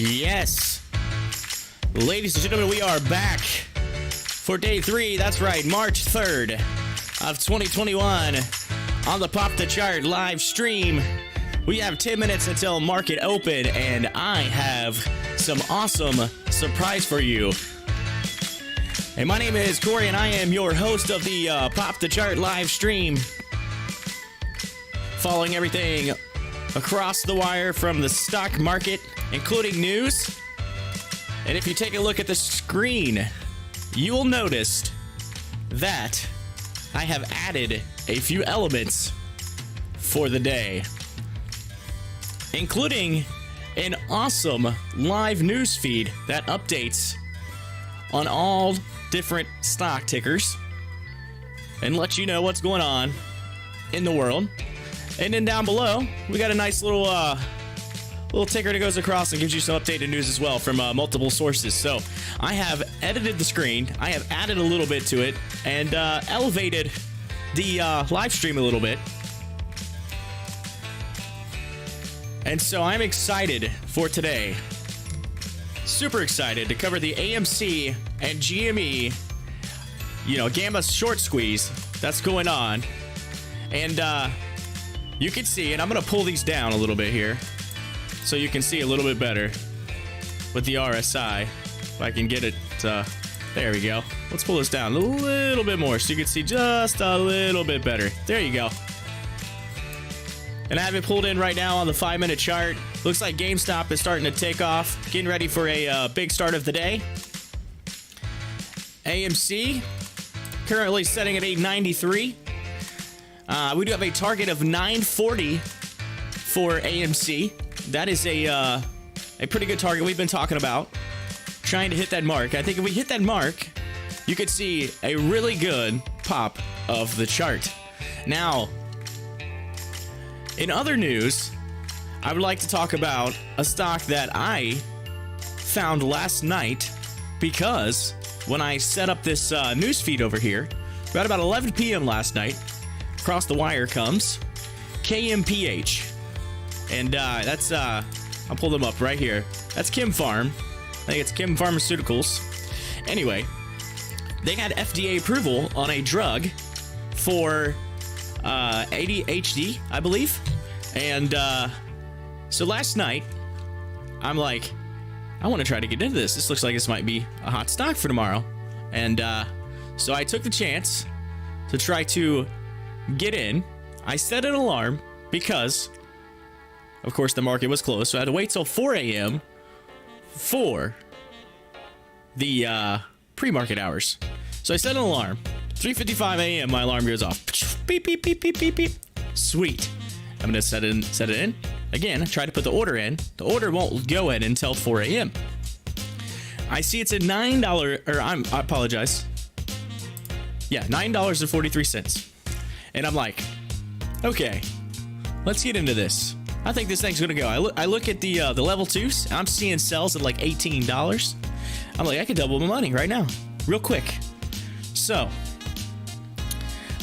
Yes. Ladies and gentlemen, we are back for day 3. That's right, March 3rd of 2021 on the Pop the Chart live stream. We have 10 minutes until market open, and I have some awesome surprise for you. Hey, my name is Corey, and I am your host of the Pop the Chart live stream. Following everything across the wire from the stock market, including news. And if you take a look at the screen, you will notice that I have added a few elements for the day, including an awesome live news feed that updates on all different stock tickers and lets you know what's going on in the world. And then down below, we got a nice little ticker that goes across and gives you some updated news as well from multiple sources. So I have edited the screen, I have added a little bit to it, and elevated the live stream a little bit. And so I'm excited for today. Super excited to cover the AMC and GME, gamma short squeeze that's going on. And you can see, and I'm going to pull these down a little bit here so you can see a little bit better with the RSI. If I can get it, there we go. Let's pull this down a little bit more so you can see just a little bit better. There you go. And I have it pulled in right now on the 5-minute chart. Looks like GameStop is starting to take off, getting ready for a big start of the day. AMC currently setting at 893. We do have a target of 940 for AMC. That is a pretty good target we've been talking about, trying to hit that mark. I think if we hit that mark, you could see a really good pop of the chart. Now, in other news, I would like to talk about a stock that I found last night, because when I set up this news feed over here, right about 11 p.m. last night, across the wire comes KMPH. And that's, I'll pull them up right here. That's Kim Farm. I think it's Kim Pharmaceuticals. Anyway, they had FDA approval on a drug for ADHD, I believe. And so last night, I'm like, I want to try to get into this. This looks like this might be a hot stock for tomorrow. And so I took the chance to try to get in. I set an alarm because, of course, the market was closed, so I had to wait till 4 a.m. for the pre-market hours. So I set an alarm. 3:55 a.m. my alarm goes off. Beep, beep, beep, beep, beep, beep. Sweet. I'm going to set it in. Again, try to put the order in. The order won't go in until 4 a.m. I see it's at $9, or I apologize. Yeah, $9.43. And I'm like, okay, let's get into this. I think this thing's gonna go. I look at the level 2s. I'm seeing sells at like $18. I'm like, I could double my money right now, real quick. So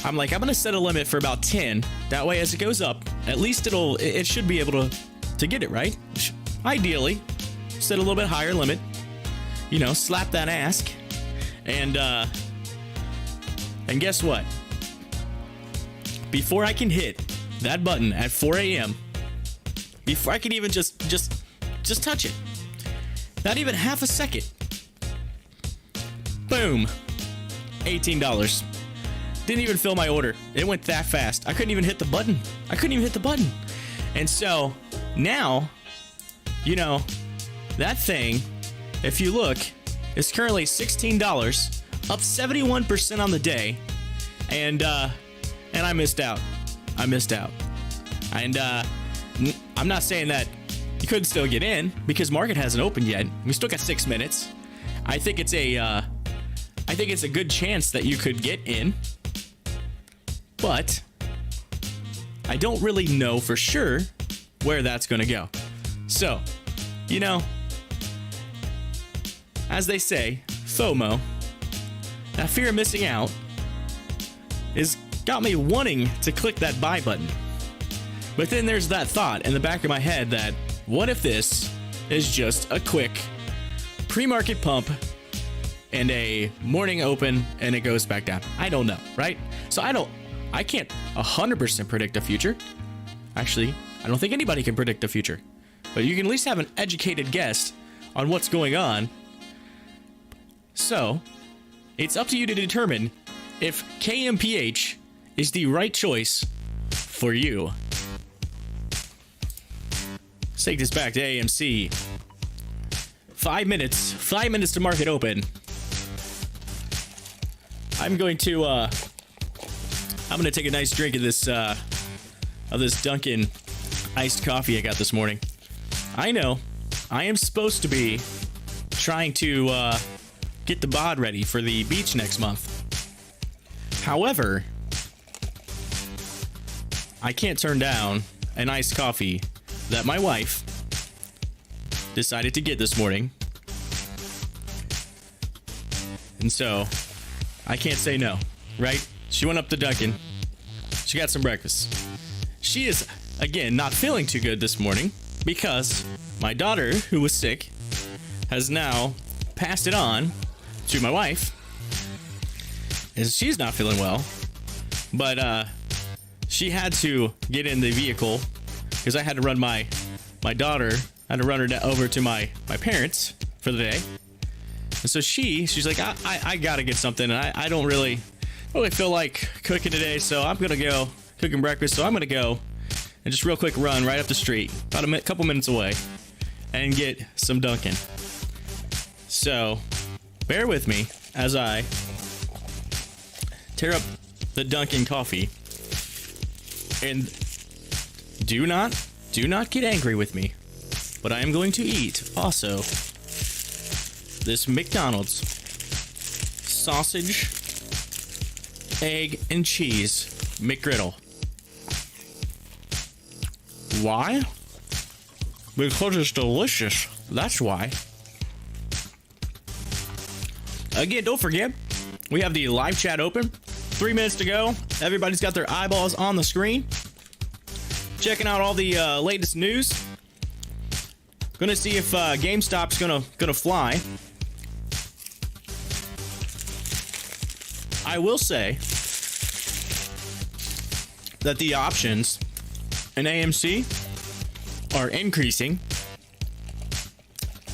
I'm like, I'm gonna set a limit for about 10. That way, as it goes up, at least it should be able to get it right. Ideally, set a little bit higher limit. Slap that ask, and guess what? Before I can hit that button at 4 a.m., before I can even just touch it, not even half a second, boom, $18. Didn't even fill my order. It went that fast. I couldn't even hit the button. And so now, that thing, if you look, is currently $16, up 71% on the day, and I missed out. And I'm not saying that you couldn't still get in, because market hasn't opened yet. We still got 6 minutes. I think it's a good chance that you could get in, but I don't really know for sure where that's going to go. So, as they say, FOMO, that fear of missing out, got me wanting to click that buy button. But then there's that thought in the back of my head that, what if this is just a quick pre-market pump and a morning open, and it goes back down. I don't know, right? So I can't 100% predict the future. Actually, I don't think anybody can predict the future, but you can at least have an educated guess on what's going on. So it's up to you to determine if KMPH is the right choice for you. Let's take this back to AMC. 5 minutes to market open. I'm going to take a nice drink of this Dunkin' iced coffee I got this morning. I know I am supposed to be trying to get the bod ready for the beach next month. However, I can't turn down an iced coffee that my wife decided to get this morning. And so, I can't say no, right? She went up to Dunkin'. She got some breakfast. She is, again, not feeling too good this morning because my daughter, who was sick, has now passed it on to my wife. And she's not feeling well. But, she had to get in the vehicle because I had to run my daughter. I had to run her over to my parents for the day. And so she's like, I gotta get something. And I don't really feel like cooking today, so I'm gonna go cooking breakfast. So I'm gonna go and just real quick run right up the street, about a couple minutes away, and get some Dunkin'. So bear with me as I tear up the Dunkin' coffee. And do not get angry with me, but I am going to eat also this McDonald's sausage, egg, and cheese McGriddle. Why? Because it's delicious. That's why. Again, don't forget, we have the live chat open. 3 minutes to go. Everybody's got their eyeballs on the screen, checking out all the latest news. Gonna see if GameStop's gonna fly. I will say that the options in AMC are increasing,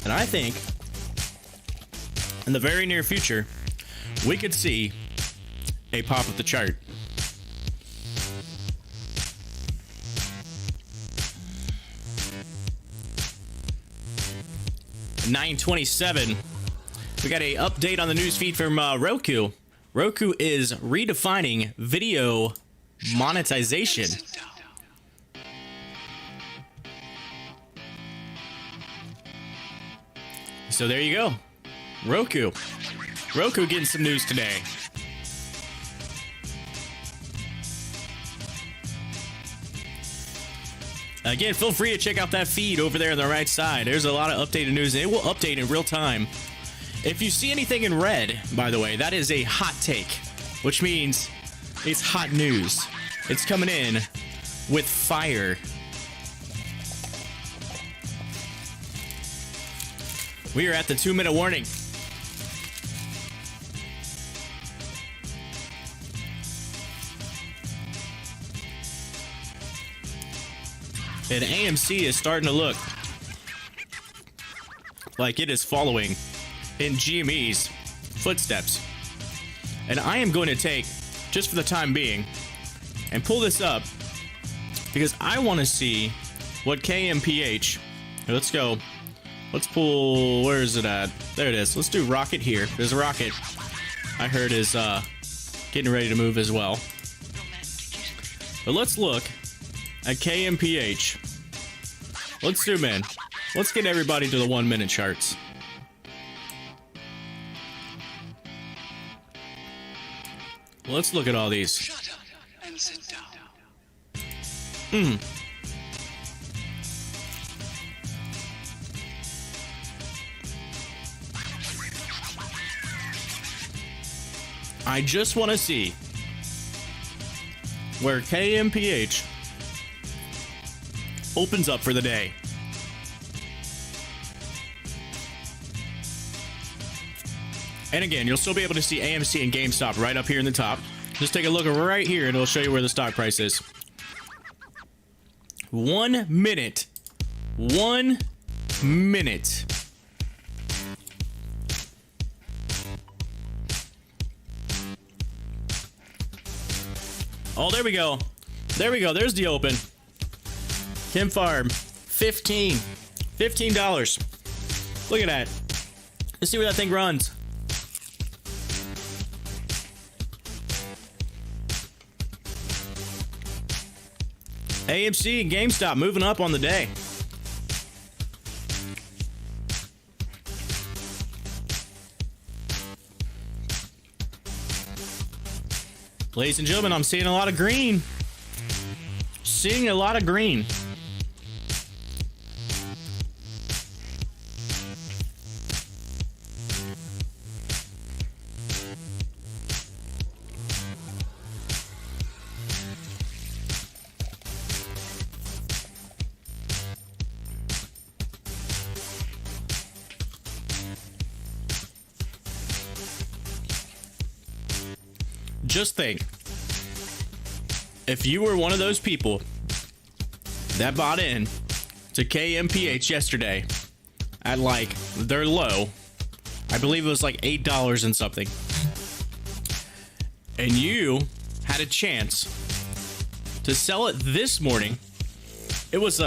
and I think in the very near future we could see a pop of the chart. At 9:27, we got a update on the news feed from Roku. Roku is redefining video monetization. So there you go. Roku getting some news today. Again, feel free to check out that feed over there on the right side. There's a lot of updated news, and it will update in real time. If you see anything in red, by the way, that is a hot take, which means it's hot news. It's coming in with fire. We are at the 2-minute warning. And AMC is starting to look like it is following in GME's footsteps. And I am going to take, just for the time being, and pull this up because I want to see what KMPH. Let's go. Let's pull. Where is it at? There it is. Let's do Rocket here. There's a Rocket. I heard is getting ready to move as well. But let's look at KMPH. Let's zoom in. Let's get everybody to the 1-minute charts. Let's look at all these. Shut up and sit down. I just want to see where KMPH opens up for the day. And again, you'll still be able to see AMC and GameStop right up here in the top. Just take a look right here and it'll show you where the stock price is. 1 minute. 1 minute. Oh, there we go. There we go. There's the open. Kim Farm. $15. Look at that. Let's see where that thing runs. AMC and GameStop moving up on the day. Ladies and gentlemen, I'm seeing a lot of green. Seeing a lot of green. Just think, if you were one of those people that bought in to KMPH yesterday at like their low, I believe it was like $8 and something, and you had a chance to sell it this morning, it was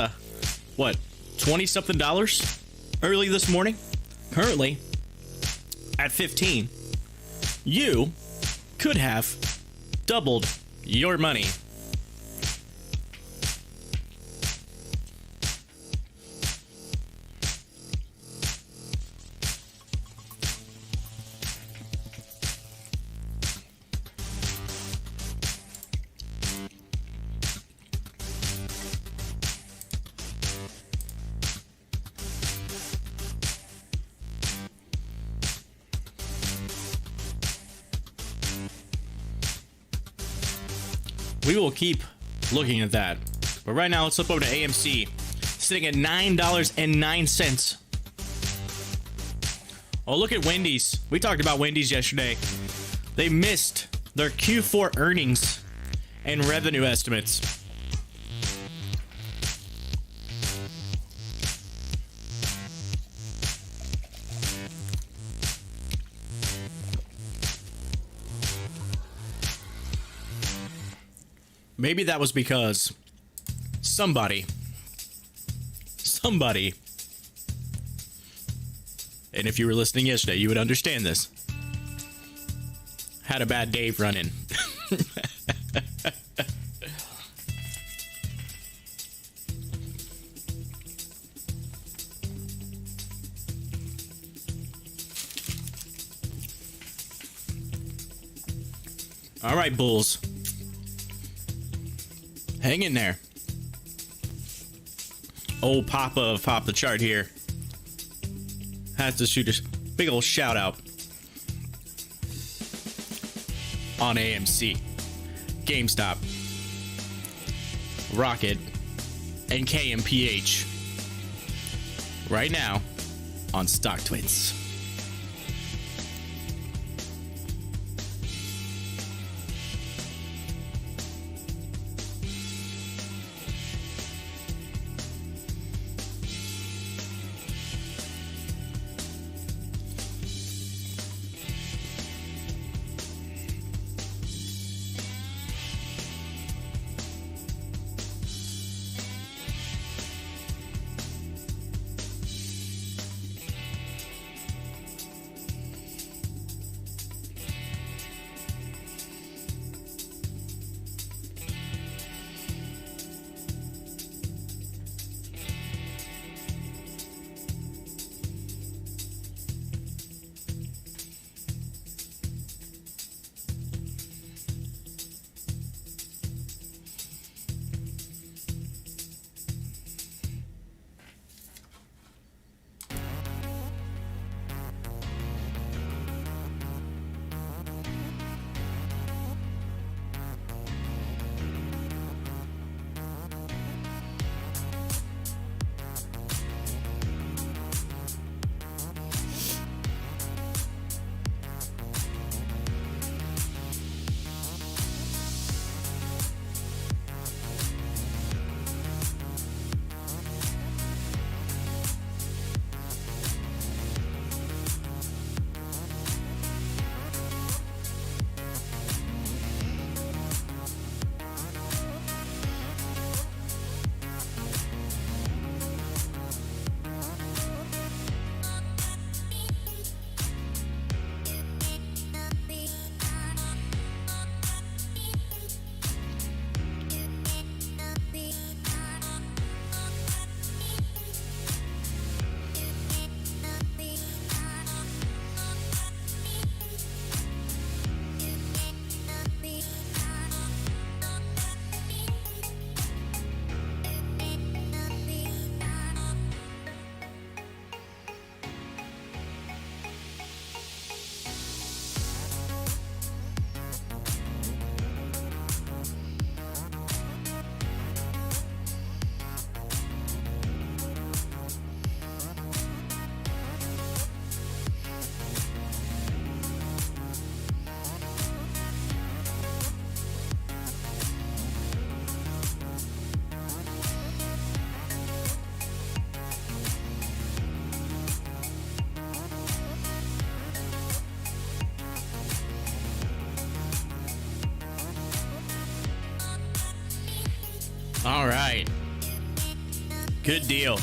what, 20 something dollars early this morning, currently at 15, you could have doubled your money. We will keep looking at that. But right now, let's flip over to AMC. Sitting at $9.09. Oh, look at Wendy's. We talked about Wendy's yesterday. They missed their Q4 earnings and revenue estimates. Maybe that was because somebody, and if you were listening yesterday, you would understand this, had a bad day running. All right, Bulls. Hang in there. Old Papa of Pop the Chart here has to shoot a big old shout out on AMC, GameStop, Rocket, and KMPH right now on Stocktwits. All right. Good deal.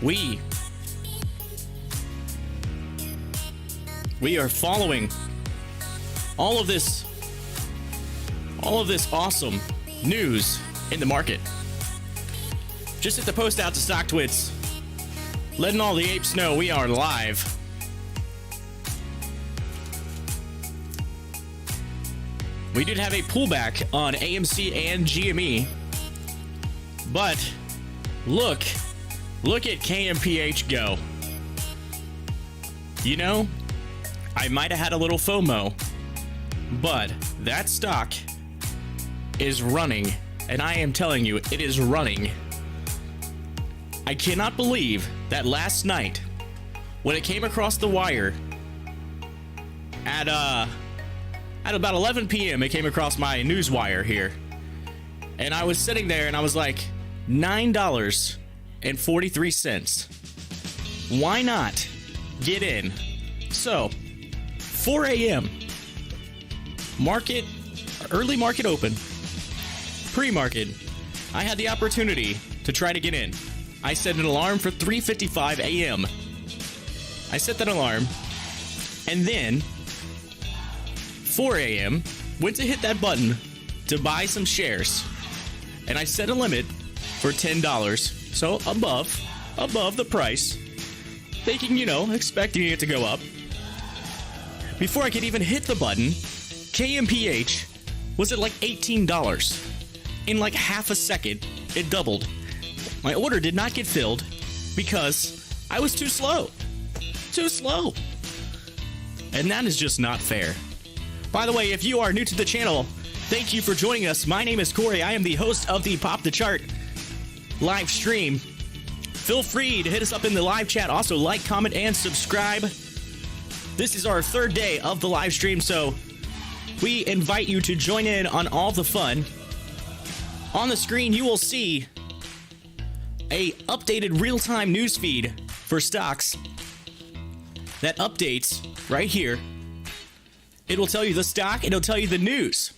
We are following all of this awesome news in the market. Just hit the post out to Stocktwits, letting all the apes know we are live. We did have a pullback on AMC and GME, but look at KMPH go. You know, I might have had a little FOMO, but that stock is running, and I am telling you, it is running. I cannot believe that last night, when it came across the wire at about 11 p.m., it came across my news wire here, and I was sitting there and I was like, $9.43. Why not get in? So, 4 a.m. market, early market open, pre-market, I had the opportunity to try to get in. I set an alarm for 3:55 a.m. I set that alarm, and then 4 a.m. went to hit that button to buy some shares, and I set a limit for $10, so above the price, thinking, expecting it to go up. Before I could even hit the button, KMPH was at like $18. In like half a second, it doubled. My order did not get filled because I was too slow. And that is just not fair. By the way, if you are new to the channel, thank you for joining us. My name is Corey. I am the host of the Pop the Chart live stream. Feel free to hit us up in the live chat. Also, like, comment, and subscribe. This is our third day of the live stream, so we invite you to join in on all the fun. On the screen, you will see a updated real-time news feed for stocks that updates right here. It will tell you the stock, it'll tell you the news.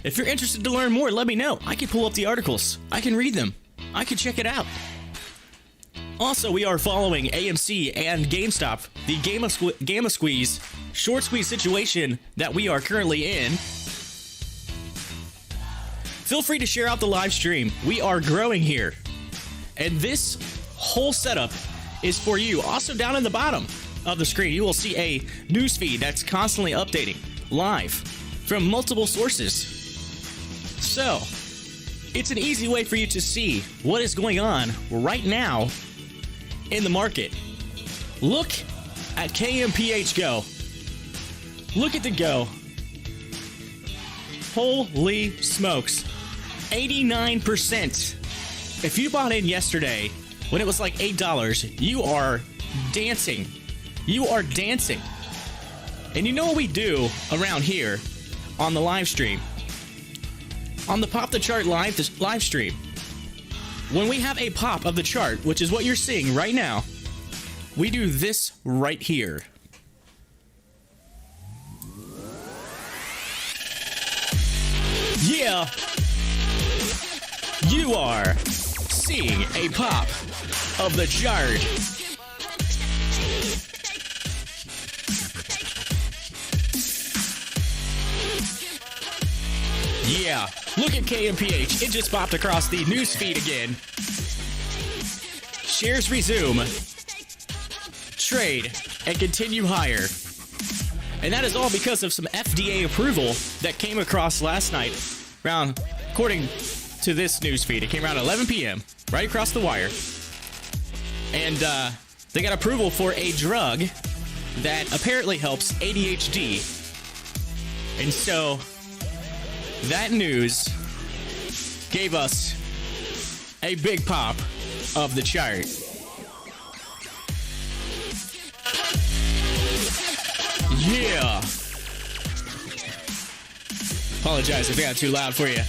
If you're interested to learn more, let me know. I can pull up the articles. I can read them. I can check it out. Also, we are following AMC and GameStop, the Gamma Squeeze, short squeeze situation that we are currently in. Feel free to share out the live stream. We are growing here. And this whole setup is for you. Also, down in the bottom of the screen, you will see a news feed that's constantly updating live from multiple sources. So, it's an easy way for you to see what is going on right now in the market. Look at KMPH go. Look at the go. Holy smokes. 89%. If you bought in yesterday when it was like $8, you are dancing. You are dancing. And you know what we do around here on the live stream? On the Pop the Chart live stream, when we have a pop of the chart, which is what you're seeing right now, we do this right here. Yeah! You are seeing a pop of the chart. Yeah, look at KMPH. It just popped across the news feed again. Shares resume, trade, and continue higher. And that is all because of some FDA approval that came across last night, around, according to this news feed, it came around 11 p.m., right across the wire. And they got approval for a drug that apparently helps ADHD. And so that news gave us a big pop of the chart. Yeah. Apologize if I got too loud for you.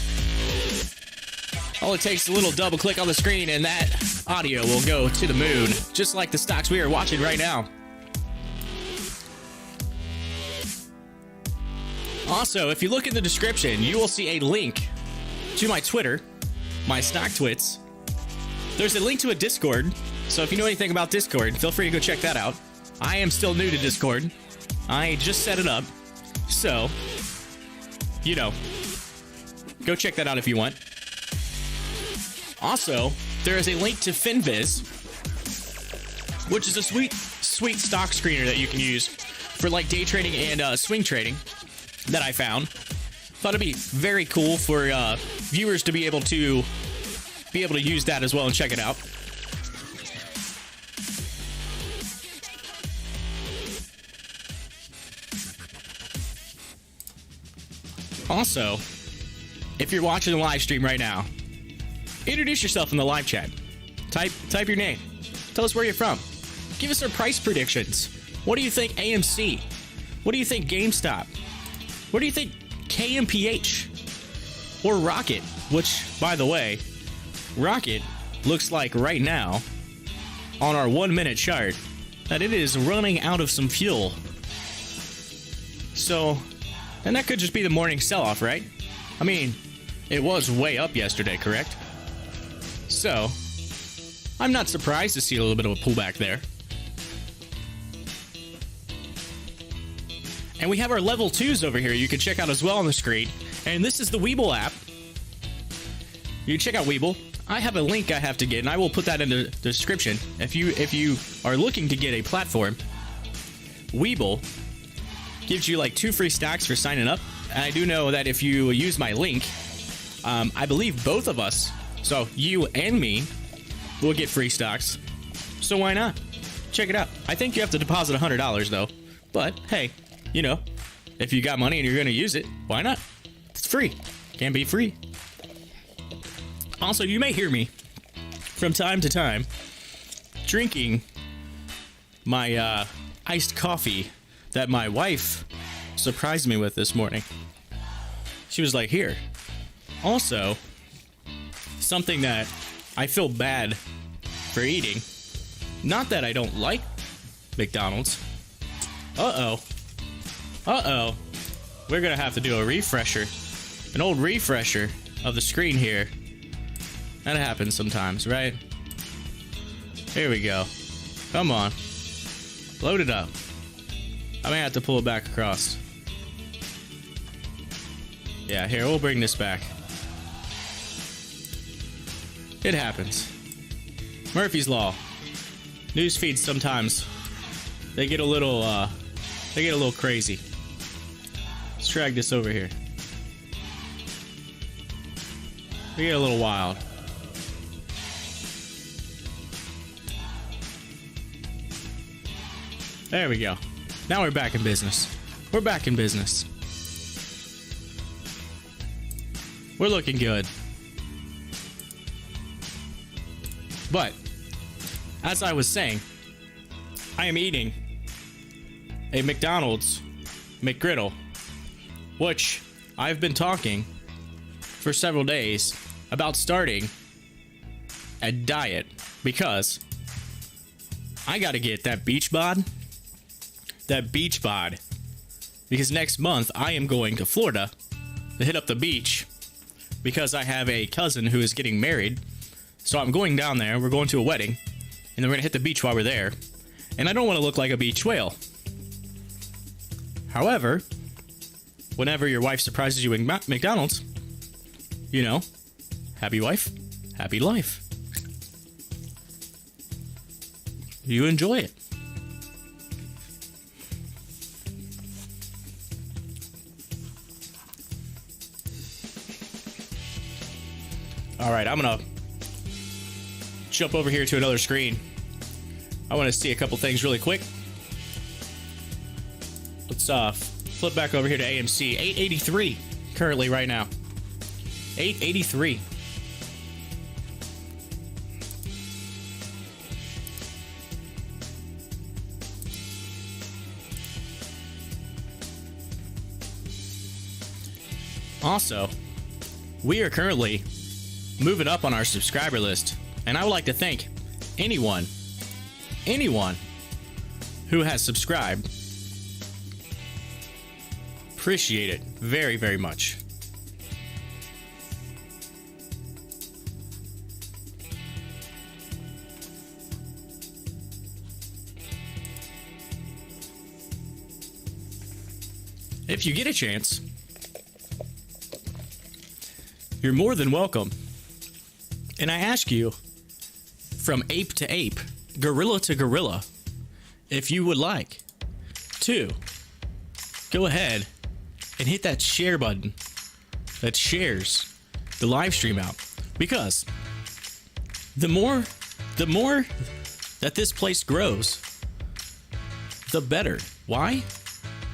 All it takes is a little double click on the screen and that audio will go to the moon, just like the stocks we are watching right now. Also, if you look in the description, you will see a link to my Twitter my Stocktwits, there's a link to a Discord. So if you know anything about Discord, feel free to go check that out. I am still new to Discord. I just set it up. So, you know, go check that out if you want. Also, there is a link to Finviz, which is a sweet stock screener that you can use for like day trading and swing trading that I found. Thought it'd be very cool for viewers to be able to use that as well and check it out. Also, if you're watching the live stream right now, introduce yourself in the live chat. Type your name. Tell us where you're from. Give us our price predictions. What do you think AMC? What do you think GameStop? What do you think KMPH? Or Rocket? Which, by the way, Rocket looks like right now on our 1 minute chart that it is running out of some fuel. So, and that could just be the morning sell-off, right? I mean, it was way up yesterday, correct? So, I'm not surprised to see a little bit of a pullback there. And we have our level 2s over here you can check out as well on the screen. And this is the WEBULL app. You can check out WEBULL. I have a link I have to get, and I will put that in the description. If you are looking to get a platform, WEBULL gives you like 2 free stocks for signing up. And I do know that if you use my link, I believe both of us, so you and me, will get free stocks. So why not? Check it out. I think you have to deposit $100 though. But hey, you know, if you got money and you're going to use it, why not? It's free. Can be free. Also, you may hear me from time to time drinking my iced coffee that my wife surprised me with this morning. She was like, here. Also, something that I feel bad for eating. Not that I don't like McDonald's. Uh-oh. We're gonna have to do a refresher. An old refresher of the screen here. That happens sometimes, right? Here we go. Come on. Load it up. I may have to pull it back across. Yeah, here, we'll bring this back. It happens. Murphy's Law. News feeds sometimes, they get a little crazy. Let's drag this over here. They get a little wild. There we go. Now we're back in business. We're back in business. We're looking good. But, as I was saying, I am eating a McDonald's McGriddle, which I've been talking for several days about starting a diet because I gotta get that beach bod. Because next month I am going to Florida to hit up the beach because I have a cousin who is getting married. So I'm going down there, we're going to a wedding, and then we're gonna hit the beach while we're there. And I don't want to look like a beach whale. However, whenever your wife surprises you in McDonald's, you know, happy wife, happy life. You enjoy it. All right, I'm gonna jump over here to another screen. I want to see a couple things really quick. Let's flip back over here to AMC. 883 currently right now. 883. Also, we are currently moving up on our subscriber list, and I would like to thank anyone who has subscribed. Appreciate it very, very much. if you get a chance, you're more than welcome. And I ask you, from ape to ape, gorilla to gorilla, if you would like to go ahead and hit that share button that shares the live stream out. Because the more that this place grows, the better. Why?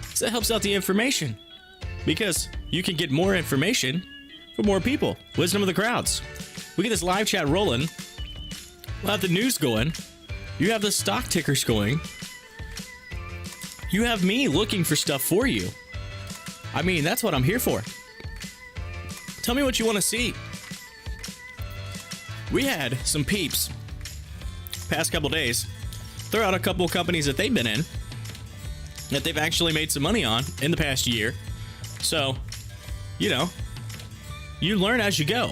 Because that helps out the information. Because you can get more information for more people. Wisdom of the crowds. We get this live chat rolling. We'll have the news going. You have the stock tickers going. You have me looking for stuff for you. I mean, that's what I'm here for. Tell me what you want to see. We had some peeps past couple days throw out a couple of companies that they've been in that they've actually made some money on in the past year. So, you know, you learn as you go.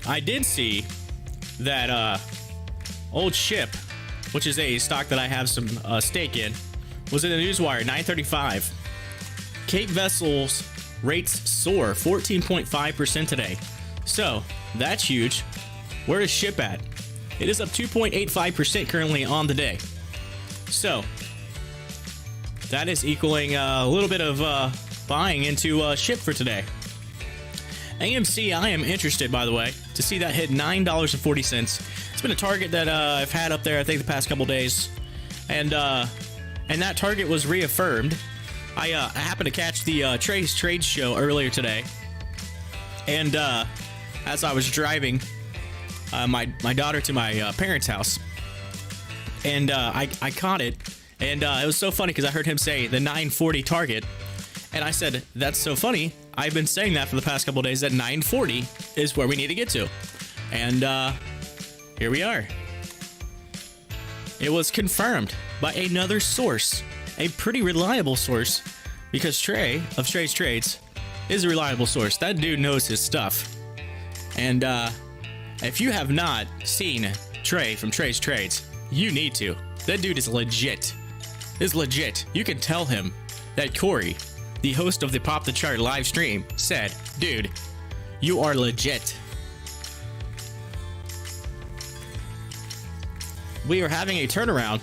I did see that old ship, which is a stock that I have some stake in, was in the newswire, 935. Cape Vessels rates soar 14.5% today. So, that's huge. Where is ship at? It is up 2.85% currently on the day. So, that is equaling a little bit of buying into ship for today. AMC, I am interested, by the way, to see that hit $9.40. It's been a target that I've had up there, I think, the past couple days, and that target was reaffirmed. I happened to catch the Trey's Trade Show earlier today, and as I was driving my daughter to my parents' house, and I caught it, and it was so funny because I heard him say the 940 target, and I said, that's so funny. I've been saying that for the past couple of days, that 940 is where we need to get to. And here we are. It was confirmed by another source, a pretty reliable source, because Trey of Trey's Trades is a reliable source. That dude knows his stuff. And if you have not seen Trey from Trey's Trades, you need to. That dude is legit. You can tell him that Corey, the host of the Pop the Chart live stream, said, dude, you are legit. We are having a turnaround.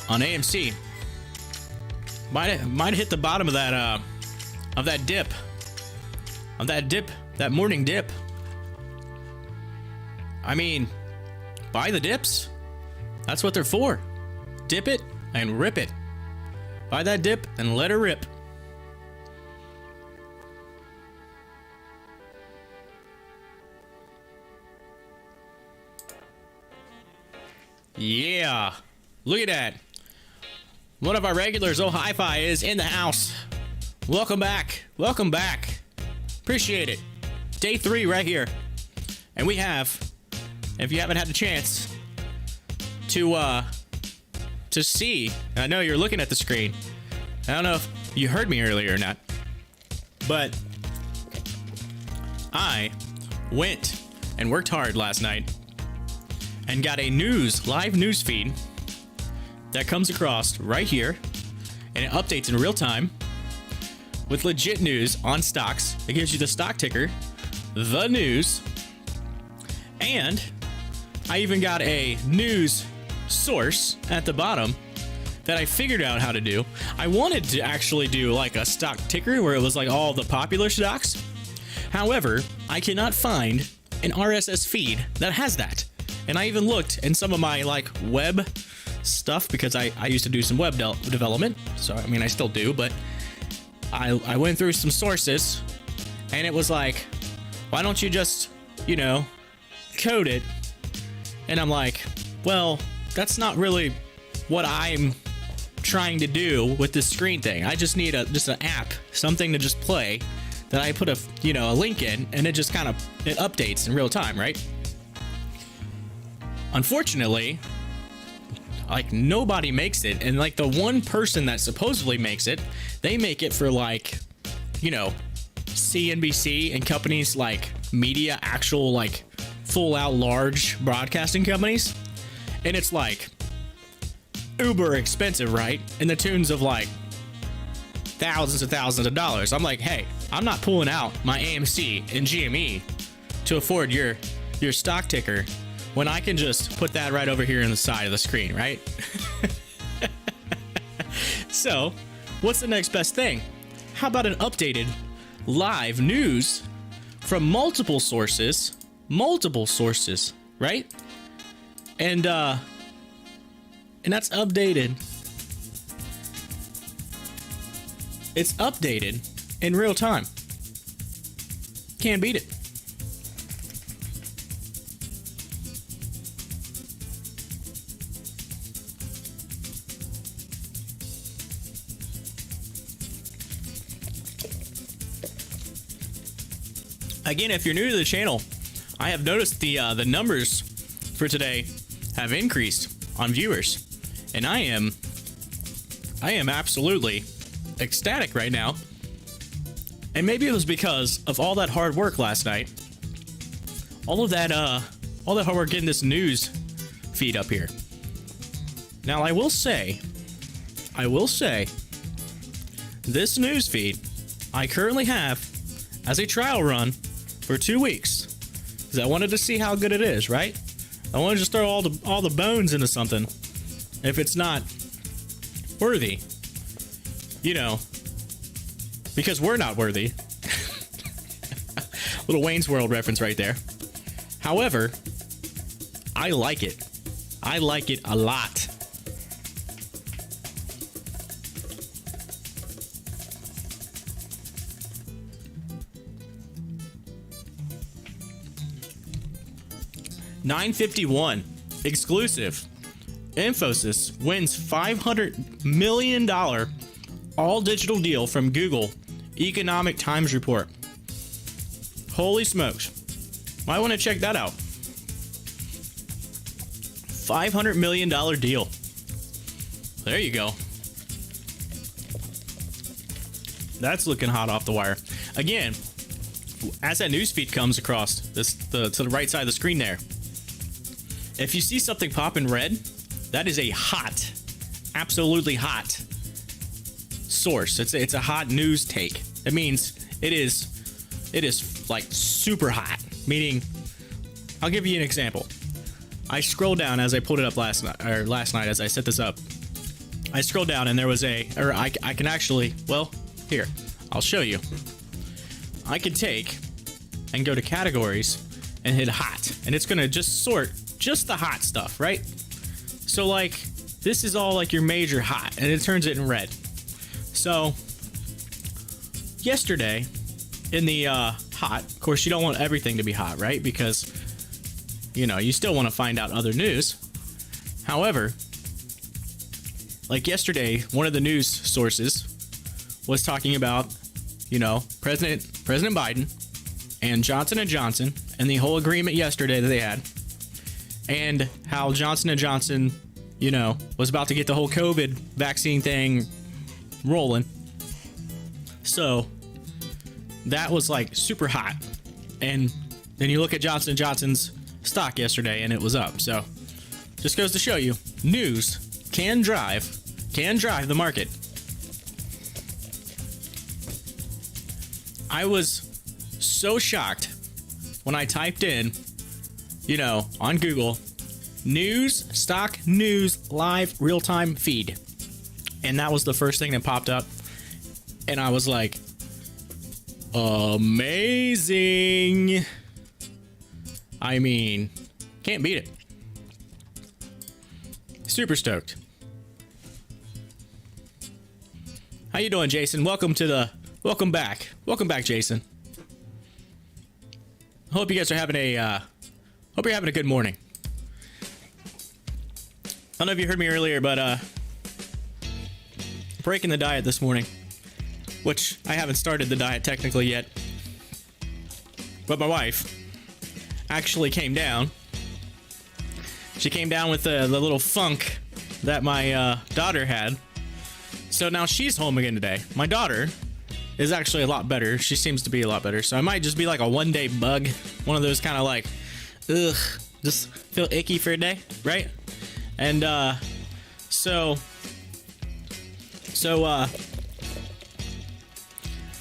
On AMC. Might hit the bottom of that dip. That morning dip. I mean, buy the dips. That's what they're for. Dip it and rip it. Buy that dip and let her rip. Yeah. Look at that. One of our regulars, Oh Hi-Fi, is in the house. Welcome back. Welcome back. Appreciate it. Day 3 right here. And we have, if you haven't had the chance to see, I know you're looking at the screen. I don't know if you heard me earlier or not, but I went and worked hard last night and got a live news feed that comes across right here, and it updates in real time with legit news on stocks. It gives you the stock ticker, the news, and I even got a news source at the bottom that I figured out how to do. I wanted to actually do like a stock ticker where it was like all the popular stocks. However, I cannot find an RSS feed that has that. And I even looked in some of my like web stuff, because I used to do some web development. So, I mean, I still do, but I went through some sources and it was like, why don't you just, code it? And I'm like, well, that's not really what I'm trying to do with this screen thing. I just need just an app, something to just play that I put a link in, and it just it updates in real time, right? Unfortunately, like, nobody makes it, and like the one person that supposedly makes it, they make it for like you know, CNBC and companies like media, actual like full out large broadcasting companies, and it's like uber expensive, right? In the tunes of like thousands of dollars. I'm like, hey, I'm not pulling out my AMC and GME to afford your stock ticker when I can just put that right over here on the side of the screen, right? So, what's the next best thing? How about an updated live news from multiple sources, right? And that's updated. It's updated in real time. Can't beat it. Again, if you're new to the channel, I have noticed the numbers for today have increased on viewers, and I am absolutely ecstatic right now. And maybe it was because of all that hard work last night, all that hard work getting this news feed up here. Now, I will say, this news feed I currently have as a trial run for 2 weeks, because I wanted to see how good it is, right? I want to just throw all the bones into something. If it's not worthy, you know, because we're not worthy. Little Wayne's World reference right there. However, I like it. I like it a lot. $9.51 exclusive. Infosys wins $500 million all digital deal from Google Economic Times report. Holy smokes. Might want to check that out. $500 million deal. There you go. That's looking hot off the wire. Again, as that news feed comes across this, to the right side of the screen there, if you see something pop in red, that is a hot, absolutely hot source. It's a hot news take. That means it is like super hot. Meaning, I'll give you an example. I scrolled down as I pulled it up last night as I set this up. I scrolled down and there was I can actually, well, here, I'll show you. I could take and go to categories and hit hot, and it's gonna just sort just the hot stuff, right? So like, this is all like your major hot, and it turns it in red. So yesterday in the hot, of course you don't want everything to be hot, right? Because, you know, you still want to find out other news. However, like yesterday, one of the news sources was talking about, you know, President Biden and Johnson & Johnson and the whole agreement yesterday that they had, and how Johnson & Johnson, you know, was about to get the whole COVID vaccine thing rolling. So that was like super hot. And then you look at Johnson & Johnson's stock yesterday and it was up. So just goes to show you, news can drive the market. I was so shocked when I typed in, you know, on Google, stock news live real-time feed. And that was the first thing that popped up. And I was like, amazing. I mean, can't beat it. Super stoked. How you doing, Jason? Welcome back. Welcome back, Jason. Hope you guys are having a good morning. I don't know if you heard me earlier, but breaking the diet this morning, which I haven't started the diet technically yet, but my wife actually came down. She came down with the little funk that my daughter had. So now she's home again today. My daughter is actually a lot better. She seems to be a lot better. So I might just be like a one-day bug. One of those kind of like, ugh, just feel icky for a day, right? And so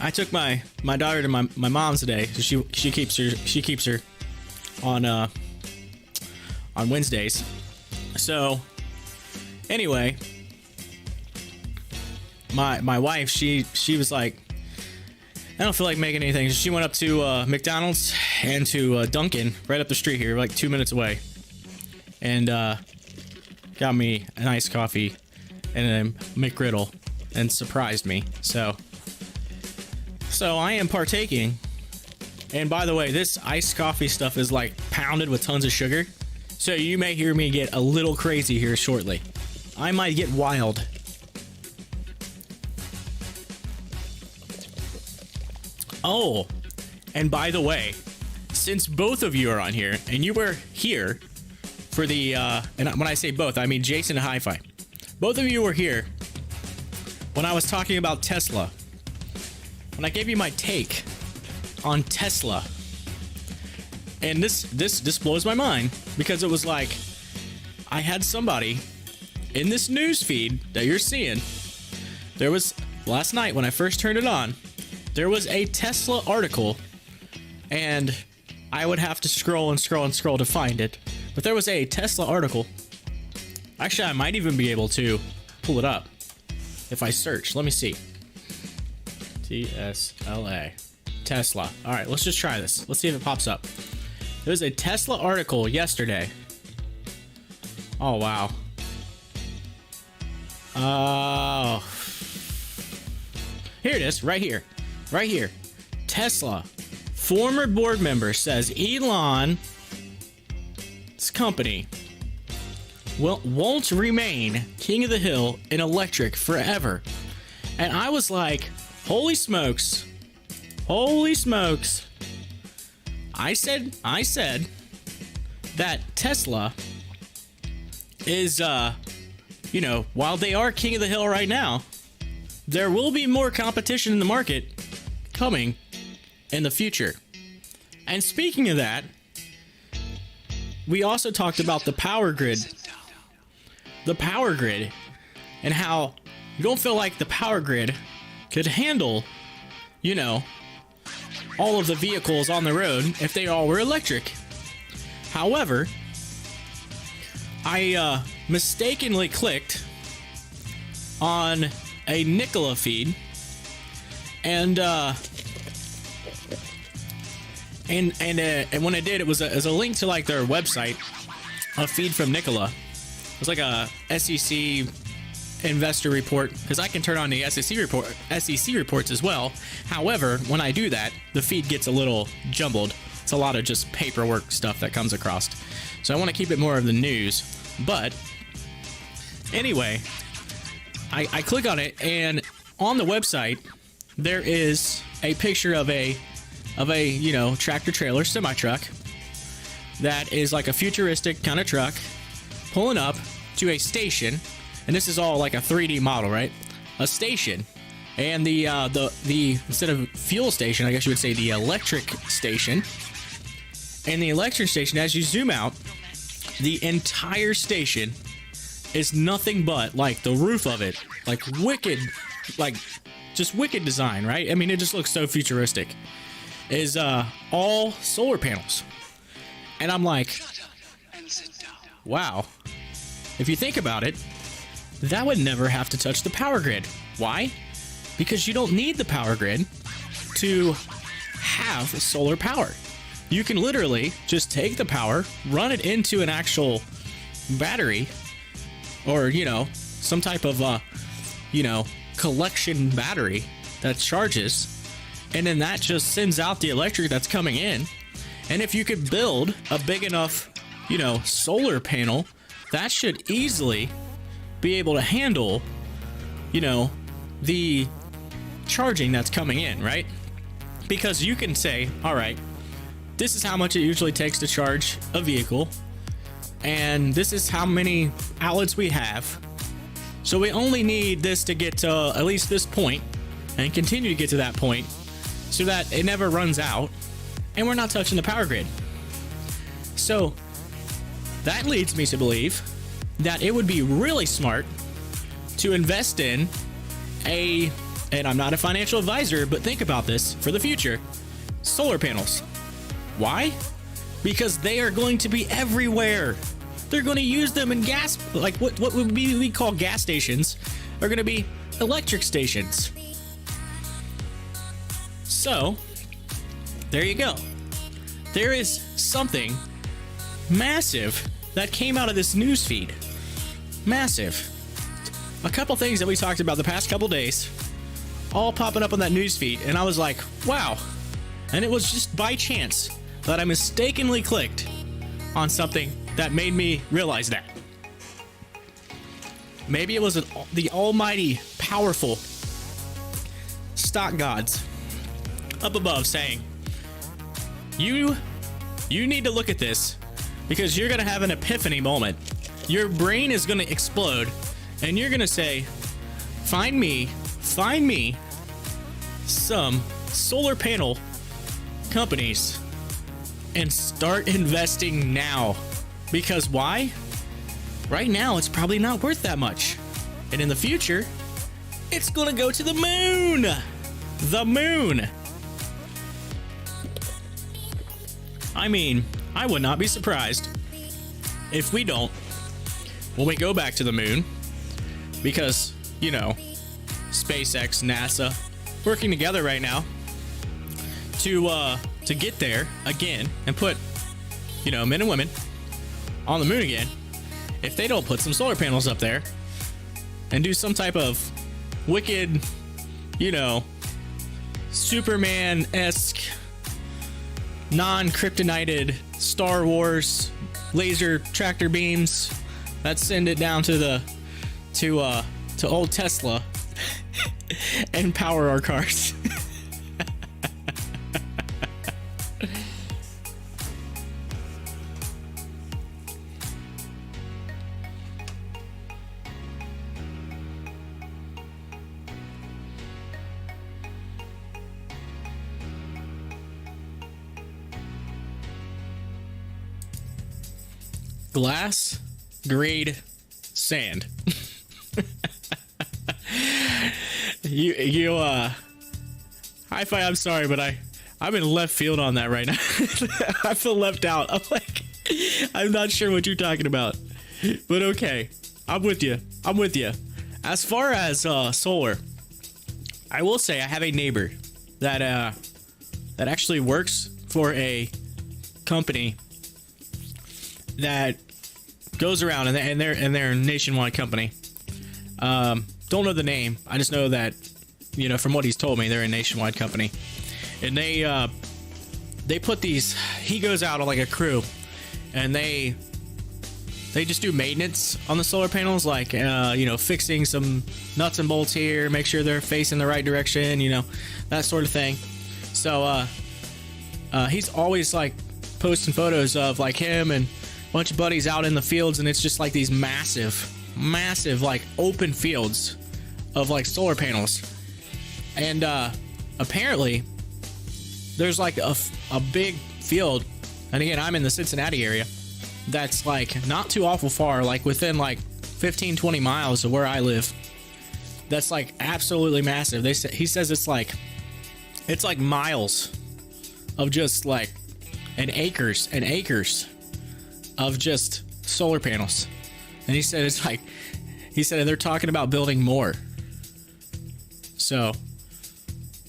I took my daughter to my mom's today. So she keeps her on Wednesdays. So anyway, my wife, she was like, I don't feel like making anything. She went up to McDonald's and to Dunkin' right up the street here, like 2 minutes away, and got me an iced coffee and a McGriddle and surprised me. So I am partaking. And by the way, this iced coffee stuff is like pounded with tons of sugar. So you may hear me get a little crazy here shortly. I might get wild. Oh, and by the way, since both of you are on here, and you were here for the, and when I say both, I mean Jason and Hi-Fi. Both of you were here when I was talking about Tesla. When I gave you my take on Tesla. And this blows my mind, because it was like, I had somebody in this news feed that you're seeing. There was, last night when I first turned it on, there was a Tesla article, and I would have to scroll and scroll and scroll to find it. But there was a Tesla article. Actually, I might even be able to pull it up if I search. Let me see. TSLA. Tesla. All right, let's just try this. Let's see if it pops up. There's a Tesla article yesterday. Oh, wow. Oh. Here it is, right here. Right here. Tesla. Former board member says Elon's company won't remain king of the hill in electric forever. And I was like, holy smokes. Holy smokes. I said that Tesla is, you know, while they are king of the hill right now, there will be more competition in the market coming in the future. And speaking of that, we also talked about the power grid. The power grid, and how you don't feel like the power grid could handle, you know, all of the vehicles on the road if they all were electric. However, I mistakenly clicked on a Nikola feed, and when I did, it was a link to like their website, a feed from Nikola. It was like a SEC investor report, because I can turn on the SEC reports as well. However, when I do that, the feed gets a little jumbled. It's a lot of just paperwork stuff that comes across. So I want to keep it more of the news. But anyway, I click on it, and on the website there is a picture of a you know, tractor trailer semi truck that is like a futuristic kind of truck pulling up to a station. And this is all like a 3D model, right? A station. And the instead of fuel station, I guess you would say the electric station. And the electric station, as you zoom out, the entire station is nothing but like the roof of it, like wicked, like just wicked design, right? I mean, it just looks so futuristic. Is all solar panels. And I'm like, wow. If you think about it, that would never have to touch the power grid. Why? Because you don't need the power grid to have solar power. You can literally just take the power, run it into an actual battery, or, you know, some type of, you know, collection battery that charges, and then that just sends out the electric that's coming in. And if you could build a big enough, you know, solar panel, that should easily be able to handle, you know, the charging that's coming in, right? Because you can say, all right, this is how much it usually takes to charge a vehicle, and this is how many outlets we have, so we only need this to get to at least this point, and continue to get to that point so that it never runs out and we're not touching the power grid. So that leads me to believe that it would be really smart to invest in and I'm not a financial advisor, but think about this for the future, solar panels. Why? Because they are going to be everywhere. They're going to use them in gas, like what would we call gas stations are going to be electric stations. So, there you go. There is something massive that came out of this news feed. Massive. A couple things that we talked about the past couple days, all popping up on that news feed, and I was like, wow. And it was just by chance that I mistakenly clicked on something that made me realize that. Maybe it was the almighty, powerful stock gods up above saying, you need to look at this because you're going to have an epiphany moment. Your brain is going to explode and you're going to say, find me some solar panel companies and start investing now. Because why? Right now, it's probably not worth that much. And in the future, it's gonna go to the moon! The moon! I mean, I would not be surprised if we don't when we go back to the moon. Because, you know, SpaceX, NASA, working together right now to get there again and put, you know, men and women on the moon again. If they don't put some solar panels up there and do some type of wicked, you know, Superman-esque, non-kryptonited Star Wars laser tractor beams that send it down to old Tesla and power our cars. Glass grade sand. Hi-Fi, I'm sorry, but I'm in left field on that right now. I feel left out. I'm not sure what you're talking about. But okay, I'm with you. As far as solar, I will say I have a neighbor that actually works for a company that goes around, and they're a nationwide company. Don't know the name. I just know that, you know, from what he's told me, they're a nationwide company, and they put these. He goes out on like a crew, and they just do maintenance on the solar panels, like you know, fixing some nuts and bolts here, make sure they're facing the right direction, you know, that sort of thing. So he's always like posting photos of like him and bunch of buddies out in the fields, and it's just like these massive like open fields of like solar panels. And apparently there's like a big field, and again, I'm in the Cincinnati area, that's like not too awful far, like within like 15-20 miles of where I live, that's like absolutely massive. He says it's like miles of just like and acres of just solar panels. And he said they're talking about building more. So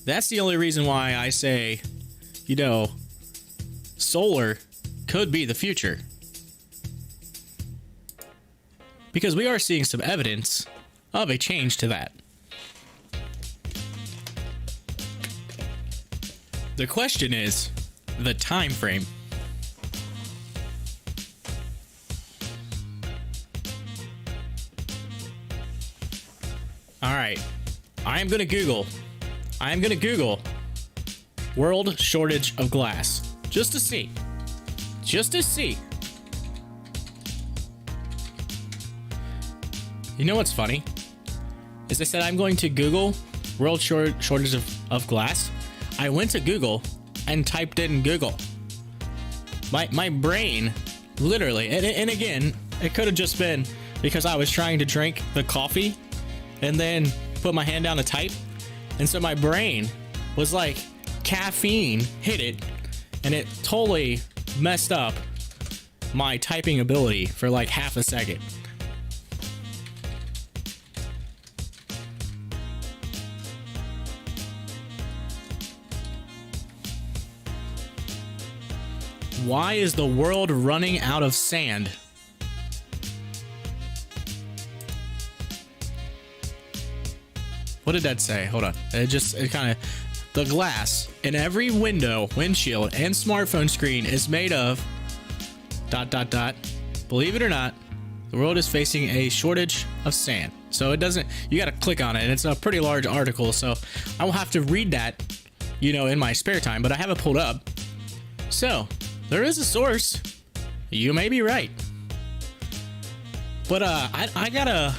that's the only reason why I say, you know, solar could be the future. Because we are seeing some evidence of a change to that. The question is the time frame. All right, I am going to Google world shortage of glass just to see. You know what's funny? Is I said I'm going to Google world shortage of glass, I went to Google and typed in Google. My brain, literally, and again, it could have just been because I was trying to drink the coffee and then put my hand down to type. And so my brain was like, caffeine hit it, and it totally messed up my typing ability for like half a second. Why is the world running out of sand? What did that say? Hold on. It kind of, the glass in every window, windshield, and smartphone screen is made of ... Believe it or not, the world is facing a shortage of sand. So it doesn't, you got to click on it, and it's a pretty large article. So I will have to read that, you know, in my spare time, but I have it pulled up. So there is a source. You may be right. But I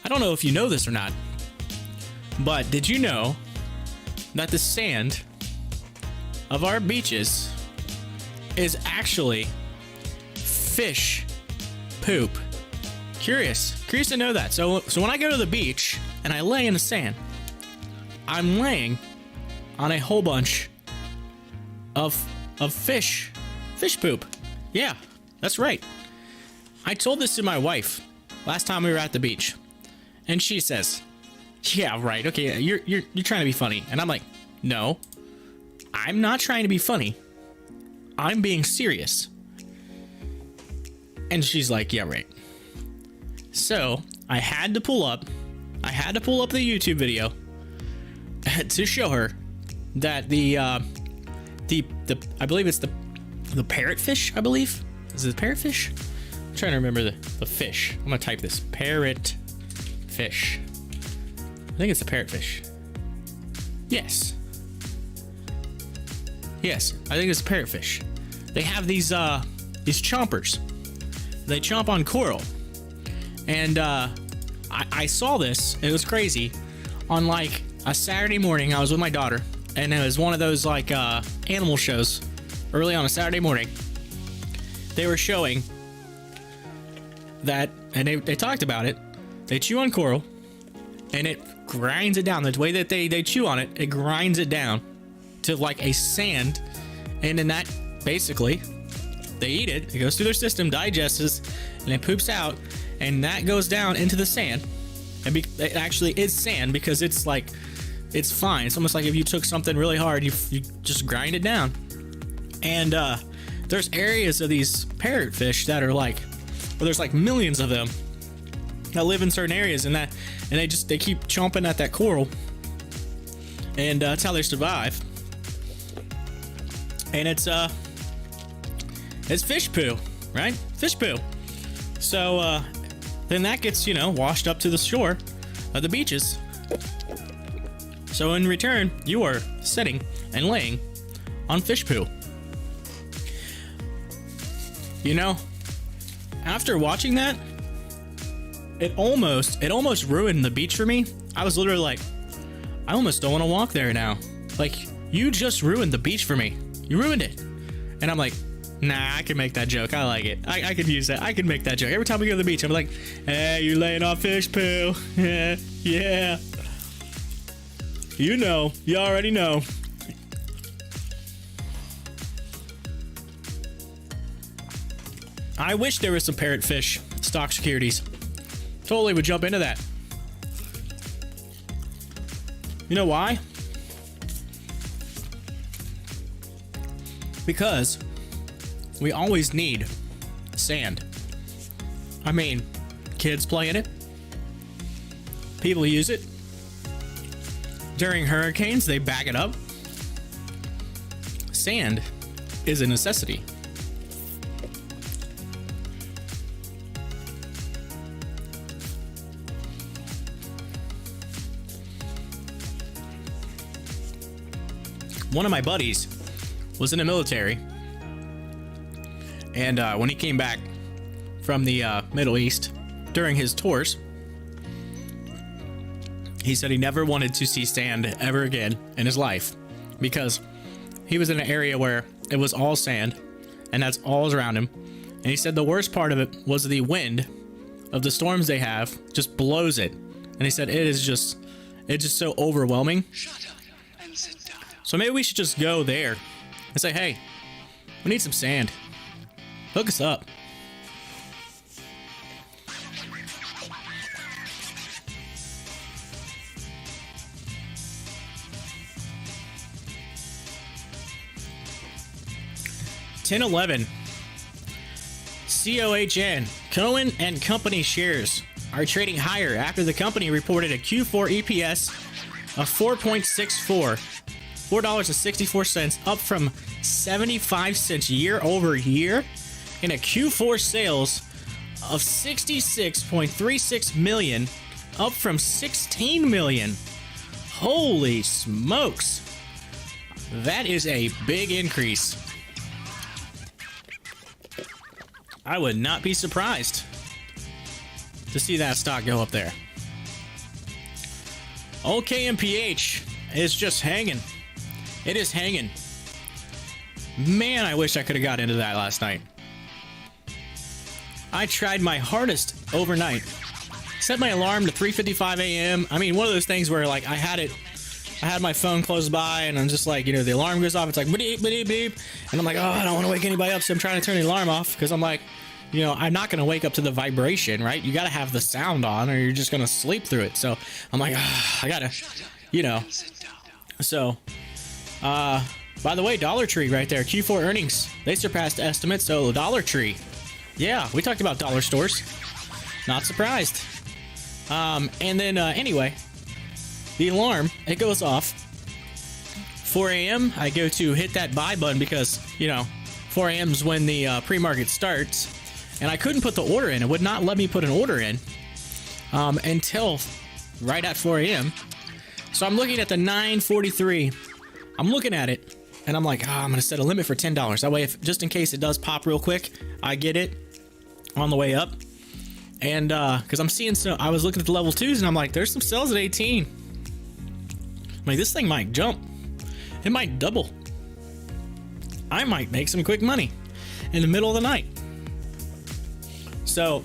don't know if you know this or not, but did you know that the sand of our beaches is actually fish poop? Curious to know that. So when I go to the beach and I lay in the sand, I'm laying on a whole bunch of fish poop. Yeah, that's right. I told this to my wife last time we were at the beach, and she says, "Yeah, right. Okay, you're trying to be funny." And I'm like, "No, I'm not trying to be funny. I'm being serious." And she's like, "Yeah, right." So I had to pull up the YouTube video to show her that the I believe it's the parrotfish. I believe, is it parrotfish? I'm trying to remember the fish. I'm gonna type this parrotfish. I think it's a parrotfish. Yes, I think it's a parrotfish. They have these chompers. They chomp on coral, and I saw this. It was crazy. On like a Saturday morning, I was with my daughter, and it was one of those like animal shows. Early on a Saturday morning, they were showing that, and they talked about it. They chew on coral, and it grinds it down. The way that they chew on it, it grinds it down to like a sand, and then that basically they eat it. It goes through their system, digests, and it poops out, and that goes down into the sand. And it actually is sand because it's like, it's fine. It's almost like if you took something really hard, you just grind it down. And there's areas of these parrotfish that are like, well, there's like millions of them that live in certain areas, and they keep chomping at that coral, and that's how they survive. And it's fish poo, right? Fish poo. So then that gets, you know, washed up to the shore of the beaches. So in return, you are sitting and laying on fish poo. You know, after watching that, it almost ruined the beach for me. I was literally like, I almost don't want to walk there now. Like, you just ruined the beach for me. You ruined it. And I'm like, nah, I can make that joke. I like it. I could use that. I can make that joke. Every time we go to the beach, I'm like, hey, you're laying on fish poo. Yeah. You know. You already know. I wish there was some parrotfish stock securities. Totally would jump into that. You know why? Because we always need sand. I mean, kids play in it. People use it. During hurricanes, they back it up. Sand is a necessity. One of my buddies was in the military, and when he came back from the Middle East during his tours, He said he never wanted to see sand ever again in his life because he was in an area where it was all sand and that's all around him. And he said the worst part of it was the wind of the storms they have just blows it. And he said it's just so overwhelming. Shut up and sit down. So maybe we should just go there and say, hey, we need some sand. Hook us up. $10.11. COHN, Cohen and Company shares are trading higher after the company reported a Q4 EPS of $4.64, $4.64, up from 75 cents year over year, and a Q4 sales of 66.36 million, up from 16 million. Holy smokes. That is a big increase. I would not be surprised to see that stock go up there. OKMPH is just hanging. It is hanging. Man, I wish I could have got into that last night. I tried my hardest overnight. Set my alarm to 3:55 a.m. I mean, one of those things where like I had my phone close by and I'm just like, you know, the alarm goes off. It's like beep, beep, beep. And I'm like, oh, I don't want to wake anybody up. So I'm trying to turn the alarm off because I'm like, you know, I'm not going to wake up to the vibration, right? You got to have the sound on or you're just going to sleep through it. So I'm like, I got to, you know. So, by the way, Dollar Tree right there, Q4 earnings, they surpassed estimates. So Dollar Tree, yeah, we talked about dollar stores. Not surprised. And then anyway, the alarm, it goes off. 4 a.m. I go to hit that buy button because, you know, 4 a.m. is when the pre-market starts. And I couldn't put the order in. It would not let me put an order in until right at 4 a.m. So I'm looking at the 9:43. I'm looking at it and I'm like, I'm going to set a limit for $10. That way, if just in case it does pop real quick, I get it on the way up. And because I'm seeing, so I was looking at the level 2s and I'm like, there's some sales at 18. I'm like, this thing might jump. It might double. I might make some quick money in the middle of the night. So,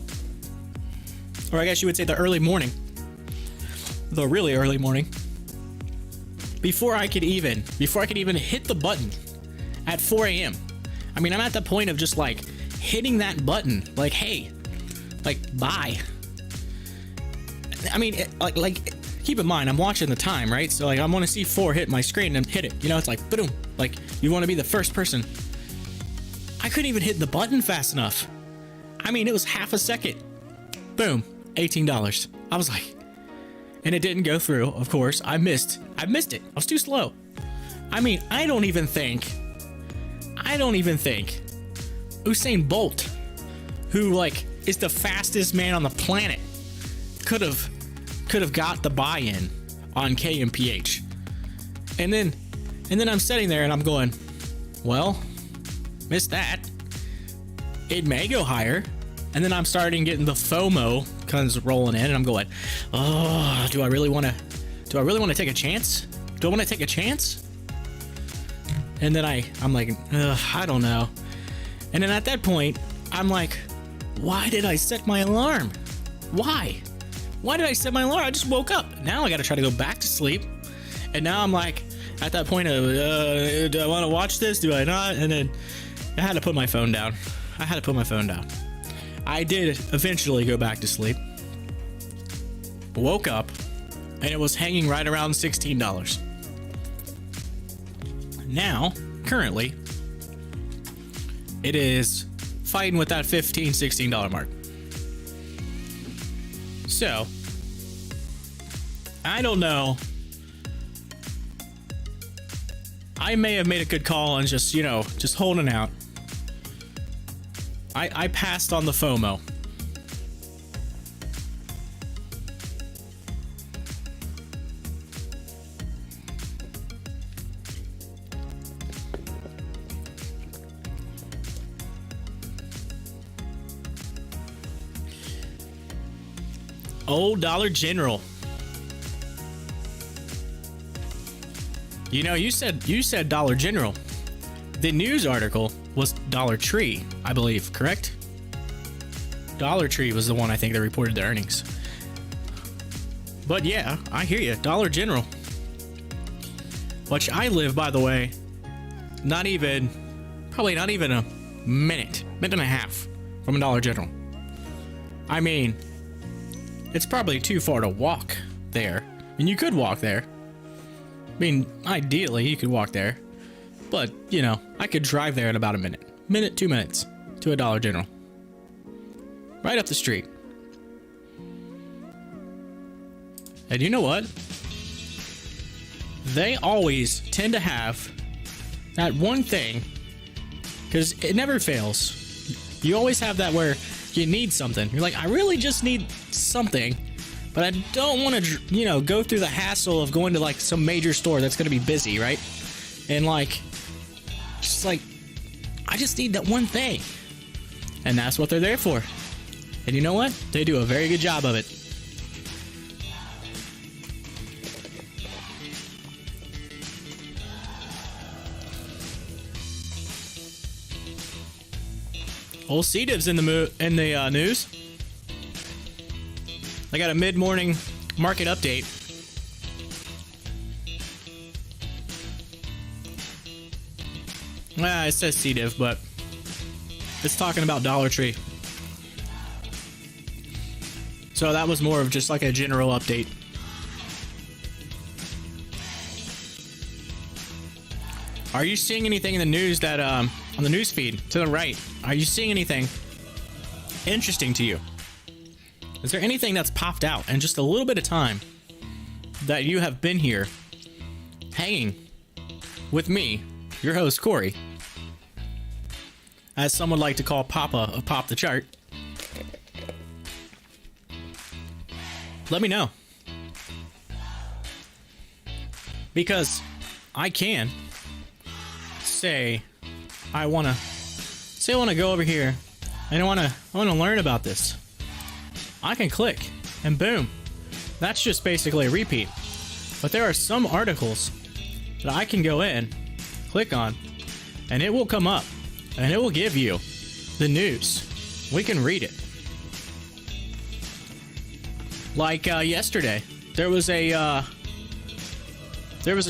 or I guess you would say the early morning, the really early morning, before I could even hit the button at 4 a.m. I mean, I'm at the point of just like hitting that button, like, hey, like, buy. I mean, like, keep in mind, I'm watching the time, right? So like, I want to see 4 hit my screen and hit it. You know, it's like, boom, like you want to be the first person. I couldn't even hit the button fast enough. I mean, it was half a second. Boom, $18. I was like, and it didn't go through, of course. I missed it. I was too slow. I mean, I don't even think Usain Bolt, who like is the fastest man on the planet, could have got the buy-in on KMPH. And then I'm sitting there and I'm going, well, missed that. It may go higher. And then I'm starting getting the FOMO kind of rolling in and I'm going, oh, do I really want to take a chance? Do I want to take a chance? And then I'm like, I don't know. And then at that point, I'm like, why did I set my alarm? Why did I set my alarm? I just woke up. Now I got to try to go back to sleep. And now I'm like, at that point of, do I want to watch this? Do I not? And then I had to put my phone down. I did eventually go back to sleep. Woke up, and it was hanging right around $16. Now, currently, it is fighting with that $15, $16 mark. So, I don't know. I may have made a good call on just, you know, just holding out. I passed on the FOMO. Old Dollar General. You know, you said Dollar General. The news article was Dollar Tree, I believe, correct? Dollar Tree was the one I think that reported the earnings. But yeah, I hear you. Dollar General. Which I live, by the way, probably not even a minute and a half from a Dollar General. I mean, it's probably too far to walk there. And you could walk there. I mean, ideally, you could walk there. But, you know, I could drive there in about a minute. 2 minutes to a Dollar General. Right up the street. And you know what? They always tend to have that one thing, because it never fails. You always have that where you need something. You're like, I really just need something, but I don't want to, you know, go through the hassle of going to like some major store that's going to be busy, right? And like, just like, I just need that one thing. And that's what they're there for. And you know what? They do a very good job of it. Old C-Div's in the news. I got a mid-morning market update. It says C-Div, but it's talking about Dollar Tree. So that was more of just like a general update. Are you seeing anything in the news that on the news feed to the right? Are you seeing anything interesting to you? Is there anything that's popped out in just a little bit of time that you have been here hanging with me, your host Corey, as some would like to call Papa of Pop the Chart? Let me know, because I can say I want to go over here and I want to learn about this. I can click and boom, that's just basically a repeat. But there are some articles that I can go in, click on, and it will come up and it will give you the news. We can read it. Like yesterday, there was a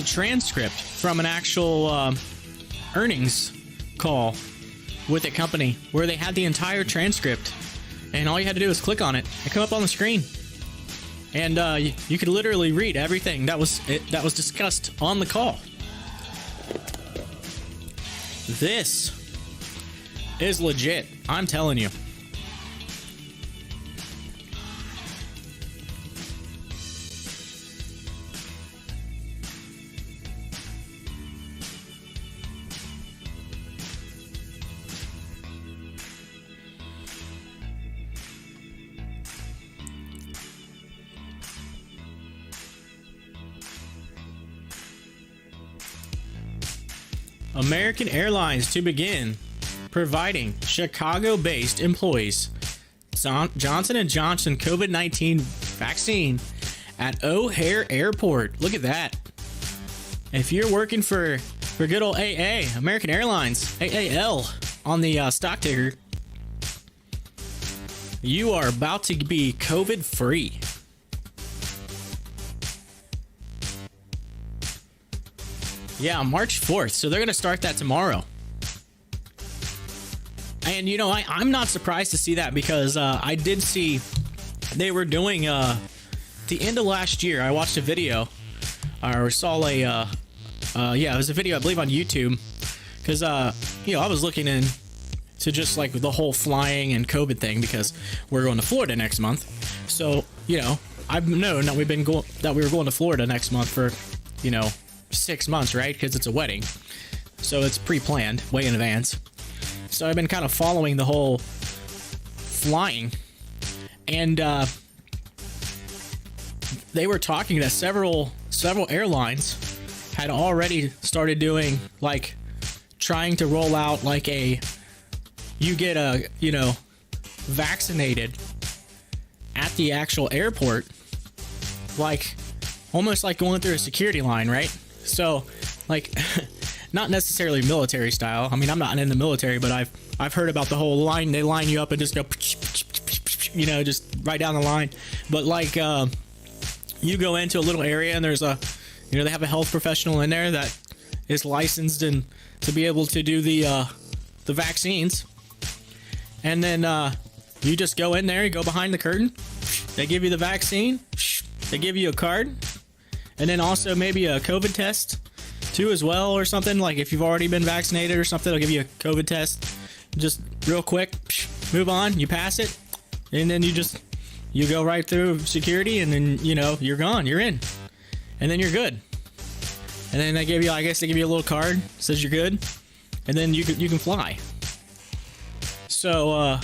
transcript from an actual earnings call with a company where they had the entire transcript, and all you had to do was click on it and come up on the screen, and you could literally read everything that was discussed on the call. This is legit, I'm telling you. American Airlines to begin providing Chicago-based employees Johnson & Johnson COVID-19 vaccine at O'Hare Airport. Look at that. If you're working for good old AA, American Airlines, AAL, on the stock ticker, you are about to be COVID-free. Yeah, March 4th. So they're going to start that tomorrow. And, you know, I'm not surprised to see that, because I did see they were doing the end of last year. I watched a video or saw a it was a video, I believe, on YouTube, because you know, I was looking into just like the whole flying and COVID thing, because we're going to Florida next month. So, you know, I've known that we were going to Florida next month for, you know, 6 months, right? Because it's a wedding, so it's pre-planned way in advance. So I've been kind of following the whole flying, and they were talking that several airlines had already started doing, like, trying to roll out like you get vaccinated at the actual airport, like almost like going through a security line, right? So like, not necessarily military style. I mean, I'm not in the military, but I've heard about the whole line. They line you up and just go, you know, just right down the line. But like, you go into a little area and there's a, you know, they have a health professional in there that is licensed and to be able to do the vaccines. And then you just go in there, you go behind the curtain. They give you the vaccine. They give you a card. And then also maybe a COVID test too as well, or something. Like if you've already been vaccinated or something, they'll give you a COVID test. Just real quick, move on, you pass it. And then you go right through security, and then, you know, you're gone, you're in. And then you're good. And then they give you, I guess they give you a little card, says you're good. And then you can fly. So,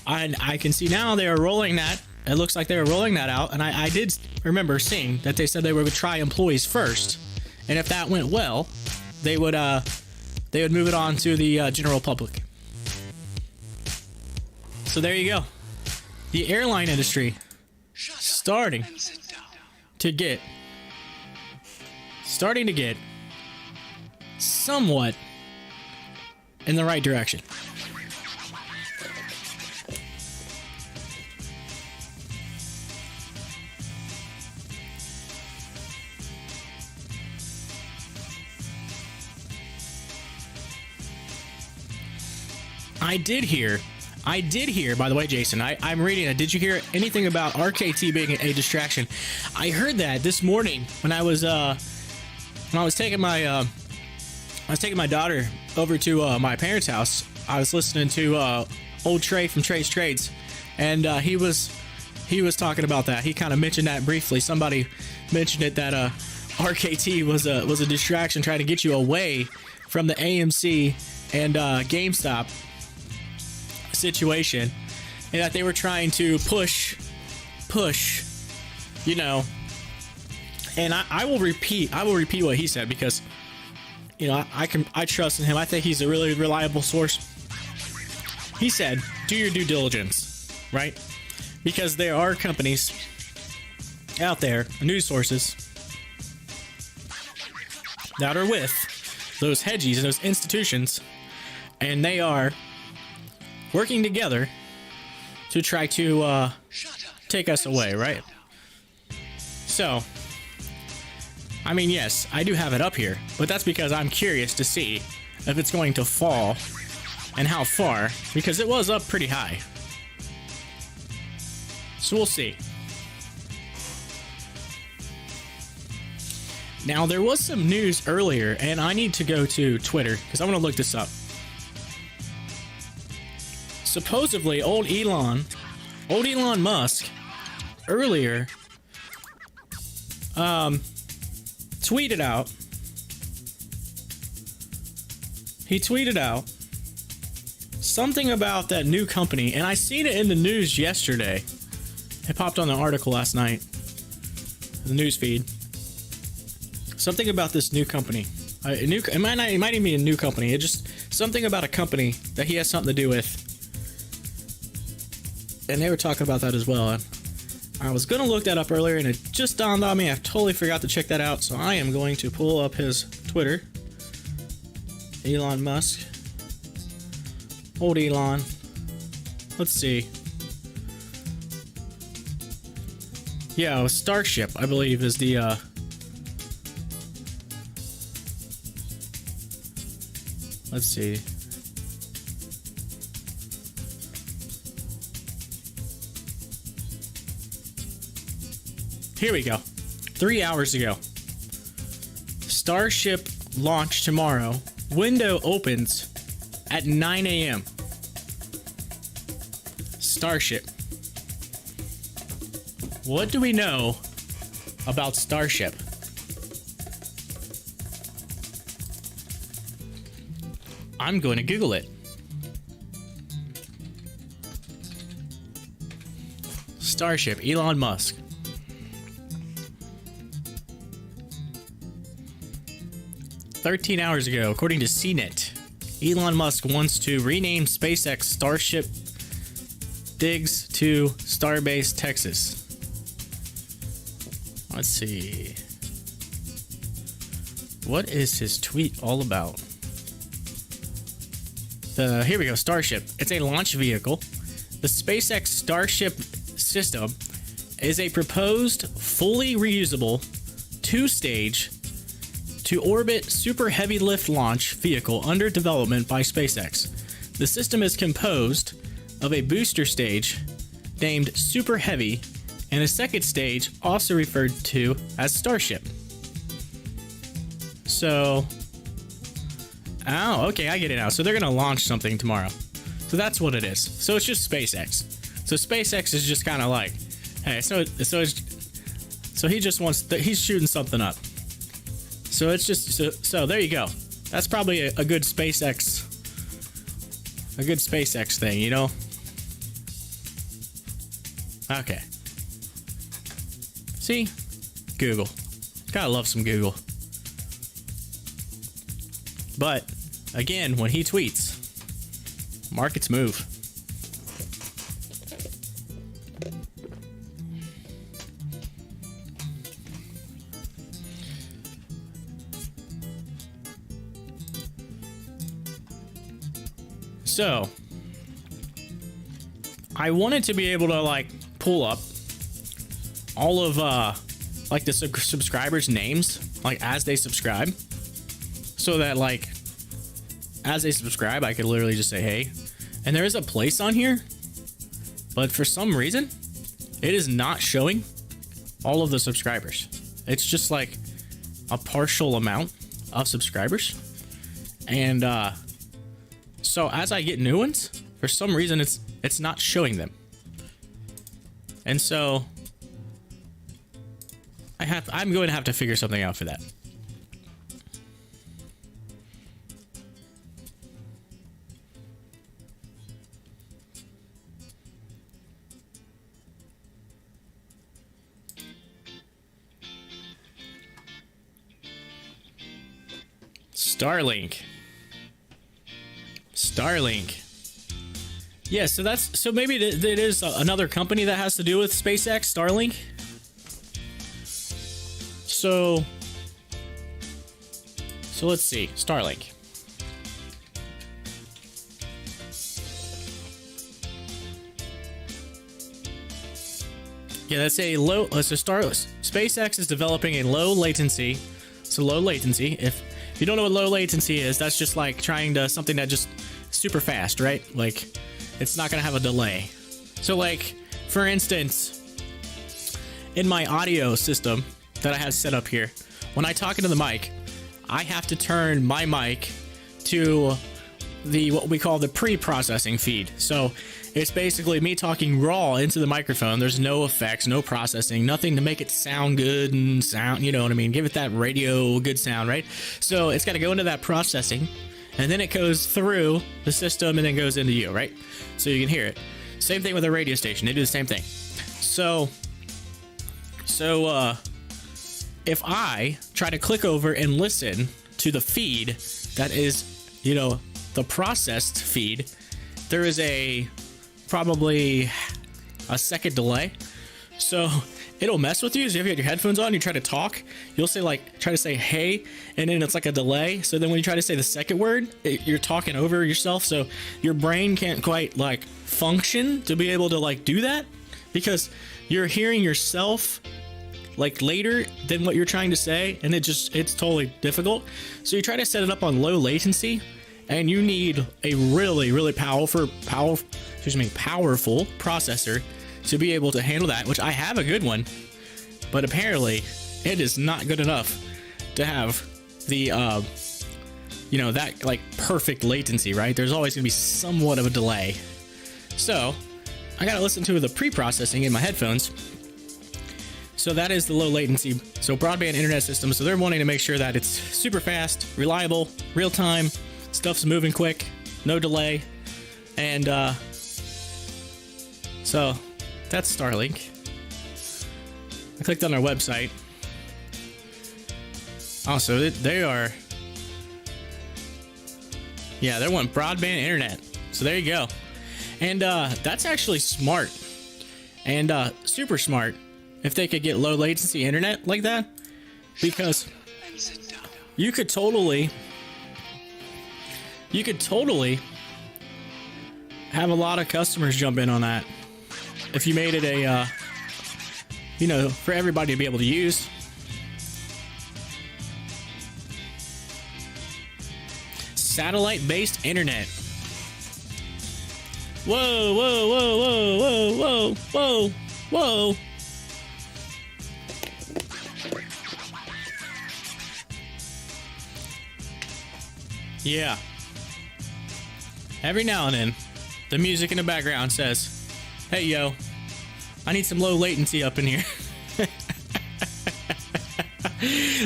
I can see now they are rolling that. It looks like they were rolling that out. And I did remember seeing that they said they were going to try employees first. And if that went well, they would move it on to the general public. So there you go. The airline industry starting to get somewhat in the right direction. I did hear, by the way, Jason, I'm reading it. Did you hear anything about RKT being a distraction? I heard that this morning when I was taking my daughter over to my parents' house. I was listening to old Trey from Trey's Trades, and he was talking about that. He kind of mentioned that briefly. Somebody mentioned it that RKT was a distraction, trying to get you away from the AMC and GameStop situation, and that they were trying to push, you know. And I will repeat what he said, because, you know, I trust in him. I think he's a really reliable source. He said, do your due diligence, right? Because there are companies out there, news sources, that are with those hedgies and those institutions, and they are working together to try to take us away, right? So, I mean, yes, I do have it up here, but that's because I'm curious to see if it's going to fall and how far, because it was up pretty high. So we'll see. Now, there was some news earlier, and I need to go to Twitter because I want to look this up. Supposedly, old Elon Musk, earlier, tweeted out something about that new company, and I seen it in the news yesterday. It popped on the article last night, the news feed. Something about this new company. It might even be a new company. It's just something about a company that he has something to do with. And they were talking about that as well. And I was going to look that up earlier, and it just dawned on me. I totally forgot to check that out. So I am going to pull up his Twitter. Elon Musk. Old Elon. Let's see. Yeah, Starship, I believe, is the... Let's see. Here we go. 3 hours ago. Starship launch tomorrow. Window opens at 9 a.m. Starship. What do we know about Starship? I'm going to Google it. Starship, Elon Musk. "13 hours ago, according to CNET, Elon Musk wants to rename SpaceX Starship Digs to Starbase Texas." Let's see. What is his tweet all about? Here we go, Starship. It's a launch vehicle. The SpaceX Starship system is a proposed fully reusable two-stage to orbit super heavy lift launch vehicle under development by SpaceX. The system is composed of a booster stage named Super Heavy and a second stage also referred to as Starship. So, oh, okay, I get it now. So they're gonna launch something tomorrow. So that's what it is. So it's just SpaceX. So SpaceX is just kind of like, hey, so he just wants, he's shooting something up. So it's just, so there you go. That's probably a good SpaceX thing, you know? Okay. See? Google. Gotta love some Google. But, again, when he tweets, markets move. So, I wanted to be able to like pull up all of like the subscribers' names, like as they subscribe, so that like as they subscribe, I could literally just say, hey. And there is a place on here, but for some reason, it is not showing all of the subscribers. It's just like a partial amount of subscribers. And so as I get new ones, for some reason it's not showing them. And so I'm going to have to figure something out for that. Starlink. Yeah, so maybe it is another company that has to do with SpaceX, Starlink. So let's see, Starlink. Yeah, that's a low. SpaceX is developing a low latency. So low latency. If you don't know what low latency is, that's just like trying to something that just super fast, right? Like it's not gonna have a delay. So like, for instance, in my audio system that I have set up here, when I talk into the mic, I have to turn my mic to what we call the pre-processing feed. So it's basically me talking raw into the microphone. There's no effects, no processing, nothing to make it sound good and sound, you know what I mean? Give it that radio good sound, right? So it's got to go into that processing, and then it goes through the system and then goes into you, right? So you can hear it. Same thing with a radio station. They do the same thing. So if I try to click over and listen to the feed that is, you know, the processed feed, there is probably a second delay. So it'll mess with you. So if you have your headphones on, you try to talk, you'll say try to say hey, and then it's like a delay. So then when you try to say the second word, you're talking over yourself. So your brain can't quite like function to be able to like do that, because you're hearing yourself like later than what you're trying to say, and it's totally difficult. So you try to set it up on low latency, and you need a really powerful processor to be able to handle that, which I have a good one, but apparently it is not good enough to have the you know, that like perfect latency, right? There's always gonna be somewhat of a delay. So I gotta listen to the pre-processing in my headphones. So that is the low latency. So broadband internet system. So they're wanting to make sure that it's super fast, reliable, real time, stuff's moving quick, no delay. And so that's Starlink. I clicked on their website. Also, they want broadband internet. So there you go. And that's actually smart and super smart if they could get low latency internet like that, because You could totally have a lot of customers jump in on that if you made it a you know, for everybody to be able to use. Satellite-based internet. Whoa, whoa, whoa, whoa, whoa, whoa, whoa, whoa. Yeah. Every now and then, the music in the background says, hey, yo, I need some low latency up in here.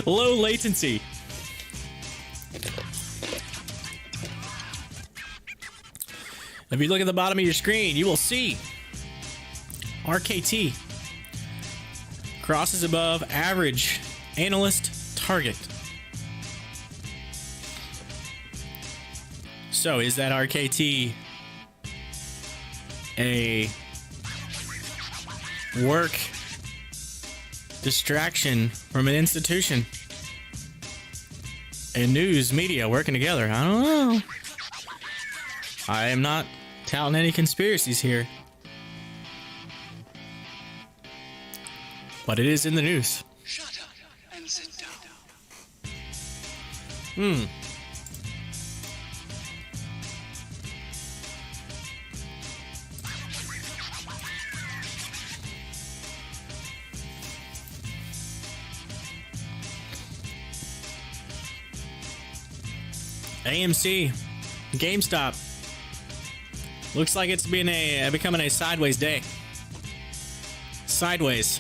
Low latency. If you look at the bottom of your screen, you will see RKT crosses above average analyst target. So is that RKT a work distraction from an institution and news media working together? I don't know. I am not touting any conspiracies here, but it is in the news. Shut up and sit down. AMC, GameStop. Looks like it's been becoming a sideways day. Sideways.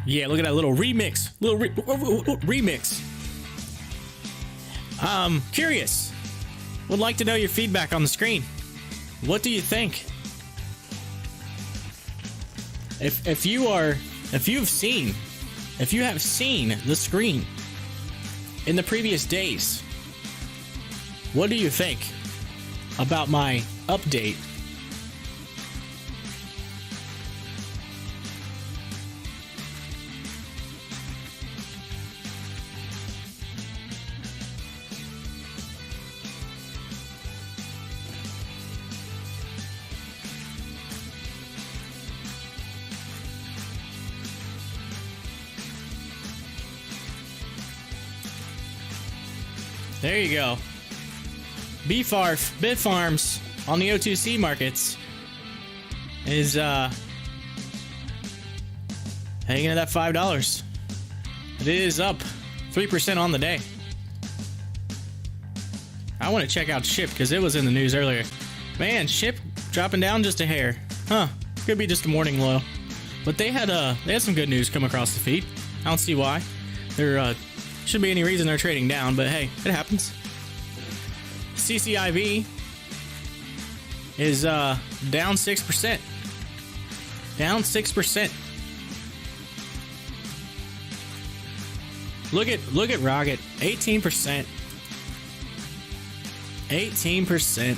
Yeah, look at that little remix. Remix. Curious. Would like to know your feedback on the screen. What do you think? If you have seen the screen in the previous days, what do you think about my update? There you go. Bit Farms on the O2C markets is hanging at that $5. It is up 3% on the day. I want to check out SHIP because it was in the news earlier. Man, SHIP dropping down just a hair. Huh. Could be just a morning low. But they had some good news come across the feed. I don't see why. There shouldn't be any reason they're trading down, but hey, it happens. CCIV is down 6%. Down 6%. Look at Rocket, 18%. 18%.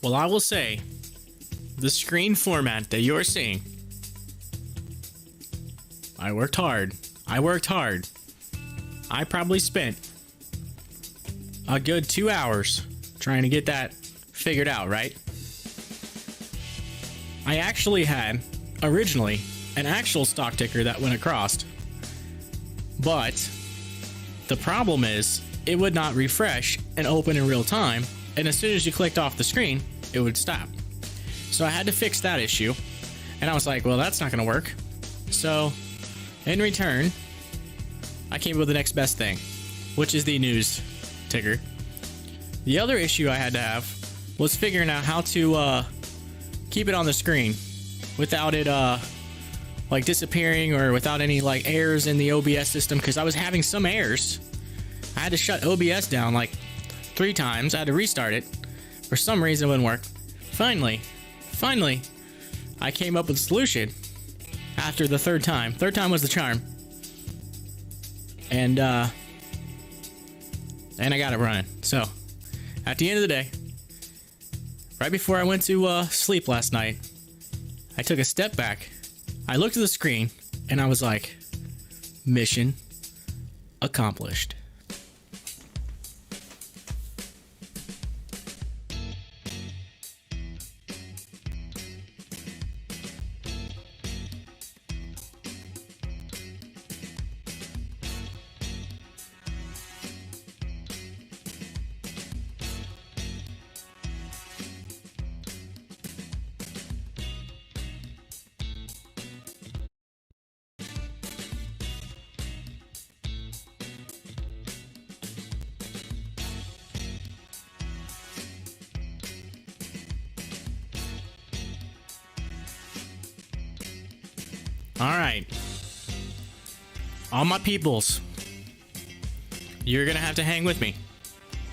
Well, I will say, the screen format that you're seeing, I worked hard. I probably spent a good 2 hours trying to get that figured out, right? I actually had, originally, an actual stock ticker that went across, but the problem is, it would not refresh and open in real time, and as soon as you clicked off the screen, it would stop. So I had to fix that issue, and I was like, well, that's not gonna work. So in return, I came up with the next best thing, which is the news ticker. The other issue I had to have was figuring out how to keep it on the screen without it like disappearing or without any like errors in the OBS system, because I was having some errors. I had to shut OBS down like 3 times. I had to restart it. For some reason, it wouldn't work. Finally, I came up with a solution after the 3rd time. 3rd time was the charm. And I got it running. So, at the end of the day, right before I went to sleep last night, I took a step back. I looked at the screen, and I was like, mission accomplished. Alright. All my peoples, you're gonna have to hang with me,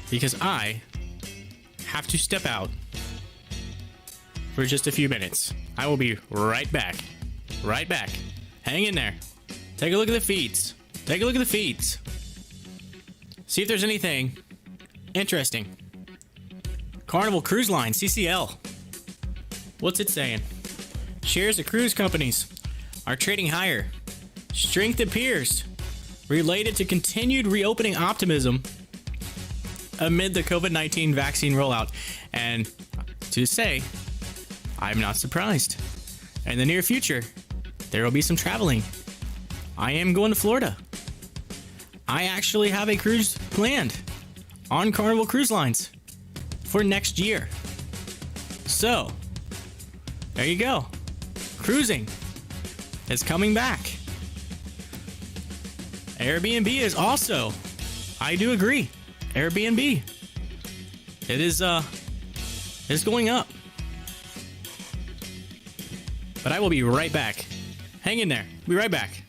because I have to step out for just a few minutes. I will be right back. Right back. Hang in there. Take a look at the feeds. Take a look at the feeds. See if there's anything interesting. Carnival Cruise Line, CCL. What's it saying? Shares of cruise companies are trading higher. Strength appears related to continued reopening optimism amid the COVID-19 vaccine rollout. And to say, I'm not surprised. In the near future, there will be some traveling. I am going to Florida. I actually have a cruise planned on Carnival Cruise Lines for next year. So, there you go. Cruising is coming back. Airbnb is also, I do agree, Airbnb. It is going up. But I will be right back. Hang in there. Be right back.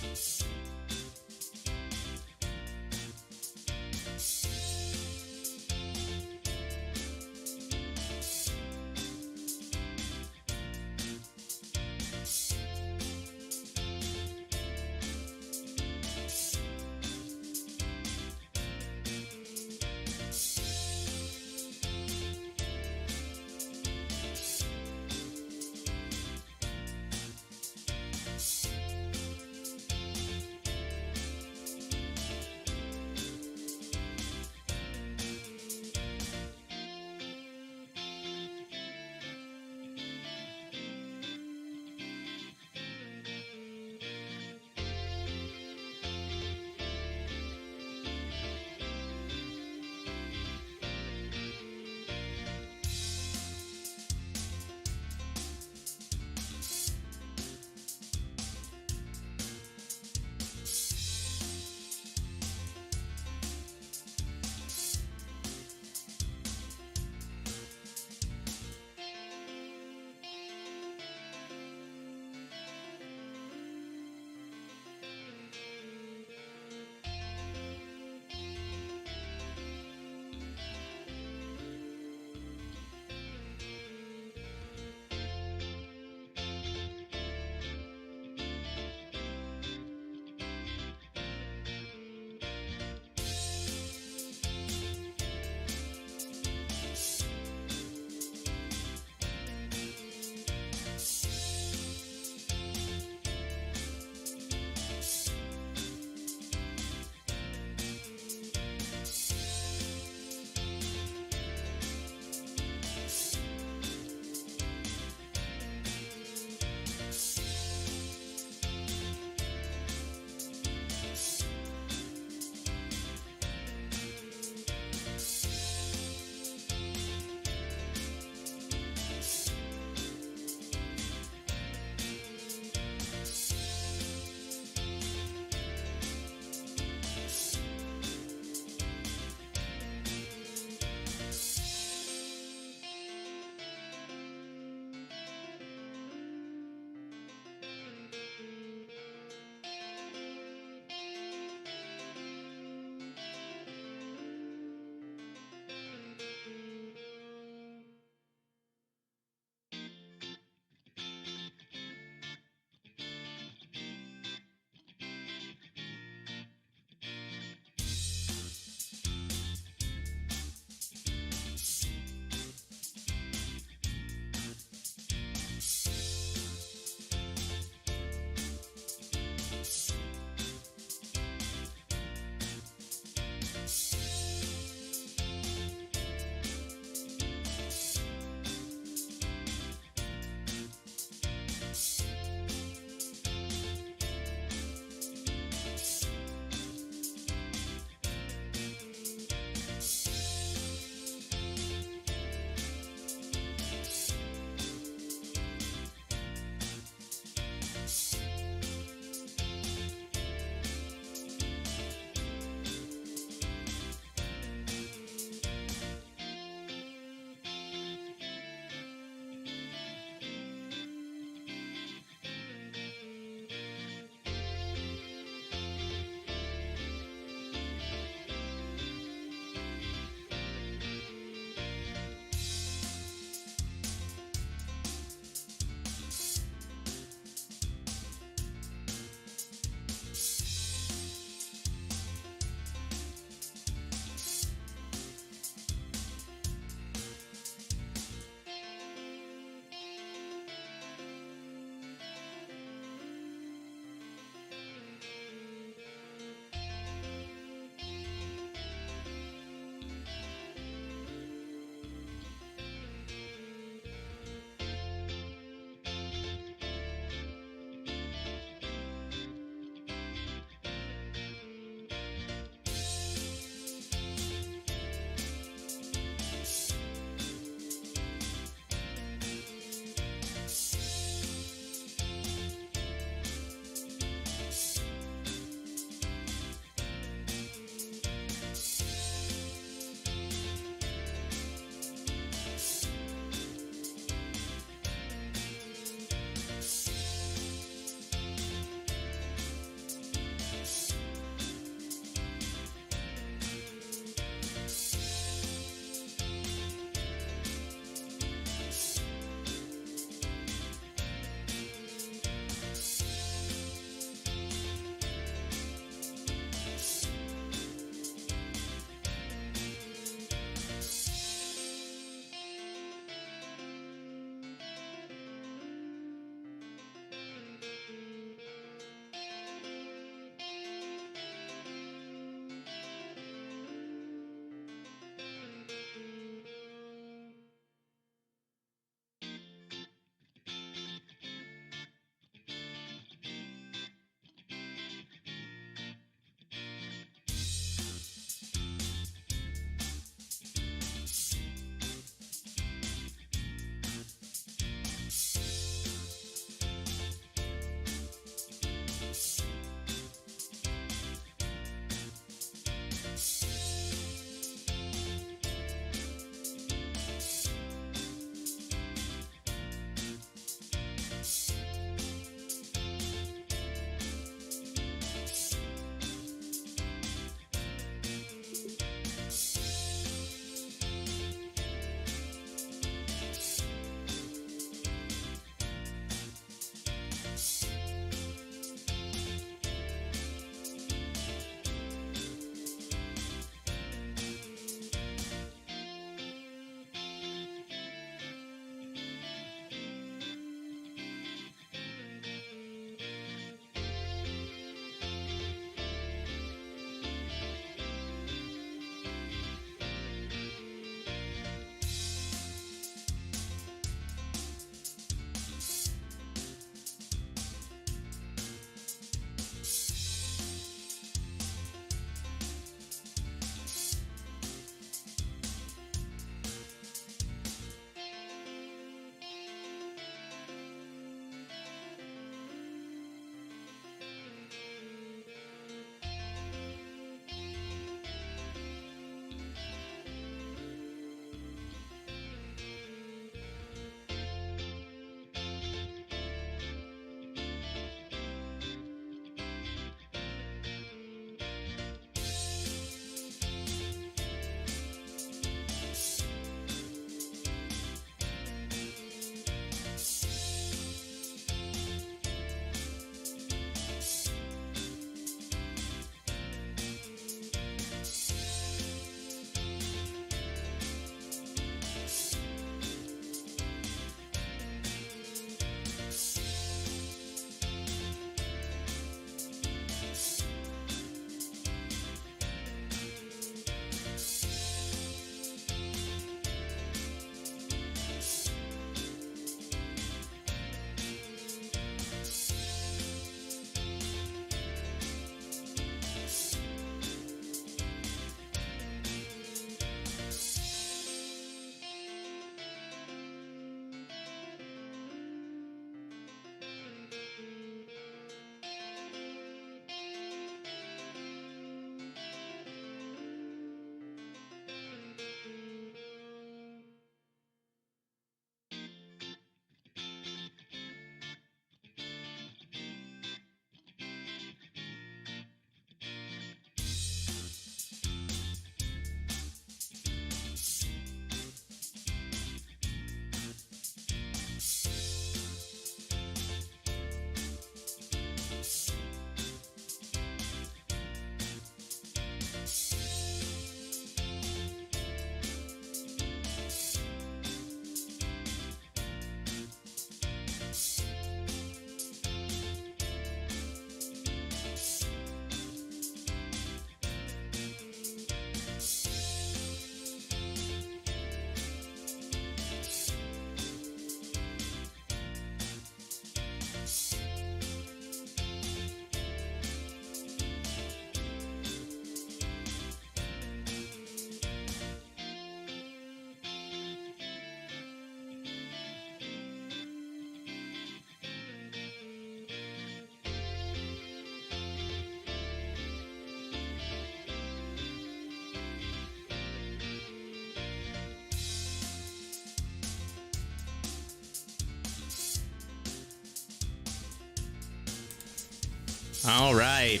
All right.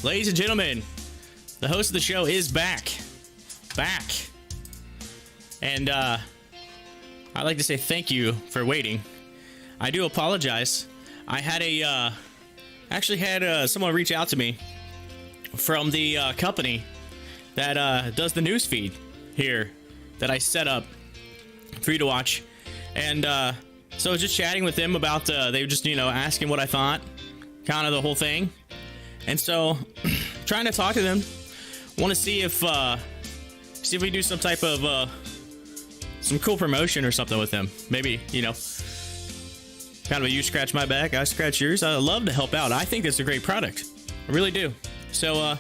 Ladies and gentlemen, the host of the show is back. And I'd like to say thank you for waiting. I do apologize. I had actually had someone reach out to me from the company that does the news feed here that I set up for you to watch. And so I was just chatting with them about, they were just, asking what I thought, kind of the whole thing. And so trying to talk to them, want to see if we do some type of some cool promotion or something with them. Maybe, kind of a you scratch my back, I scratch yours. I love to help out. I think it's a great product. I really do. So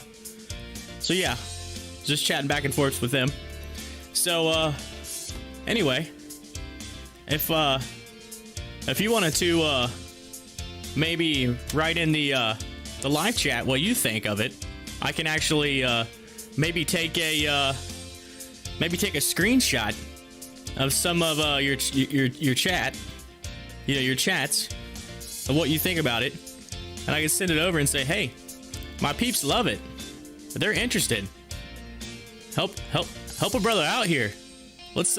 yeah, just chatting back and forth with them. So anyway, if you wanted to maybe write in the live chat what you think of it, I can actually maybe take a screenshot of some of your chat, your chats of what you think about it, and I can send it over and say, hey, my peeps love it. They're interested. Help a brother out here. Let's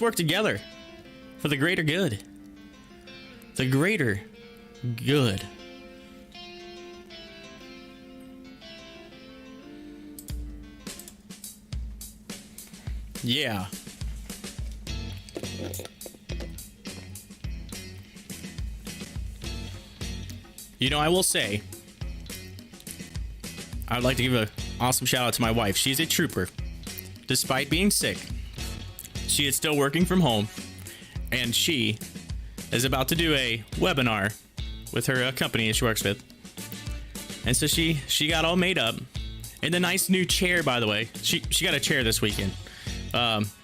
work together for the greater good. The greater good. Yeah. I will say, I would like to give an awesome shout out to my wife. She's a trooper. Despite being sick, she is still working from home, and she is about to do a webinar with her company she works with. And so she got all made up in the nice new chair, by the way. She got a chair this weekend.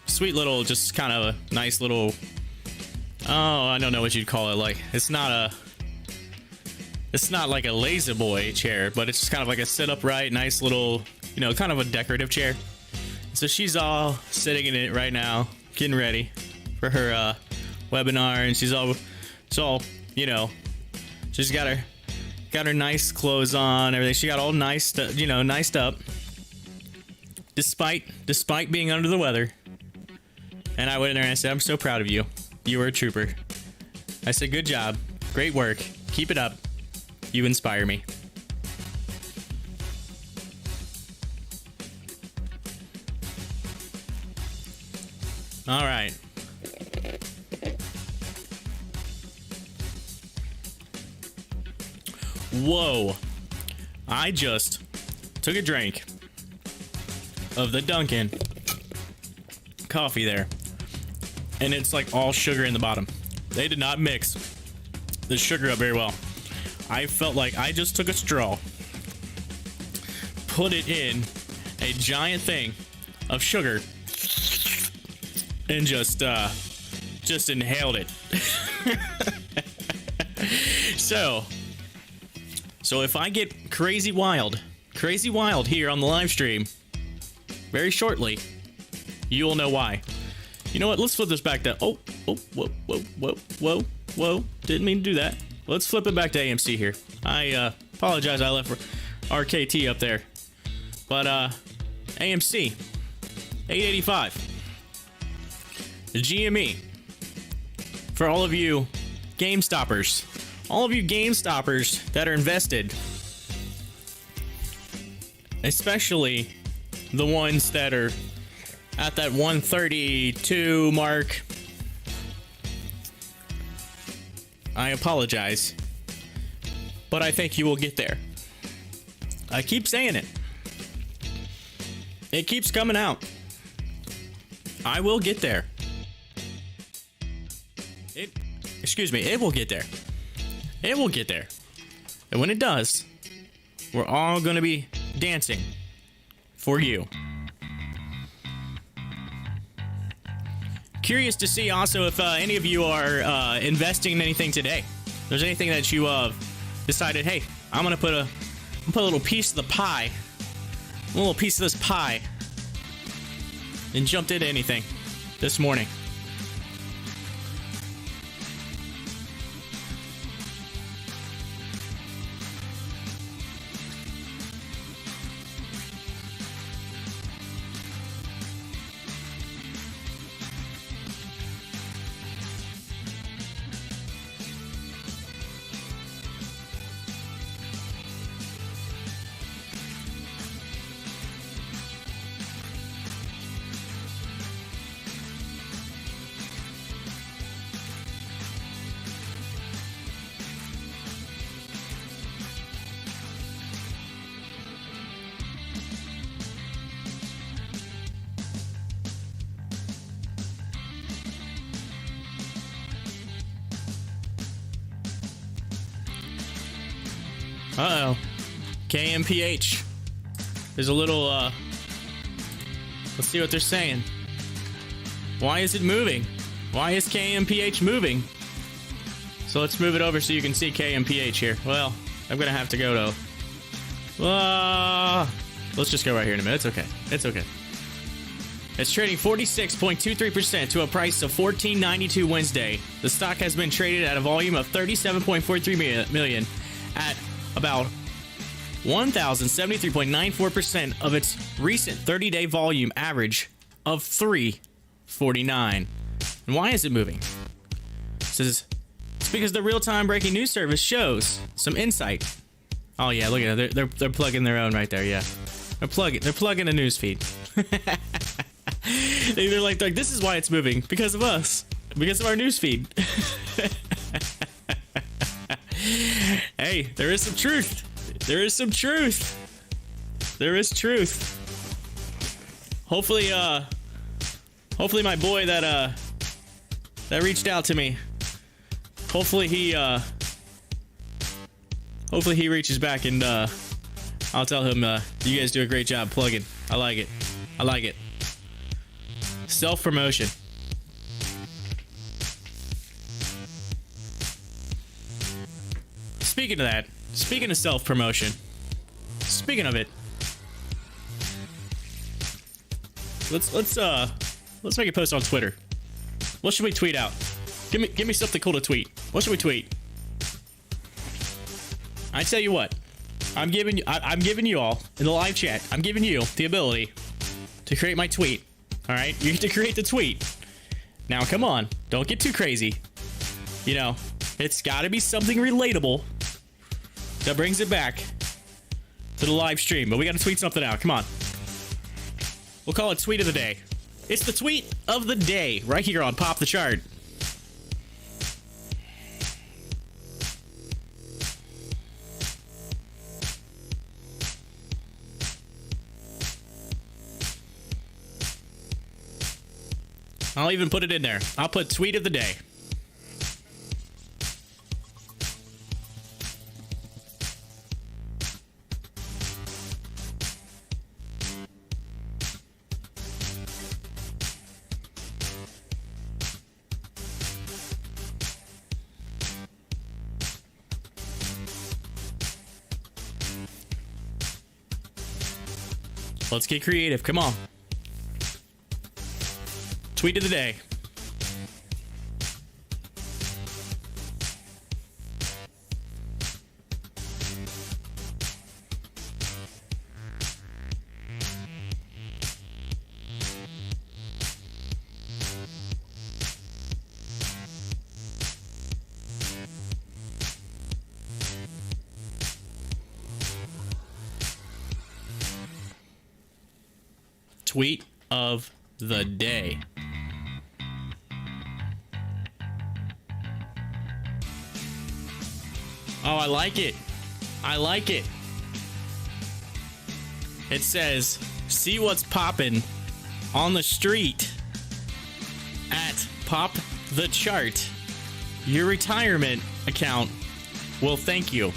Sweet little, just kind of a nice little, I don't know what you'd call it. Like, it's not like a lazy boy chair, but it's just kind of like a sit upright, nice little, kind of a decorative chair. So she's all sitting in it right now, getting ready for her webinar, and she's all, she's got her nice clothes on, everything. She got all nice, niced up, despite being under the weather. And I went in there and I said, I'm so proud of you. You were a trooper. I said, good job, great work, keep it up. You inspire me. All right. Whoa. I just took a drink of the Dunkin' coffee there, and it's like all sugar in the bottom. They did not mix the sugar up very well. I felt like I just took a straw, put it in a giant thing of sugar, and just inhaled it. So if I get crazy wild here on the live stream very shortly, you will know why. You know what? Let's flip this back to, whoa. Didn't mean to do that. Let's flip it back to AMC here. I apologize, I left RKT up there. But AMC, 885. The GME. For all of you GameStoppers. All of you GameStoppers that are invested. Especially the ones that are at that 132 mark. I apologize, but I think you will get there. I keep saying it. It keeps coming out. I will get there. It will get there. It will get there. And when it does, we're all going to be dancing for you. Curious to see also if any of you are investing in anything today. If there's anything that you decided, hey, I'm gonna put a little piece of the pie, a little piece of this pie, and jumped into anything this morning. Uh-oh. KMPH. There's a little, let's see what they're saying. Why is it moving? Why is KMPH moving? So let's move it over so you can see KMPH here. Well, I'm gonna have to go to... let's just go right here in a minute. It's okay. It's okay. It's trading 46.23% to a price of $14.92 Wednesday. The stock has been traded at a volume of 37.43 million at about 1,073.94% of its recent 30-day volume average of 349. And why is it moving? It says it's because the real-time breaking news service shows some insight. Oh yeah, look at it. They're plugging their own right there. Yeah, they're plugging a news feed. They're like this is why it's moving, because of us, because of our news feed. Hey, there is some truth. There is some truth. There is truth. Hopefully my boy that reached out to me, hopefully he reaches back, and I'll tell him you guys do a great job plugging. I like it. I like it. Self-promotion. Speaking of that, speaking of self-promotion, speaking of it, let's make a post on Twitter. What should we tweet out? Give me something cool to tweet. What should we tweet? I tell you what, I'm giving you all in the live chat. I'm giving you the ability to create my tweet. All right, you get to create the tweet. Now, come on, don't get too crazy. You know, it's got to be something relatable that brings it back to the live stream. But we got to tweet something out. Come on. We'll call it Tweet of the Day. It's the Tweet of the Day right here on Pop the Chart. I'll even put it in there. I'll put Tweet of the Day. Let's get creative. Come on. Tweet of the day. Tweet of the day. Oh, I like it. I like it. It says, see what's poppin' on the street at Pop the Chart. Your retirement account will thank you.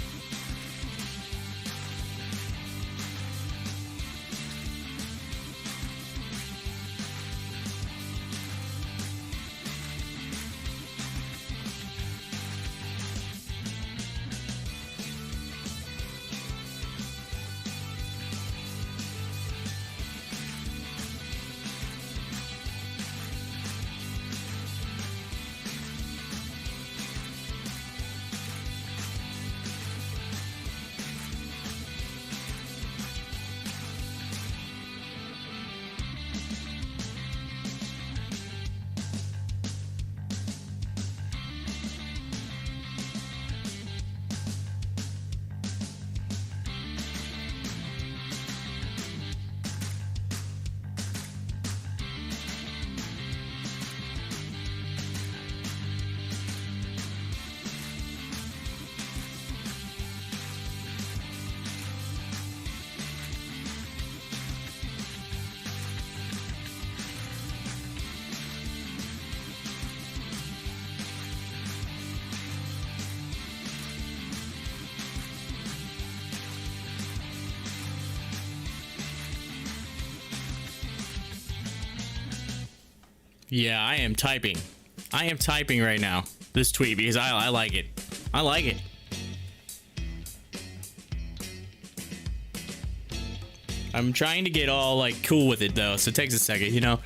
Yeah, I am typing. I am typing right now. This tweet because I like it. I like it. I'm trying to get all like cool with it though, so it takes a second, you know.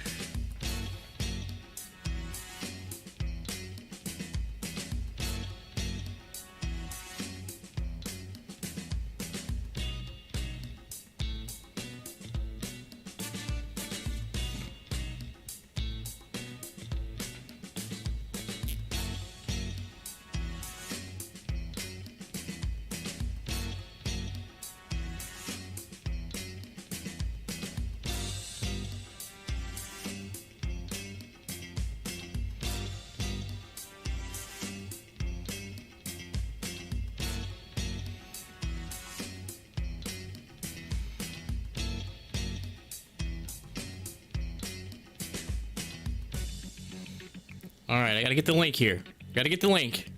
All right, I gotta get the link here. Gotta get the link.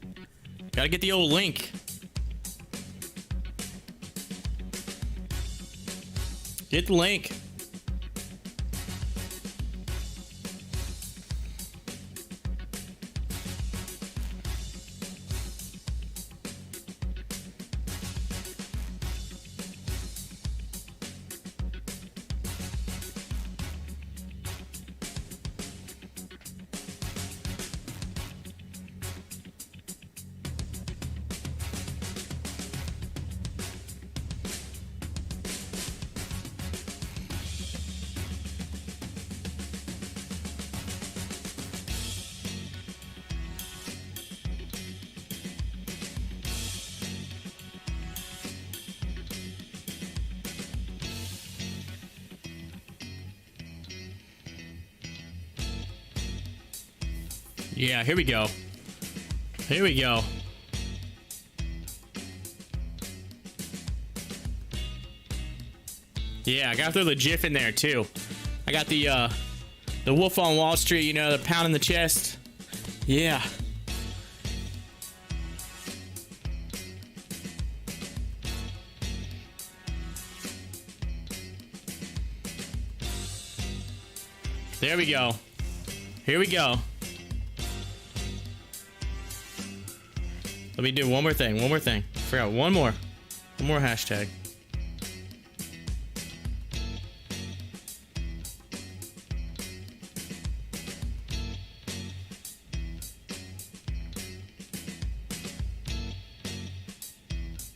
Gotta get the old link. Get the link. Yeah, here we go. Here we go. Yeah, I gotta throw the GIF in there too. I got the Wolf on Wall Street, you know, the pound in the chest. Yeah. There we go. Here we go. Let me do one more thing. One more thing. Forgot one more. One more hashtag.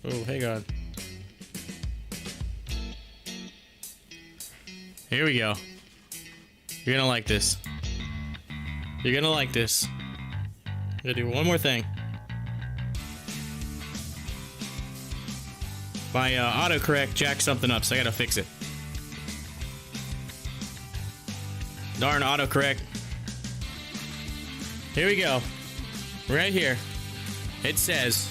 Oh, hey God. Here we go. You're gonna like this. You're gonna like this. I'm gonna do one more thing. My autocorrect jacked something up, so I gotta fix it. Darn autocorrect. Here we go. Right here. It says...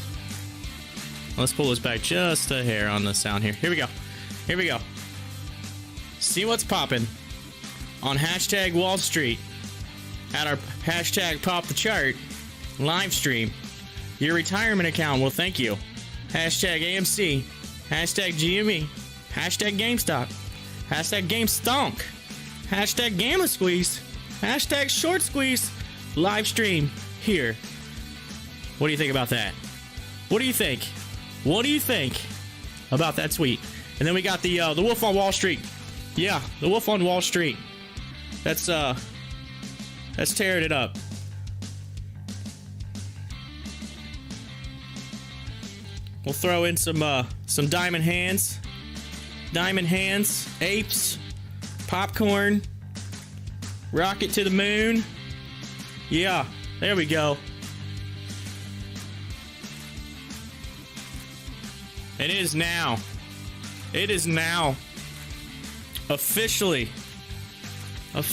Let's pull this back just a hair on the sound here. Here we go. Here we go. See what's popping on hashtag Wall Street at our hashtag Pop the Chart live stream. Your retirement account will thank you. Hashtag AMC. Hashtag GME. Hashtag GameStop. Hashtag GameStonk. Hashtag Gamma Squeeze. Hashtag Short Squeeze. Live stream here. What do you think about that? What do you think? What do you think about that tweet? And then we got the Wolf on Wall Street. Yeah, the Wolf on Wall Street. That's tearing it up. We'll throw in some diamond hands, apes, popcorn, rocket to the moon. Yeah, there we go. It is now officially on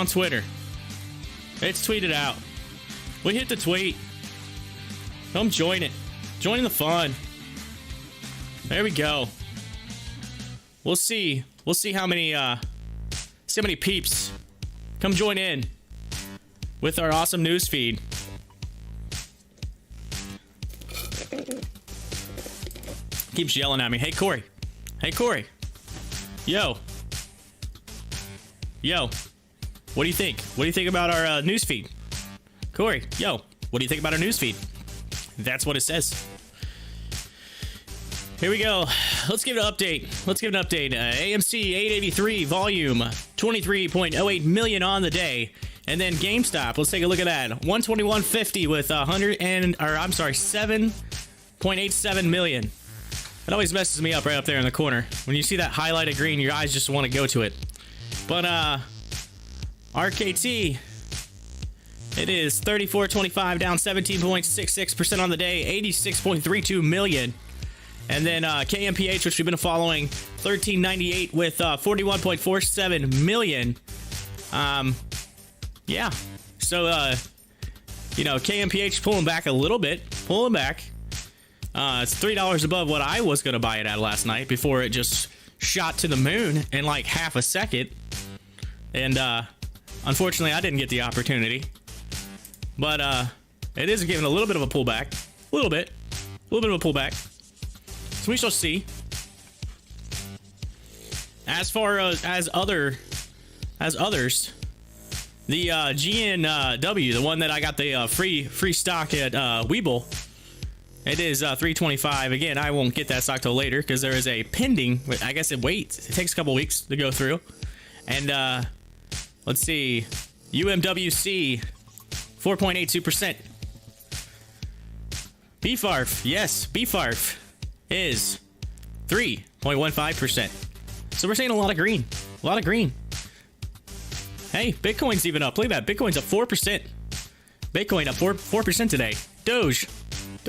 Twitter. It's tweeted out. We hit the tweet. Come join it. Join the fun. There we go. We'll see how many peeps come join in with our awesome news feed. Keeps yelling at me. Hey Corey. Hey Corey. Yo. Yo. What do you think? What do you think about our news feed? Corey, yo. What do you think about our news feed? That's what it says. Here we go. Let's give it an update. Let's give it an update. AMC 883 volume 23.08 million on the day. And then GameStop, let's take a look at that. 121.50 with 7.87 million. That always messes me up right up there in the corner. When you see that highlighted green, your eyes just want to go to it. But RKT, it is 34.25, down 17.66% on the day, 86.32 million. And then KMPH, which we've been following, 13.98 with 41.47 million. Yeah. So, KMPH pulling back a little bit. Pulling back. It's $3 above what I was going to buy it at last night before it just shot to the moon in like half a second. And, unfortunately, I didn't get the opportunity. But, it is giving a little bit of a pullback. A little bit. A little bit of a pullback. So we shall see. As far as others, the GNW, the one that I got the free stock at WEBULL, it is 325. Again, I won't get that stock till later because there is a pending. I guess it waits. It takes a couple weeks to go through. And let's see, UMWC 4.82%. BFARF, yes, BFARF is 3.15%. So we're seeing a lot of green. A lot of green. Hey, Bitcoin's even up. Look at that. Bitcoin's up 4%. Bitcoin up 4% today. Doge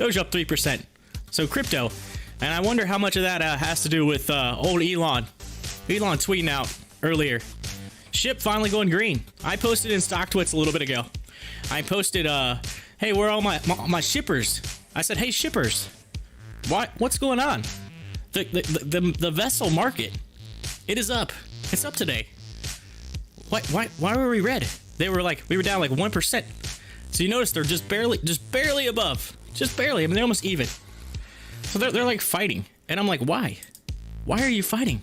up 3%. So crypto. And I wonder how much of that has to do with old Elon. Elon tweeting out earlier. SHIB finally going green. I posted in Stocktwits a little bit ago. I posted, hey, where are all my shippers? I said, hey, shippers. What's going on? The vessel market, it is up. It's up today. Why were we red? We were down like 1%. So you notice they're just barely above. Just barely. I mean, they're almost even. So they're like fighting. And I'm like, why? Why are you fighting?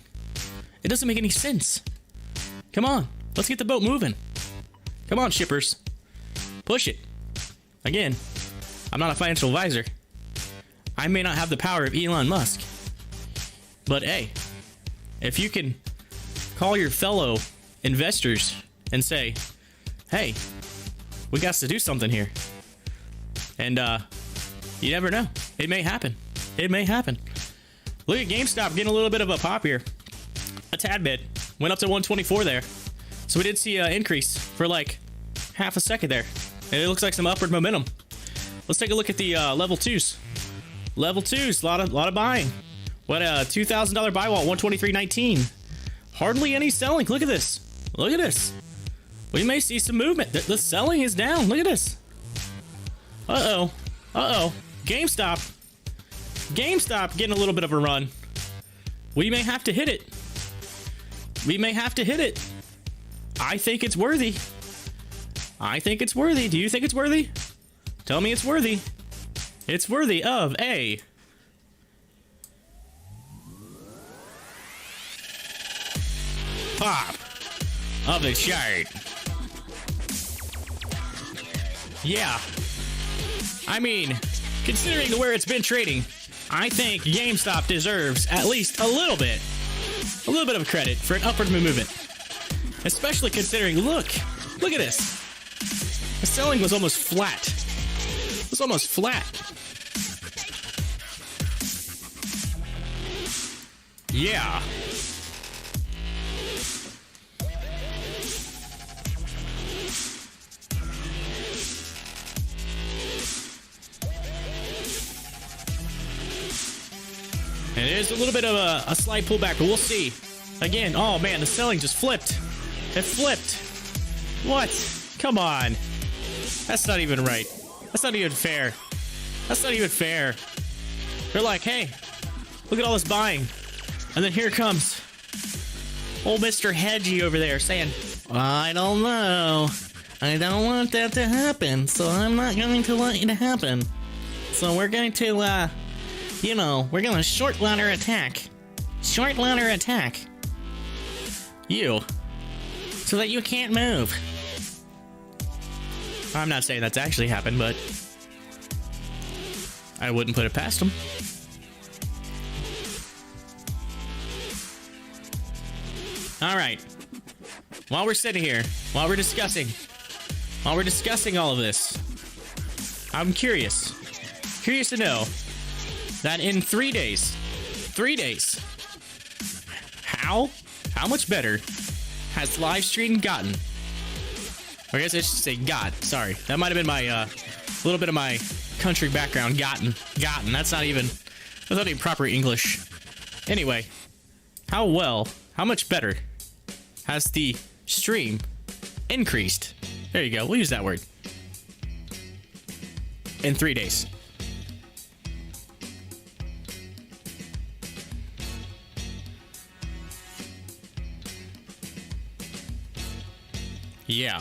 It doesn't make any sense. Come on. Let's get the boat moving. Come on, shippers. Push it. Again, I'm not a financial advisor. I may not have the power of Elon Musk. But hey, if you can call your fellow investors and say, hey, we got to do something here. And you never know. It may happen. It may happen. Look at GameStop getting a little bit of a pop here. A tad bit. Went up to 124 there. So we did see an increase for like half a second there. And it looks like some upward momentum. Let's take a look at the level 2s. Level 2s, a lot of buying. What a $2,000 buy wall, 123.19. Hardly any selling. Look at this. Look at this. We may see some movement. The selling is down. Look at this. Uh-oh. Uh-oh. GameStop getting a little bit of a run. We may have to hit it. We may have to hit it. I think it's worthy. I think it's worthy. Do you think it's worthy? Tell me it's worthy. It's worthy of a pop of the chart. Yeah. I mean, considering where it's been trading, I think GameStop deserves at least a little bit of credit for an upward movement. Especially considering, look at this. The selling was almost flat. It was almost flat. Yeah. And it is a little bit of a slight pullback, but we'll see. Again, oh man, the selling just flipped. It flipped. What? Come on. That's not even right. That's not even fair. That's not even fair. They're like, hey, look at all this buying. And then here comes old Mr. Hedgie over there saying, I don't know. I don't want that to happen, so I'm not going to let it happen. So we're going to, we're going to short ladder attack. Short ladder attack. you so that you can't move. I'm not saying that's actually happened, but I wouldn't put it past them. All right. While we're sitting here, while we're discussing all of this, I'm curious to know that in 3 days, how much better has live stream gotten? Or I guess I should say got. Sorry, that might have been my little bit of my country background. Gotten. That's not even proper English. Anyway, how much better has the stream increased? There you go. We'll use that word. In 3 days. Yeah.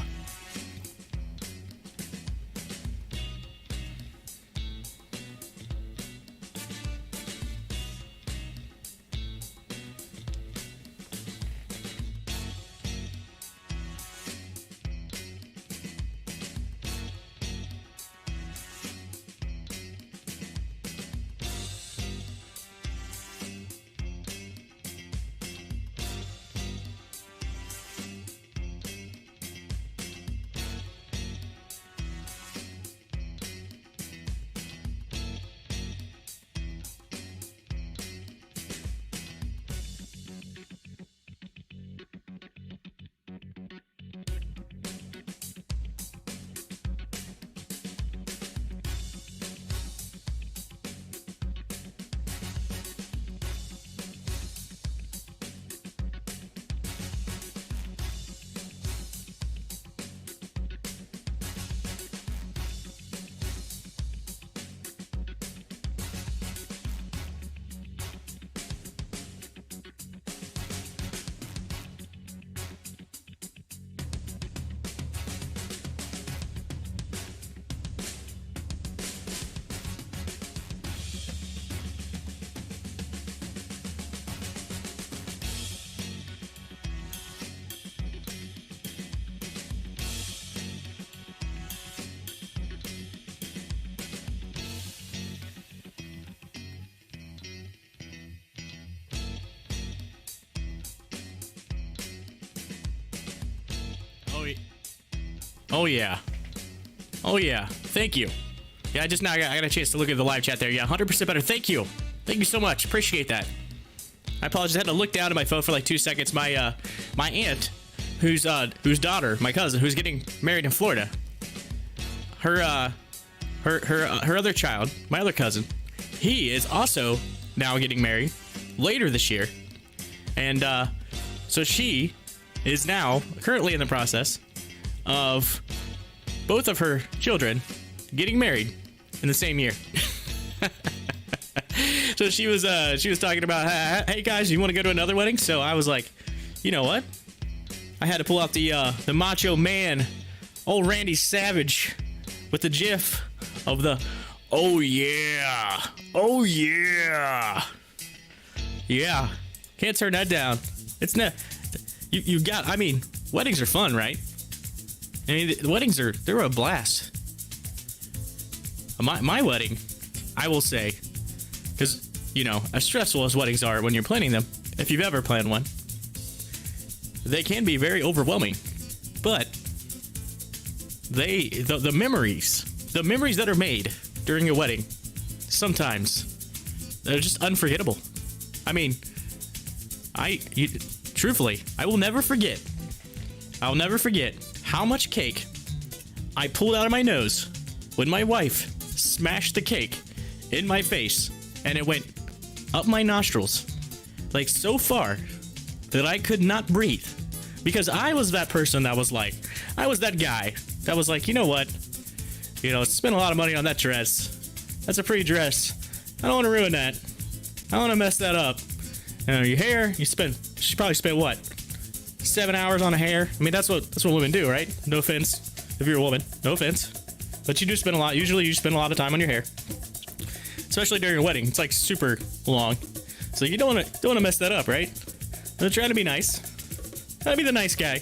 Oh yeah. Thank you. Yeah, I got a chance to look at the live chat there. Yeah, 100% better. Thank you so much. Appreciate that. I apologize. I had to look down at my phone for like 2 seconds. My aunt, whose daughter, my cousin, who's getting married in Florida. Her other child, my other cousin, he is also now getting married later this year, and so she is now currently in the process of both of her children getting married in the same year. So she was talking about, hey guys, you want to go to another wedding? So I was like, you know what? I had to pull out the Macho Man, old Randy Savage, with the GIF of the oh yeah, yeah. Can't turn that down. It's not. You got. I mean, weddings are fun, right? I mean, the weddings they're a blast. My wedding, I will say, because as stressful as weddings are when you're planning them, if you've ever planned one, they can be very overwhelming. But the memories that are made during a wedding, sometimes they're just unforgettable. I mean, truthfully, I will never forget. I'll never forget how much cake I pulled out of my nose when my wife smashed the cake in my face, and it went up my nostrils, like so far that I could not breathe. Because I was that person that was like, I was that guy that was like, you know what? Spend a lot of money on that dress. That's a pretty dress. I don't want to ruin that. I don't want to mess that up. Your hair, she probably spent what? 7 hours on a hair? I mean, that's what women do, right? No offense if you're a woman. No offense. But you do spend a lot. Usually you spend a lot of time on your hair. Especially during a wedding. It's like super long. So you don't want to mess that up, right? They're trying to be nice. I'd be the nice guy.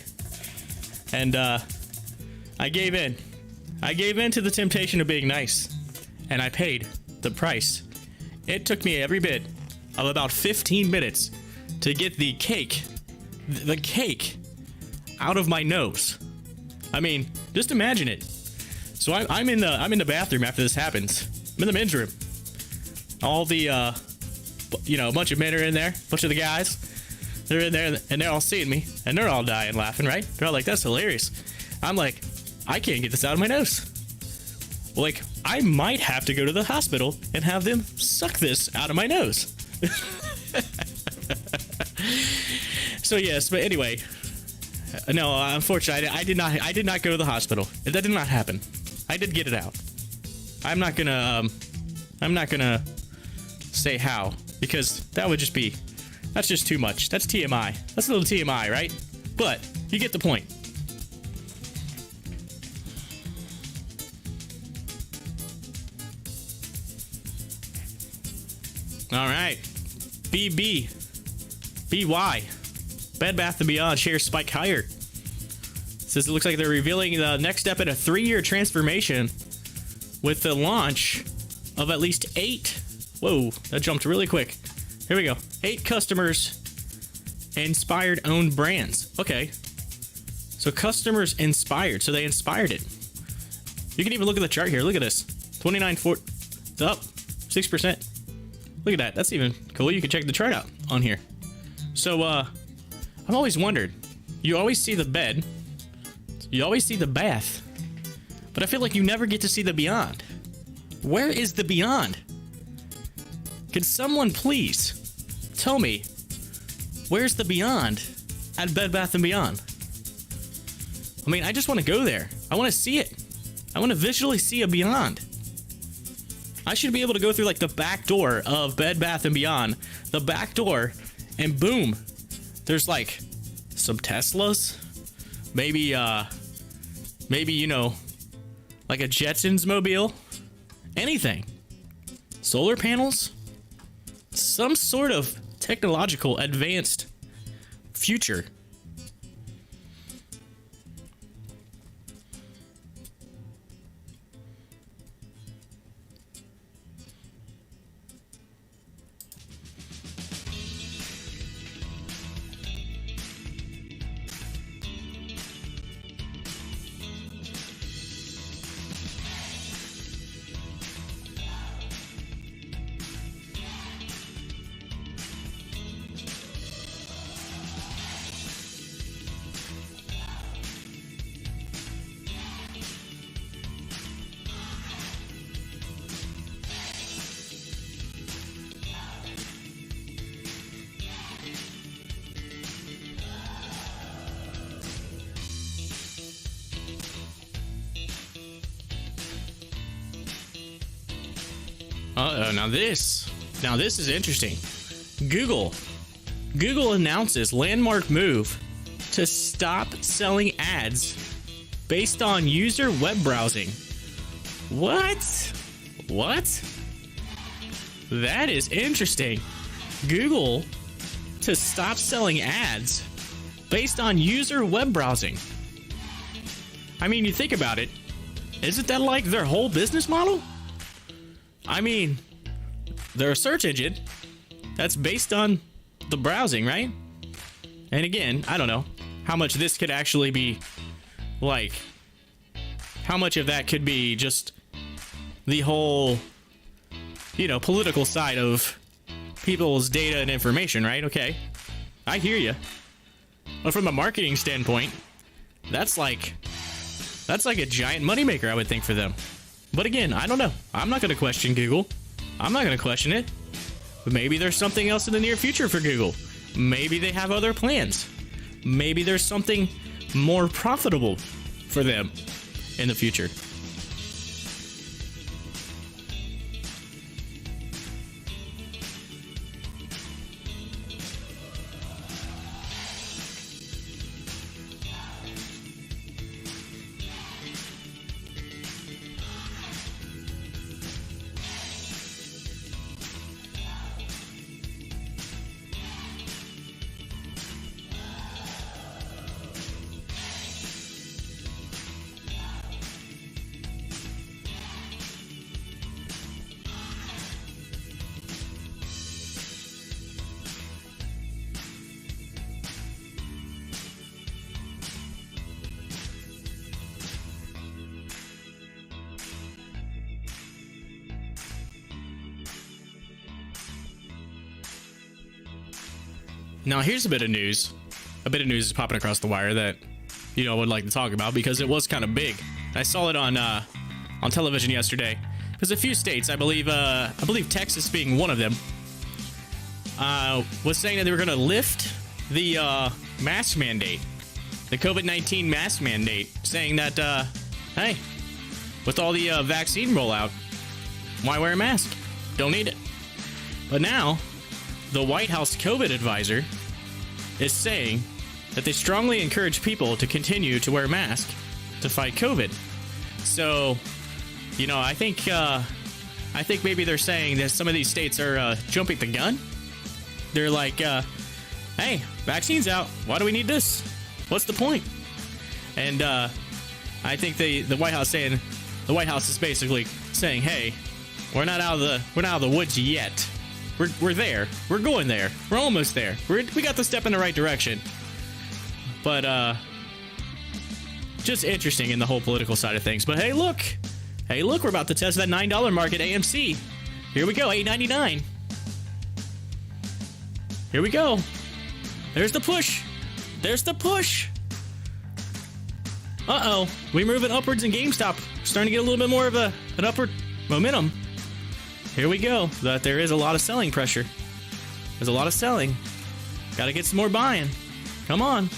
And I gave in. I gave in to the temptation of being nice, and I paid the price. It took me every bit of about 15 minutes to get the cake out of my nose. I mean, just imagine it. So I'm in the bathroom after this happens. I'm in the men's room. All the a bunch of men are in there, a bunch of the guys. They're in there and they're all seeing me and they're all dying laughing, right? They're all like, "That's hilarious." I'm like, I can't get this out of my nose. Like, I might have to go to the hospital and have them suck this out of my nose. So yes, but anyway, no, unfortunately, I did not go to the hospital. That did not happen. I did get it out. I'm not gonna say how, because that's just too much. That's TMI. That's a little TMI, right? But you get the point. All right, BY, Bed Bath & Beyond shares spike higher. Says it looks like they're revealing the next step in a 3-year transformation with the launch of at least 8. Whoa, that jumped really quick. Here we go. 8 customers inspired owned brands. Okay, so customers inspired, so they inspired it. You can even look at the chart here. Look at this. 29.4. It's up 6%. Look at that. That's even cool. You can check the chart out on here. So, I've always wondered. You always see the bed. You always see the bath. But I feel like you never get to see the beyond. Where is the beyond? Can someone please tell me where's the beyond at Bed Bath & Beyond? I mean, I just want to go there. I want to see it. I want to visually see a beyond. I should be able to go through like the back door of Bed Bath & Beyond, the back door, and boom, there's like some Teslas, maybe like a Jetsons mobile, anything, solar panels, some sort of technological advanced future. Now this is interesting. Google announces landmark move to stop selling ads based on user web browsing. What? That is interesting. Google to stop selling ads based on user web browsing. I mean, you think about it. Isn't that like their whole business model? I mean, they're a search engine that's based on the browsing, right? And again, I don't know how much this could actually be like, how much of that could be just the whole, political side of people's data and information, right? Okay, I hear you. But from a marketing standpoint, that's like a giant moneymaker, I would think, for them. But again, I don't know. I'm not going to question Google. I'm not going to question it. But maybe there's something else in the near future for Google. Maybe they have other plans. Maybe there's something more profitable for them in the future. Now here's a bit of news. A bit of news is popping across the wire that, you know, I would like to talk about because it was kind of big. I saw it on television yesterday. There's a few states, I believe Texas being one of them, was saying that they were going to lift the mask mandate, the COVID-19 mask mandate, saying that, hey, with all the vaccine rollout, why wear a mask? Don't need it. But now, the White House COVID advisor is saying that they strongly encourage people to continue to wear masks to fight COVID. So, you know, I think maybe they're saying that some of these states are jumping the gun. They're like, hey, vaccine's out. Why do we need this? What's the point? And I think the White House is basically saying, hey, we're not out of the woods yet. We're there. We're going there. We're almost there. We got the step in the right direction. But just interesting in the whole political side of things. But hey, look, we're about to test that $9 mark at AMC. Here we go, $8.99. Here we go. There's the push. There's the push. Uh-oh. We're moving upwards in GameStop. Starting to get a little bit more of an upward momentum. Here we go. There is a lot of selling pressure. There's a lot of selling. Got to get some more buying. Come on.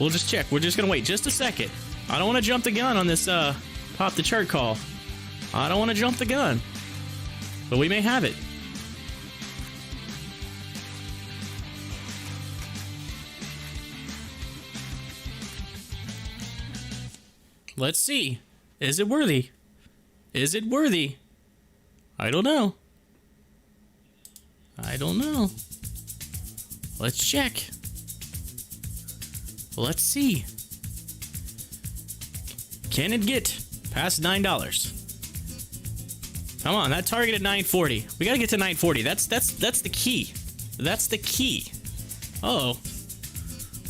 We'll just check. We're just going to wait just a second. I don't want to jump the gun on this pop the chart call. I don't want to jump the gun. But we may have it. Let's see. Is it worthy? Is it worthy? I don't know. I don't know. Let's check. Let's see. Can it get past $9? Come on, that target at 940. We gotta get to 940. That's the key. That's the key. Uh-oh.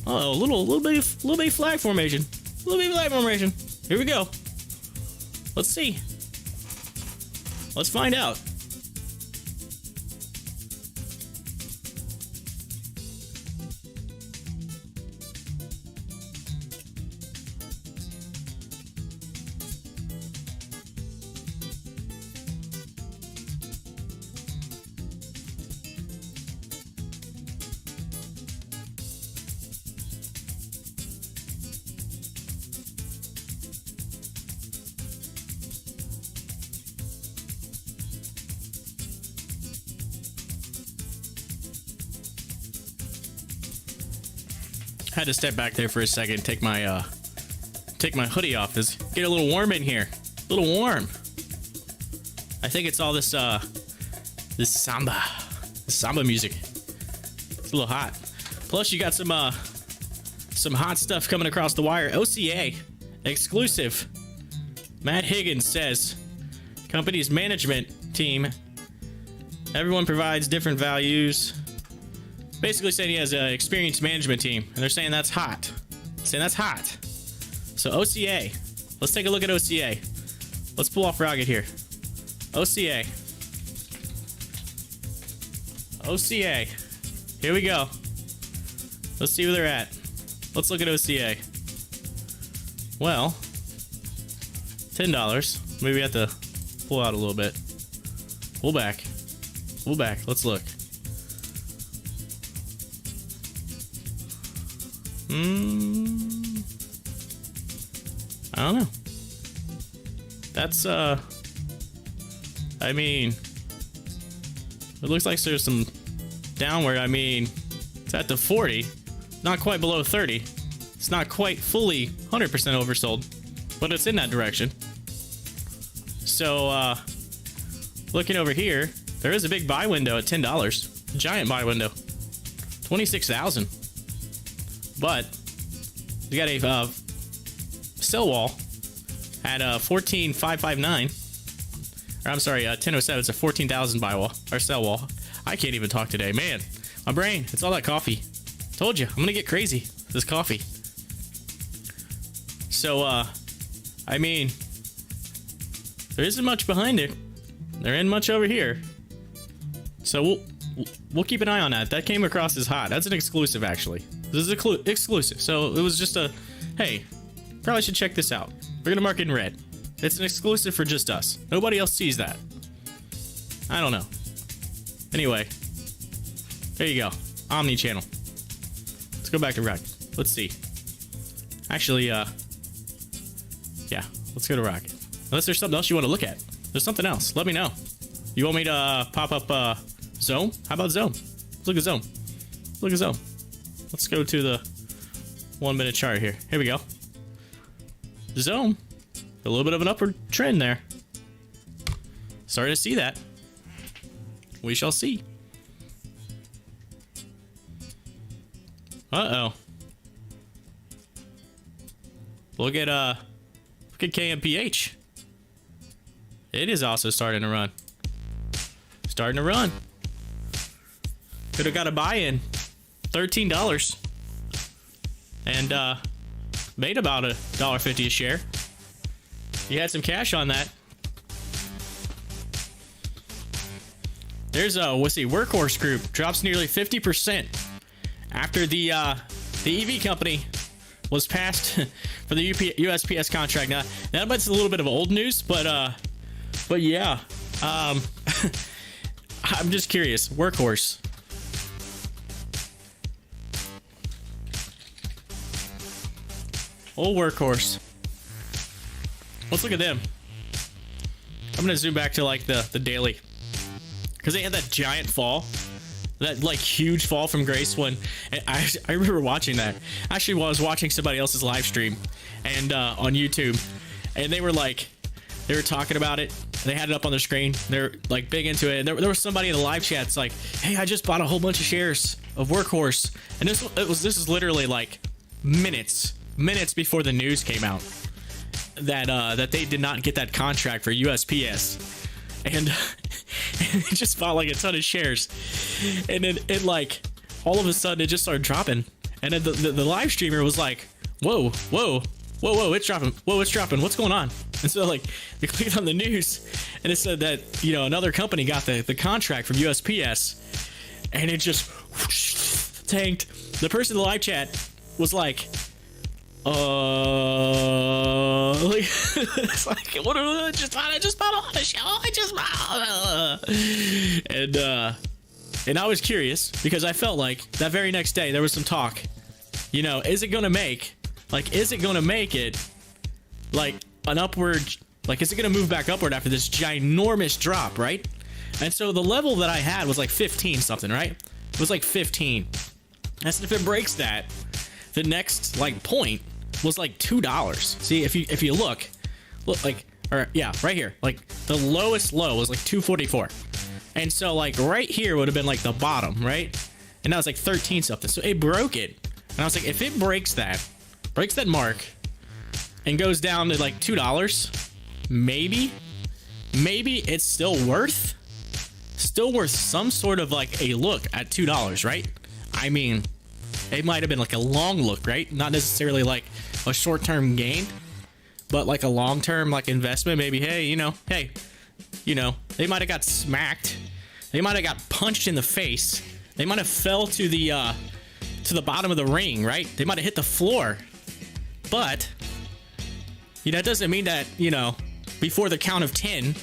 Uh-oh, little bit flag formation. Little bit flag formation. Here we go. Let's see. Let's find out. Had to step back there for a second, take my hoodie off. It's get a little warm in here. A little warm. I think it's all this samba music. It's a little hot. Plus you got some hot stuff coming across the wire. OCA exclusive. Matt Higgins says company's management team, everyone provides different values. Basically saying he has an experienced management team, and they're saying that's hot. Saying that's hot. So OCA. Let's take a look at OCA. Let's pull off Rocket here. OCA. OCA. Here we go. Let's see where they're at. Let's look at OCA. Well, $10. Maybe we have to pull out a little bit. Pull back. Pull back. Let's look. I don't know. That's, I mean, it looks like there's some downward. I mean, it's at the 40, not quite below 30. It's not quite fully 100% oversold, but it's in that direction. So, looking over here, there is a big buy window at $10. Giant buy window. 26,000. But we got a sell wall at 14,559. Or I'm sorry, 1007. It's a 14,000 buy wall or sell wall. I can't even talk today, man. My brain, it's all that coffee. Told you, I'm gonna get crazy. This coffee. So, I mean, there isn't much behind it. There ain't much over here. So we'll keep an eye on that. That came across as hot. That's an exclusive, actually. This is exclusive. So it was just a, hey, probably should check this out. We're gonna mark it in red. It's an exclusive for just us. Nobody else sees that. I don't know. Anyway, there you go. Omni channel. Let's go back to Rocket. Let's see. Actually, yeah, let's go to Rocket. Unless there's something else you want to look at. There's something else. Let me know. You want me to pop up Zone? How about Zone? Let's look at Zone. Look at Zone. Let's go to the 1 minute chart here. Here we go. Zone. A little bit of an upward trend there. Starting to see that. We shall see. Uh-oh. Look at KMPH. It is also starting to run. Starting to run. Could have got a buy-in. $13. And made about $1.50 a share. You had some cash on that. There's let's see, Workhorse Group drops nearly 50% after the EV company was passed for the USPS contract. Now that's a little bit of old news, but yeah, I'm just curious. Workhorse. Old Workhorse. Let's look at them. I'm gonna zoom back to like the daily, because they had that giant fall, that like huge fall from grace when I remember watching that. Actually, while I was watching somebody else's live stream and on YouTube, and they were talking about it. They had it up on their screen. They're like big into it. And there was somebody in the live chat that's like, "Hey, I just bought a whole bunch of shares of Workhorse," and this is literally like minutes before the news came out that they did not get that contract for USPS, and they just bought like a ton of shares, and then it like all of a sudden it just started dropping, and then the live streamer was like, whoa, it's dropping, what's going on? And so like they clicked on the news, and it said that, you know, another company got the contract from USPS, and it just whoosh, tanked. The person in the live chat was like, it's like, what? I just bought on the show. And I was curious because I felt like that very next day there was some talk. You know, is it gonna make it like an upward? Like, is it gonna move back upward after this ginormous drop, right? And so the level that I had was like 15 something, right? It was like 15. And so if it breaks that, the next like point was like $2. See, if you look like, or yeah, right here, like the lowest low was like 244, and so like right here would have been like the bottom, right? And that was like 13 something. So it broke it, and I was like, if it breaks that mark and goes down to like $2, maybe it's still worth some sort of like a look at $2, right? I mean, it might have been like a long look, right? Not necessarily like a short-term gain, but like a long-term like investment. Maybe, hey, they might have got smacked. They might have got punched in the face. They might have fell to the bottom of the ring, right? They might have hit the floor. But, you know, it doesn't mean that, you know, before the count of 10,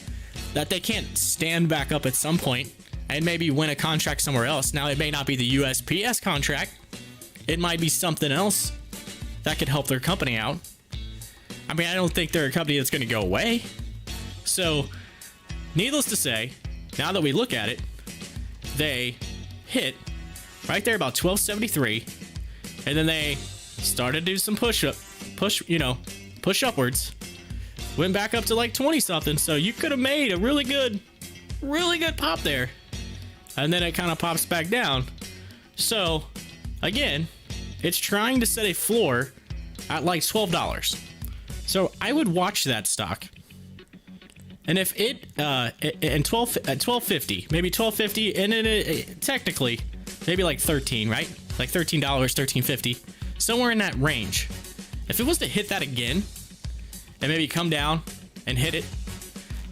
that they can't stand back up at some point and maybe win a contract somewhere else. Now, it may not be the USPS contract. It might be something else that could help their company out. I mean, I don't think they're a company that's going to go away. So, needless to say, now that we look at it, they hit right there about 1273, and then they started to do some push upwards, went back up to like 20 something. So you could have made a really good pop there, and then it kind of pops back down. So again, it's trying to set a floor at like $12. So I would watch that stock. And if it at 1250, maybe 1250, and then it technically maybe like 13, right? Like $13, $13.50, somewhere in that range. If it was to hit that again and maybe come down and hit it,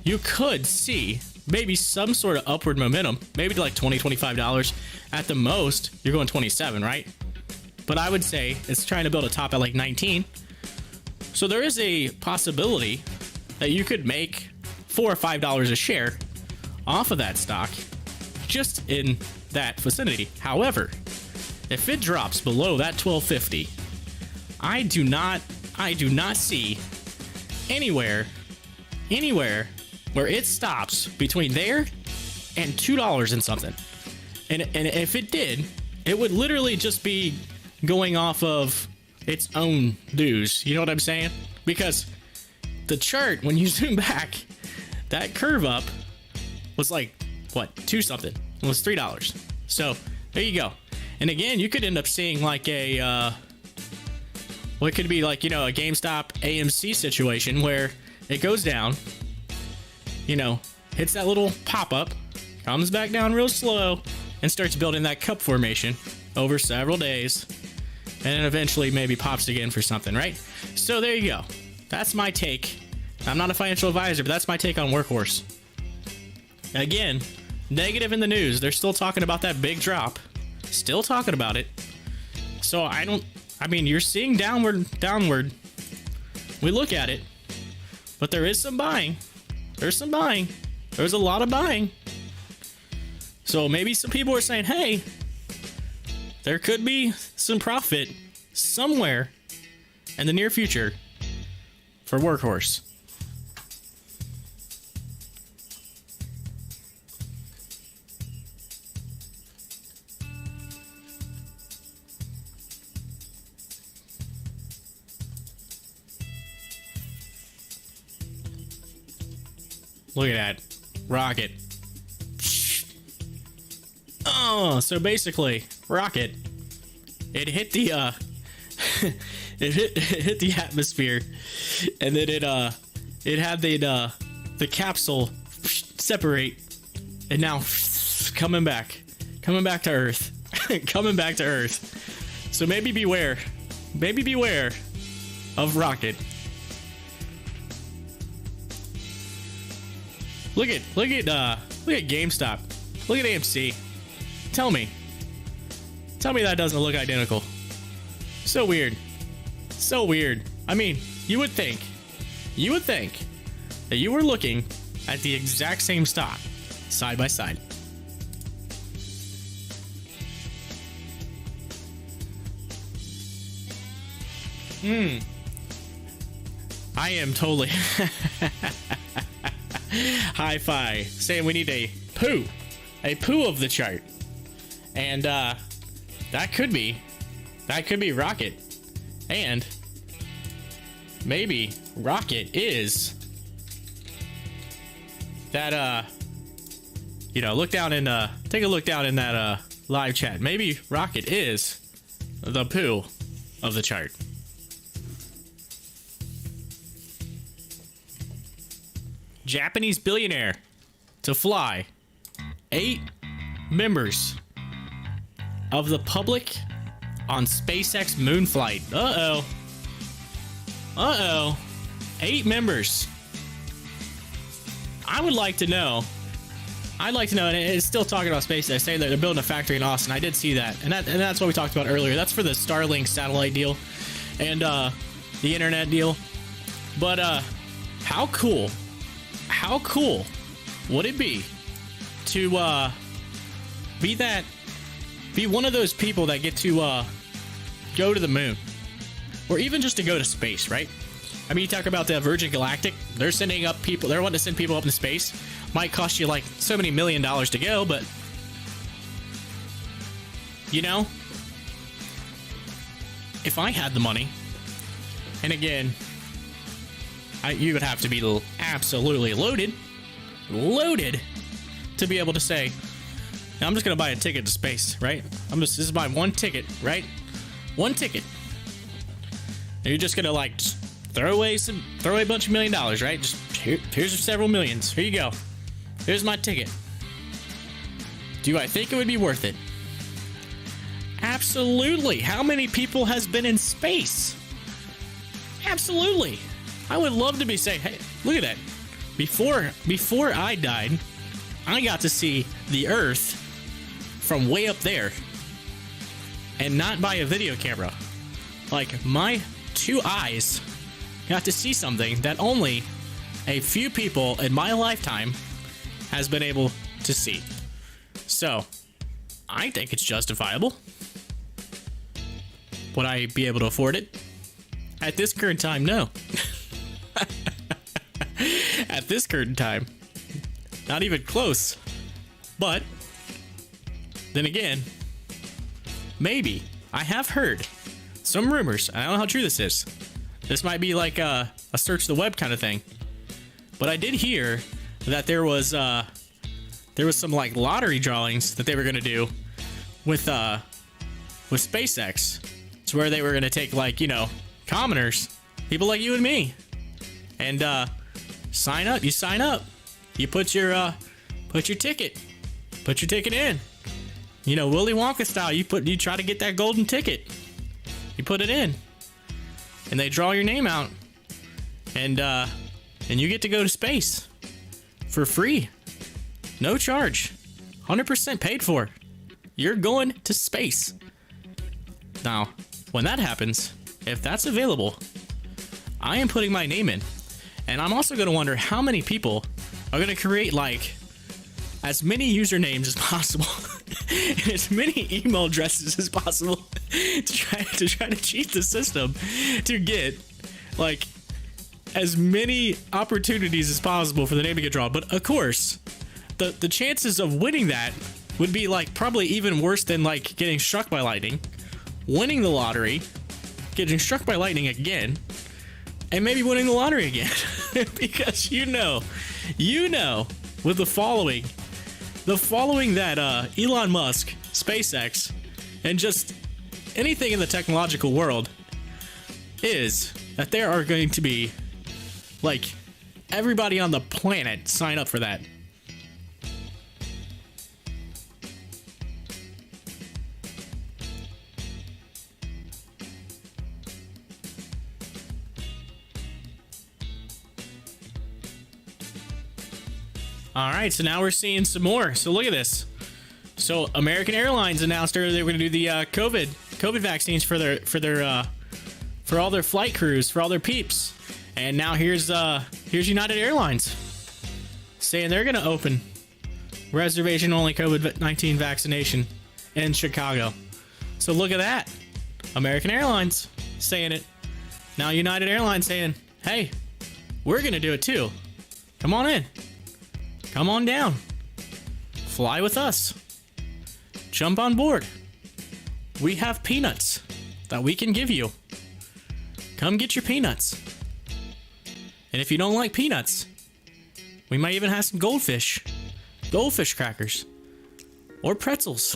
you could see maybe some sort of upward momentum, maybe to like $20, $25 at the most. You're going 27, right? But I would say it's trying to build a top at like 19. So there is a possibility that you could make $4 or $5 a share off of that stock just in that vicinity. However, if it drops below that 1250, I do not see anywhere where it stops between there and $2 and something. And if it did, it would literally just be going off of its own dues. You know what I'm saying? Because the chart, when you zoom back, that curve up was like, what, 2 something. It was $3. So there you go. And again, you could end up seeing like a, what could be like, you know, a GameStop AMC situation where it goes down, you know, hits that little pop-up, comes back down real slow, and starts building that cup formation over several days, and then eventually maybe pops again for something, right? So there you go. That's my take. I'm not a financial advisor, but that's my take on Workhorse. Again, negative in the news. They're still talking about that big drop. Still talking about it. So I mean, you're seeing downward. We look at it, but there is some buying. There's some buying. There's a lot of buying. So maybe some people are saying, hey, there could be some profit somewhere in the near future for Workhorse. Look at that. Rocket. Oh, so basically, Rocket, it hit the it hit the atmosphere, and then it had the capsule separate, and now coming back to Earth. Coming back to Earth. So maybe beware of Rocket. Look at GameStop. Look at AMC. Tell me that doesn't look identical. So weird. So weird. I mean, you would think that you were looking at the exact same stock side by side. I am totally hi-fi saying we need a poo of the chart, and that could be Rocket, and maybe Rocket is that you know, take a look down in that live chat. Maybe Rocket is the poo of the chart. Japanese billionaire to fly 8 members of the public on SpaceX moon flight. Uh-oh. 8 members. I'd like to know, and it's still talking about SpaceX, saying that they're building a factory in Austin. I did see that. And that's what we talked about earlier. That's for the Starlink satellite deal and the internet deal. But how cool would it be to be one of those people that get to go to the moon, or even just to go to space, right? I mean, you talk about the Virgin Galactic. They're sending up people. They're wanting to send people up into space. Might cost you like so many $1 million to go, but you know, if I had the money, and again, you would have to be absolutely loaded to be able to say, I'm just gonna buy a ticket to space, right? This is my one ticket, right? One ticket. And you're just gonna like just throw away a bunch of $1 million, right? Just here's several millions. Here you go. Here's my ticket. Do I think it would be worth it? Absolutely. How many people has been in space? Absolutely. I would love to be saying, hey, look at that. Before I died, I got to see the Earth from way up there. And not by a video camera. Like, my 2 eyes got to see something that only a few people in my lifetime has been able to see. So, I think it's justifiable. Would I be able to afford it? At this current time, no. At this current time, not even close. But, then again, maybe. I have heard some rumors. I don't know how true this is. This might be like a search the web kind of thing. But I did hear that there was some like lottery drawings that they were gonna do with SpaceX. It's where they were gonna take, like, you know, commoners, people like you and me, and sign up. You sign up. You put your ticket in. You know, Willy Wonka style. You try to get that golden ticket. You put it in, and they draw your name out, and you get to go to space for free, no charge, 100% paid for. You're going to space. Now, when that happens, if that's available, I am putting my name in, and I'm also going to wonder how many people are going to create like as many usernames as possible and as many email addresses as possible to try to cheat the system to get like as many opportunities as possible for the name to get drawn. But of course, the chances of winning that would be like probably even worse than like getting struck by lightning, winning the lottery, getting struck by lightning again, and maybe winning the lottery again. Because you know, with the following that Elon Musk, SpaceX, and just anything in the technological world is that there are going to be like everybody on the planet sign up for that. All right, so now we're seeing some more. So look at this. So American Airlines announced earlier they were going to do the COVID vaccines for all their flight crews, for all their peeps. And now here's United Airlines saying they're going to open reservation only COVID-19 vaccination in Chicago. So look at that. American Airlines saying it. Now United Airlines saying, "Hey, we're going to do it too. Come on in. Come on down. Fly with us. Jump on board. We have peanuts that we can give you. Come get your peanuts. And if you don't like peanuts, we might even have some goldfish crackers, or pretzels.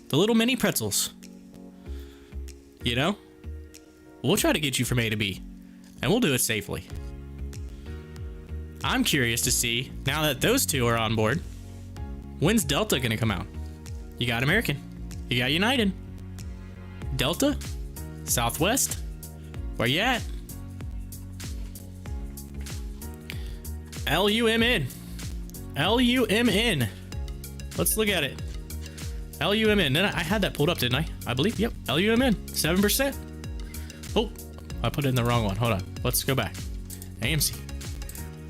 The little mini pretzels. You know? We'll try to get you from A to B, and we'll do it safely." I'm curious to see, now that those two are on board, when's Delta gonna come out? You got American, you got United, Delta, Southwest, where you at? LUMN. LUMN. Let's look at it. LUMN. Then I had that pulled up, didn't I? I believe. Yep. LUMN. 7%. Oh, I put it in the wrong one. Hold on. Let's go back. AMC.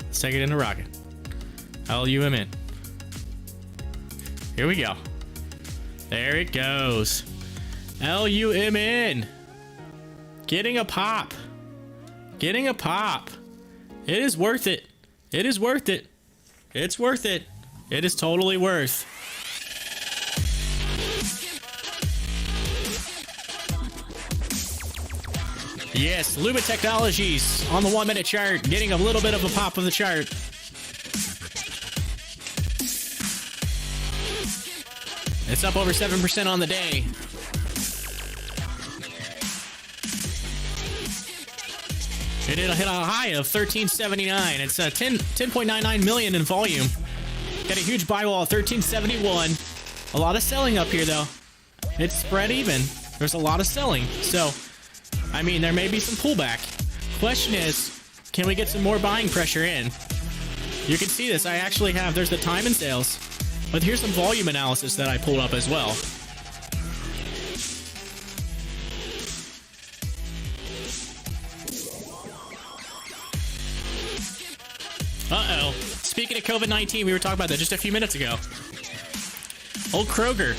Let's take it into rocket. LUMN. Here we go. There it goes. LUMN. Getting a pop. Getting a pop. It is worth it. It is worth it. It's worth it. It is totally worth. Yes, Luma Technologies on the 1 minute chart, getting a little bit of a pop of the chart. It's up over 7% on the day. It hit a high of 1379. It's 10.99 million in volume. Got a huge buy wall at 1371. A lot of selling up here though. It's spread even. There's a lot of selling. So, I mean, there may be some pullback. Question is, can we get some more buying pressure in? You can see this. I actually have, there's the time and sales, but here's some volume analysis that I pulled up as well. Uh-oh. Speaking of COVID-19, we were talking about that just a few minutes ago. Old Kroger.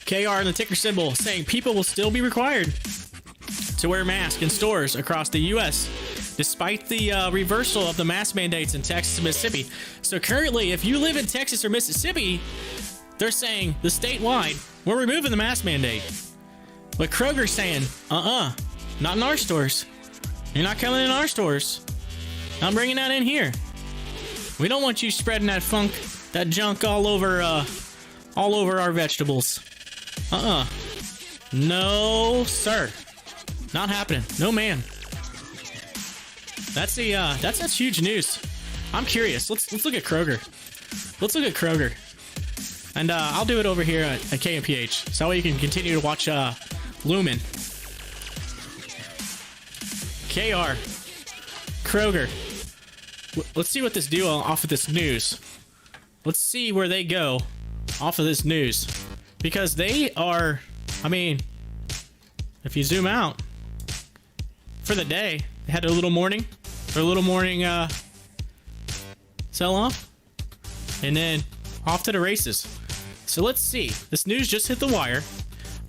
KR and the ticker symbol saying people will still be required to wear masks in stores across the U.S. despite the reversal of the mask mandates in Texas and Mississippi. So currently, if you live in Texas or Mississippi, they're saying the statewide, we're removing the mask mandate. But Kroger's saying, not in our stores. You're not coming in our stores. I'm bringing that in here. We don't want you spreading that funk, that junk all over our vegetables. No, sir. Not happening. No, man. That's huge news. I'm curious. Let's look at Kroger. Let's look at Kroger. And I'll do it over here at KMPH. So that way you can continue to watch Lumen. KR. Kroger. Let's see what this do off of this news. Let's see where they go off of this news. Because they are, I mean, if you zoom out, for the day, they had a little morning sell-off, and then off to the races. So let's see. This news just hit the wire.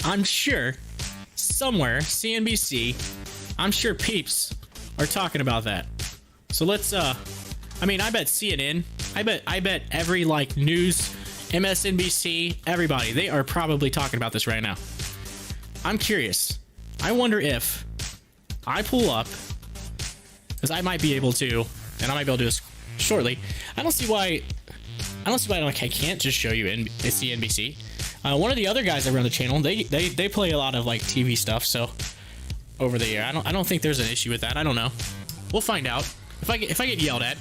I'm sure somewhere, CNBC, I'm sure peeps are talking about that. So let's, I bet CNN, I bet every, news, MSNBC, everybody, they are probably talking about this right now. I'm curious. I wonder if I pull up, because I might be able to, and I might be able to do this shortly. I don't see why I can't just show you CNBC. One of the other guys that run the channel, they play a lot of TV stuff, so over the air. I don't think there's an issue with that. I don't know. We'll find out. If I get yelled at,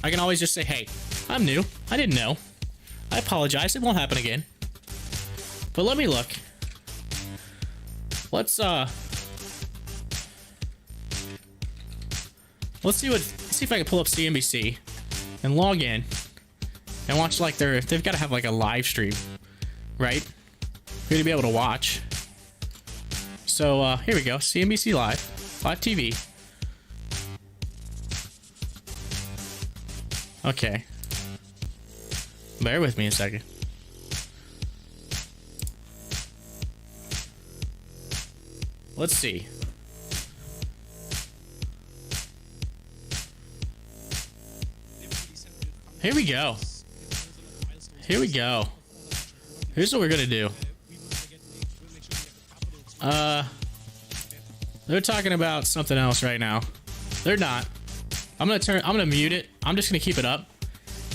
I can always just say, hey, I'm new. I didn't know. I apologize. It won't happen again. But let me look. Let's see if I can pull up CNBC and log in and watch they've got to have a live stream, right? For you to be able to watch. So here we go, CNBC live TV. Okay. Bear with me a second. Let's see. Here we go. Here's what we're gonna do. They're talking about something else right now. They're not. I'm gonna mute it. I'm just gonna keep it up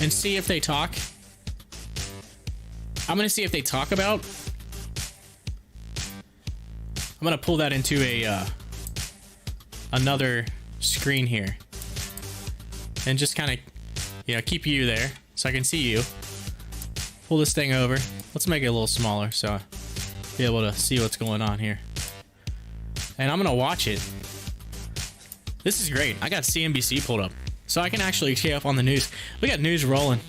and see if they talk. I'm gonna see if they talk about. I'm gonna pull that into another screen here and just kind of keep you there so I can see you. Pull this thing over. Let's make it a little smaller so I'll be able to see what's going on here. And I'm gonna watch it. This is great. I got CNBC pulled up so I can actually stay up on the news. We got news rolling.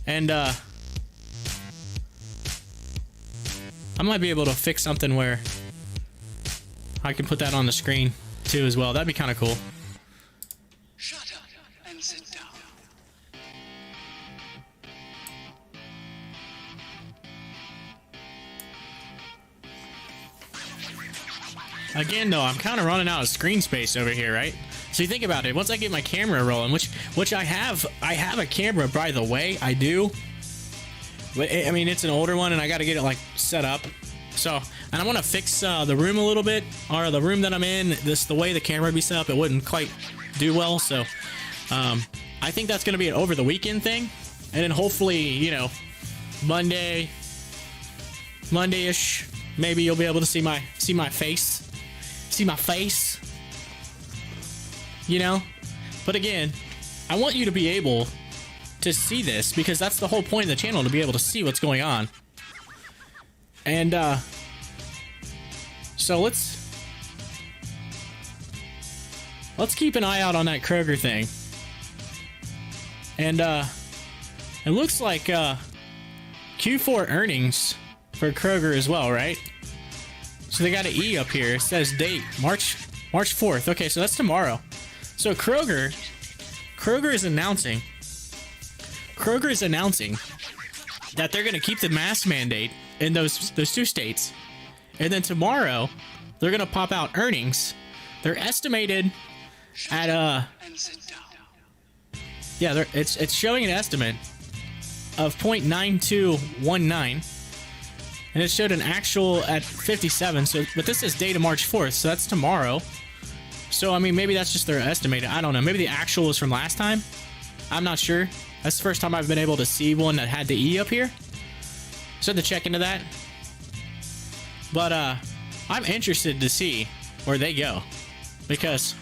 And I might be able to fix something where I can put that on the screen too as well. That'd be kind of cool. Shut up and sit down. Again, though, I'm kind of running out of screen space over here, right? So you think about it. Once I get my camera rolling, which I have a camera, by the way. I do. But I mean, it's an older one, and I got to get it set up. So, and I want to fix the room a little bit, or the room that I'm in. The way the camera would be set up, it wouldn't quite do well. So, I think that's going to be an over the weekend thing, and then hopefully, Monday-ish, maybe you'll be able to see my face. See my face, but again, I want you to be able to see this because that's the whole point of the channel, to be able to see what's going on. And so let's keep an eye out on that Kroger thing. And it looks like Q4 earnings for Kroger as well, right? So they got an E up here. It says date March 4th. Okay, so that's tomorrow. So Kroger is announcing that they're going to keep the mask mandate in those two states. And then tomorrow, they're going to pop out earnings. They're estimated at And sit down. yeah, it's showing an estimate of 0.9219, and it showed an actual at 57. So, but this is data March 4th, so that's tomorrow. So I mean, maybe that's just their estimated. I don't know. Maybe the actual was from last time. I'm not sure. That's the first time I've been able to see one that had the E up here. So I had to check into that. But I'm interested to see where they go, because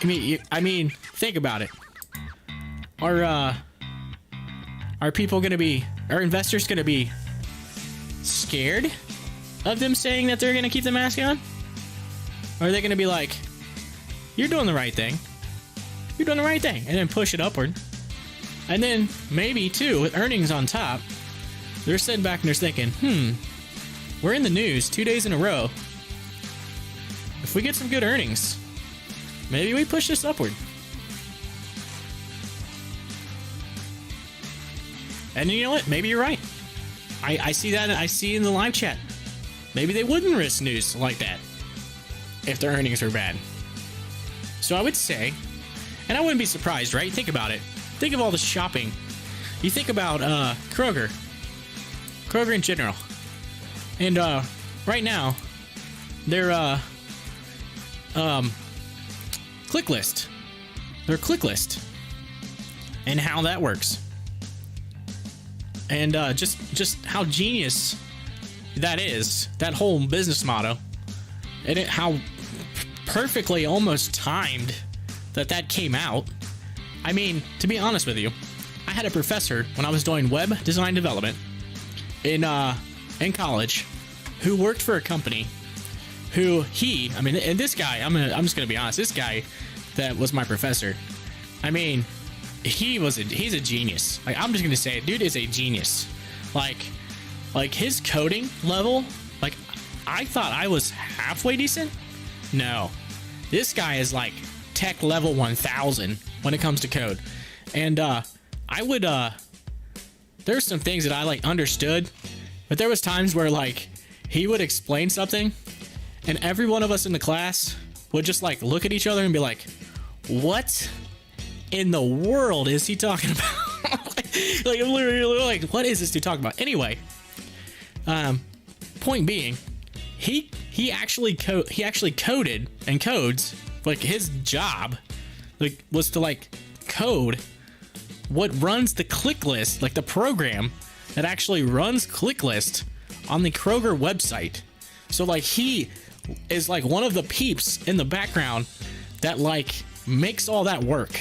I mean, think about it. Are people gonna be? Are investors gonna be scared of them saying that they're gonna keep the mask on? Or are they gonna be like, "You're doing the right thing. You're doing the right thing," and then push it upward? And then maybe too, with earnings on top, they're sitting back and they're thinking, we're in the news 2 days in a row. If we get some good earnings, maybe we push this upward. And you know what? Maybe you're right. I see that. I see in the live chat. Maybe they wouldn't risk news like that if their earnings were bad. So I would say, and I wouldn't be surprised, right? Think about it. Think of all the shopping. You think about Kroger in general. And right now, their click list. Their click list. And how that works. And just how genius that is. That whole business motto. And how perfectly almost timed that came out. I mean, to be honest with you, I had a professor when I was doing web design development in college, who worked for a company who and this guy, I'm just gonna be honest, this guy that was my professor, I mean, he's a genius. Like, I'm just gonna say it, dude is a genius. Like his coding level, like, I thought I was halfway decent. No, this guy is like tech level 1000 when it comes to code. And there's some things that I like understood, but there was times where like he would explain something and every one of us in the class would just like look at each other and be like, what in the world is he talking about? like literally, like, what is this dude talking about? Anyway, point being, he actually coded and codes, like, his job like was to like code what runs the click list, like the program that actually runs click list on the Kroger website. So like he is like one of the peeps in the background that like makes all that work.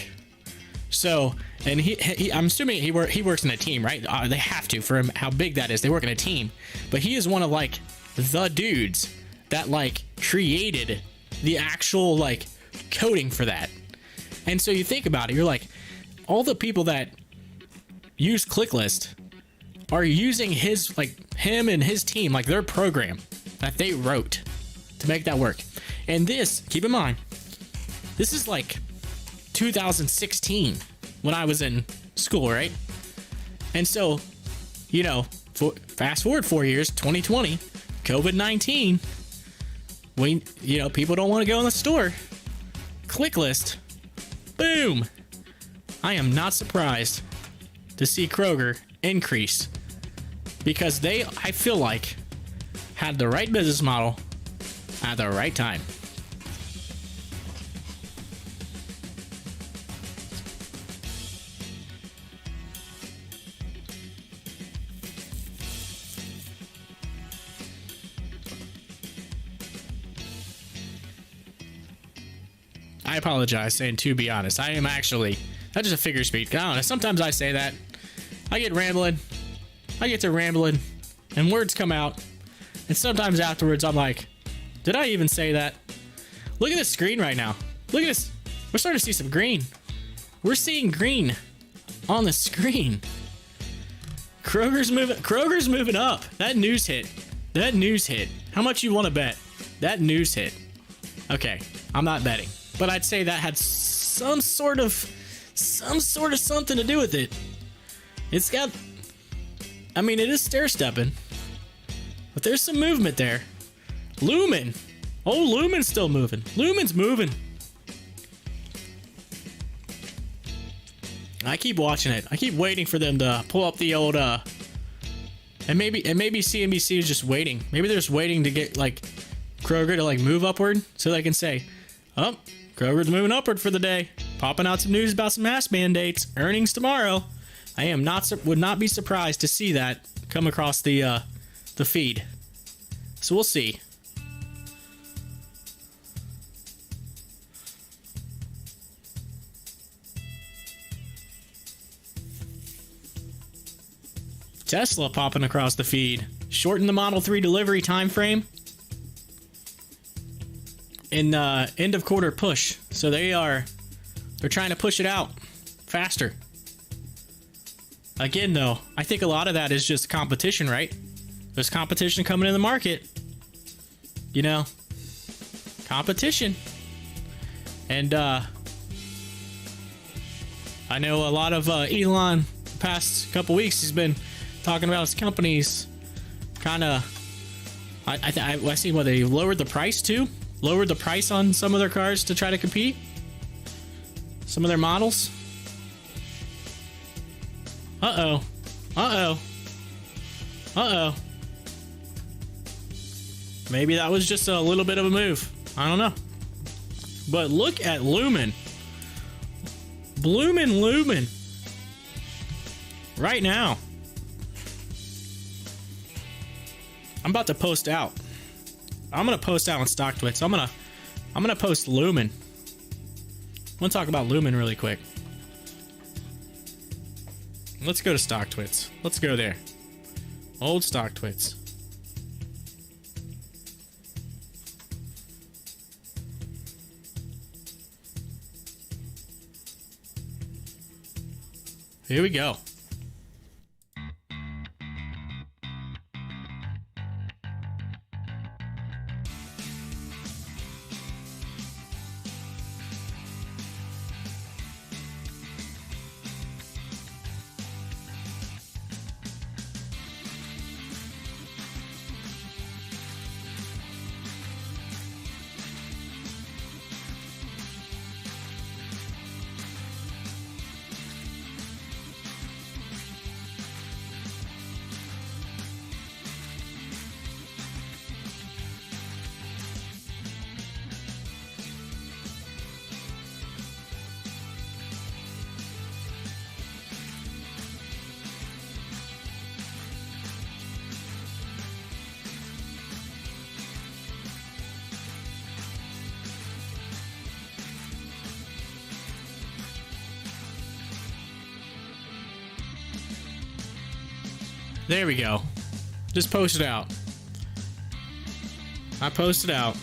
So, and he I'm assuming he works in a team, right? They have to, for how big that is. They work in a team, but he is one of like the dudes that like created the actual like coding for that. And so you think about it, you're like, all the people that use ClickList are using his, like, him and his team, like their program that they wrote to make that work. And this, keep in mind, this is like 2016 when I was in school, right? And so, you know, fast forward 4 years, 2020, COVID-19, people don't want to go in the store. ClickList, boom. I am not surprised to see Kroger increase, because they, I feel like, had the right business model at the right time. I apologize saying to be honest. I am actually, that's just a figure of speech. I don't know. Sometimes I say that. I get to rambling and words come out. And sometimes afterwards I'm like, did I even say that? Look at the screen right now. Look at this. We're starting to see some green. We're seeing green on the screen. Kroger's moving up. That news hit. That news hit. How much you want to bet? That news hit. Okay, I'm not betting, but I'd say that had some sort of something to do with it. It's got, I mean, it is stair-stepping, but there's some movement there. Lumen. Oh, Lumen's still moving. Lumen's moving. I keep watching it. I keep waiting for them to pull up the old, and maybe CNBC is just waiting. Maybe they're just waiting to get, like, Kroger to, like, move upward so they can say, oh, Kroger's moving upward for the day. Popping out some news about some mask mandates. Earnings tomorrow. I would not be surprised to see that come across the feed. So we'll see. Tesla popping across the feed. Shorten the Model 3 delivery time frame. In end of quarter push. So they're trying to push it out faster. Again, though, I think a lot of that is just competition, right? There's competition coming in the market. You know, competition. And I know a lot of Elon the past couple weeks, he's been talking about his companies kind of, I see what they lowered the price too. Lowered the price on some of their cars to try to compete. Some of their models. Uh-oh. Uh-oh. Uh-oh. Maybe that was just a little bit of a move. I don't know. But look at Lumen. Bloomin' Lumen. Right now. I'm about to post out. I'm gonna post out on Stocktwits. I'm gonna post Lumen. I want to talk about Lumen really quick. Let's go to Stocktwits. Let's go there. Old Stocktwits. Here we go. There we go. Just post it out. I posted out.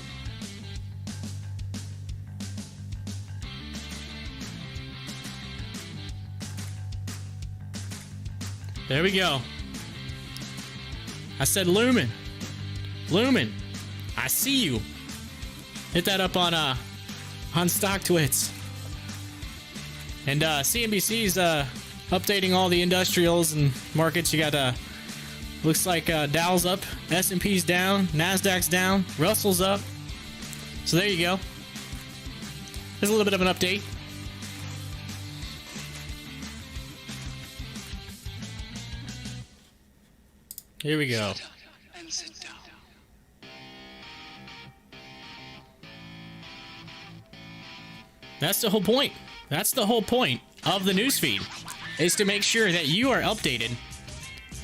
There we go. I said Lumen. Lumen. I see you. Hit that up on Stocktwits. And CNBC's updating all the industrials and markets. You got looks like Dow's up, S&P's down, Nasdaq's down, Russell's up. So there you go. There's a little bit of an update. Here we go. And sit down. That's the whole point. That's the whole point of the newsfeed, is to make sure that you are updated,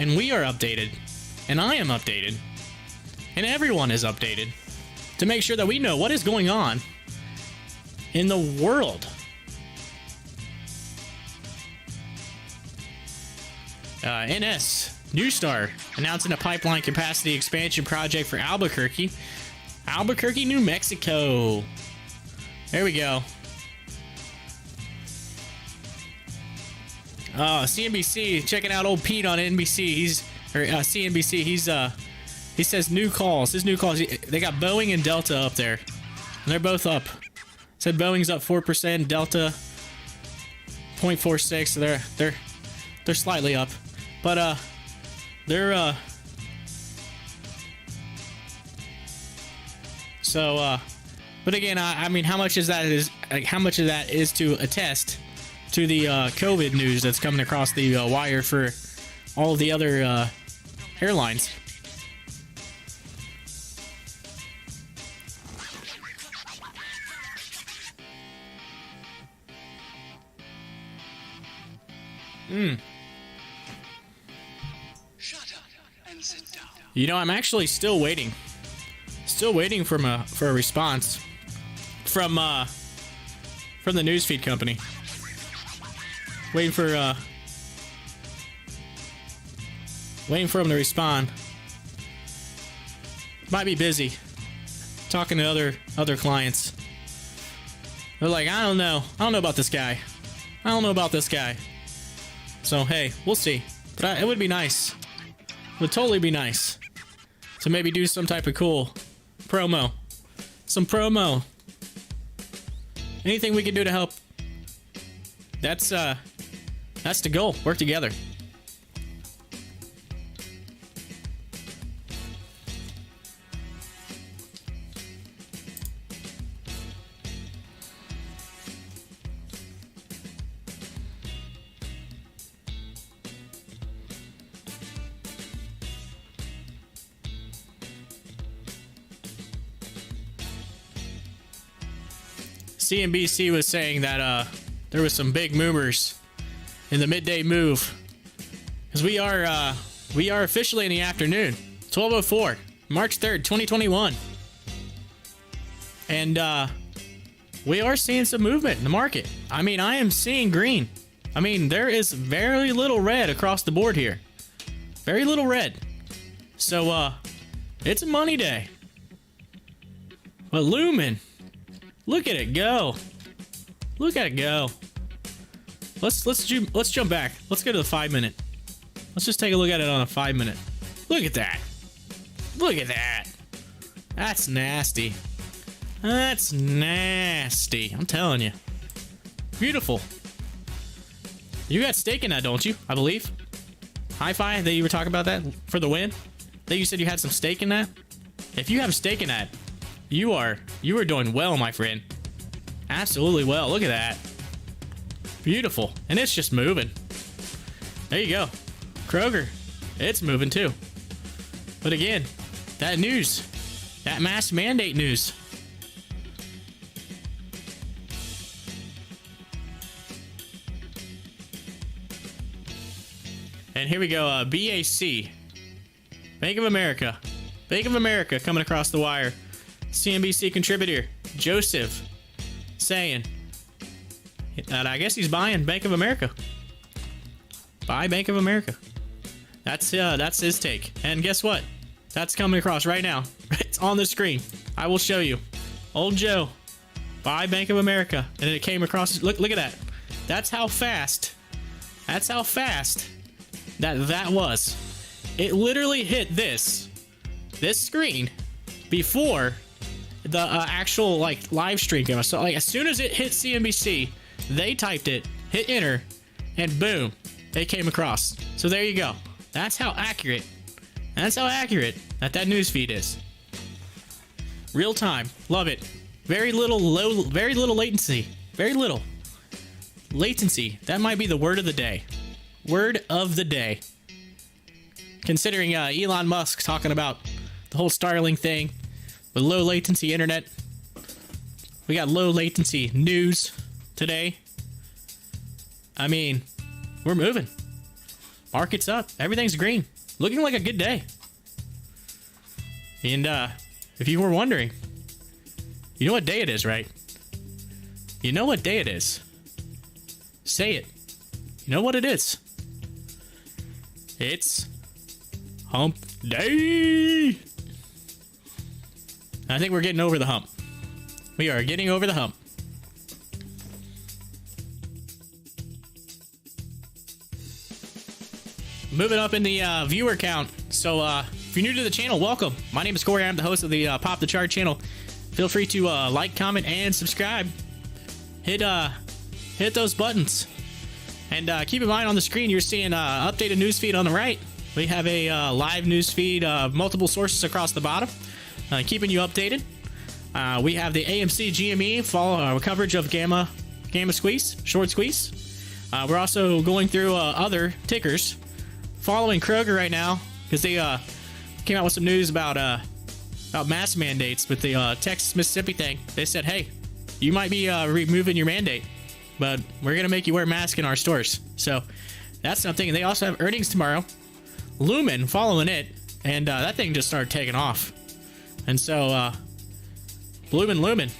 and we are updated, and I am updated, and everyone is updated, to make sure that we know what is going on in the world. NS Newstar announcing a pipeline capacity expansion project for Albuquerque, New Mexico. There we go. CNBC checking out old Pete on NBC. CNBC. He says new calls. His new calls. They got Boeing and Delta up there, and they're both up. Said Boeing's up 4%, Delta 0.46. So they're slightly up, but they're so. But again, I mean, how much of that is to attest to the COVID news that's coming across the wire for all of the other airlines? Shut up and sit down. You know, I'm actually still waiting for a response from the newsfeed company. Waiting for them to respond. Might be busy talking to other clients. They're like, I don't know about this guy. So hey, we'll see. But it would be nice. It would totally be nice to maybe do some type of cool promo. Some promo. Anything we can do to help. That's the goal. Work together. CNBC was saying that there was some big movers in the midday move, because we are officially in the afternoon, 12:04, March 3rd, 2021, and we are seeing some movement in the market. I mean, I am seeing green. I mean, there is very little red across the board here, very little red. So it's a money day. But Lumen, look at it go. Look at it go. Let's jump back. Let's go to the 5-minute. Let's just take a look at it on a 5-minute. Look at that. Look at that. That's nasty. That's nasty. I'm telling you. Beautiful. You got stake in that, don't you? I believe. Hi-Fi, that you were talking about that for the win? That you said you had some stake in that? If you have stake in that, you are doing well, my friend. Absolutely well. Look at that. Beautiful. And it's just moving. There you go. Kroger. It's moving too. But again, that news. That mask mandate news. And here we go. BAC. Bank of America. Bank of America coming across the wire. CNBC contributor Joseph saying that I guess he's buying Bank of America. Buy Bank of America. That's his take. And guess what? That's coming across right now. It's on the screen. I will show you. Old Joe, buy Bank of America, and it came across. Look at that. That's how fast. That's how fast that was. It literally hit this screen before the actual live stream came out. So as soon as it hit CNBC, they typed it, hit enter, and boom, it came across. So there you go. That's how accurate that news feed is. Real time. Love it. Very little latency. Very little latency. That might be the word of the day. Word of the day. Considering Elon Musk talking about the whole Starlink thing with low latency internet. We got low latency news today. I mean, we're moving. Market's up. Everything's green. Looking like a good day. And if you were wondering, you know what day it is, right? You know what day it is. Say it. You know what it is. It's Hump Day. I think we're getting over the hump. We are getting over the hump. moving up in the viewer count. So if you're new to the channel, welcome. My name is Corey. I'm the host of the Pop the Chart channel. Feel free to like, comment, and subscribe. Hit those buttons. And keep in mind on the screen, you're seeing updated newsfeed on the right. We have a live newsfeed, multiple sources across the bottom, keeping you updated. We have the AMC GME follow coverage of Gamma Squeeze, Short Squeeze. We're also going through other tickers, following Kroger right now because they came out with some news about mask mandates with the Texas Mississippi thing. They said, hey, you might be removing your mandate, but we're gonna make you wear a mask in our stores. So that's something. And they also have earnings tomorrow. Lumen following it, and that thing just started taking off. And so Lumen.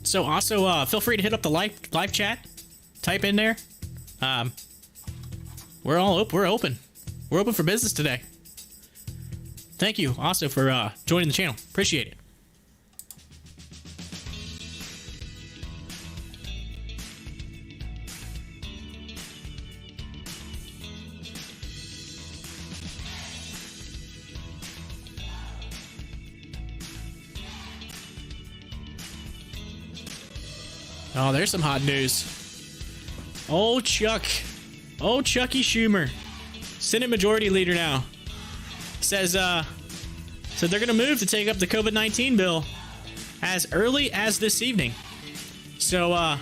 So also feel free to hit up the live chat. Type in there. We're open. We're open for business today. Thank you also for joining the channel. Appreciate it. Oh, there's some hot news. Old Chucky Schumer, Senate Majority Leader now, says so they're gonna move to take up the COVID-19 bill as early as this evening. So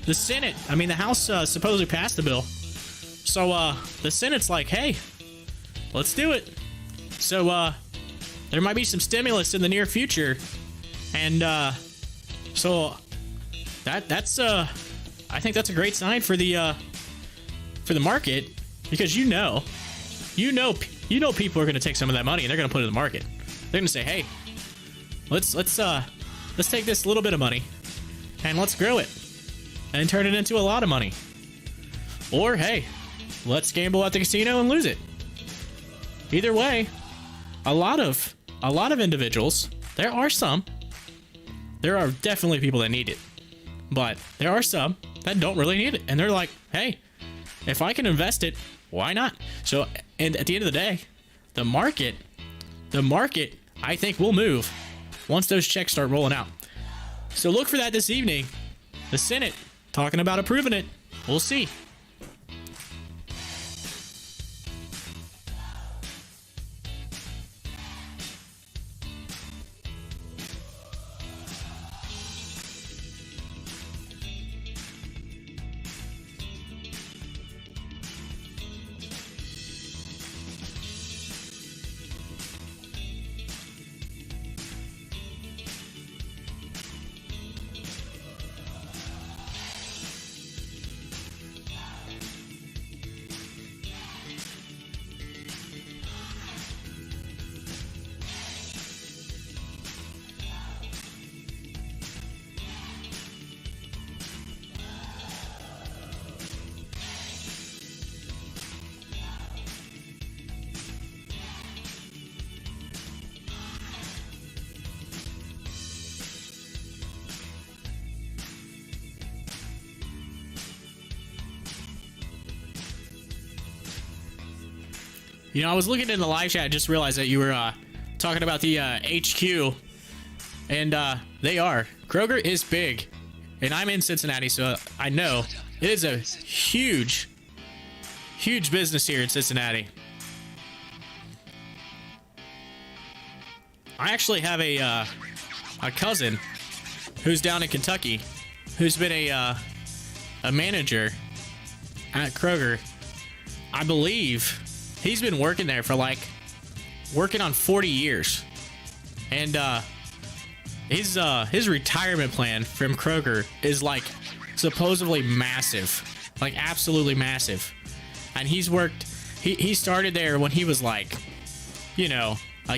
the Senate, the House supposedly passed the bill. So the Senate's like, hey, let's do it. So there might be some stimulus in the near future, and so. That's I think that's a great sign for the market, because you know people are going to take some of that money and they're going to put it in the market. They're going to say, hey, let's take this little bit of money and let's grow it and turn it into a lot of money. Or hey, let's gamble at the casino and lose it. Either way, a lot of individuals, there are definitely people that need it. But there are some that don't really need it. And they're like, hey, if I can invest it, why not? So, and at the end of the day, the market, I think, will move once those checks start rolling out. So look for that this evening. The Senate talking about approving it. We'll see. You know, I was looking in the live chat, I just realized that you were talking about the HQ, and they are. Kroger is big, and I'm in Cincinnati, so I know it is a huge business here in Cincinnati. I actually have a cousin who's down in Kentucky, who's been a manager at Kroger. I believe he's been working there for working on 40 years. And his retirement plan from Kroger is supposedly massive. Absolutely massive. And he started there when he was a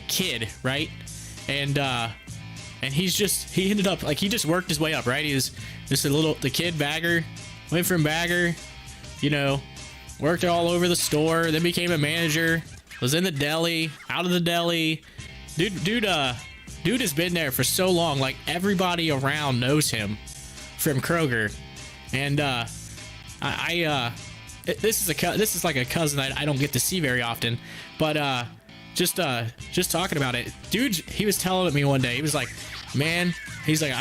kid, right? And he ended up he just worked his way up, right? He was just the kid bagger, went from bagger, worked all over the store, then became a manager, was in the deli, out of the deli. Dude has been there for so long. Everybody around knows him from Kroger. And I this is like a cousin that I don't get to see very often, but just talking about it, dude. He was telling me one day, he was like, man, he's like,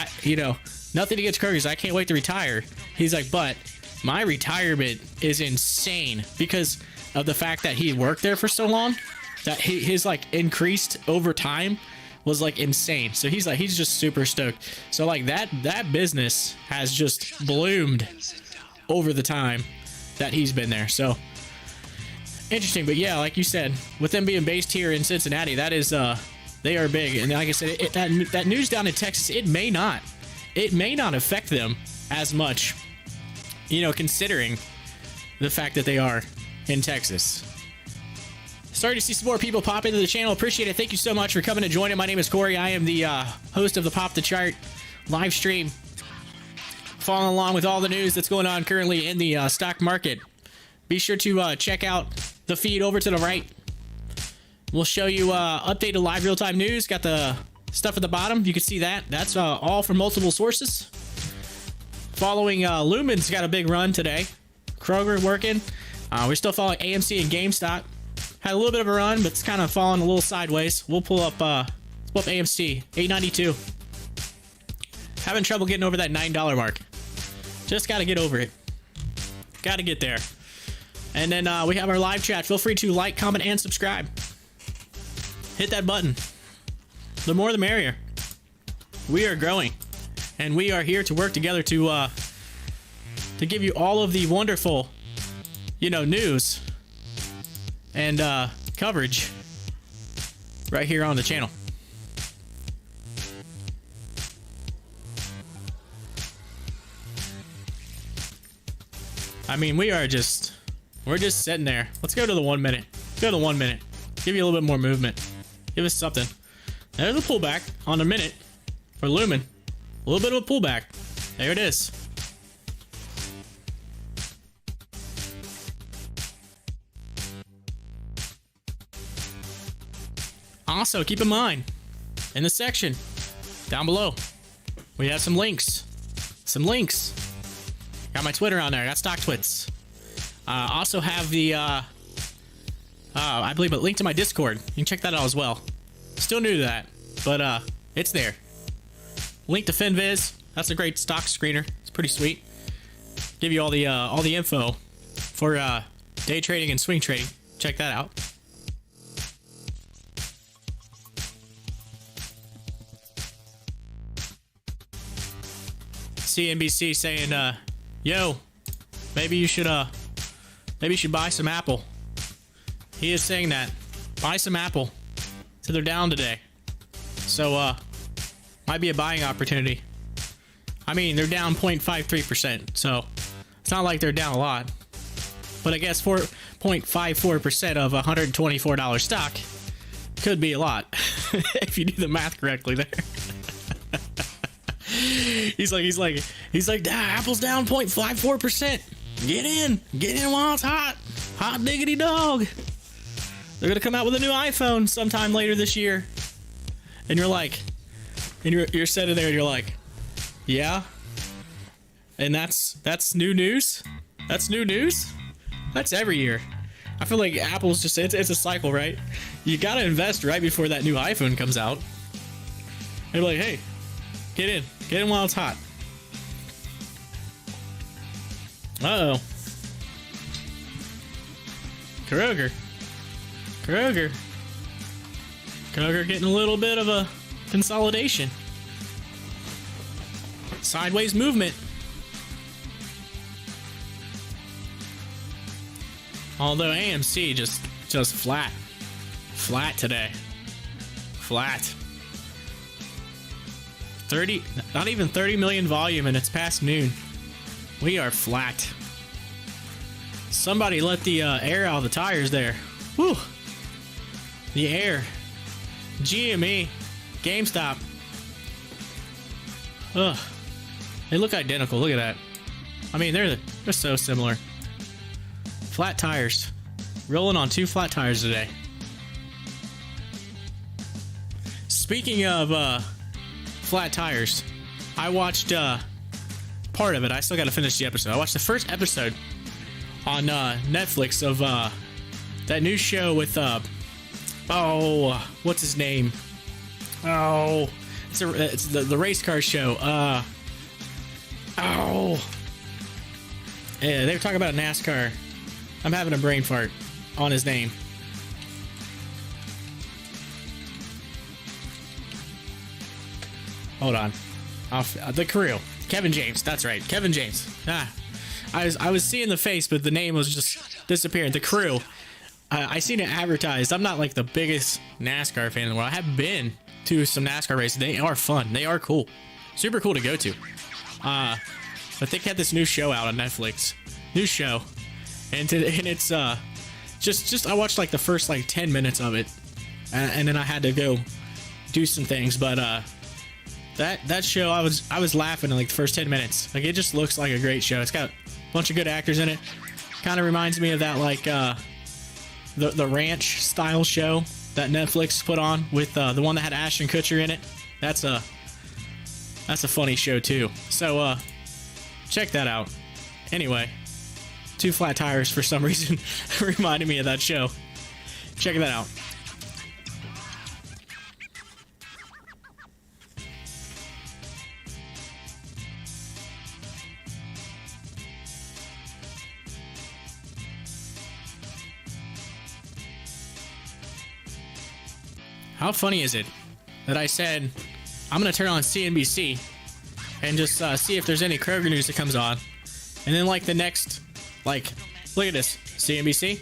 nothing against Kroger's, I can't wait to retire. He's like, but my retirement is insane because of the fact that he worked there for so long, that his like increased over time was like insane. So he's just super stoked. So like that business has just bloomed over the time that he's been there. So interesting. But yeah, like you said, with them being based here in Cincinnati, that is they are big. And like I said, that news down in Texas, it may not affect them as much, considering the fact that they are in Texas. Starting to see some more people pop into the channel. Appreciate it. Thank you so much for coming and joining. My name is Corey. I am the host of the Pop the Chart live stream. Following along with all the news that's going on currently in the stock market. Be sure to check out the feed over to the right. We'll show you updated live real-time news. Got the stuff at the bottom. You can see that. That's all from multiple sources. Following Lumen's got a big run today. Kroger working. We're still following AMC and GameStop. Had a little bit of a run, but it's kind of falling a little sideways. We'll pull up AMC, 892. Having trouble getting over that $9 mark. Just got to get over it. Got to get there. And then we have our live chat. Feel free to like, comment, and subscribe. Hit that button. The more the merrier. We are growing. And we are here to work together to give you all of the wonderful, news and coverage right here on the channel. I mean, we're just sitting there. Let's go to the 1 minute. Go to the 1 minute. Give you a little bit more movement. Give us something. There's a pullback on a minute for Lumen. A little bit of a pullback. There it is. Also, keep in mind, in the section down below, we have some links. Got my Twitter on there. Got Stocktwits. Also have the, I believe, a link to my Discord. You can check that out as well. Still new to that, but it's there. Link to Finviz. That's a great stock screener. It's pretty sweet. Give you all the info for day trading and swing trading. Check that out. CNBC saying, yo, maybe you should buy some Apple. He is saying that. Buy some Apple. So they're down today. So, might be a buying opportunity. I mean, they're down 0.53%, so it's not like they're down a lot. But I guess 4.54% of a $124 stock could be a lot if you do the math correctly there. He's like, Apple's down 0.54%. Get in while it's hot. Hot diggity dog. They're gonna come out with a new iPhone sometime later this year. And you're like, you're sitting there and you're like, yeah. And that's new news. That's new news. That's every year. I feel like Apple's just it's a cycle, right? You gotta invest right before that new iPhone comes out. And you're like, hey, get in while it's hot. Uh-oh. Kroger getting a little bit of a consolidation. Sideways movement. Although AMC just flat today. Flat. 30, not even 30 million volume, and it's past noon. We are flat. Somebody let the air out of the tires there. Whew. The air. GME. GameStop. Ugh. They look identical. Look at that. I mean, they're so similar. Flat tires. Rolling on 2 flat tires today. Speaking of flat tires, I watched part of it. I still got to finish the episode. I watched the first episode on Netflix of that new show with oh, what's his name? Oh, it's the race car show. Oh, yeah, they were talking about NASCAR. I'm having a brain fart on his name. Hold on. The Crew. Kevin James. That's right. Kevin James. I was seeing the face, but the name was just disappearing. The Crew. I seen it advertised. I'm not like the biggest NASCAR fan in the world. I have been to some NASCAR races. They are fun. They are cool. Super cool to go to. But they got this new show out on Netflix. New show. And it's just I watched like the first like 10 minutes of it. And then I had to go do some things, but that show I was laughing in like the first 10 minutes. Like, it just looks like a great show. It's got a bunch of good actors in it. Kind of reminds me of that like the ranch style show that Netflix put on with the one that had Ashton Kutcher in it. That's a funny show too. So check that out. Anyway, Two Flat Tires for some reason reminded me of that show. Check that out. How funny is it that I said I'm gonna turn on CNBC and just see if there's any Kroger news that comes on, and then like the next, like, look at this, CNBC,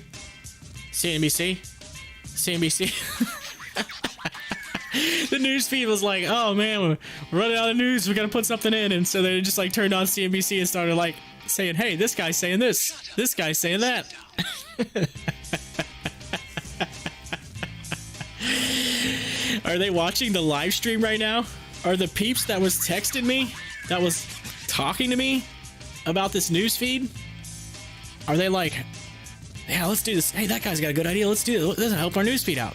the news feed was like, oh man, we're running out of news, we gotta put something in, and so they just like turned on CNBC and started like saying, hey, this guy's saying this guy's saying that. Are they watching the live stream right now? Are the peeps that was texting me, that was talking to me about this news feed, are they like, yeah, let's do this. Hey, that guy's got a good idea. Let's do it. Let's help our news feed out.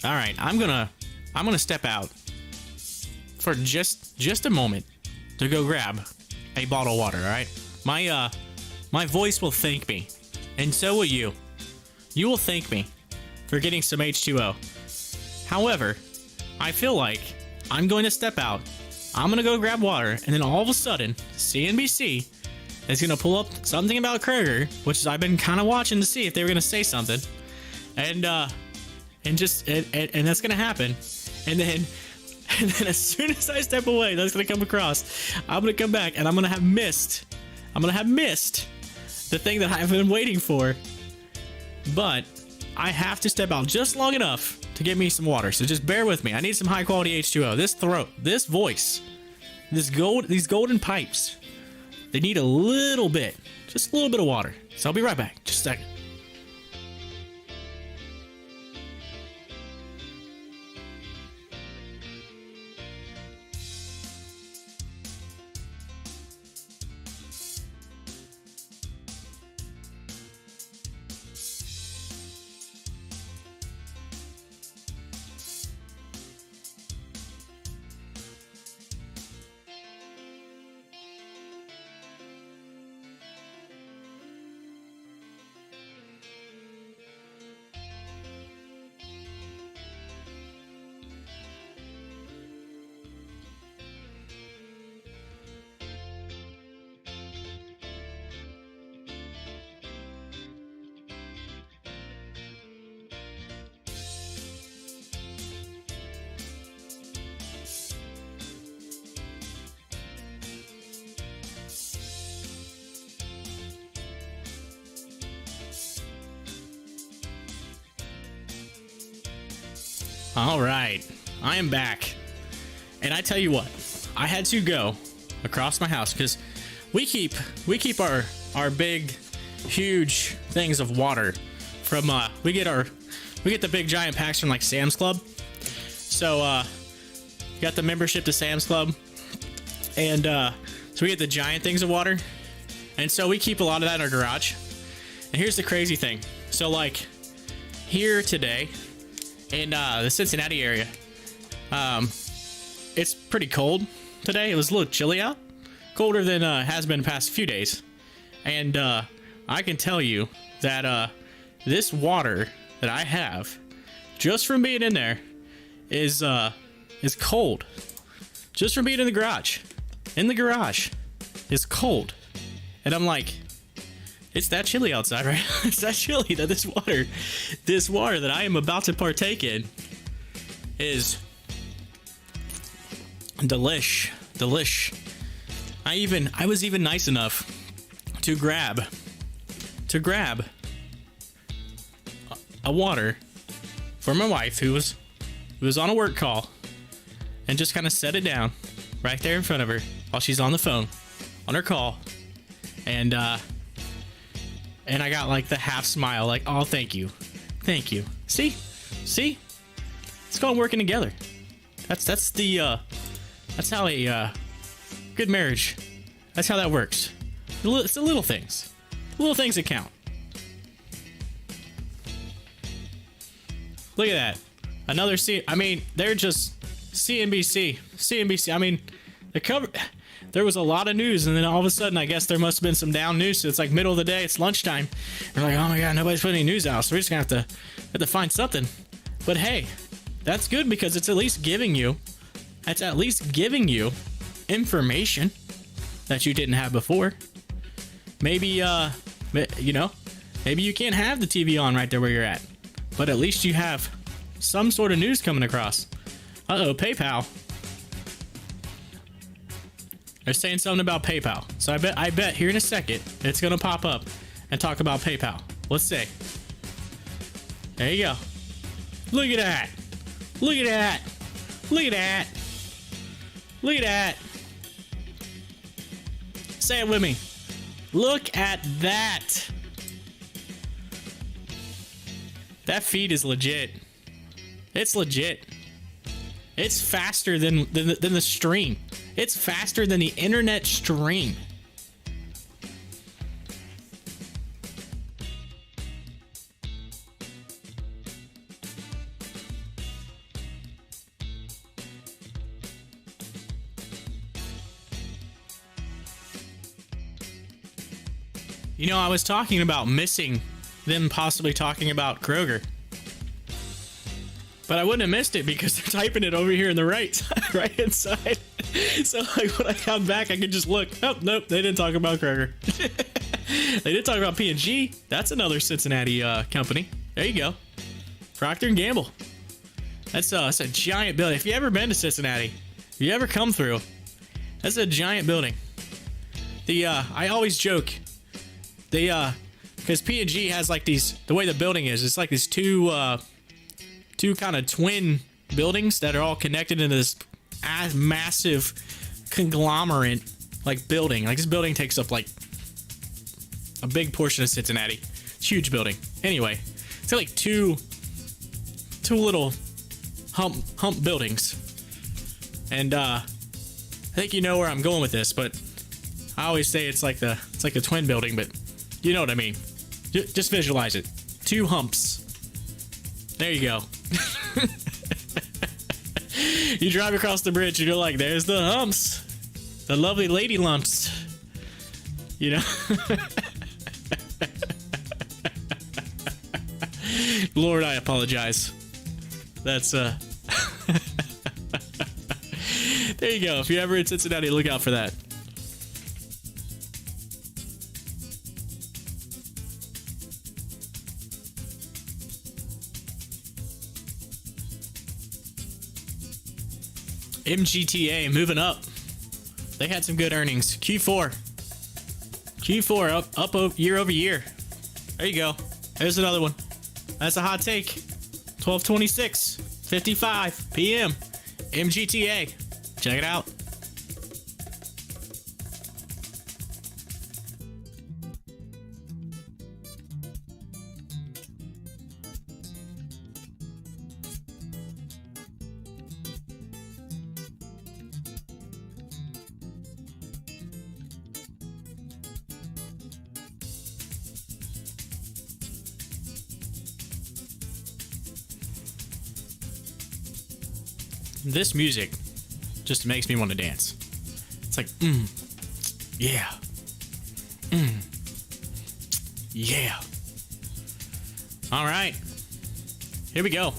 All right, I'm gonna step out for just a moment to go grab a bottle of water. All right, my voice will thank me, and so will you. You will thank me for getting some H2O. However, I feel like I'm going to step out. I'm gonna go grab water, and then all of a sudden, CNBC is gonna pull up something about Kroger, which I've been kind of watching to see if they were gonna say something, and that's gonna happen, and then as soon as I step away, that's gonna come across. I'm gonna come back, and I'm gonna have missed the thing that I've been waiting for. But I have to step out just long enough to get me some water. So just bear with me. I need some high quality H2O. This throat, this voice, these golden pipes, they need a little bit, just a little bit of water. So I'll be right back. Just a second. All right, I am back, and I tell you what, I had to go across my house because we keep our big, huge things of water from we get the big giant packs from like Sam's Club. So got the membership to Sam's Club, and so we get the giant things of water, and so we keep a lot of that in our garage. And here's the crazy thing. So like here today in the Cincinnati area, it's pretty cold today. It was a little chilly out, colder than has been the past few days. And I can tell you that this water that I have, just from being in there, is cold. Just from being in the garage. In the garage is cold. And I'm like, it's that chilly outside, right? It's that chilly that this water that I am about to partake in is delish. I was even nice enough to grab a water for my wife who was on a work call, and just kind of set it down right there in front of her while she's on the phone on her call, and I got like the half smile, like, oh, thank you. See, it's called working together. That's how a good marriage, that's how that works. It's the little things that count. Look at that. Another they're just CNBC. I mean, the cover, there was a lot of news, and then all of a sudden, I guess there must have been some down news. So it's like middle of the day, it's lunchtime. We're like, oh my God, nobody's putting any news out. So we're just gonna have to find something. But hey, that's good because it's at least giving you information that you didn't have before. Maybe, maybe you can't have the TV on right there where you're at, but at least you have some sort of news coming across. Uh-oh, PayPal. They're saying something about PayPal. So I bet here in a second, it's going to pop up and talk about PayPal. Let's see. There you go. Look at that. Look at that. Look at that. Look at that. Say it with me. Look at that. That feed is legit. It's legit. It's faster than the stream. It's faster than the internet stream. You know, I was talking about missing them possibly talking about Kroger. But I wouldn't have missed it because they're typing it over here in the right inside. So like when I come back, I can just look. Oh, nope, they didn't talk about Kroger. They did talk about P&G. That's another Cincinnati company. There you go. Procter & Gamble. That's a giant building. If you ever been to Cincinnati, if you ever come through, that's a giant building. I always joke. Because P&G has like these, the way the building is, it's like these two kind of twin buildings that are all connected into this massive conglomerate like building. Like this building takes up like a big portion of Cincinnati. It's a huge building. Anyway, it's like two little hump buildings. And I think you know where I'm going with this, but I always say it's like a twin building, but you know what I mean. Just visualize it. Two humps. There you go. You drive across the bridge and you're like, there's the humps. The lovely lady lumps. You know? Lord, I apologize. That's, there you go. If you're ever in Cincinnati, look out for that. MGTA moving up. They had some good earnings. Q4 up year over year. There you go. There's another one. That's a hot take. 12:26, 55 p.m. MGTA. Check it out. this music just makes me want to dance. It's like, yeah. Yeah. All right. Here we go.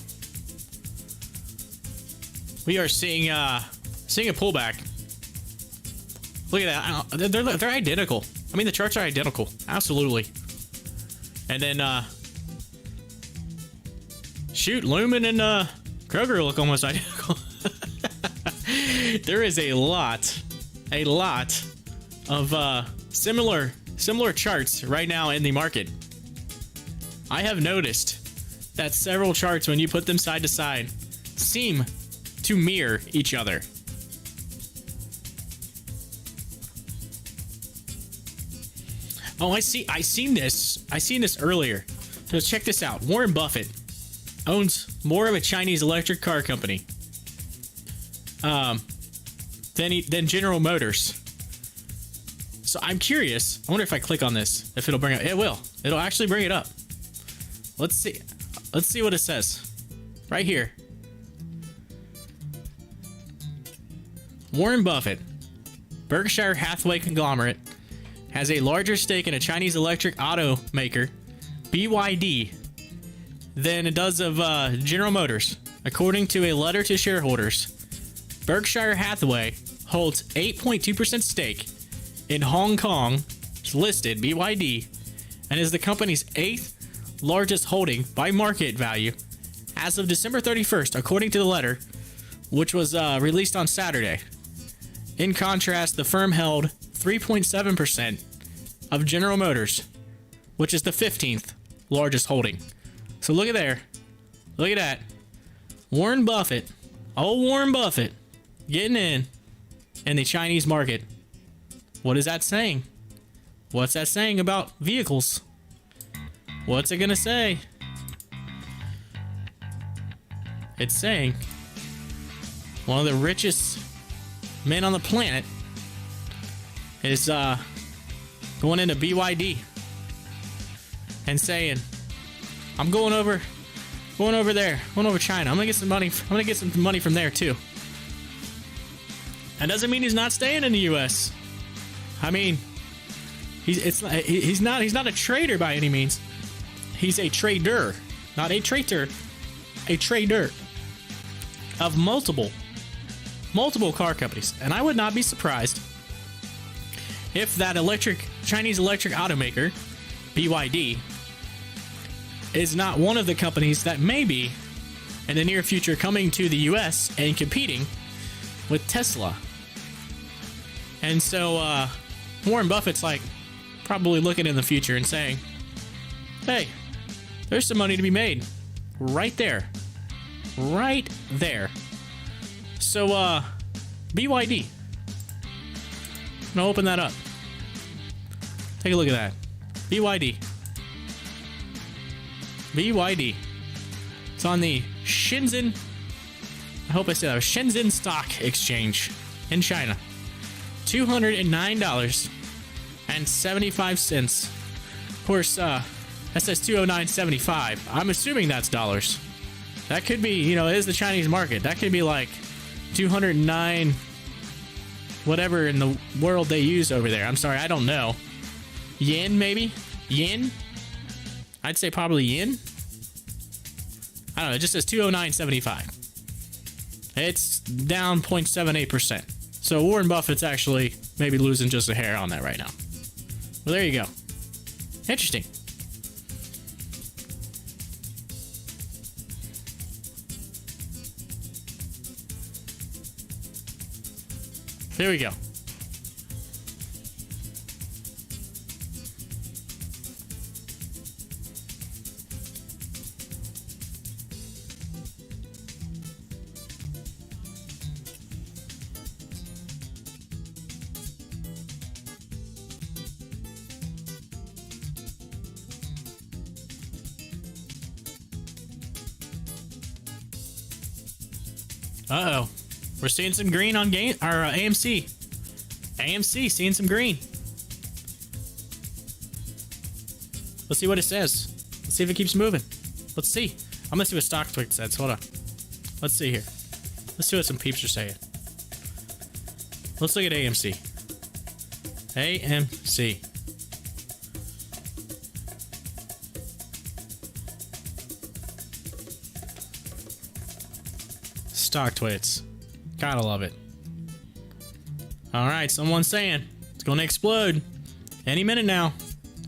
We are seeing a pullback. Look at that. They're identical. I mean, the charts are identical. Absolutely. And then, shoot, Lumen and Kroger look almost identical. There is a lot of similar charts right now in the market. I have noticed that several charts, when you put them side to side, seem to mirror each other. Oh, I seen this earlier. So check this out. Warren Buffett owns more of a Chinese electric car company than General Motors. So I'm curious. I wonder if I click on this, if it'll bring it. It will. It'll actually bring it up. Let's see. Let's see what it says. Right here. Warren Buffett, Berkshire Hathaway conglomerate, has a larger stake in a Chinese electric automaker, BYD, than it does of General Motors. According to a letter to shareholders, Berkshire Hathaway holds 8.2% stake in Hong Kong's listed BYD and is the company's 8th largest holding by market value as of December 31st, according to the letter, which was released on Saturday. In contrast, the firm held 3.7% of General Motors, which is the 15th largest holding. So look at there. Look at that. Warren Buffett, old Warren Buffett, getting in the Chinese market. What is that saying? What's that saying about vehicles? What's it gonna say? It's saying one of the richest men on the planet is going into BYD and saying, I'm going over there, going over China. I'm gonna get some money. I'm gonna get some money from there too. That doesn't mean he's not staying in the U.S. I mean, he's not a trader by any means. He's a trader, not a traitor, a trader of multiple car companies. And I would not be surprised if that Chinese electric automaker, BYD, is not one of the companies that may be in the near future coming to the US and competing with Tesla. And so Warren Buffett's like probably looking in the future and saying, hey, there's some money to be made right there. Right there. So BYD. I'm gonna open that up. Take a look at that. BYD. BYD. It's on the Shenzhen. I hope I said that. Shenzhen Stock Exchange in China. $209.75. Of course, that says 209.75. I'm assuming that's dollars. That could be, it is the Chinese market. That could be like 209, whatever in the world they use over there. I'm sorry, I don't know. Yen, maybe? Yen? I'd say probably yen. I don't know. It just says 209.75. It's down 0.78%. So Warren Buffett's actually maybe losing just a hair on that right now. Well, there you go. Interesting. There we go. Uh-oh. We're seeing some green on AMC. AMC seeing some green. Let's see what it says. Let's see if it keeps moving. Let's see. I'm gonna see what Stocktwits says. Hold on. Let's see here. Let's see what some peeps are saying. Let's look at AMC. AMC. Stocktwits. Gotta love it. Alright, someone's saying it's gonna explode. Any minute now.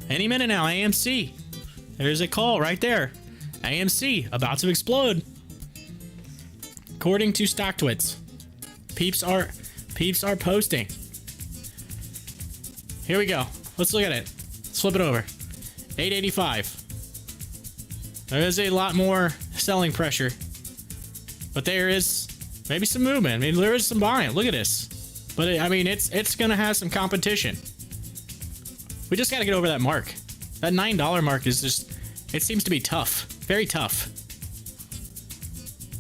Any minute now, AMC. There's a call right there. AMC, about to explode. According to Stocktwits. Peeps are posting. Here we go. Let's look at it. Let's flip it over. 885. There is a lot more selling pressure. But there is maybe some movement. I mean, there is some buying. Look at this. But I mean, it's gonna have some competition. We just gotta get over that mark. That $9 mark is just, it seems to be tough. Very tough.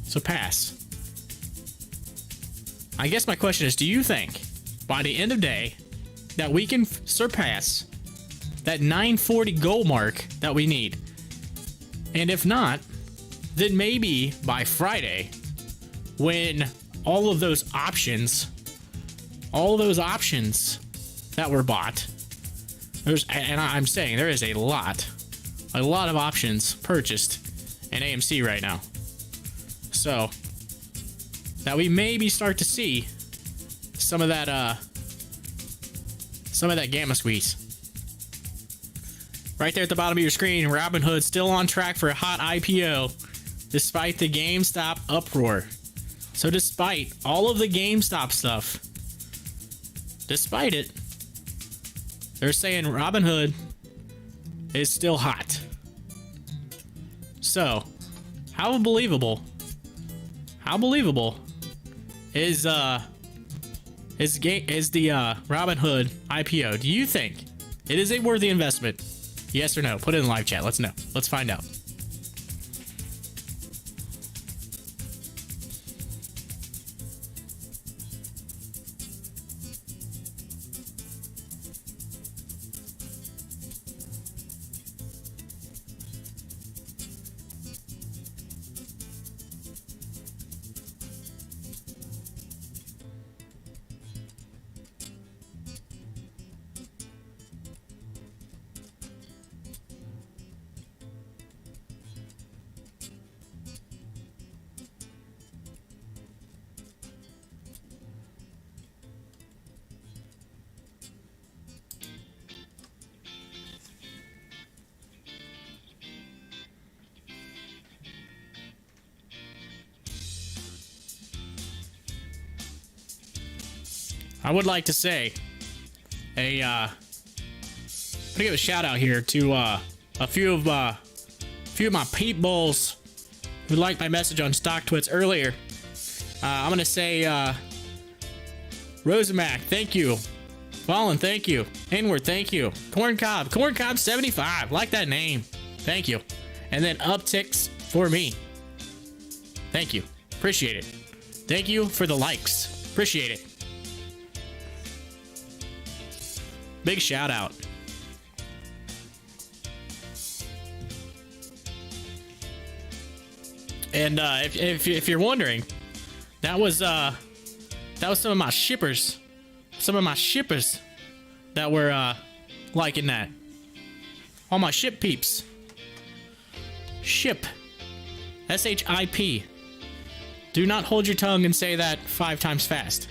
So pass. I guess my question is, do you think by the end of the day that we can surpass that 940 goal mark that we need? And if not, then maybe by Friday, when all those options that were bought, I'm saying there is a lot of options purchased in AMC right now. So that we maybe start to see some of that gamma squeeze. Right there at the bottom of your screen, Robinhood still on track for a hot IPO despite the GameStop uproar. So despite all of the GameStop stuff, despite it, they're saying Robinhood is still hot. So, how believable is the Robinhood IPO? Do you think it is a worthy investment? Yes or no? Put it in live chat. Let's know. Let's find out. I would like to say I'm gonna give a shout out here to a few of my peepballs who liked my message on Stocktwits earlier. I'm gonna say Rosamac, thank you. Fallen, thank you. Inward, thank you. Corncob 75, like that name. Thank you. And then Upticks for me. Thank you. Appreciate it. Thank you for the likes. Appreciate it. Big shout out. And if you're wondering, that was some of my shippers, that were liking that. All my ship peeps. Ship. SHIP. Do not hold your tongue and say that 5 times fast.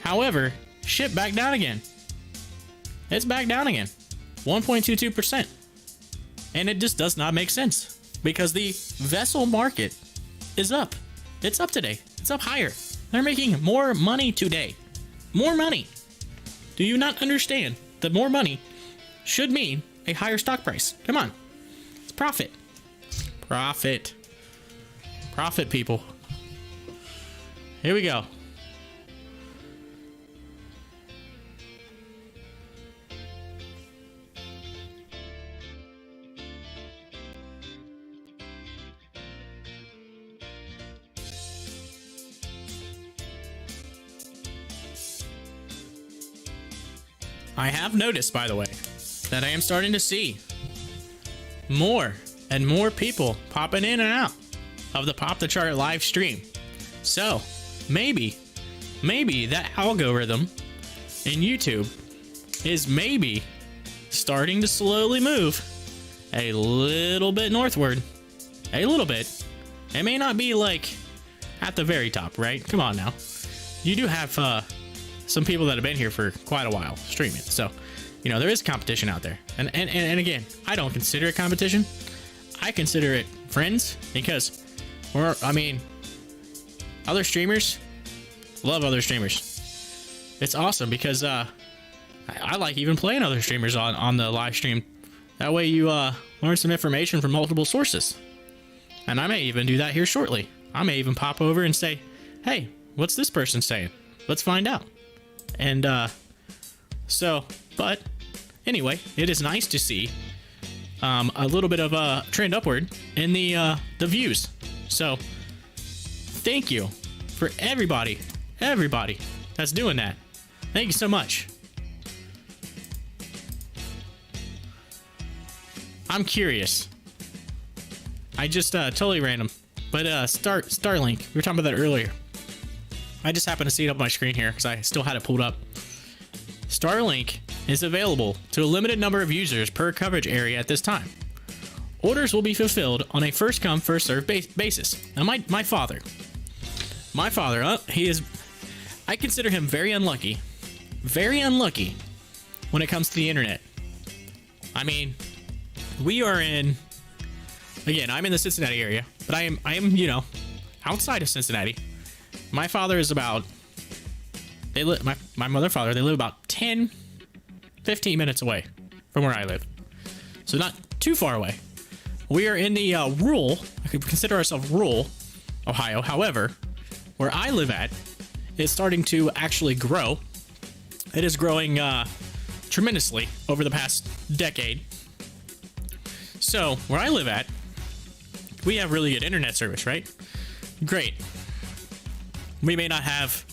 However, ship back down again. It's back down again. 1.22%. And it just does not make sense. Because the vessel market is up. It's up today. It's up higher. They're making more money today. More money. Do you not understand that more money should mean a higher stock price? Come on. It's profit. Profit. Profit, people. Here we go. I have noticed, by the way, that I am starting to see more and more people popping in and out of the Pop the Chart live stream. So, maybe that algorithm in YouTube is maybe starting to slowly move a little bit northward. A little bit. It may not be like at the very top, right? Come on now. You do have some people that have been here for quite a while streaming. So, there is competition out there. And again, I don't consider it competition. I consider it friends because other streamers love other streamers. It's awesome because I like even playing other streamers on the live stream. That way you learn some information from multiple sources. And I may even do that here shortly. I may even pop over and say, hey, what's this person saying? Let's find out. And but anyway, it is nice to see a little bit of a trend upward in the views. So thank you for everybody that's doing that. Thank you so much. I'm curious. I just totally random, but Starlink. We were talking about that earlier. I just happened to see it up on my screen here because I still had it pulled up. Starlink is available to a limited number of users per coverage area at this time. Orders will be fulfilled on a first-come, first-served basis. Now, my father, he is, I consider him very unlucky when it comes to the internet. I mean, we are in, again, I'm in the Cincinnati area, but I am, outside of Cincinnati. My father is about, my mother and father, they live about 10, 15 minutes away from where I live. So not too far away. We are in the rural, I could consider ourselves rural Ohio. However, where I live at is starting to actually grow. It is growing tremendously over the past decade. So where I live at, we have really good internet service, right? Great. We may not have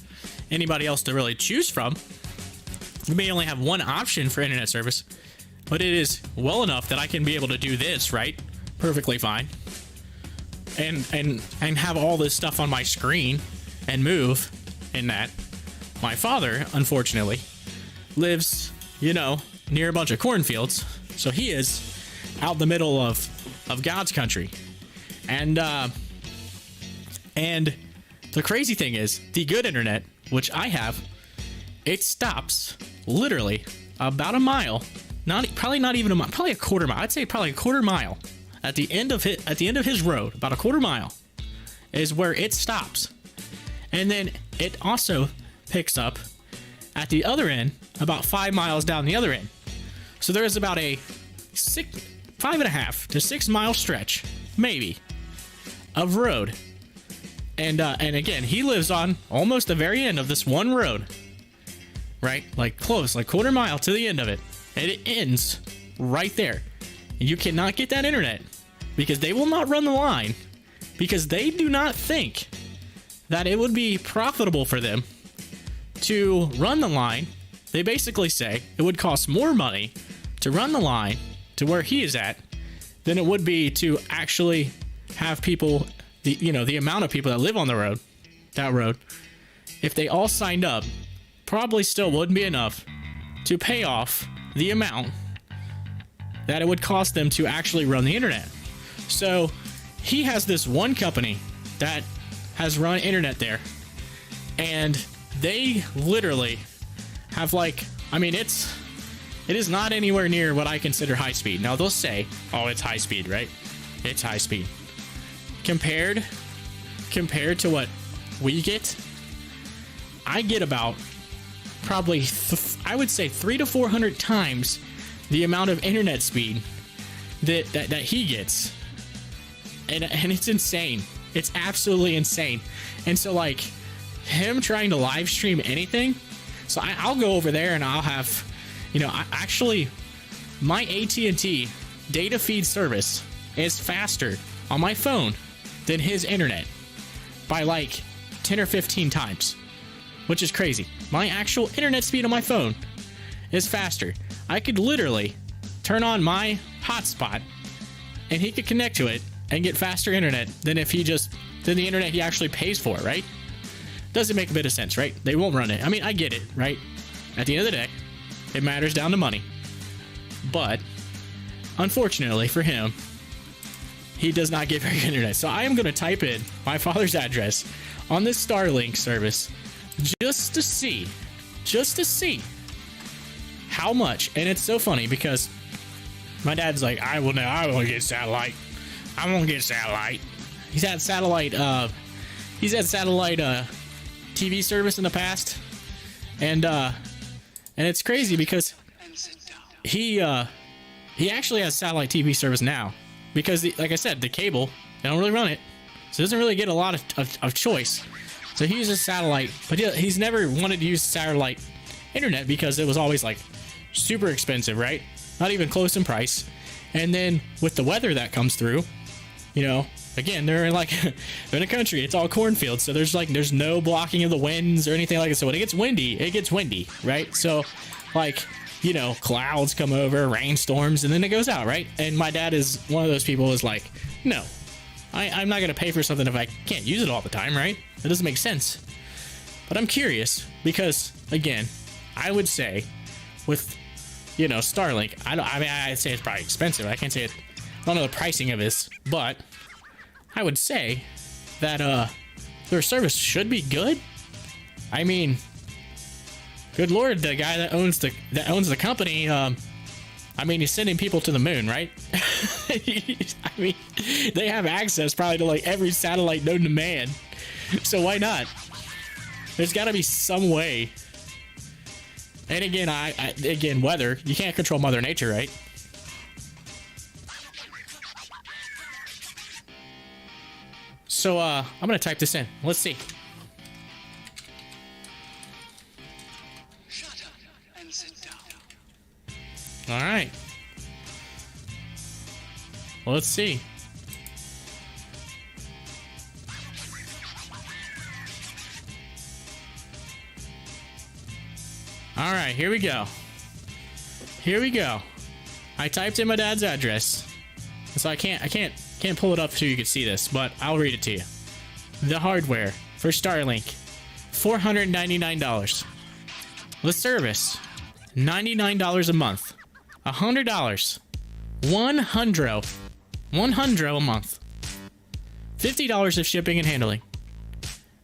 anybody else to really choose from. We may only have one option for internet service, but it is well enough that I can be able to do this, right? Perfectly fine. And have all this stuff on my screen and move in that. My father, unfortunately, lives, near a bunch of cornfields. So he is out in the middle of God's country. And the crazy thing is, the good internet, which I have, it stops literally about a mile, probably not even a mile, probably a quarter mile. I'd say probably a quarter mile at the end of his road, about a quarter mile is where it stops. And then it also picks up at the other end, about 5 miles down the other end. So there is about a 5.5 to 6 mile stretch, maybe, of road. And again, he lives on almost the very end of this one road, right? Like close, like quarter mile to the end of it. And it ends right there. And you cannot get that internet because they will not run the line because they do not think that it would be profitable for them to run the line. They basically say it would cost more money to run the line to where he is at than it would be to actually have people, the amount of people that live on that road, if they all signed up, probably still wouldn't be enough to pay off the amount that it would cost them to actually run the internet. So he has this one company that has run internet there, and they literally have it is not anywhere near what I consider high speed. Now they'll say, oh, it's high speed, right? It's high speed. Compared to what we get, I get about probably, I would say 300 to 400 times the amount of internet speed that he gets. And it's insane. It's absolutely insane. And so like him trying to live stream anything, so I'll go over there and I'll have, my AT&T data feed service is faster on my phone than his internet by like 10 or 15 times, which is crazy. My actual internet speed on my phone is faster. I could literally turn on my hotspot and he could connect to it and get faster internet than the internet he actually pays for, right? Doesn't make a bit of sense, right? They won't run it. I mean, I get it, right? At the end of the day, it matters down to money. But unfortunately for him, he does not get very good internet. So I am going to type in my father's address on this Starlink service just to see how much. And it's so funny because my dad's like, I won't get satellite. I won't get satellite. He's had satellite TV service in the past. And it's crazy because he actually has satellite TV service now. Because, like I said, the cable, they don't really run it. So he doesn't really get a lot of choice. So he uses satellite. But he's never wanted to use satellite internet because it was always, like, super expensive, right? Not even close in price. And then with the weather that comes through, you know, again, they're in a country. It's all cornfields. So there's no blocking of the winds or anything like that. So when it gets windy, right? So, like, you know, clouds come over, rainstorms, and then it goes out, right? And my dad is one of those people who's like, no, I'm not going to pay for something if I can't use it all the time, right? That doesn't make sense. But I'm curious because, again, I would say with, you know, Starlink, I'd say it's probably expensive. I can't say it. I don't know the pricing of this, but I would say that their service should be good. I mean, good Lord, the guy that owns the company, I mean, he's sending people to the moon, right? I mean, they have access probably to like every satellite known to man. So why not? There's got to be some way. And again, again, weather. You can't control Mother Nature, right? So I'm gonna type this in. Let's see. Shut up and sit down. All right. Well, let's see. All right, here we go. Here we go. I typed in my dad's address, so I can't pull it up so you can see this, but I'll read it to you. The hardware for Starlink, $499. The service, $99 a month. $100. $100 a month. $50 of shipping and handling.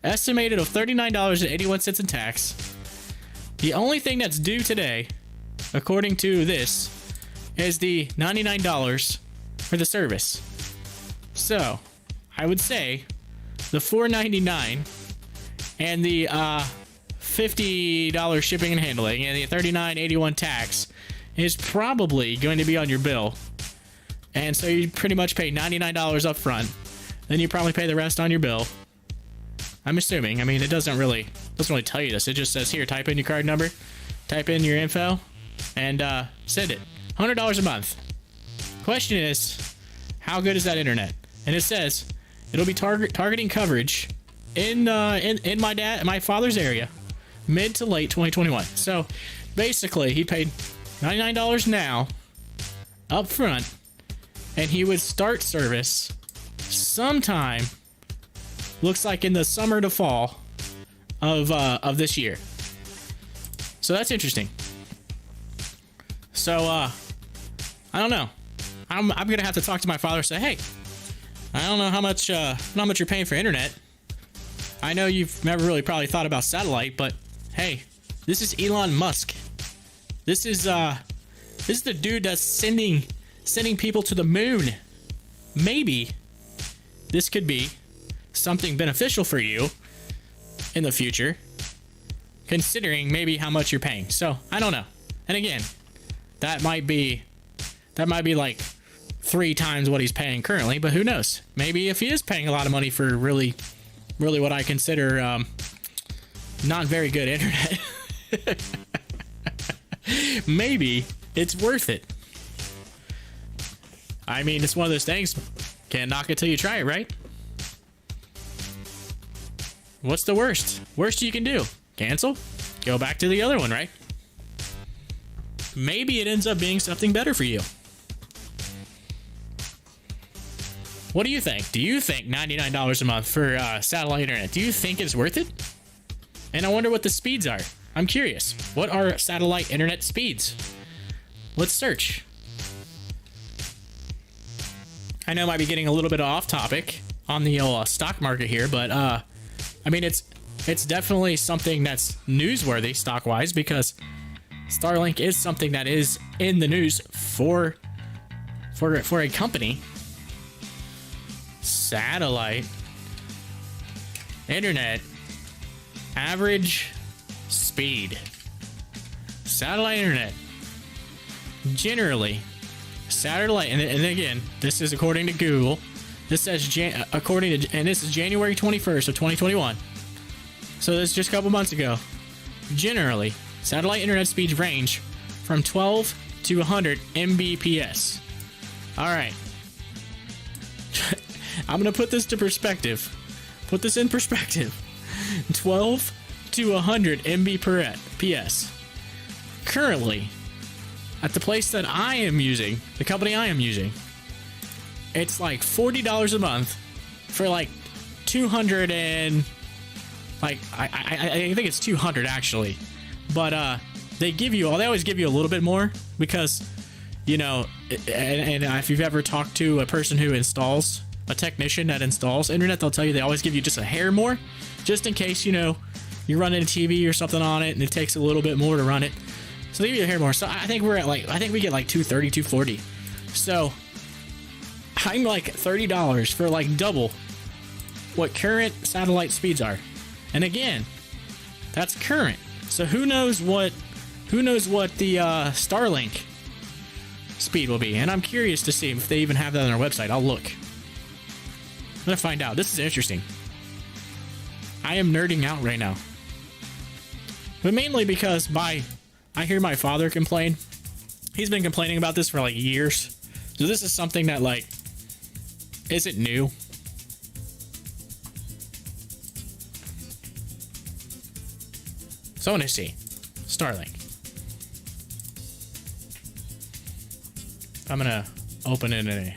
Estimated of $39.81 in tax. The only thing that's due today, according to this, is the $99 for the service. So, I would say the $499 and the $50 shipping and handling and the $39.81 tax is probably going to be on your bill. And so you pretty much pay $99 up front. Then you probably pay the rest on your bill. I'm assuming. I mean, it doesn't really tell you this. It just says here, type in your card number, type in your info, and send it. $100 a month. Question is, how good is that internet? And it says it'll be targeting coverage in my father's area, mid to late 2021. So basically, he paid $99 now, up front, and he would start service sometime. Looks like in the summer to fall of this year. So that's interesting. So I don't know. I'm gonna have to talk to my father and say, hey, I don't know how much you're paying for internet. I know you've never really probably thought about satellite, but hey, this is Elon Musk. This is the dude that's sending people to the moon. Maybe this could be something beneficial for you in the future, considering maybe how much you're paying. So I don't know. And again, that might be like 3 times what he's paying currently, but who knows? Maybe if he is paying a lot of money for really what I consider not very good internet, maybe it's worth it. I mean, it's one of those things. Can't knock it till you try it, right? What's the worst? Worst you can do? Cancel? Go back to the other one, right? Maybe it ends up being something better for you. What do you think? Do you think $99 a month for satellite internet, do you think it's worth it? And I wonder what the speeds are. I'm curious. What are satellite internet speeds? Let's search. I know I might be getting a little bit off topic on the stock market here, but I mean it's definitely something that's newsworthy stock-wise, because Starlink is something that is in the news for a company. Satellite internet average speed. Satellite internet. Generally, satellite, and again, this is according to Google. This says and this is January 21st of 2021. So this is just a couple months ago. Generally, satellite internet speeds range from 12 to 100 Mbps. All right. I'm going to put this to perspective. Put this in perspective. 12 to 100 Mbps. Currently, at the place that I am using, the company I am using, it's like $40 a month for like 200 and like I think it's 200 actually, but they always give you a little bit more because, you know, and if you've ever talked to a person who installs, a technician that installs internet, they'll tell you they always give you just a hair more, just in case, you know, you're running a TV or something on it and it takes a little bit more to run it. So they give you a hair more. So I think we're at like, I think we get like 230, 240. So I'm like $30 for like double what current satellite speeds are. And again, that's current. So who knows what the Starlink speed will be. And I'm curious to see if they even have that on their website. I'll look. I'm gonna find out. This is interesting. I am nerding out right now. But mainly because I hear my father complain. He's been complaining about this for like years. So this is something that like isn't new. So I want to see Starlink. I'm gonna open it in a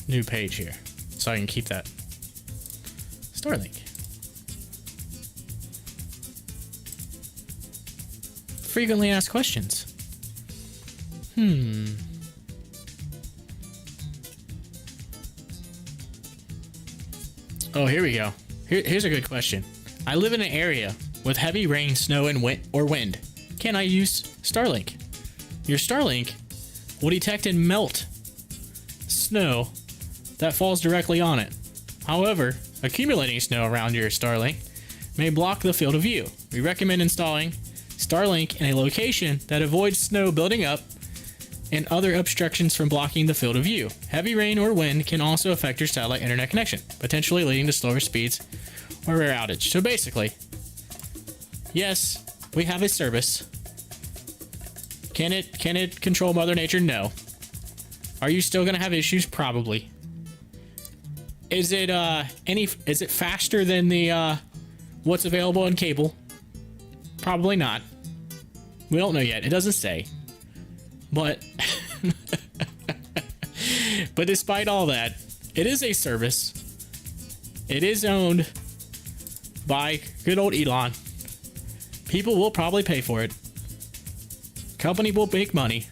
new page here so I can keep that. Starlink. Frequently asked questions. Oh, here we go. Here's a good question. I live in an area with heavy rain, snow, and wind. Can I use Starlink? Your Starlink will detect and melt snow that falls directly on it. However, accumulating snow around your Starlink may block the field of view. We recommend installing Starlink in a location that avoids snow building up and other obstructions from blocking the field of view. Heavy rain or wind can also affect your satellite internet connection, potentially leading to slower speeds or rare outage. So basically, yes, we have a service. Can it control Mother Nature? No. Are you still gonna have issues? Probably. Is it faster than the what's available in cable? Probably not. We don't know yet. It doesn't say. But but despite all that, it is a service. It is owned by good old Elon. People will probably pay for it. Company will make money.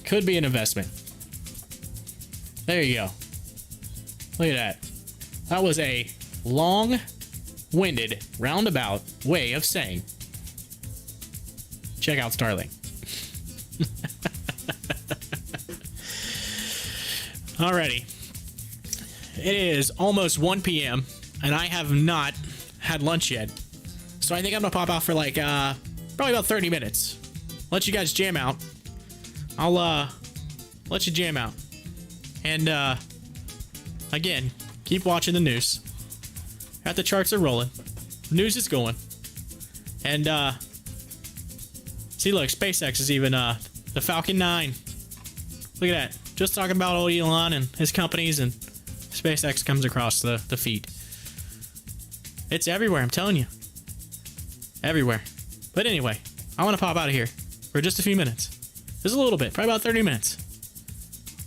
Could be an investment. There you go. Look at that. That was a long-winded, roundabout way of saying, check out Starlink. Alrighty. It is almost 1 p.m. and I have not had lunch yet. So I think I'm gonna pop out for like probably about 30 minutes. Let you guys jam out. I'll let you jam out. And again, keep watching the news. Got the charts are rolling. News is going. And see, look, SpaceX is even the Falcon 9. Look at that. Just talking about old Elon and his companies, and SpaceX comes across the feed. It's everywhere, I'm telling you. Everywhere. But anyway, I want to pop out of here for just a few minutes. Just a little bit, probably about 30 minutes.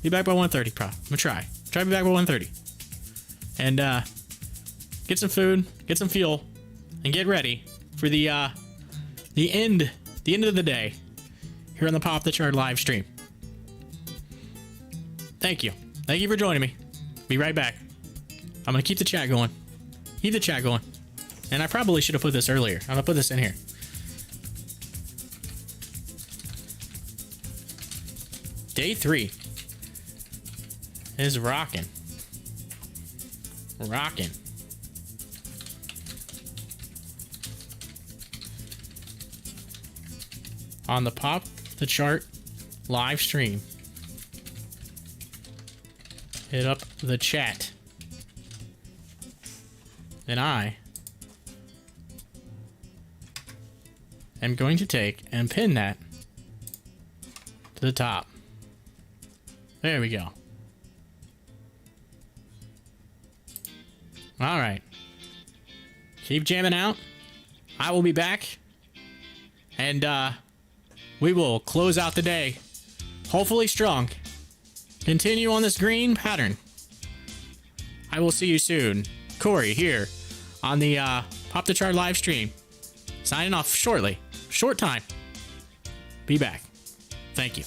Be back by 1:30, probably. I'm gonna try to be back by 1:30. And get some food, get some fuel, and get ready for the end of the day here on the Pop the Chart live stream. Thank you for joining me. Be right back. I'm gonna keep the chat going. Keep the chat going. And I probably should have put this earlier. I'm gonna put this in here. Day 3 is rocking. Rocking. On the Pop the Chart live stream. Hit up the chat. And I am going to take and pin that to the top. There we go. All right. Keep jamming out. I will be back. And we will close out the day. Hopefully strong. Continue on this green pattern. I will see you soon. Corey here on the Pop the Chart live stream. Signing off shortly. Short time. Be back. Thank you.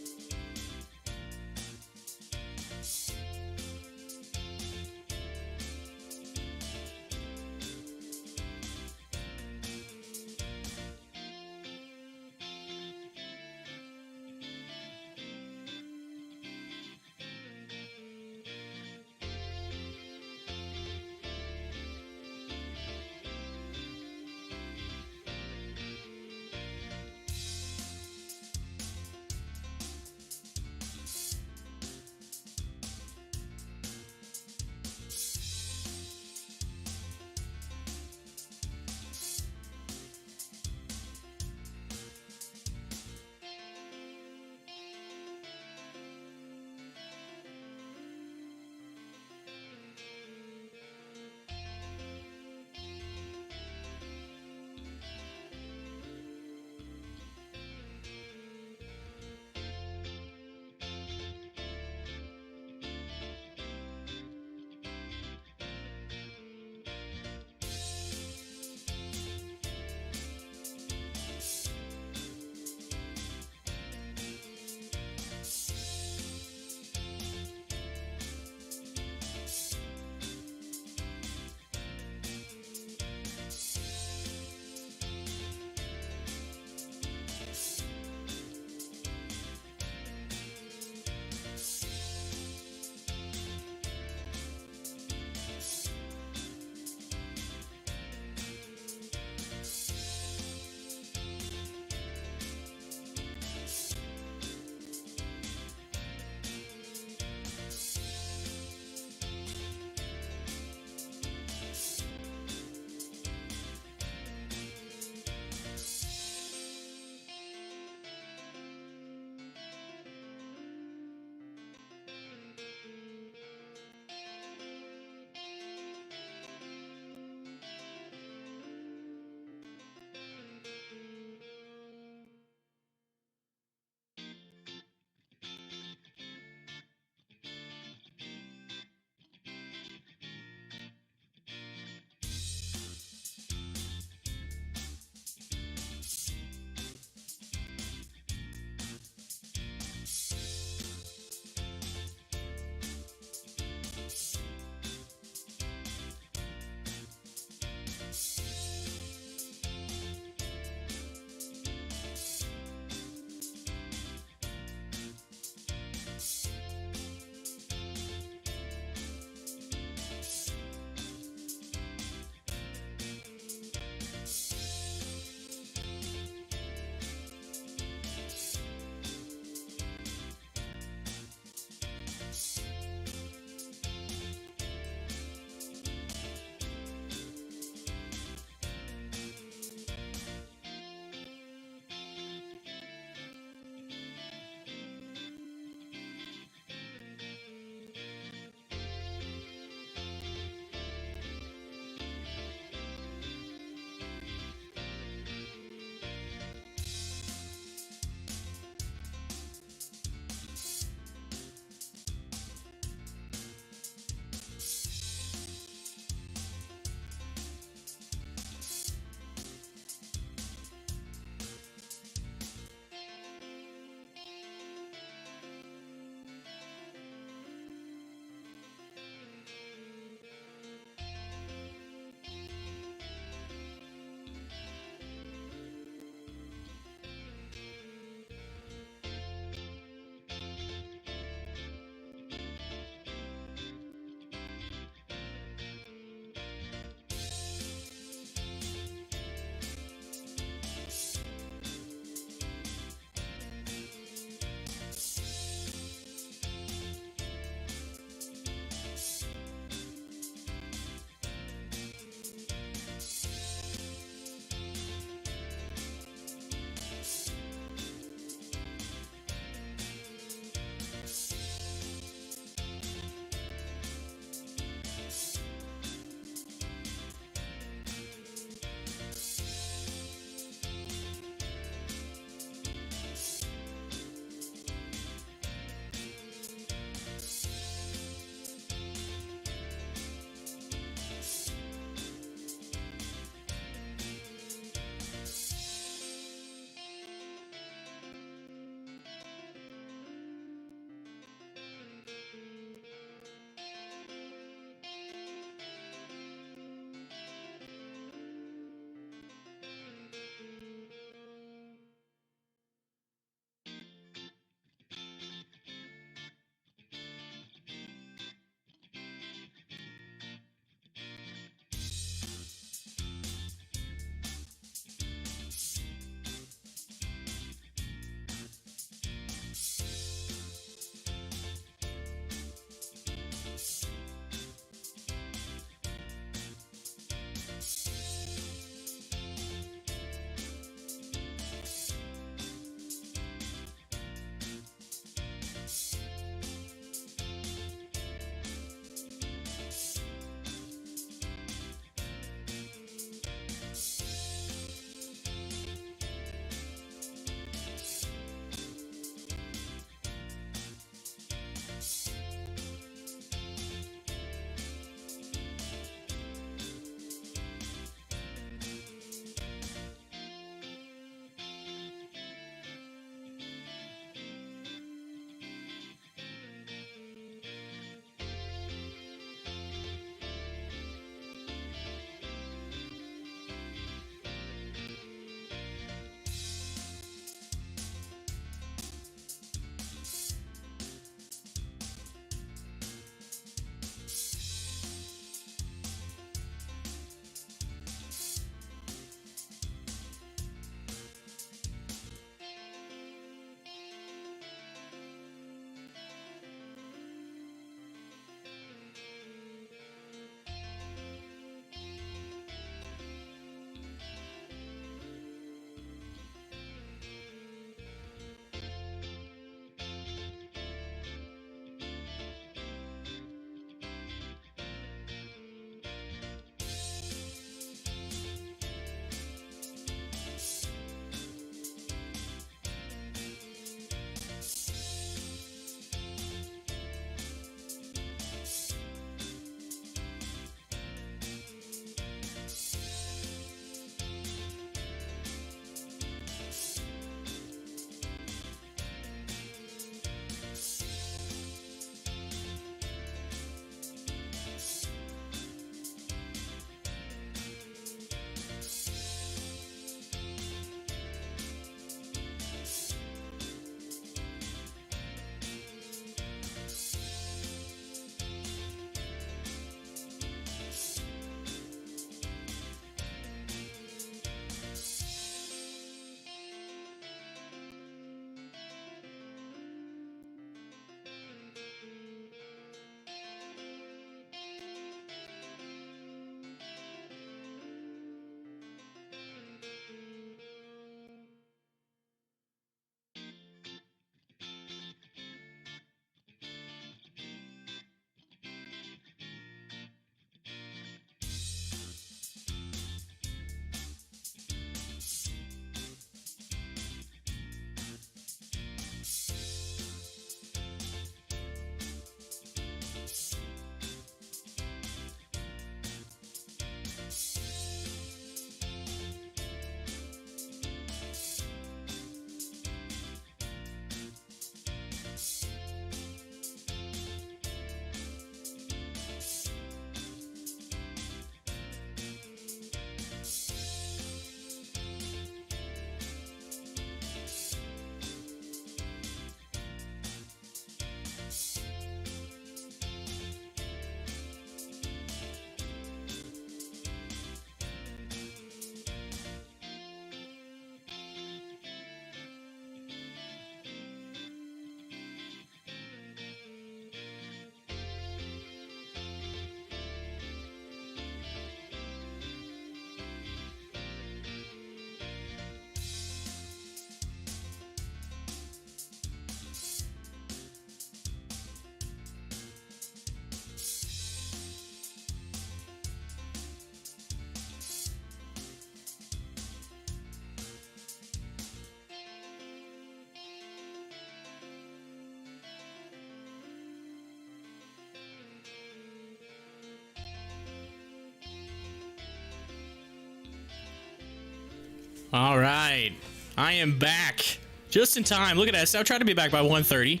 All right, I am back just in time. Look at that. So I tried to be back by 1:30,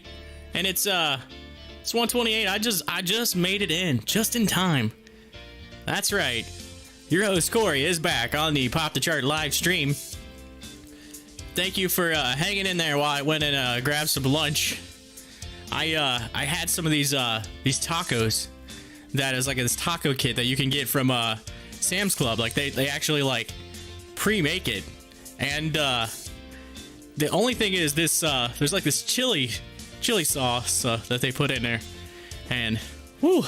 and it's 1:28. I just made it in just in time. That's right. Your host Corey is back on the Pop the Chart live stream. Thank you for hanging in there while I went and grabbed some lunch. I had some of these tacos. That is like this taco kit that you can get from Sam's Club. Like they actually like pre-make it. And the only thing is this there's like this chili sauce that they put in there, and whoo,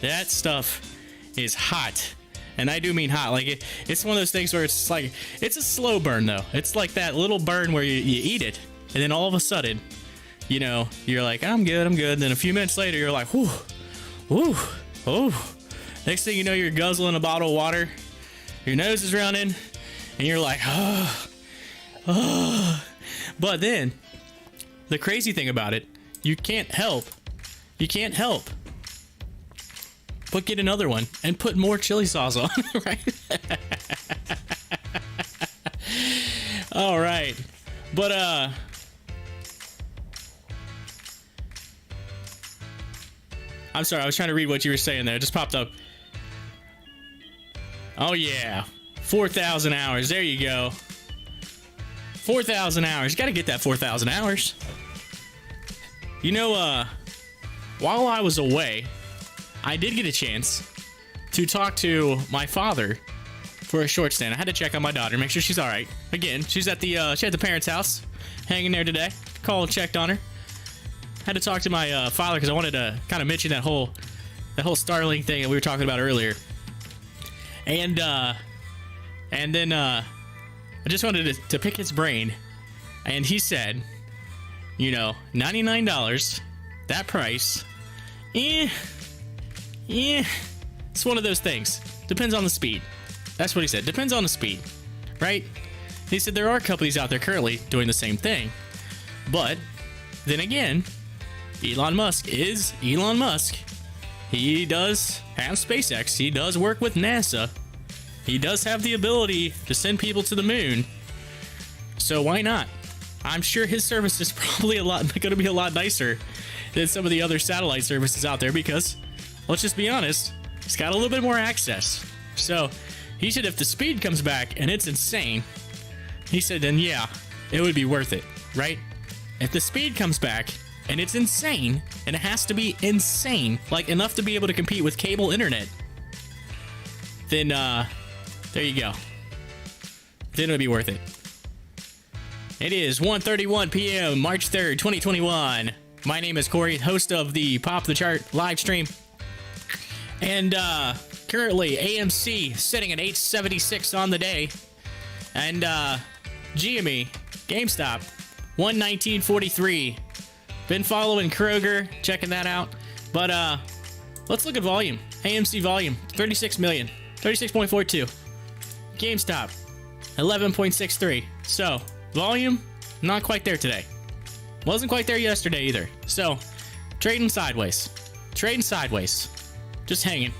that stuff is hot. And I do mean hot. Like it's one of those things where it's like it's a slow burn though. It's like that little burn where you eat it, and then all of a sudden, you know, you're like, I'm good. And then a few minutes later, you're like, whoo, whoo, oh. Next thing you know, you're guzzling a bottle of water. Your nose is running, and you're like, oh. But then the crazy thing about it, you can't help but get another one and put more chili sauce on. Right? All right, but I'm sorry, I was trying to read what you were saying there. It just popped up. Oh yeah, 4,000 hours. There you go. 4,000 hours. You gotta get that 4,000 hours. You know, while I was away, I did get a chance to talk to my father for a short stint. I had to check on my daughter, make sure she's all right. Again, she's at the parents' house, hanging there today. Called, checked on her. Had to talk to my father because I wanted to kind of mention that whole Starlink thing that we were talking about earlier. And then I just wanted to pick his brain, and he said, you know, $99, that price, it's one of those things. Depends on the speed. That's what he said. Depends on the speed, right? He said there are companies out there currently doing the same thing, but then again, Elon Musk is Elon Musk. He does have SpaceX. He does work with NASA. He does have the ability to send people to the moon. So why not? I'm sure his service is probably going to be a lot nicer than some of the other satellite services out there because, let's just be honest, he's got a little bit more access. So he said if the speed comes back and it's insane, he said then yeah, it would be worth it, right? If the speed comes back and it's insane, and it has to be insane, like enough to be able to compete with cable internet, then there you go. Then it would be worth it. It is 1:31 p.m. March 3rd, 2021. My name is Corey, host of the Pop the Chart live stream. And currently AMC sitting at 876 on the day. And GME, GameStop, 119.43. Been following Kroger, checking that out. But let's look at volume. AMC volume, 36 million, 36.42. GameStop, 11.63. So, volume, not quite there today. Wasn't quite there yesterday either. So, trading sideways. Trading sideways. Just hanging.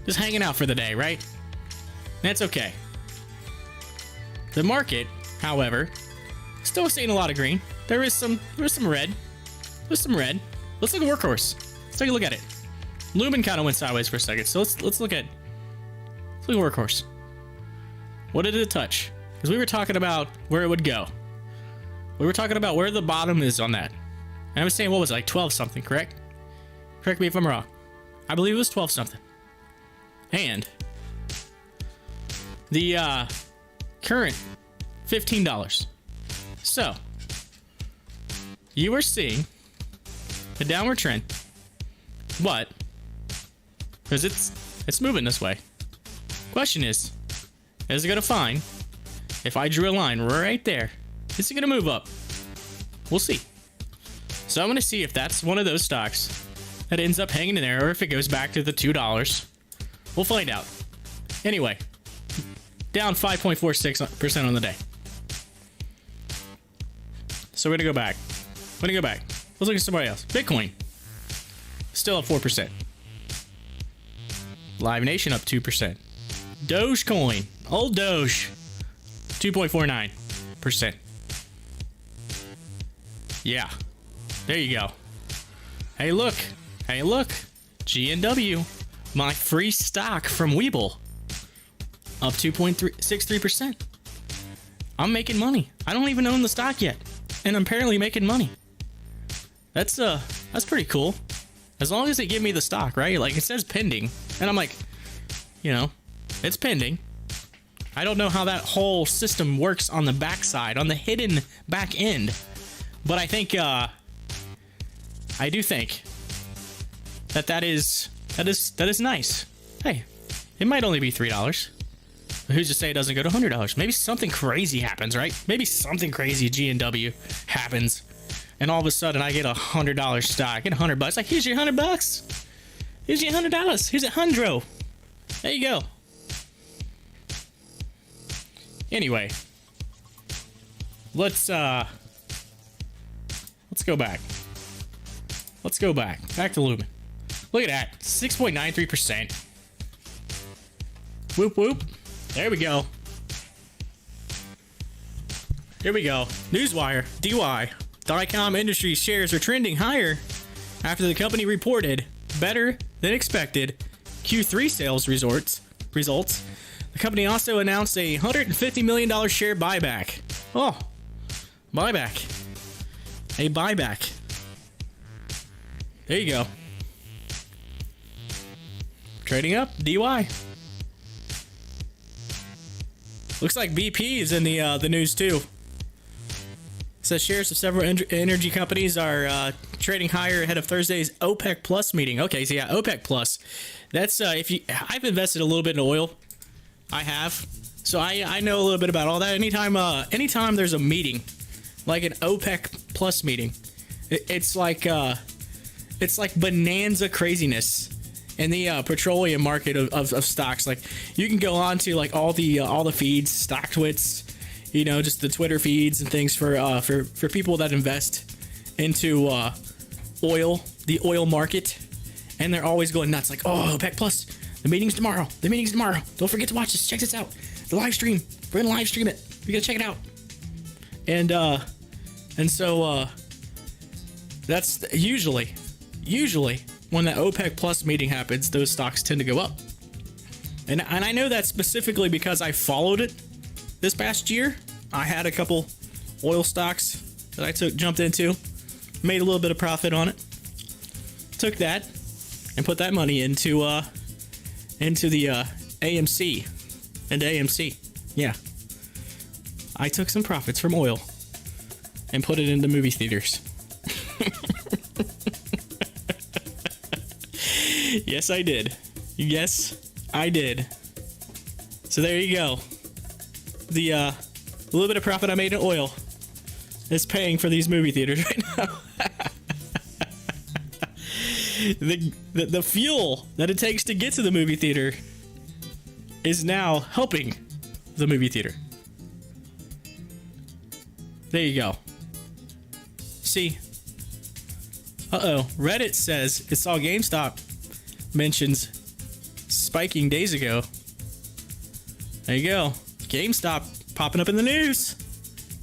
Just hanging out for the day, right? That's okay. The market, however, still seeing a lot of green. There's some red. There's some red. Let's look at Workhorse. Let's take a look at it. Lumen kind of went sideways for a second, so let's look at Workhorse. What did it touch? Because we were talking about where it would go. We were talking about where the bottom is on that. And I was saying, what was it, like 12 something, correct? Correct me if I'm wrong. I believe it was 12 something. And the current $15. So you are seeing a downward trend, but because it's moving this way. Question is it gonna find, if I drew a line right there, is it gonna move up? We'll see. So I'm gonna see if that's one of those stocks that ends up hanging in there, or if it goes back to the $2. We'll find out. Anyway, down 5.46% on the day. So we're gonna go back. Let's look at somebody else. Bitcoin, still up 4%. Live Nation up 2%. Dogecoin, old Doge, 2.49%. Yeah. There you go. Hey, look. Hey, look. GNW. My free stock from WEBULL. Up 2.63%. I'm making money. I don't even own the stock yet. And I'm apparently making money. That's pretty cool. As long as they give me the stock, right? Like, it says pending. And I'm like, you know, it's pending. I don't know how that whole system works on the backside, on the hidden back end. But I think, I do think that is nice. Hey, it might only be $3. But who's to say it doesn't go to $100? Maybe something crazy happens, right? Maybe something crazy at G&W happens. And all of a sudden, I get $100 stock. I get $100. Like, here's your $100. Here's your $100. Here's $100. There you go. Anyway, let's go back. Let's go back. Back to Lumen. Look at that, 6.93%. Whoop whoop. There we go. Here we go. Newswire. DY. Dycom Industries shares are trending higher after the company reported better than expected Q3 sales results. The company also announced a $150 million share buyback. Oh, buyback. A buyback. There you go. Trading up, DY. Looks like BP is in the news too. Says shares of several energy companies are trading higher ahead of Thursday's OPEC Plus meeting. Okay, so yeah, OPEC Plus. That's I've invested a little bit in oil. I have, so I know a little bit about all that. Anytime there's a meeting, like an OPEC Plus meeting, it's like bonanza craziness in the petroleum market of stocks. Like, you can go on to like all the feeds, Stocktwits, you know, just the Twitter feeds and things for people that invest into oil, the oil market, and they're always going nuts. Like, oh, OPEC Plus, the meeting's tomorrow. Don't forget to watch this. Check this out. The live stream. We're gonna live stream it. You gotta check it out. And so that's usually when the OPEC Plus meeting happens, those stocks tend to go up. And I know that specifically because I followed it this past year. I had a couple oil stocks that I jumped into, made a little bit of profit on it, took that and put that money into the AMC. And AMC, yeah, I took some profits from oil and put it into movie theaters. Yes, I did. Yes, I did. So there you go. The little bit of profit I made in oil is paying for these movie theaters right now. The fuel that it takes to get to the movie theater is now helping the movie theater. There you go. See? Uh-oh. Reddit says it saw GameStop mentions spiking days ago. There you go. GameStop popping up in the news.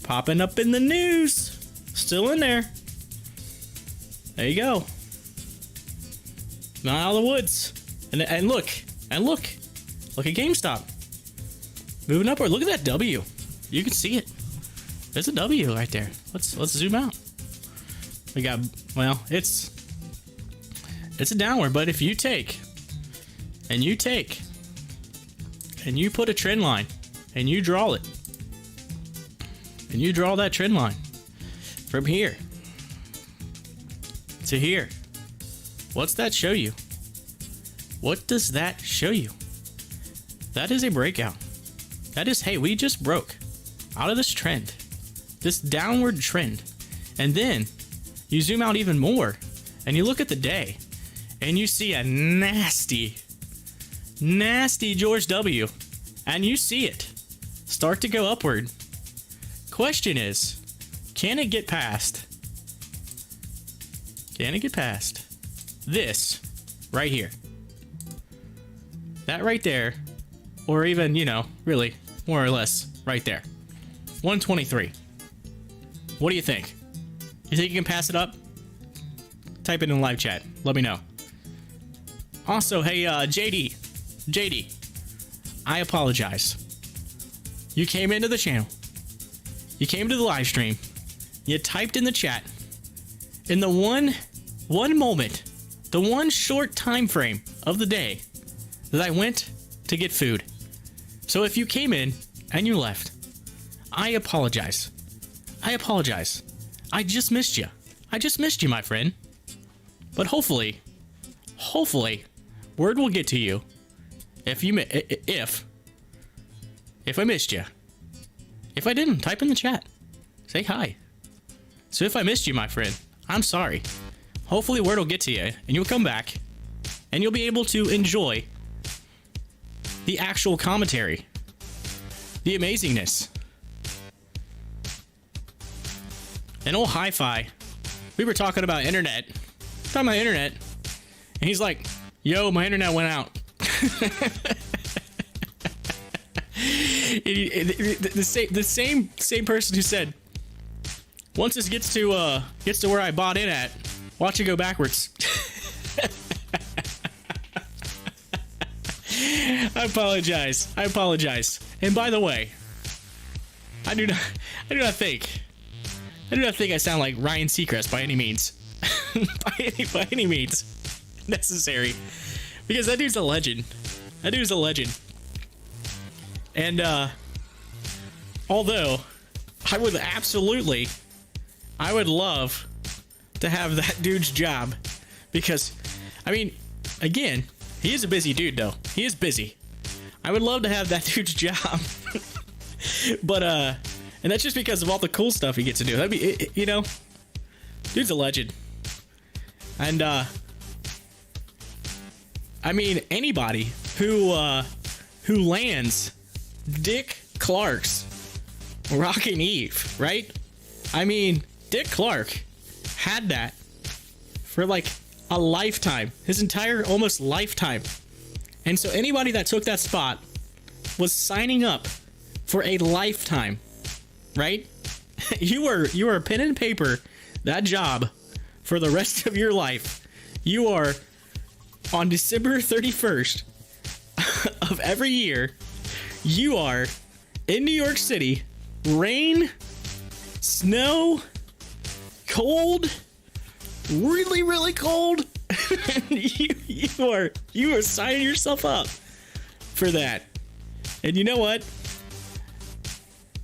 Popping up in the news. Still in there. There you go. Not out of the woods. And look. Look at GameStop. Moving upward. Look at that W. You can see it. There's a W right there. Let's zoom out. We got, well, it's a downward, but if you take and you put a trend line and you draw it and you draw that trend line from here to here, what's that show you? What does that show you? That is a breakout. That is, hey, we just broke out of this trend, this downward trend. And then you zoom out even more and you look at the day and you see a nasty George W. And you see it start to go upward. Question is, can it get past? Can it get past this right here? That right there, or even, you know, really more or less right there. 123. What do you think? You think you can pass it up? Type it in the live chat. Let me know. Also, hey, JD, I apologize. You came into the channel. You came to the live stream. You typed in the chat. In the one moment, the one short time frame of the day that I went to get food. So if you came in and you left, I apologize. I apologize. I just missed you. I just missed you, my friend. But hopefully, word will get to you if I missed you. If I didn't, type in the chat. Say hi. So if I missed you, my friend, I'm sorry. Hopefully word will get to you and you'll come back and you'll be able to enjoy the actual commentary, the amazingness. And old Hi-Fi, we were talking about internet, and he's like, yo, my internet went out. The same person who said, once this gets to where I bought in at, watch it go backwards. I apologize. And by the way, I do not think I sound like Ryan Seacrest by any means. by any means necessary. Because that dude's a legend. And although I would love to have that dude's job, because I mean, again, he is a busy dude though. He is busy. I would love to have that dude's job. But and that's just because of all the cool stuff he gets to do. That'd be, you know, dude's a legend. And I mean, anybody who lands Dick Clark's Rockin' Eve, right? I mean, Dick Clark had that for like a lifetime, his entire almost lifetime. And so anybody that took that spot was signing up for a lifetime, right? You were pen and paper that job for the rest of your life. You are on December 31st of every year. You are in New York City, rain, snow, cold, really, really cold. you are signing yourself up for that. And you know what?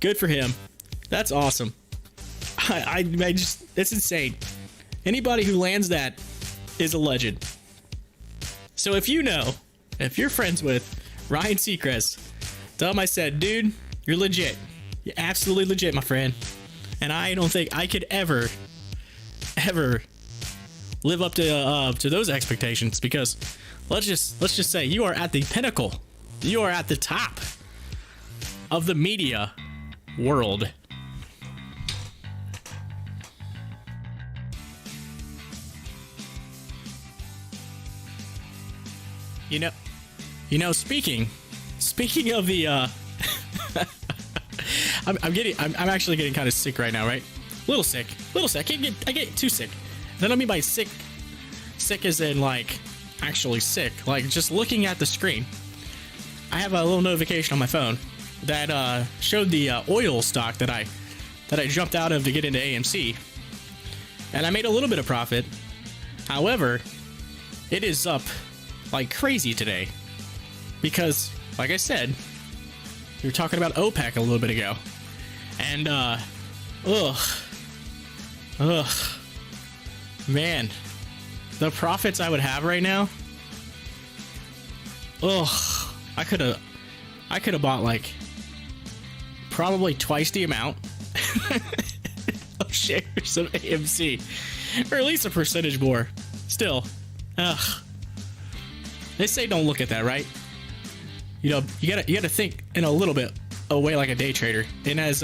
Good for him. That's awesome. I just, that's insane. Anybody who lands that is a legend. So if you're friends with Ryan Seacrest, tell him I said, dude, you're legit. You're absolutely legit, my friend. And I don't think I could ever live up to those expectations, because let's just say you are at the pinnacle. You are at the top of the media world. You know, speaking of the I'm actually getting kind of sick right now, right? Little sick. I get too sick. I don't mean by sick as in like actually sick, like just looking at the screen. I have a little notification on my phone that showed the oil stock that I jumped out of to get into AMC, and I made a little bit of profit. However, it is up like crazy today because, like I said, we were talking about OPEC a little bit ago, and man, the profits I would have right now. I could have bought like probably twice the amount of shares of AMC, or at least a percentage more. Still, they say don't look at that, right? You know, you gotta think in a little bit a way like a day trader. And as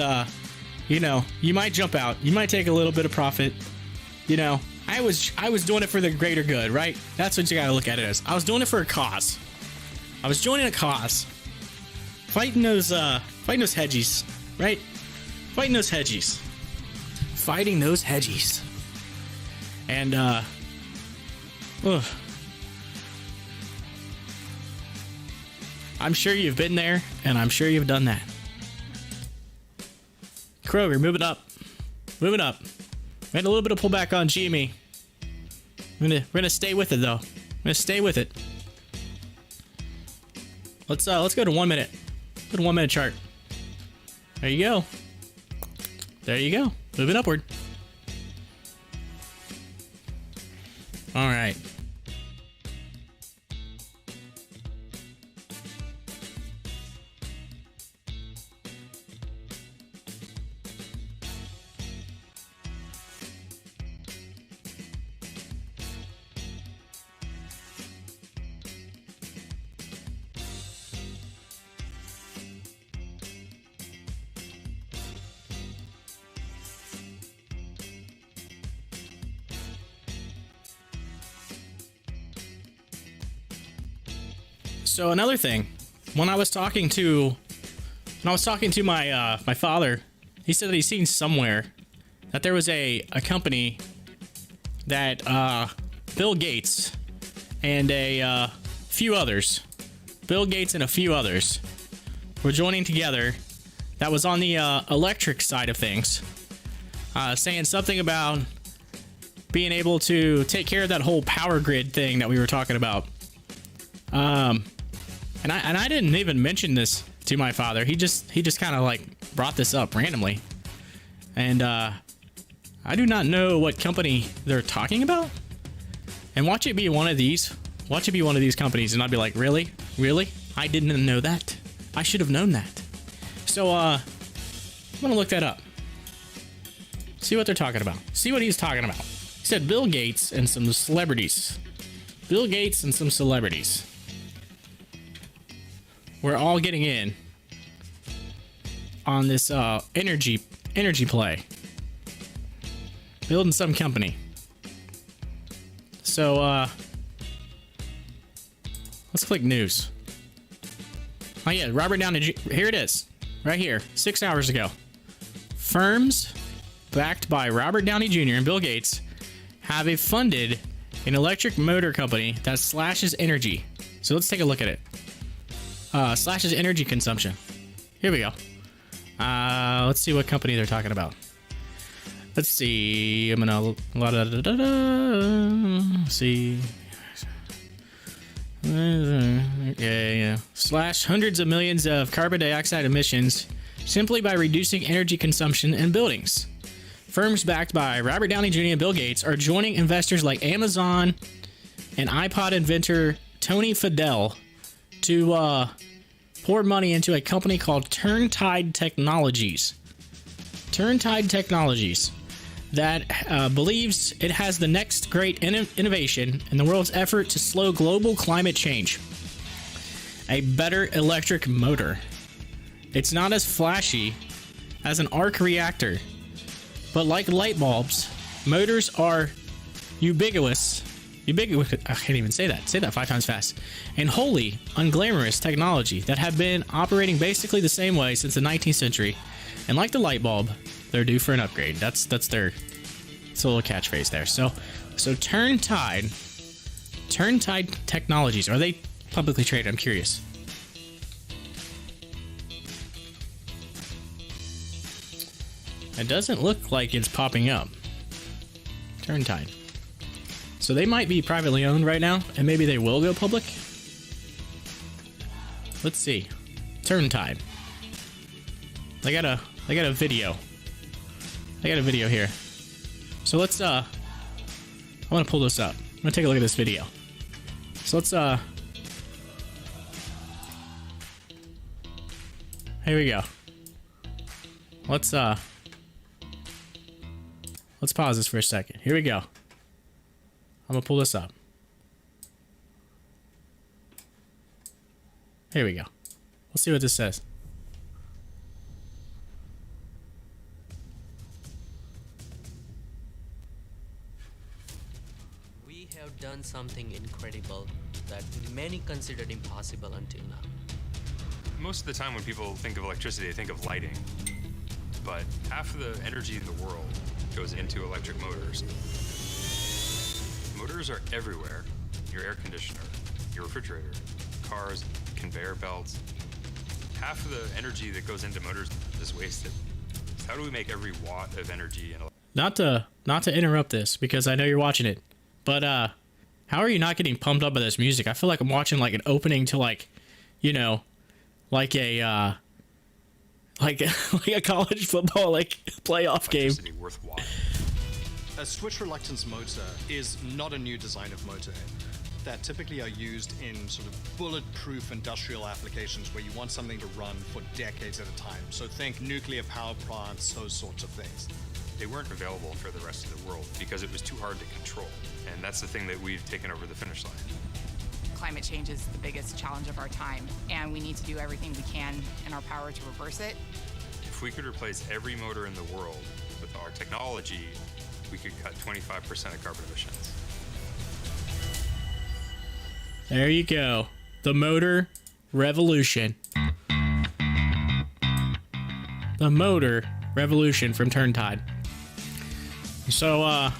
you know, you might jump out, you might take a little bit of profit. You know, I was doing it for the greater good, right? That's what you gotta look at it as. I was doing it for a cause. I was joining a cause, fighting those hedgies, right? Fighting those hedgies. Fighting those hedgies. And, ugh. I'm sure you've been there, and I'm sure you've done that. Kroger, moving up. Moving up. We had a little bit of pullback on GME. We're gonna stay with it, though. We're gonna stay with it. Let's go to 1 minute. Go to 1 minute chart. There you go. There you go. Moving upward. All right. So another thing, when I was talking to my my father, he said that he's seen somewhere that there was a company that Bill Gates and a few others, were joining together. That was on the electric side of things, saying something about being able to take care of that whole power grid thing that we were talking about. And I didn't even mention this to my father. He just kind of like brought this up randomly. And I do not know what company they're talking about. And watch it be one of these. Watch it be one of these companies, and I'd be like, really? Really? I didn't know that. I should have known that. So I'm gonna look that up. See what they're talking about. See what he's talking about. He said Bill Gates and some celebrities. Bill Gates and some celebrities. We're all getting in on this energy play. Building some company. So let's click news. Oh yeah, Robert Downey Jr. Here it is. Right here, 6 hours ago. Firms backed by Robert Downey Jr. and Bill Gates have funded an electric motor company that slashes energy. So let's take a look at it. Slashes energy consumption. Here we go. Let's see what company they're talking about. Let's see. I'm gonna see. Yeah. Slash hundreds of millions of carbon dioxide emissions simply by reducing energy consumption in buildings. Firms backed by Robert Downey Jr. and Bill Gates are joining investors like Amazon and iPod inventor Tony Fadell to pour money into a company called Turntide Technologies. Turntide Technologies that believes it has the next great innovation in the world's effort to slow global climate change. A better electric motor. It's not as flashy as an arc reactor, but like light bulbs, motors are ubiquitous, I can't even say that. Say that 5 times fast. And wholly unglamorous technology that have been operating basically the same way since the 19th century. And like the light bulb, they're due for an upgrade. That's their little catchphrase there. So Turntide Technologies, are they publicly traded? I'm curious. It doesn't look like it's popping up. Turntide. So they might be privately owned right now, and maybe they will go public. Let's see. Turntide. They got a video. They got a video here. So let's I want to pull this up. I'm gonna take a look at this video. So let's here we go. Let's pause this for a second. Here we go. I'm gonna pull this up. Here we go. Let's see what this says. We have done something incredible that many considered impossible until now. Most of the time when people think of electricity, they think of lighting. but half of the energy in the world goes into electric motors. Motors are everywhere. Your air conditioner, your refrigerator, cars, conveyor belts. Half of the energy that goes into motors is wasted. So how do we make every watt of energy in Not to interrupt this because I know you're watching it, but how are you not getting pumped up by this music? I feel like I'm watching like an opening to like, you know, like a like a college football like playoff game. electricity worth watt? A switch reluctance motor is not a new design of motor that typically are used in sort of bulletproof industrial applications where you want something to run for decades at a time. So think nuclear power plants, those sorts of things. They weren't available for the rest of the world because it was too hard to control. And that's the thing that we've taken over the finish line. Climate change is the biggest challenge of our time, and we need to do everything we can in our power to reverse it. If we could replace every motor in the world with our technology, we could cut 25% of carbon emissions. There you go. The motor revolution. The motor revolution from Turntide. So,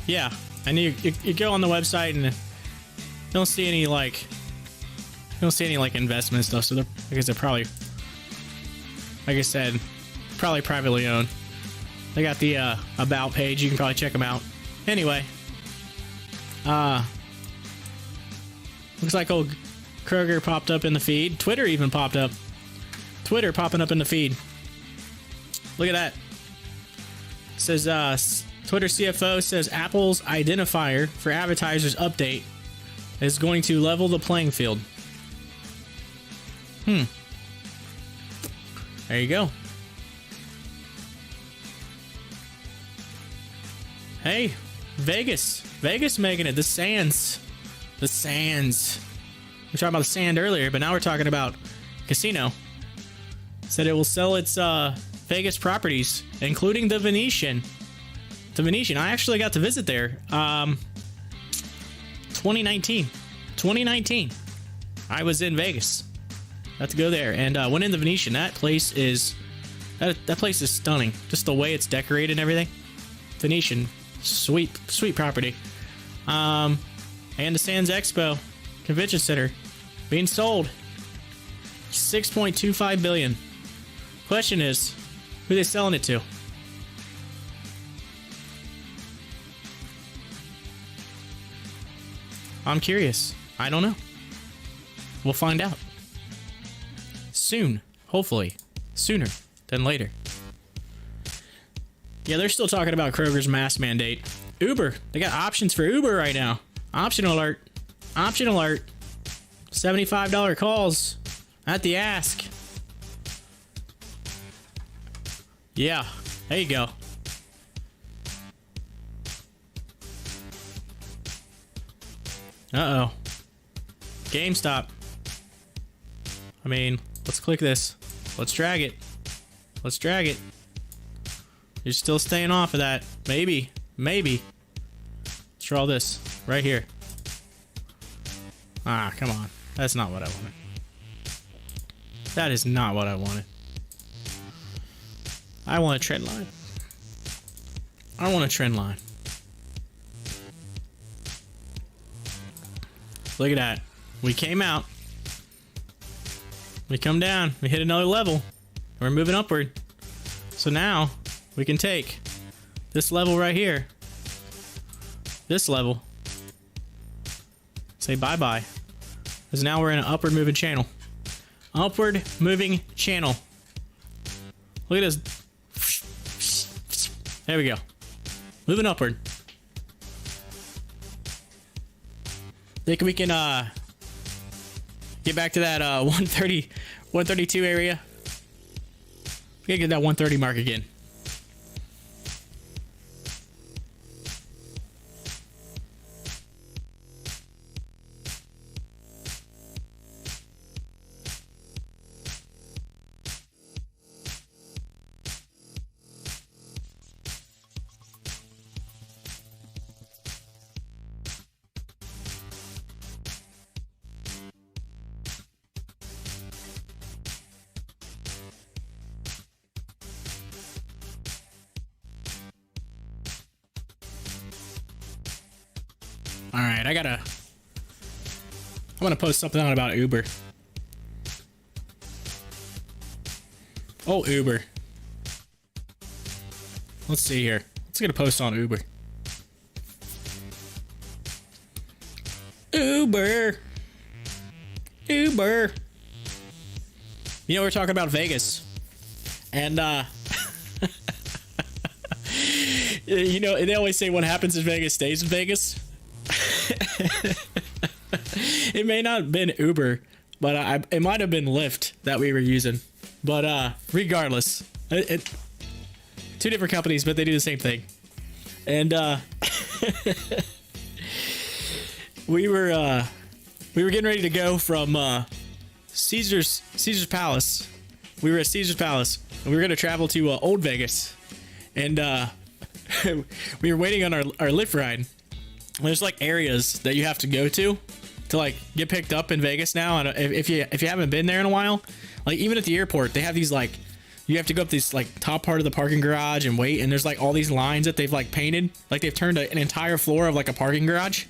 yeah. And you go on the website and don't see any like investment stuff. So I guess they're probably, like I said, probably privately owned. They got the about page. You can probably check them out. Anyway, looks like old Kroger popped up in the feed. Twitter even popped up. Twitter popping up in the feed. Look at that. It says Twitter CFO says Apple's identifier for advertisers update is going to level the playing field. There you go. Hey, Vegas. Vegas making it. The Sands. The Sands. We were talking about the Sand earlier, but now we're talking about casino. Said it will sell its Vegas properties, including the Venetian. The Venetian. I actually got to visit there. 2019. I was in Vegas. Got to go there and went in the Venetian. That place is stunning. Just the way it's decorated and everything. Venetian, sweet property. And the Sands Expo Convention Center being sold. $6.25 billion. Question is, who are they selling it to? I'm curious. I don't know. We'll find out. Soon. Hopefully. Sooner than later. Yeah, they're still talking about Kroger's mask mandate. Uber. They got options for Uber right now. Option alert. Option alert. $75 calls at the ask. Yeah. There you go. Uh-oh. GameStop. I mean, let's click this. Let's drag it. Let's drag it. You're still staying off of that. Maybe. Maybe. Let's draw this. Right here. Ah, come on. That's not what I wanted. That is not what I wanted. I want a trend line. I want a trend line. Look at that. We came out. We come down. We hit another level. We're moving upward. So now we can take this level right here. This level. Say bye-bye. Because now we're in an upward moving channel. Upward moving channel. Look at this. There we go. Moving upward. Think we can get back to that 130, 132 area. We gotta get that 130 mark again. All right, I'm gonna post something out about Uber. Oh, Uber. Let's see here. Let's get a post on Uber. Uber. Uber. You know, we're talking about Vegas. And, you know, they always say what happens in Vegas stays in Vegas. It may not have been Uber, but it might have been Lyft that we were using. But regardless, two different companies, but they do the same thing. And we were getting ready to go from Caesar's Palace. We were at Caesar's Palace, and we were going to travel to Old Vegas. And we were waiting on our Lyft ride. There's like areas that you have to go to like get picked up in Vegas now. And if you haven't been there in a while, like even at the airport, they have these like, you have to go up this like top part of the parking garage and wait. And there's like all these lines that they've like painted, like they've turned an entire floor of like a parking garage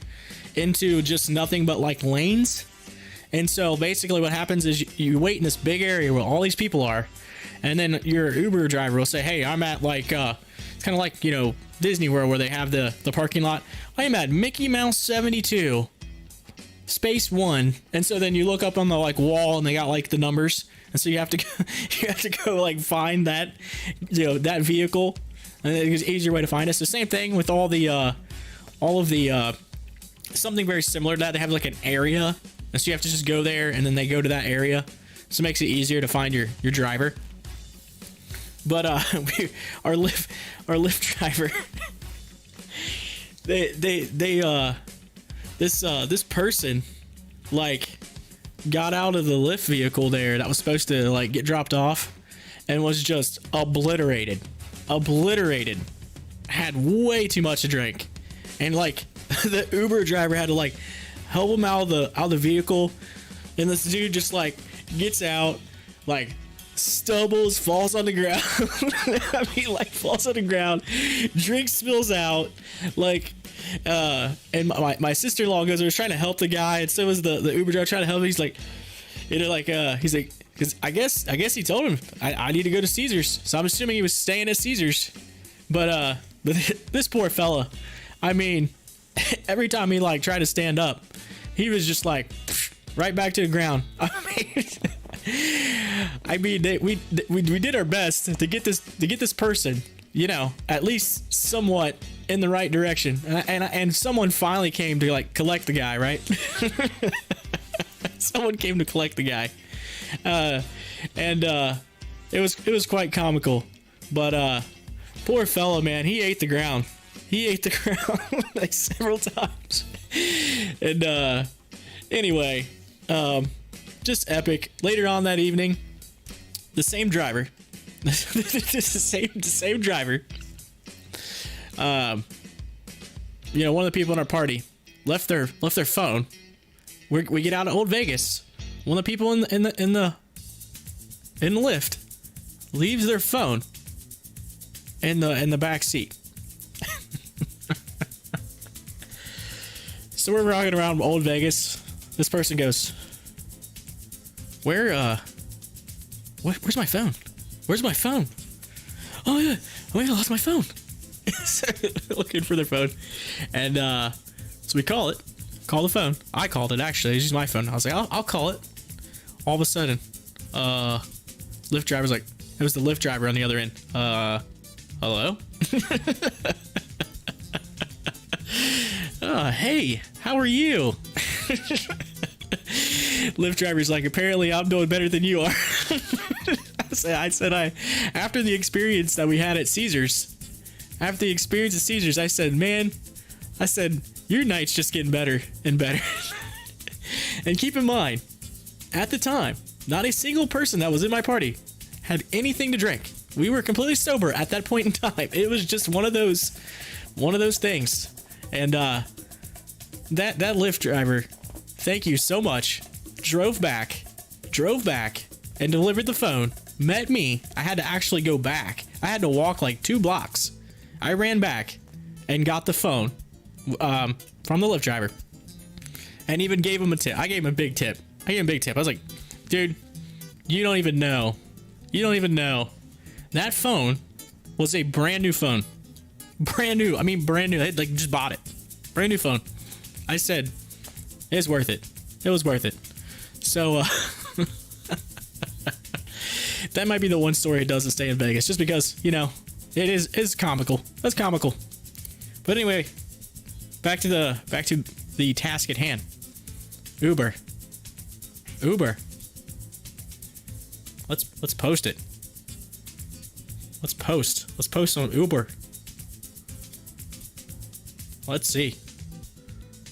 into just nothing but like lanes. And so basically what happens is you wait in this big area where all these people are, and then your Uber driver will say, hey, I'm at like it's kind of like, you know, Disney World where they have the parking lot. I am at Mickey Mouse 72 space 1. And so then you look up on the like wall and they got like the numbers, and so you have to go like find that, you know, that vehicle, and it's an easier way to find it. So same thing with all of the something very similar to that. They have like an area, and so you have to just go there, and then they go to that area, so it makes it easier to find your driver. But our Lyft driver, this person like got out of the Lyft vehicle there that was supposed to like get dropped off, and was just obliterated, had way too much to drink, and like the Uber driver had to like help him out of the vehicle, and this dude just like gets out, like stumbles, falls on the ground. I mean, like falls on the ground, drink spills out, like and my sister-in-law goes, I was trying to help the guy, and so was the Uber driver trying to help him. He's like, you know, like he's like, because I guess he told him I need to go to Caesar's, so I'm assuming he was staying at Caesar's. But this poor fella, I mean, every time he like tried to stand up, he was just like right back to the ground. I mean, we did our best to get this person, you know, at least somewhat in the right direction, and someone finally came to like collect the guy, right? Someone came to collect the guy, and it was quite comical, but poor fella, man, he ate the ground. He ate the ground like several times, and anyway, just epic. Later on that evening, the same driver, the same driver, you know, one of the people in our party left their phone. We get out of Old Vegas. One of the people in the lift leaves their phone in the back seat. So we're rocking around Old Vegas. This person goes, where's my phone? Where's my phone? Oh yeah, I lost my phone. So, looking for their phone, and so we call the phone. I called it, actually. It's just my phone. I was like, I'll call it. All of a sudden, Lyft driver's like, it was the Lyft driver on the other end. Hello? Hey, how are you? Lyft driver's like, apparently I'm doing better than you are. I said, after the experience that we had at Caesar's, I said, man, your night's just getting better and better. And keep in mind, at the time, not a single person that was in my party had anything to drink. We were completely sober at that point in time. It was just one of those things. And that Lyft driver, thank you so much, drove back and delivered the phone, met me. I had to actually go back. I had to walk like 2 blocks. I ran back and got the phone from the Lyft driver, and even gave him a tip. I gave him a big tip. I was like, dude, you don't even know. That phone was a brand new phone. Brand new. I mean, brand new. They like just bought it. Brand new phone. I said, it's worth it. It was worth it. So, that might be the one story it doesn't stay in Vegas, just because, you know, it's comical. That's comical. But anyway, back to the task at hand. Uber. Let's post it. Let's post on Uber. Let's see.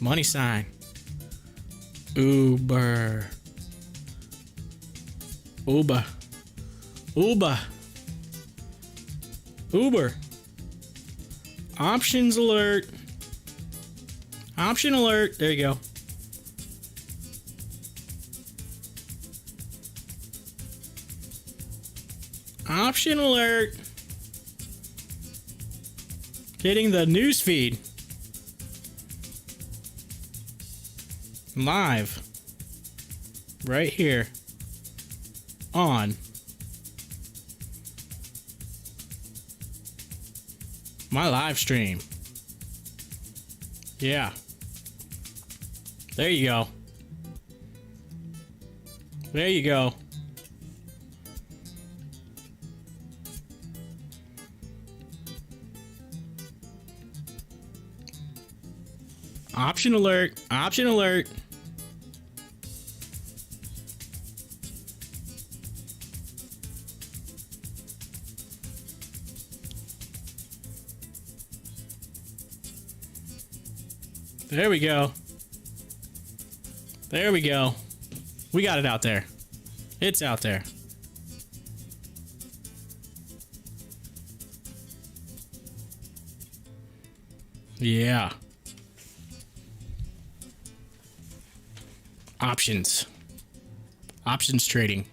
Money sign. Uber. Options alert. Option alert. There you go. Option alert. Getting the news feed. Live. Right here. On. My live stream. Yeah. There you go. There you go. Option alert. Option alert. There we go. There we go. We got it out there. It's out there. Yeah. Options. Options trading.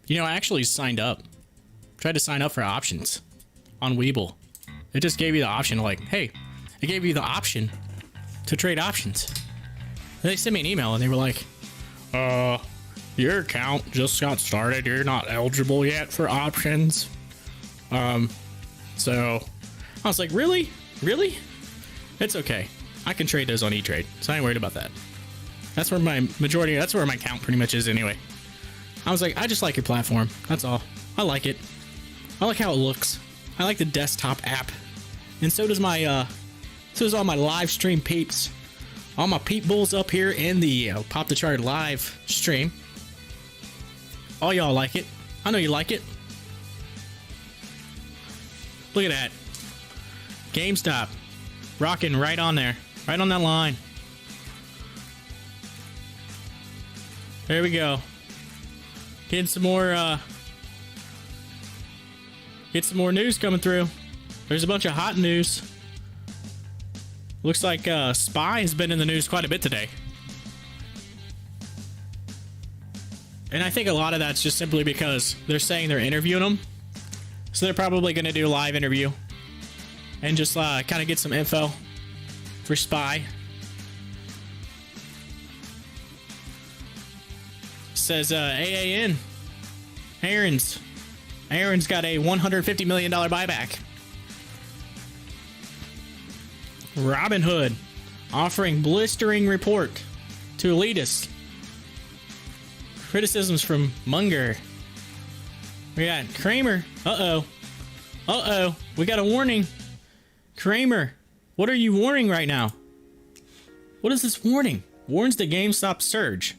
You know, I actually signed up. Tried to sign up for options on WEBULL. It just gave you the option, like, hey, it gave you the option to trade options. And they sent me an email and they were like, your account just got started. You're not eligible yet for options. So I was like, really? Really? It's okay. I can trade those on E-Trade, so I ain't worried about that. That's where my account pretty much is anyway. I was like, I just like your platform. That's all. I like it. I like how it looks. I like the desktop app. And so does my, so does all my live stream peeps. All my peep bulls up here in the Pop the Chart live stream. All y'all like it. I know you like it. Look at that. GameStop. Rocking right on there. Right on that line. There we go. Getting some more news coming through. There's a bunch of hot news. Looks like Spy has been in the news quite a bit today. And I think a lot of that's just simply because they're saying they're interviewing them. So they're probably going to do a live interview and just kind of get some info for Spy. Says AAN. Aaron's got a $150 million buyback. Robinhood offering blistering report to elitists. Criticisms from Munger. We got Kramer. Uh-oh. We got a warning. Kramer, what are you warning right now? What is this warning? Warns the GameStop surge.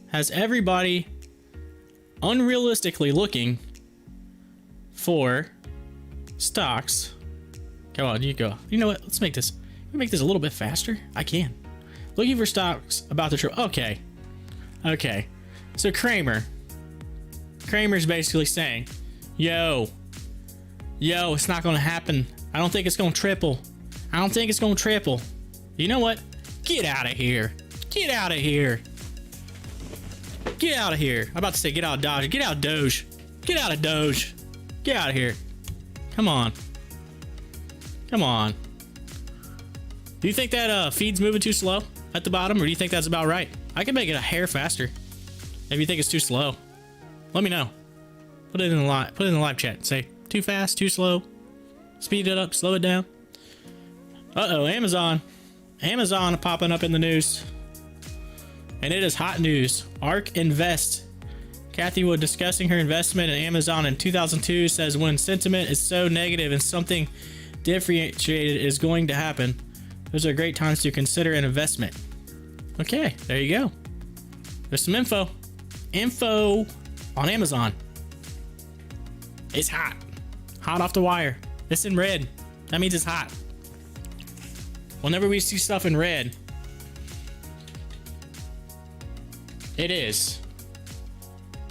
Has everybody unrealistically looking for stocks. Come on, you go. You know what? Let's make this. Can we make this a little bit faster? I can. Looking for stocks about the trip. Okay. So Kramer's basically saying, yo, it's not gonna happen. I don't think it's gonna triple. You know what? Get out of here. I'm about to say get out of Dodge. Get out of Doge. Get out of here. Come on. Come on. Do you think that feed's moving too slow at the bottom, or do you think that's about right? I can make it a hair faster. If you think it's too slow, let me know. Put it in the live chat. Say too fast, too slow. Speed it up, slow it down. Uh-oh, Amazon. Amazon popping up in the news. And it is hot news. ARK Invest. Kathy Wood discussing her investment in Amazon in 2002 says when sentiment is so negative and something differentiated is going to happen, those are great times to consider an investment. Okay, there you go. There's some info. Info on Amazon. It's hot. Hot off the wire. It's in red. That means it's hot. Whenever we see stuff in red, it is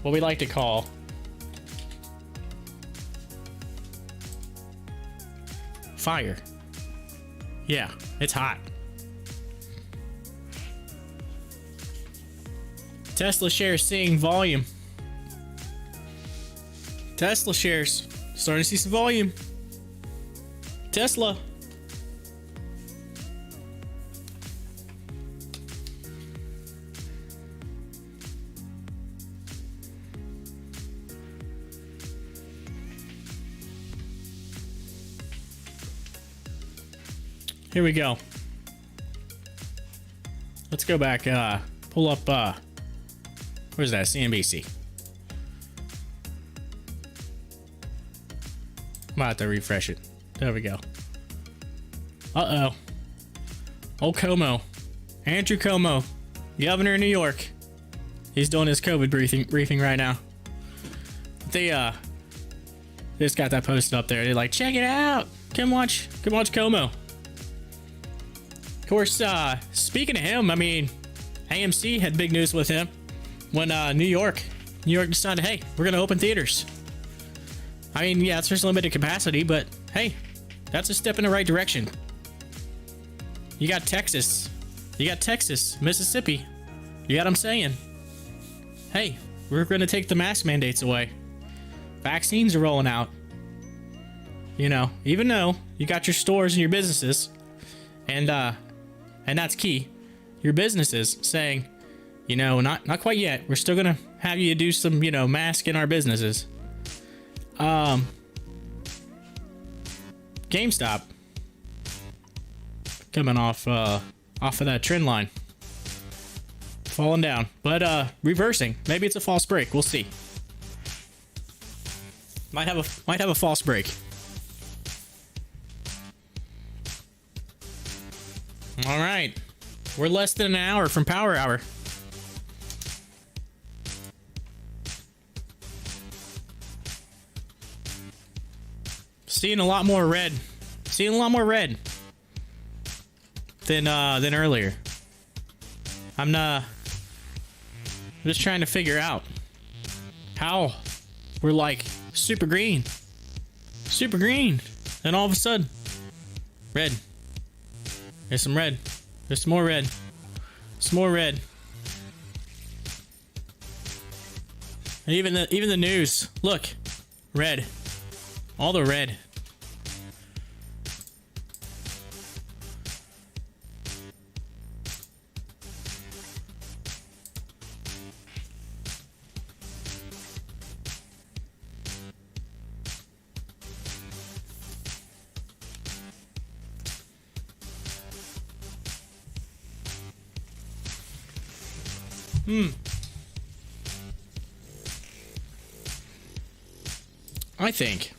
what we like to call fire. Yeah, it's hot. Tesla shares seeing volume. Tesla shares starting to see some volume. Tesla. Here we go. Let's go back, pull up, where's that? CNBC. I'm about to refresh it. There we go. Uh-oh. Old Como. Andrew Como, governor of New York. He's doing his COVID briefing right now. They just got that posted up there. They're like, check it out. Come watch Como. Of course, speaking of him, I mean, AMC had big news with him when New York decided, hey, we're gonna open theaters. I mean, yeah, it's just limited capacity, but hey, that's a step in the right direction. You got Texas, Mississippi. You got what I'm saying? Hey, we're gonna take the mask mandates away. Vaccines are rolling out. You know, even though you got your stores and your businesses, and that's key, your businesses saying, you know, not quite yet. We're still gonna have you do some, you know, mask in our businesses. GameStop coming off of that trend line, falling down, but reversing. Maybe it's a false break. We'll see. Might have a false break. All right, we're less than an hour from Power Hour. Seeing a lot more red. Than earlier. I'm just trying to figure out how we're like super green, and all of a sudden, red. There's some red. There's some more red. Some more red. And even the news. Look, red. All the red. I think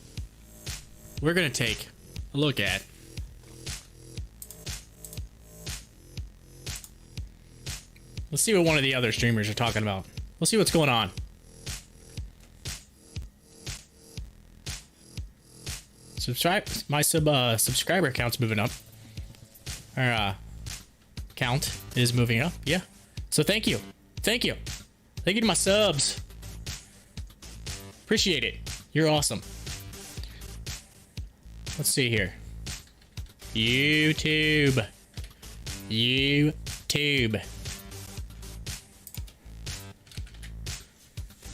we're gonna take a look at let's see what one of the other streamers are talking about. We'll see what's going on. My subscriber count's moving up. Our count is moving up. Yeah. So thank you to my subs. Appreciate it. You're awesome. Let's see here. YouTube.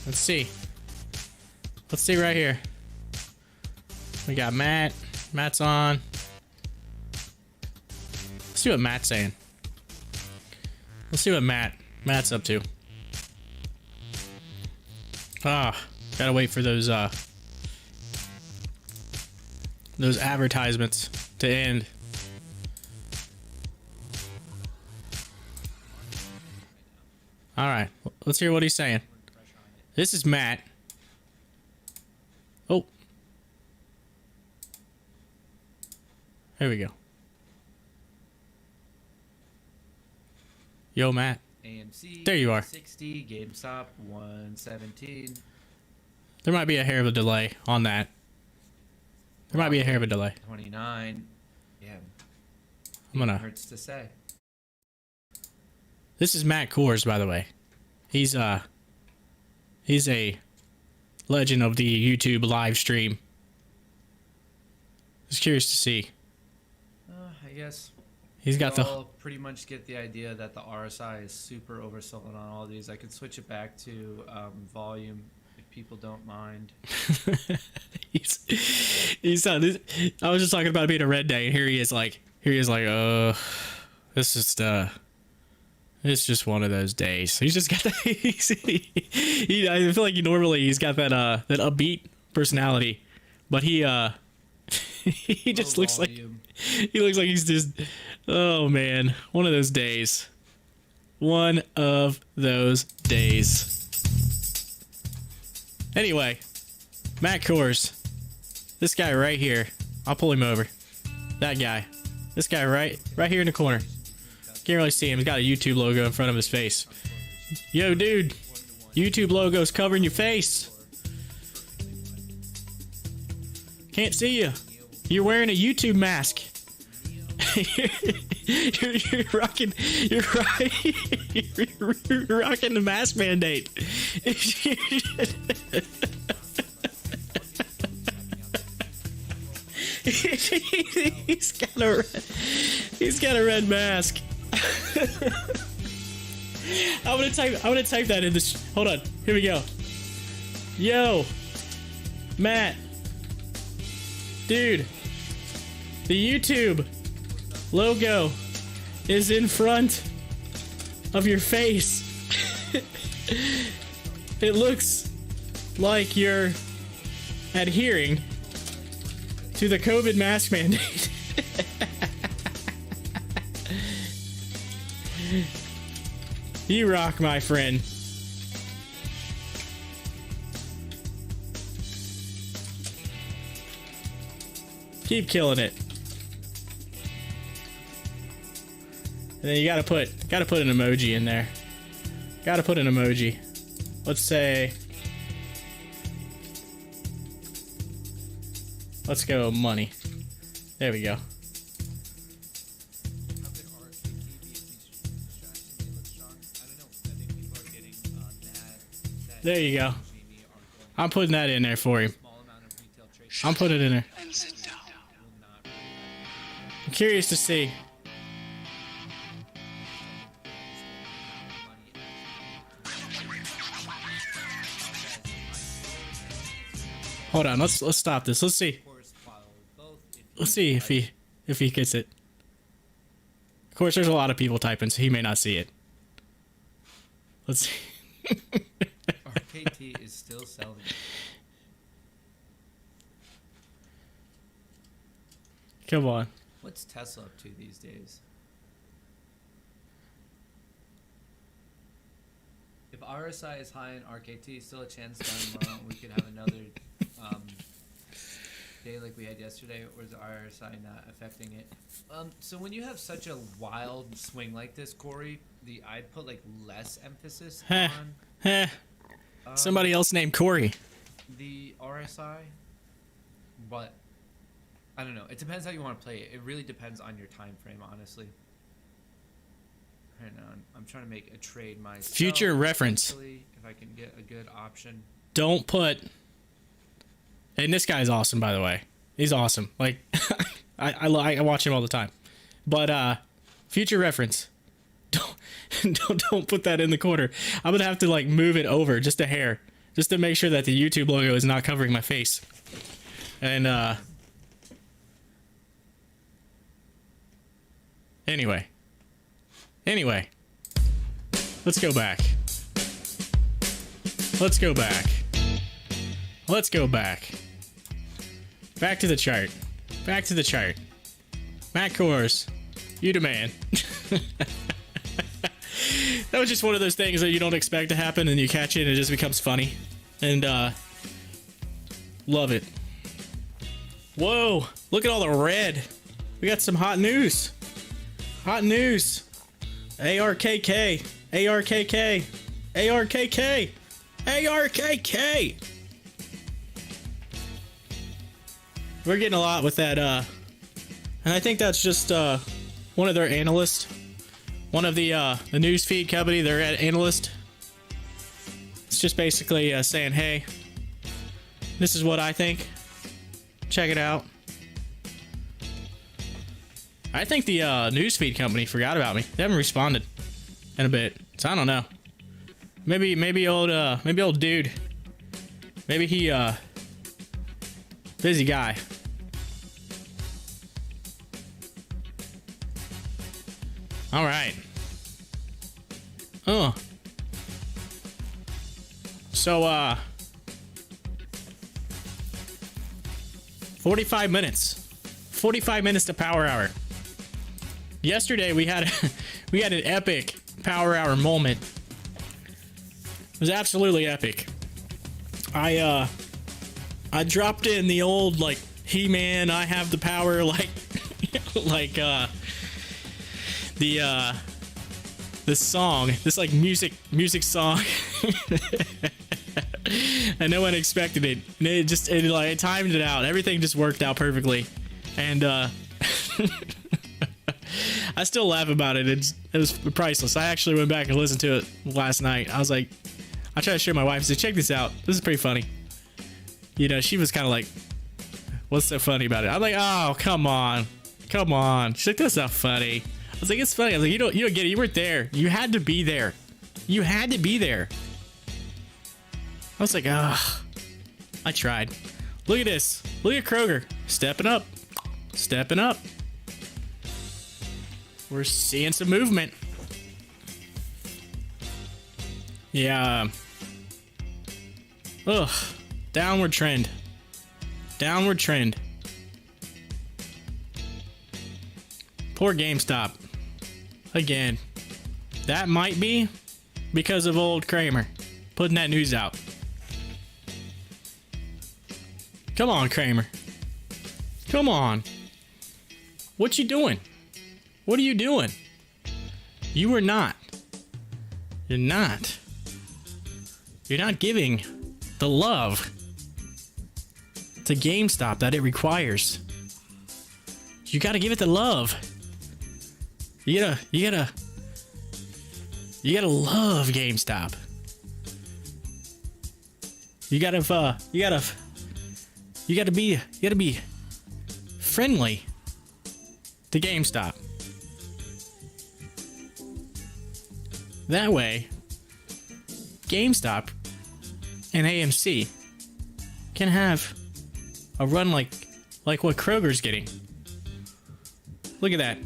Let's see right here. We got Matt. Matt's on. see what Matt's saying. Let's see what Matt's up to. Gotta wait for those advertisements to end. All right, let's hear what he's saying. This is Matt. Oh. There we go. Yo, Matt. AMC. There you are. 60, GameStop 117. There might be a hair of a delay on that. There might be a hair of a delay. 29. Yeah. I'm gonna. Hurts to say. This is Matt Kors, by the way. He's a legend of the YouTube live stream. Just curious to see. I guess. He's got the. I'll pretty much get the idea that the RSI is super oversold on all these. I could switch it back to volume if people don't mind. he's I was just talking about it being a red day, and here he is like, this is it's just one of those days. He's just got that. I feel like he's got that upbeat personality, but he just looks like he's just, oh man, one of those days. One of those days. Anyway, Matt Kors, this guy right here. I'll pull him over. That guy, this guy right here in the corner. Can't really see him. He's got a YouTube logo in front of his face. Yo, dude. YouTube logo's covering your face. Can't see you. You're wearing a YouTube mask. you're rocking. You're rocking the mask mandate. He's got a red mask. I'm gonna type that in this. Hold on. Here we go. Yo, Matt, dude, the YouTube logo is in front of your face. It looks like you're adhering to the COVID mask mandate. You rock, my friend. Keep killing it. And then you gotta put an emoji in there. Gotta put an emoji. Let's say, let's go money. There we go. There you go. I'm putting that in there for him. I'm putting it in there. And sit down. I'm curious to see. Hold on, let's stop this. Let's see. Let's see if he gets it. Of course, there's a lot of people typing, so he may not see it. Let's see. RKT is still selling. Come on. What's Tesla up to these days? If RSI is high in RKT, still a chance down the road we could have another day like we had yesterday, or is the RSI not affecting it? So when you have such a wild swing like this, Corey, I'd put like less emphasis on Somebody else named Corey. the RSI, but I don't know. It depends how you want to play it. It really depends on your time frame, honestly. Right now, I'm trying to make a trade myself. Future reference. If I can get a good option. Don't put. And this guy's awesome, by the way. He's awesome. Like, I watch him all the time. But future reference. Don't put that in the corner. I'm gonna have to like move it over just a hair, just to make sure that the YouTube logo is not covering my face. And Anyway. Let's go back. Let's go back. Back to the chart. Matt Kors, you demand. That was just one of those things that you don't expect to happen and you catch it and it just becomes funny. And, love it. Whoa, look at all the red. We got some hot news. ARKK. We're getting a lot with that, and I think that's just, one of their analysts. One of the news feed company, their analyst. It's just basically saying, hey, this is what I think. Check it out. I think the newsfeed company forgot about me. They haven't responded in a bit, so I don't know. Maybe old dude. Maybe he busy guy. All right. Oh. So 45 minutes. 45 minutes to Power Hour. Yesterday we had an epic Power Hour moment. It was absolutely epic. I dropped in the old like He-Man, I have the power, like like the song, this like music song. And no one expected it. And it timed it out. Everything just worked out perfectly. And I still laugh about it. It was priceless. I actually went back and listened to it last night. I was like, I tried to show my wife. I said, check this out. This is pretty funny. You know, she was kind of like, what's so funny about it? I'm like, oh, come on. She's like, that's not funny. I was like, it's funny. I was like, you don't get it. You weren't there. You had to be there. I was like, ah, I tried. Look at this. Look at Kroger. Stepping up. We're seeing some movement. Yeah. Ugh. Downward trend. Poor GameStop. Again. That might be because of old Kramer putting that news out. Come on, Kramer. Come on. What you doing? What are you doing? You are not. You're not giving the love to GameStop that it requires. You gotta give it the love. You gotta love GameStop. You gotta be friendly to GameStop. That way, GameStop and AMC can have a run like what Kroger's getting. Look at that.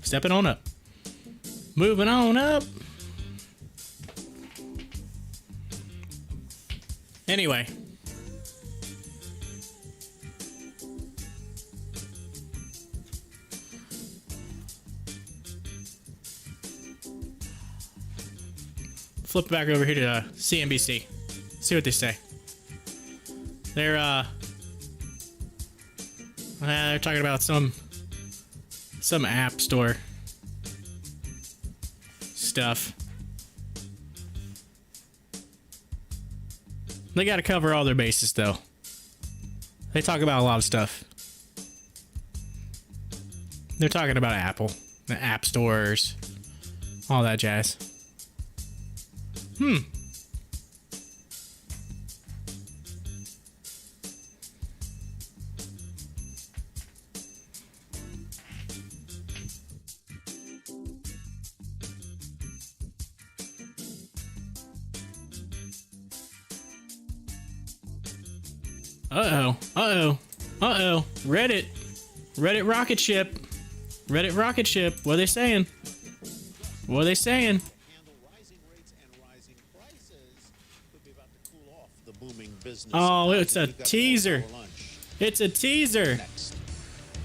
Stepping on up. Moving on up. Anyway. Flip back over here to CNBC. See what they say. They're talking about some app store stuff. They got to cover all their bases, though. They talk about a lot of stuff. They're talking about Apple, the app stores, all that jazz. Uh-oh. Reddit rocket ship. Reddit rocket ship. What are they saying? What are they saying? Oh, it's a teaser. It's a teaser.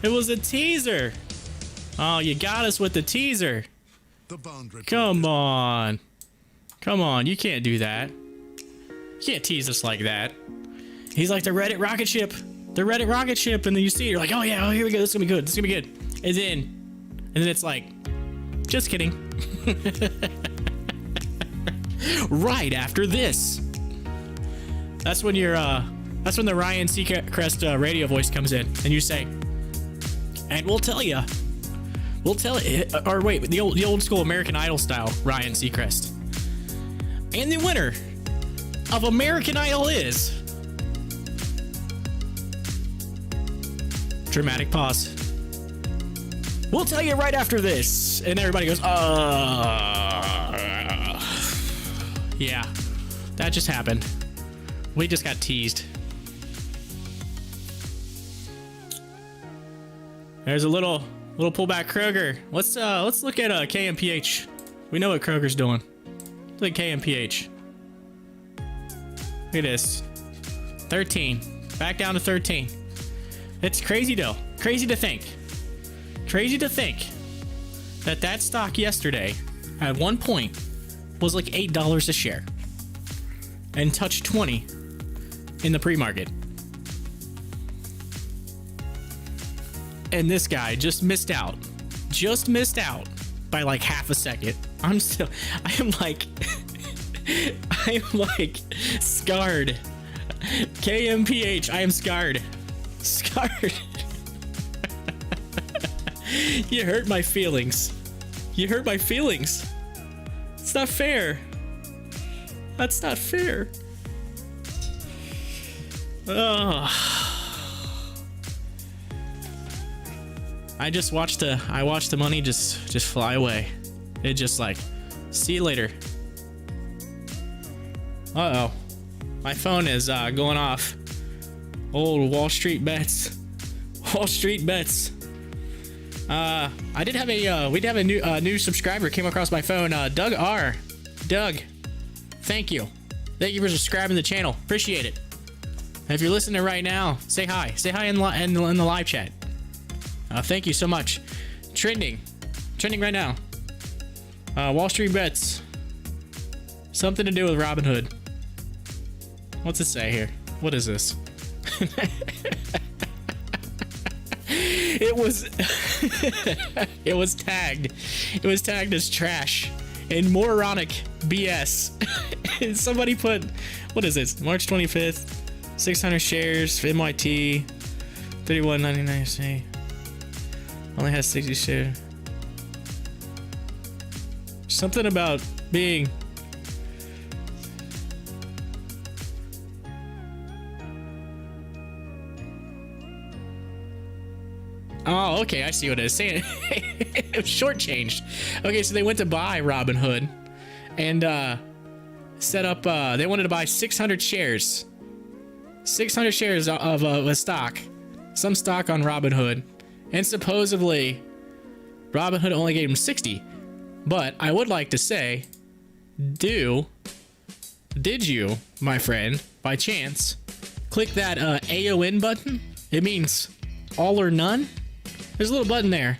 It was a teaser. Oh, you got us with the teaser. Come on. Come on, you can't do that. You can't tease us like that. He's like the Reddit rocket ship. The Reddit rocket ship, and then you see it, you're like, oh yeah, oh, here we go, this is gonna be good, this is gonna be good. And then it's like, just kidding. Right after this. That's when that's when the Ryan Seacrest radio voice comes in, and you say, and we'll tell you, or wait, the old school American Idol style Ryan Seacrest. And the winner of American Idol is... Dramatic pause. We'll tell you right after this. And everybody goes, yeah, that just happened. We just got teased. There's a little pullback Kroger. Let's look at KMPH. We know what Kroger's doing. Look at KMPH. Look at this. 13. Back down to 13. It's crazy though. Crazy to think. Crazy to think that stock yesterday at one point was like $8 a share and touched 20 in the pre-market. And this guy just missed out by like half a second. I am like scarred. KMPH, I am scarred. You hurt my feelings. You hurt my feelings. It's not fair. That's not fair. Ugh. I watched the money just fly away. It just like, see you later. Uh-oh. My phone is going off. Old Wall Street bets. Wall Street bets. I did have we did have a new subscriber came across my phone. Doug R. Doug, thank you. Thank you for subscribing to the channel. Appreciate it. If you're listening right now, say hi. Say hi in the live chat. Thank you so much. Trending right now. Wall Street bets. Something to do with Robinhood. What's it say here? What is this? It was tagged. It was tagged as trash and moronic BS. And somebody put, what is this? March 25th, 600 shares for MIT, 31.99 C. Only has 60 shares. Something about being oh, okay, I see what it is saying. Shortchanged. Okay, so they went to buy Robinhood and set up, they wanted to buy 600 shares. 600 shares of a stock. Some stock on Robinhood. And supposedly, Robinhood only gave them 60. But I would like to say, did you, my friend, by chance, click that AON button? It means all or none. There's a little button there.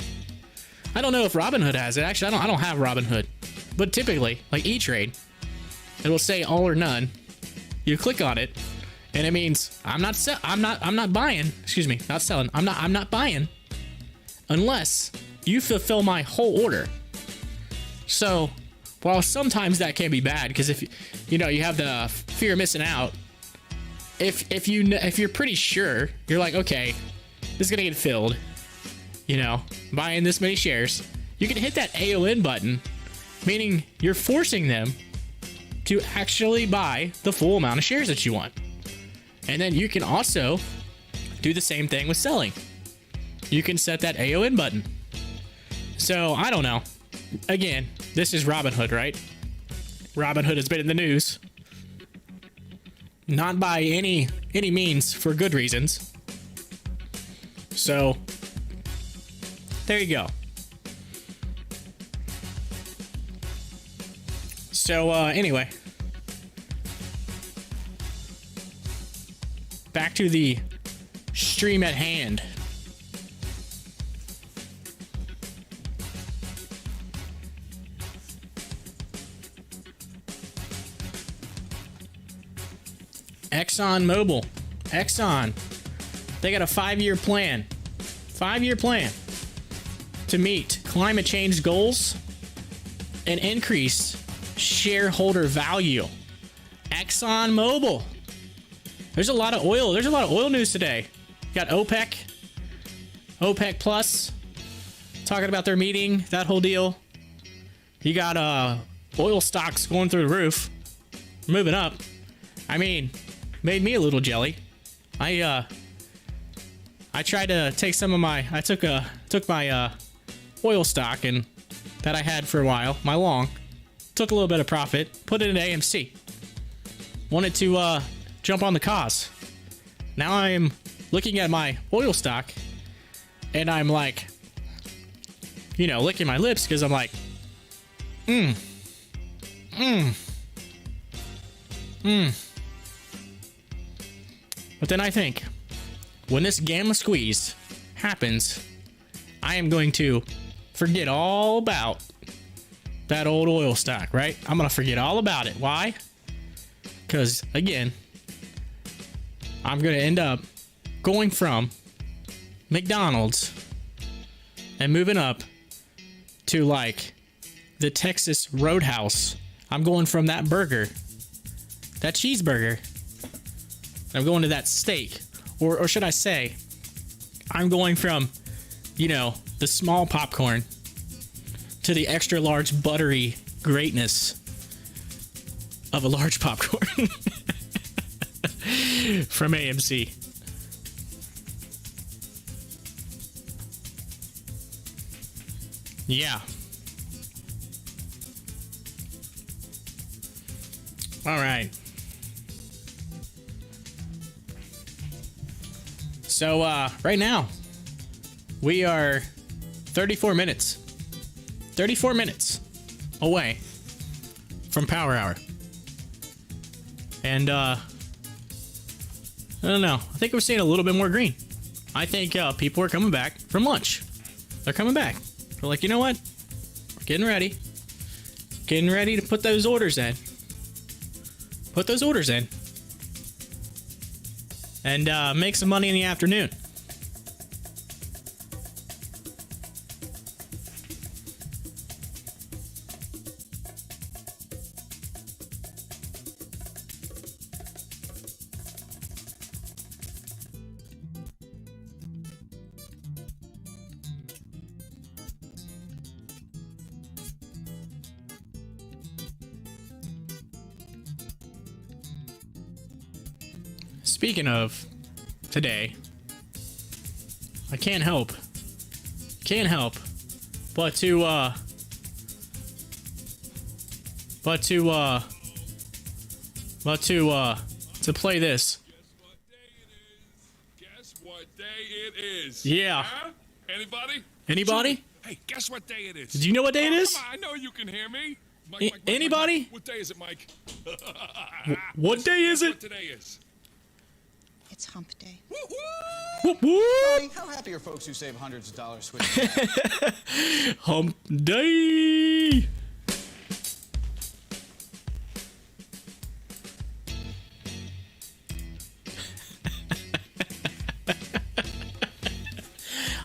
I don't know if Robinhood has it. Actually, I don't have Robinhood. But typically, like E-Trade, it will say all or none. You click on it, and it means I'm not buying. Excuse me, not selling. I'm not buying unless you fulfill my whole order. So, while sometimes that can be bad, because if you have the fear of missing out, if you're pretty sure, you're like, okay, this is gonna get filled, buying this many shares, you can hit that AON button, meaning you're forcing them to actually buy the full amount of shares that you want. And then you can also do the same thing with selling. You can set that AON button. So, I don't know. Again, this is Robinhood, right? Robinhood has been in the news. Not by any means for good reasons. So, there you go. So, anyway. Back to the stream at hand. ExxonMobil. Exxon. They got a 5-year plan. 5-year plan to meet climate change goals and increase shareholder value. ExxonMobil. There's a lot of oil. There's a lot of oil news today. You got OPEC Plus talking about their meeting, that whole deal. You got oil stocks going through the roof, moving up. I mean, made me a little jelly. I tried to take some of my, I took my oil stock and that I had for a while, my long, took a little bit of profit, put it in AMC. Wanted to jump on the cause. Now I'm looking at my oil stock and I'm like, you know, licking my lips because I'm like, But then I think, when this gamma squeeze happens, I am going to forget all about that old oil stock, right? I'm going to forget all about it. Why? Because, again, I'm going to end up going from McDonald's and moving up to, like, the Texas Roadhouse. I'm going from that burger, that cheeseburger, I'm going to that steak. Or should I say, I'm going from, you know, the small popcorn to the extra large buttery greatness of a large popcorn from AMC. Yeah. All right. So, right now, we are 34 minutes away from Power Hour. And, I don't know. I think we're seeing a little bit more green. I think, people are coming back from lunch. They're coming back. They're like, you know what? We're getting ready. Getting ready to put those orders in. Put those orders in. And make some money in the afternoon. Speaking of today, I can't help but to play this. Guess what day it is? Yeah. Huh? Anybody? Anybody? Hey, guess what day it is? Do you know what day it is? Come on, I know you can hear me. Mike, Anybody? What day is it, Mike? What day is What it? today is? It's hump day. Whoop, whoop. Hey, how happy are folks who save hundreds of dollars switching? Hump day.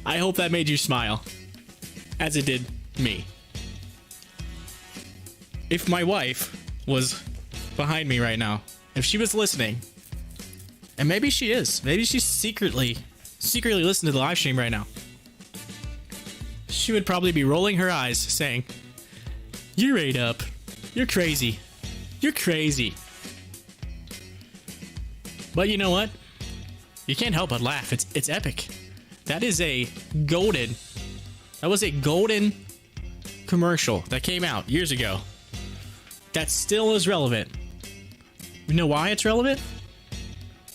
I hope that made you smile, as it did me. If my wife was behind me right now, if she was listening, and maybe she is, maybe she's secretly listening to the live stream right now, she would probably be rolling her eyes saying, "You're ate up. You're crazy. You're crazy." But you know what? You can't help but laugh. It's epic. That was a golden commercial that came out years ago that still is relevant. You know why it's relevant?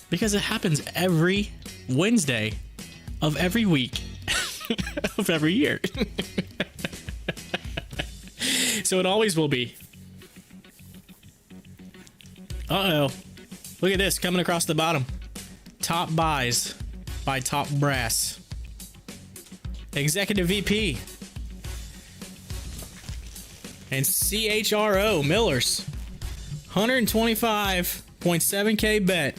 Because it happens every Wednesday of every week of every year. So it always will be. Uh-oh. Look at this coming across the bottom. Top buys by Top Brass. Executive VP. And CHRO Millers. 125.7K bet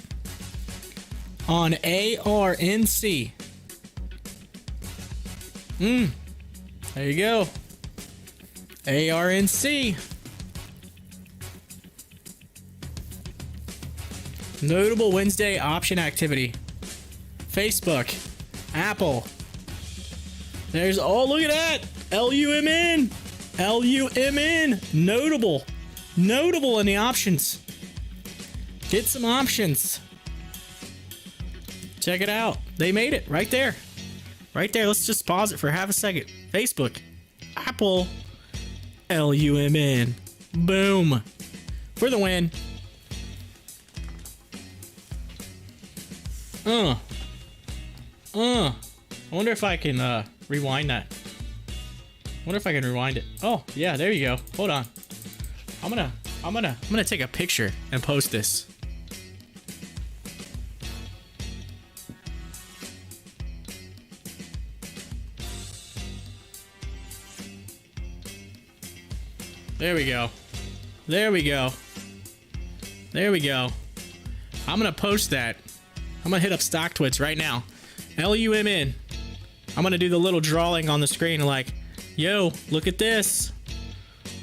on ARNC. There you go. ARNC. Notable Wednesday option activity. Facebook. Apple. There's, oh, look at that. LUMN. LUMN. Notable. Notable in the options. Get some options. Check it out. They made it right there. Right there. Let's just pause it for half a second. Facebook. Apple. LUMN. Boom. For the win. I wonder if I can rewind that. Wonder if I can rewind it. Oh, yeah, there you go. Hold on. I'm gonna take a picture and post this. There we go. There we go. There we go. I'm gonna post that. I'm gonna hit up Stocktwits right now. LUMN. I'm gonna do the little drawing on the screen like, yo, look at this.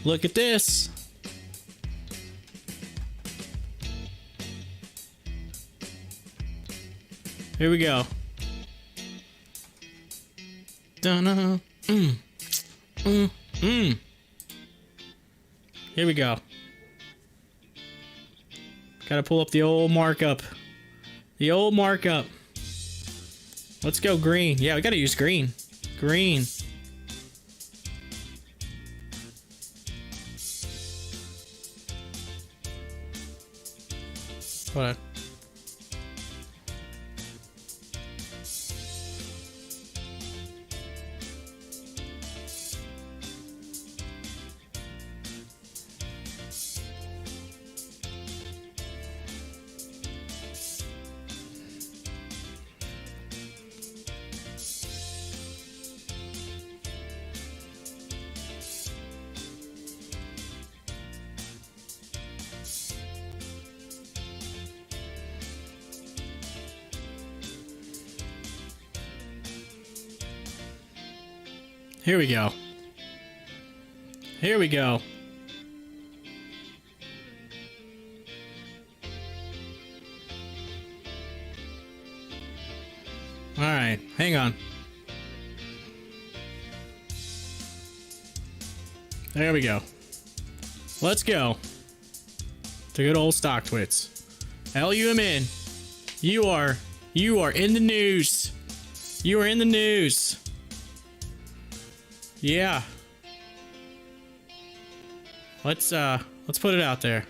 Look at this. Here we go. Dun-dun. Here we go. Gotta pull up the old markup. The old markup. Let's go green. Yeah, we gotta use green. Green. Hold on. Here we go. Here we go. All right, hang on. There we go. Let's go. To good old Stocktwits. LUMN. You are in the news. You are in the news. Yeah. Let's put it out there.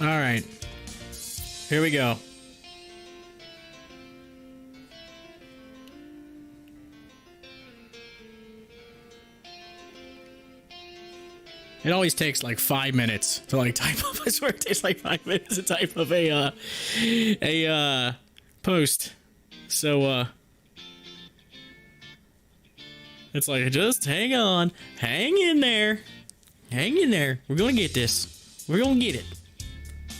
All right. Here we go. It always takes like 5 minutes to like type up. I swear it takes like 5 minutes to type up a post. So It's like, just hang on. Hang in there. Hang in there. We're going to get this. We're going to get it.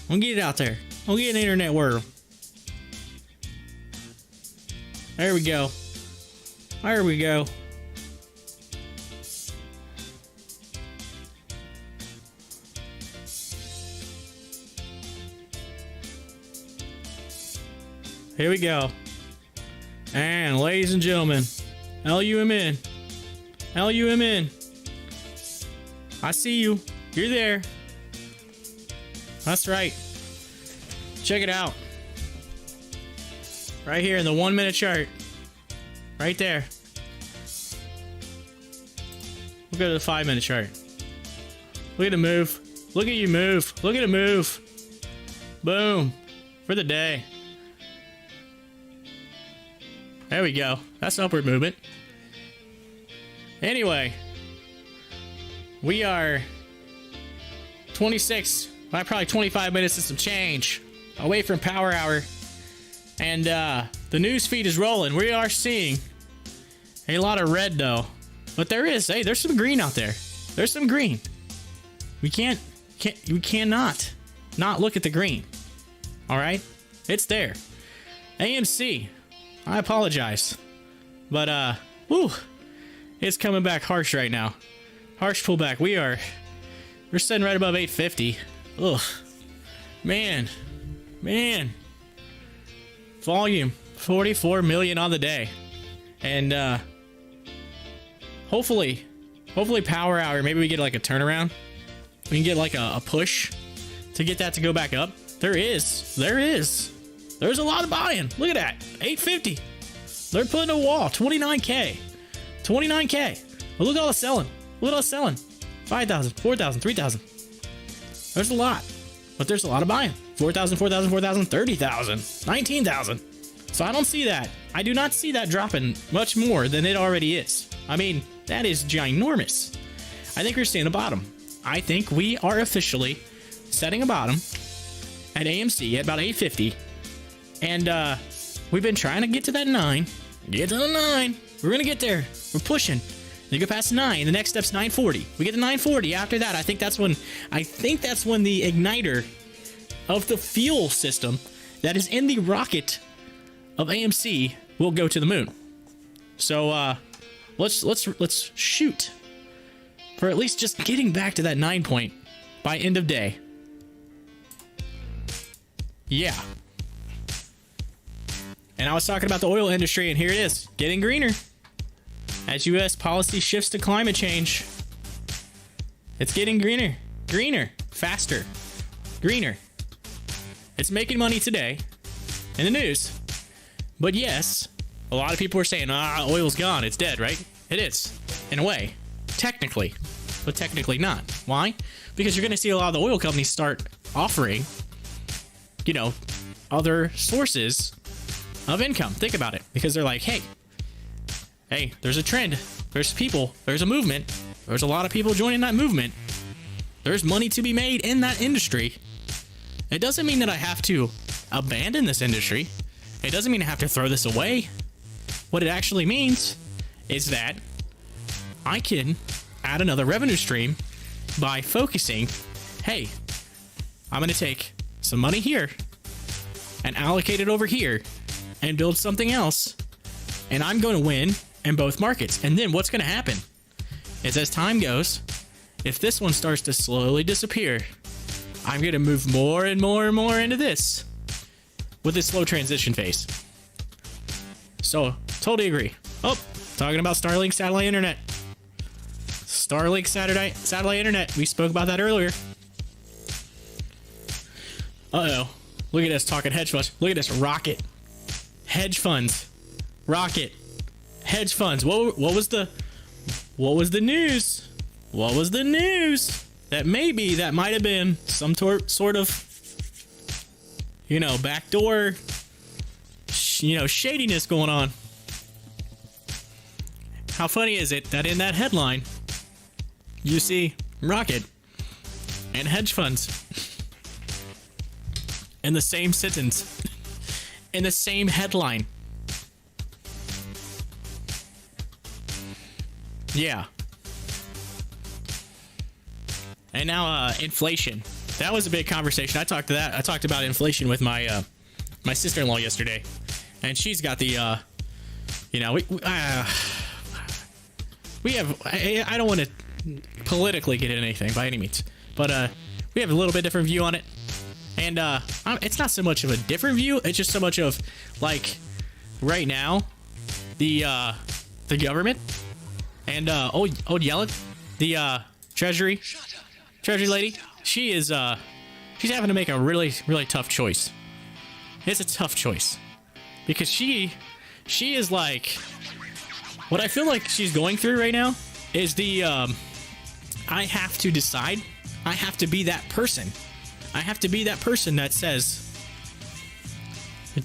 We're going to get it out there. We'll get an internet world. There we go. There we go. Here we go. And ladies and gentlemen, LUMN. LUMN. I see you. You're there. That's right. Check it out. Right here in the 1 minute chart. Right there. We'll go to the 5 minute chart. Look at the move. Look at you move. Look at it move. Boom. For the day. There we go. That's upward movement. Anyway, we are 26, probably 25 minutes and some change away from Power Hour. And the news feed is rolling. We are seeing a lot of red though. But there's some green out there. There's some green. We cannot not look at the green. All right? It's there. AMC. I apologize. But, it's coming back harsh right now. Harsh pullback. We're sitting right above 850. Ugh. Man. Volume. 44 million on the day. And, hopefully Power Hour, maybe we get like a turnaround. We can get like a push to get that to go back up. There's a lot of buying. Look at that. 850. They're putting a wall. 29K. 29K. Well, look at all the selling. Look at all the selling. 5,000, 4,000, 3,000. There's a lot. But there's a lot of buying. 4,000, 4,000, 4,000, 30,000, 19,000. So I don't see that. I do not see that dropping much more than it already is. I mean, that is ginormous. I think we're seeing a bottom. I think we are officially setting a bottom at AMC at about 850. And we've been trying to get to that 9. Get to the 9. We're going to get there. We're pushing. Then go past 9. The next step's 940. We get to 940. After that, I think that's when the igniter of the fuel system that is in the rocket of AMC will go to the moon. So let's shoot for at least just getting back to that 9 point by end of day. Yeah. And I was talking about the oil industry, and here it is, getting greener. As U.S. policy shifts to climate change, it's getting greener. Greener. Faster. Greener. It's making money today in the news. But yes, a lot of people are saying, oil's gone. It's dead, right? It is, in a way. Technically. But technically not. Why? Because you're going to see a lot of the oil companies start offering, other sources of income. Think about it. Because they're like, hey, there's a trend. There's people. There's a movement. There's a lot of people joining that movement. There's money to be made in that industry. It doesn't mean that I have to abandon this industry. It doesn't mean I have to throw this away. What it actually means is that I can add another revenue stream by focusing, hey, I'm going to take some money here and allocate it over here and build something else, and I'm going to win in both markets. And then what's going to happen is, as time goes, if this one starts to slowly disappear, I'm going to move more and more and more into this with this slow transition phase. So, totally agree. Oh, talking about Starlink satellite internet. Starlink satellite internet. We spoke about that earlier. Uh-oh. Look at us talking hedge funds. Look at this rocket. Hedge funds. Rocket. Hedge funds. What was the news? What was the news? That might have been some sort of, backdoor, shadiness going on. How funny is it that in that headline, you see rocket and hedge funds in the same sentence, in the same headline? Yeah. And now inflation. That was a big conversation. I talked about inflation with my my sister-in-law yesterday, and she's got the you know, we have, I don't want to politically get into anything by any means, but we have a little bit different view on it. And it's not so much of a different view, it's just so much of, like, right now, the government and old Yellen, the Treasury lady, she's having to make a really tough choice. It's a tough choice because she is like, what I feel like she's going through right now is the I have to decide. I have to be that person. I have to be that person that says,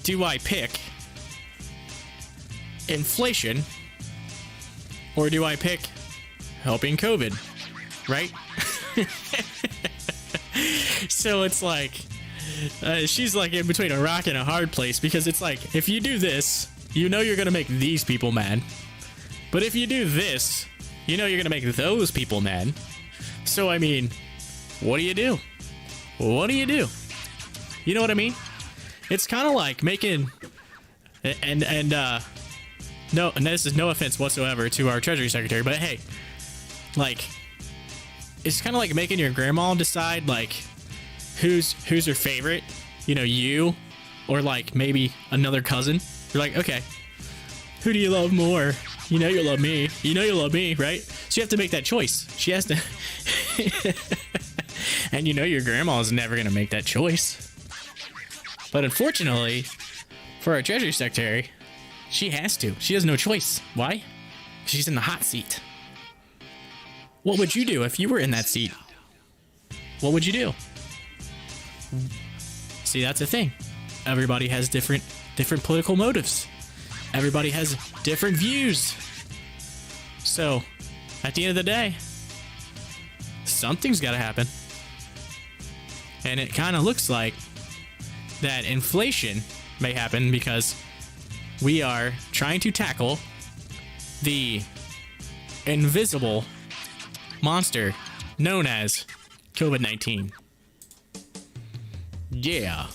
do I pick inflation or do I pick helping COVID? Right? So it's like, she's like in between a rock and a hard place because it's like, if you do this, you know you're going to make these people mad. But if you do this, you know you're going to make those people mad. So, I mean, what do you do? What do you do? You know what I mean? It's kind of like making, no, and this is no offense whatsoever to our Treasury Secretary, but hey, like, it's kind of like making your grandma decide, like, who's her favorite, you know, you, or like maybe another cousin. You're like, okay, who do you love more? You know you love me. You know you love me, right? So you have to make that choice. She has to. And you know your grandma is never going to make that choice. But unfortunately, for our Treasury Secretary, she has to. She has no choice. Why? She's in the hot seat. What would you do if you were in that seat? What would you do? See, that's the thing. Everybody has different political motives. Everybody has different views. So, at the end of the day, something's got to happen. And it kind of looks like that inflation may happen because we are trying to tackle the invisible monster known as COVID-19. Yeah.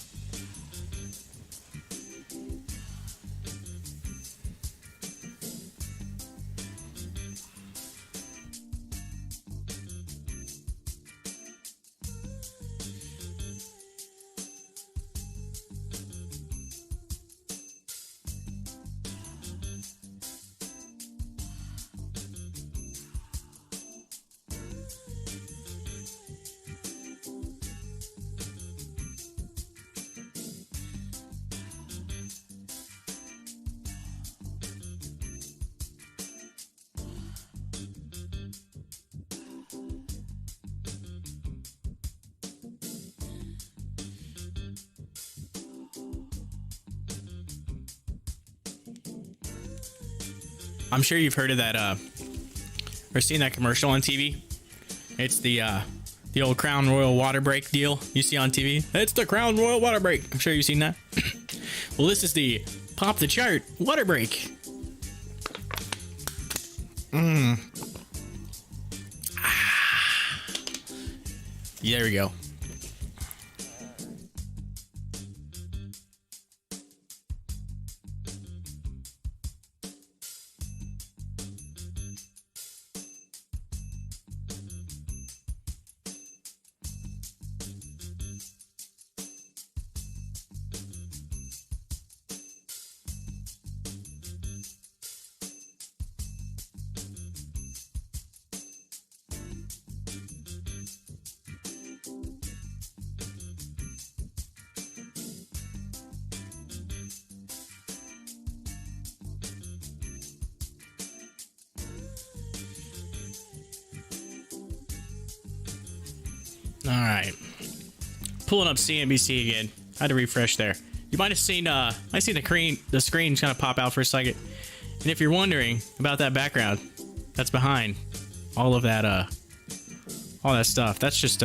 I'm sure you've heard of that, or seen that commercial on TV. It's the old Crown Royal water break deal you see on TV. It's the Crown Royal water break. I'm sure you've seen that. Well, this is the Pop the Chart water break. There we go. All right, pulling up CNBC again. I had to refresh there. You might have seen the screen kind of pop out for a second. And if you're wondering about that background, that's behind all of that all that stuff. That's just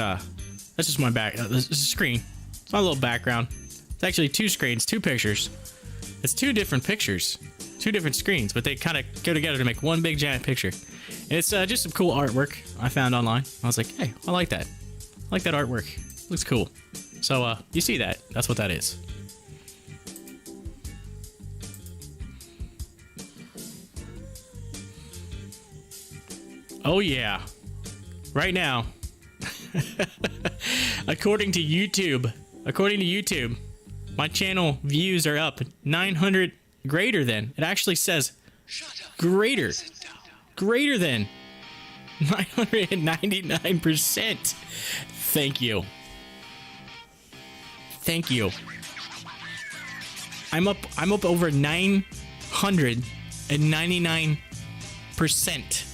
my back. This is a screen. It's my little background. It's actually two screens, two pictures. It's two different pictures. two different screens, but they kind of go together to make one big giant picture. And it's just some cool artwork I found online. I was like, hey, I like that. I like that artwork. Looks cool. So you see that? That's what that is. Oh yeah. Right now. According to YouTube, my channel views are up 900 greater than. It actually says greater than 999%. Thank you. Thank you. I'm up over 999%.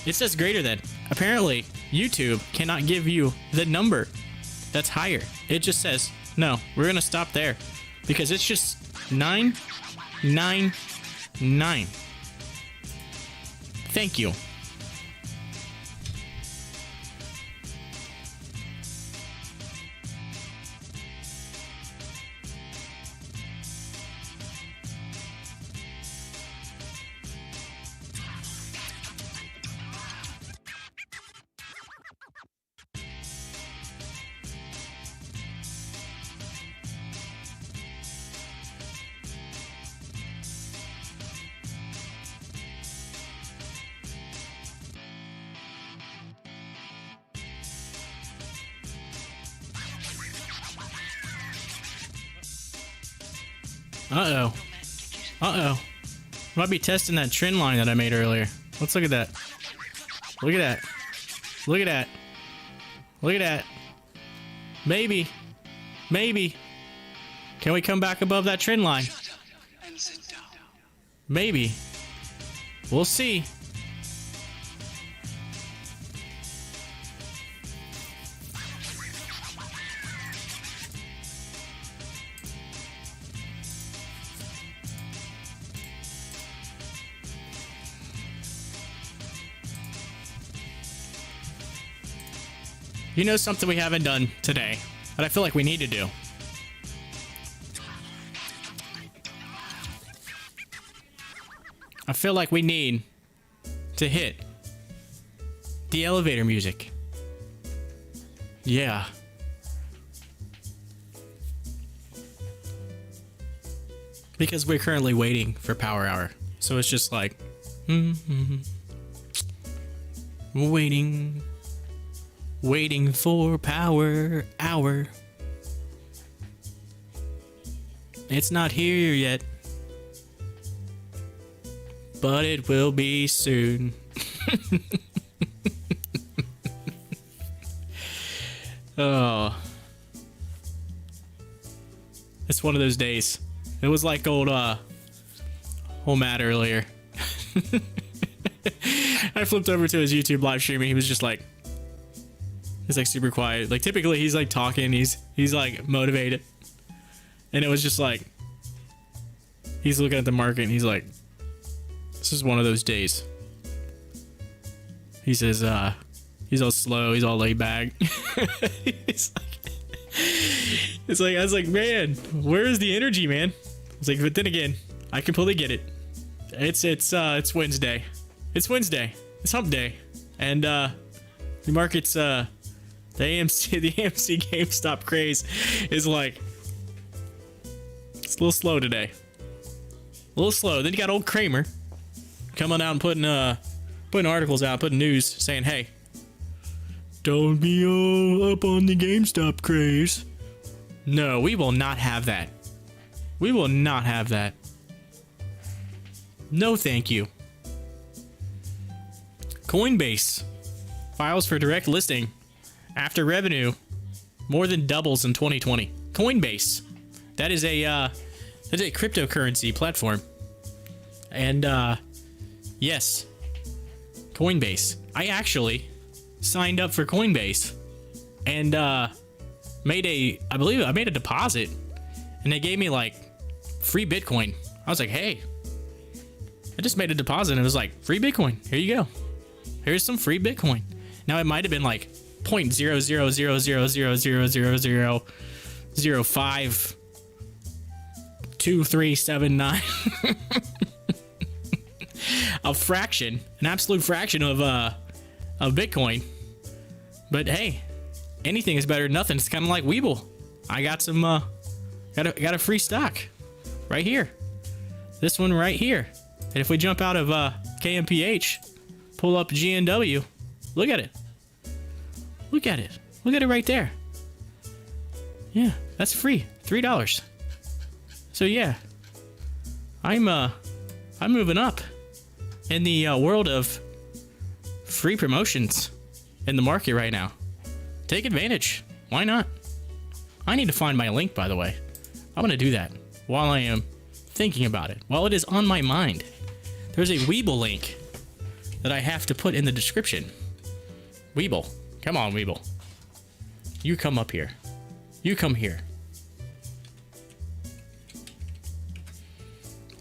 It says greater than. Apparently, YouTube cannot give you the number that's higher. It just says, no, we're going to stop there. Because it's just 999. Thank you. Uh-oh. Uh-oh. Might be testing that trend line that I made earlier. Let's look at that. Look at that. Look at that. Look at that. Maybe. Maybe. Can we come back above that trend line? Maybe. We'll see. You know something we haven't done today that I feel like we need to do? I feel like we need to hit the elevator music. Yeah. Because we're currently waiting for Power Hour. So it's just like, waiting for Power Hour. It's not here yet, but it will be soon. Oh, it's one of those days. It was like old Matt earlier. I flipped over to his YouTube live stream and he was just like, he's like super quiet. Like typically he's like talking, he's like motivated. And it was just like, he's looking at the market and he's like, this is one of those days. He says, he's all slow, he's all laid back. It's like, I was like, man, where is the energy, man? I was like, but then again, I completely get it. It's Wednesday. It's Wednesday. It's hump day. And the market's the AMC GameStop craze is like, it's a little slow today. A little slow. Then you got old Kramer coming out and putting articles out, putting news saying, hey, don't be all up on the GameStop craze. No, we will not have that. We will not have that. No, thank you. Coinbase files for direct listing after revenue more than doubles in 2020. Coinbase. That is a cryptocurrency platform. And yes, Coinbase. I actually signed up for Coinbase and I believe I made a deposit and they gave me like free Bitcoin. I was like, hey, I just made a deposit and it was like, free Bitcoin. Here you go. Here's some free Bitcoin. Now it might have been like 0.000000005 0.02379. A fraction, an absolute fraction of Bitcoin. But hey, anything is better than nothing. It's kind of like WEBULL. I got some got a free stock right here. This one right here. And if we jump out of KMPH, pull up GNW, look at it. Look at it. Look at it right there. Yeah, that's free. $3. So yeah, I'm moving up in the world of free promotions in the market right now. Take advantage. Why not? I need to find my link, by the way. I'm gonna do that while I am thinking about it. While it is on my mind, there's a WEBULL link that I have to put in the description. WEBULL, come on, WEBULL. You come up here. You come here.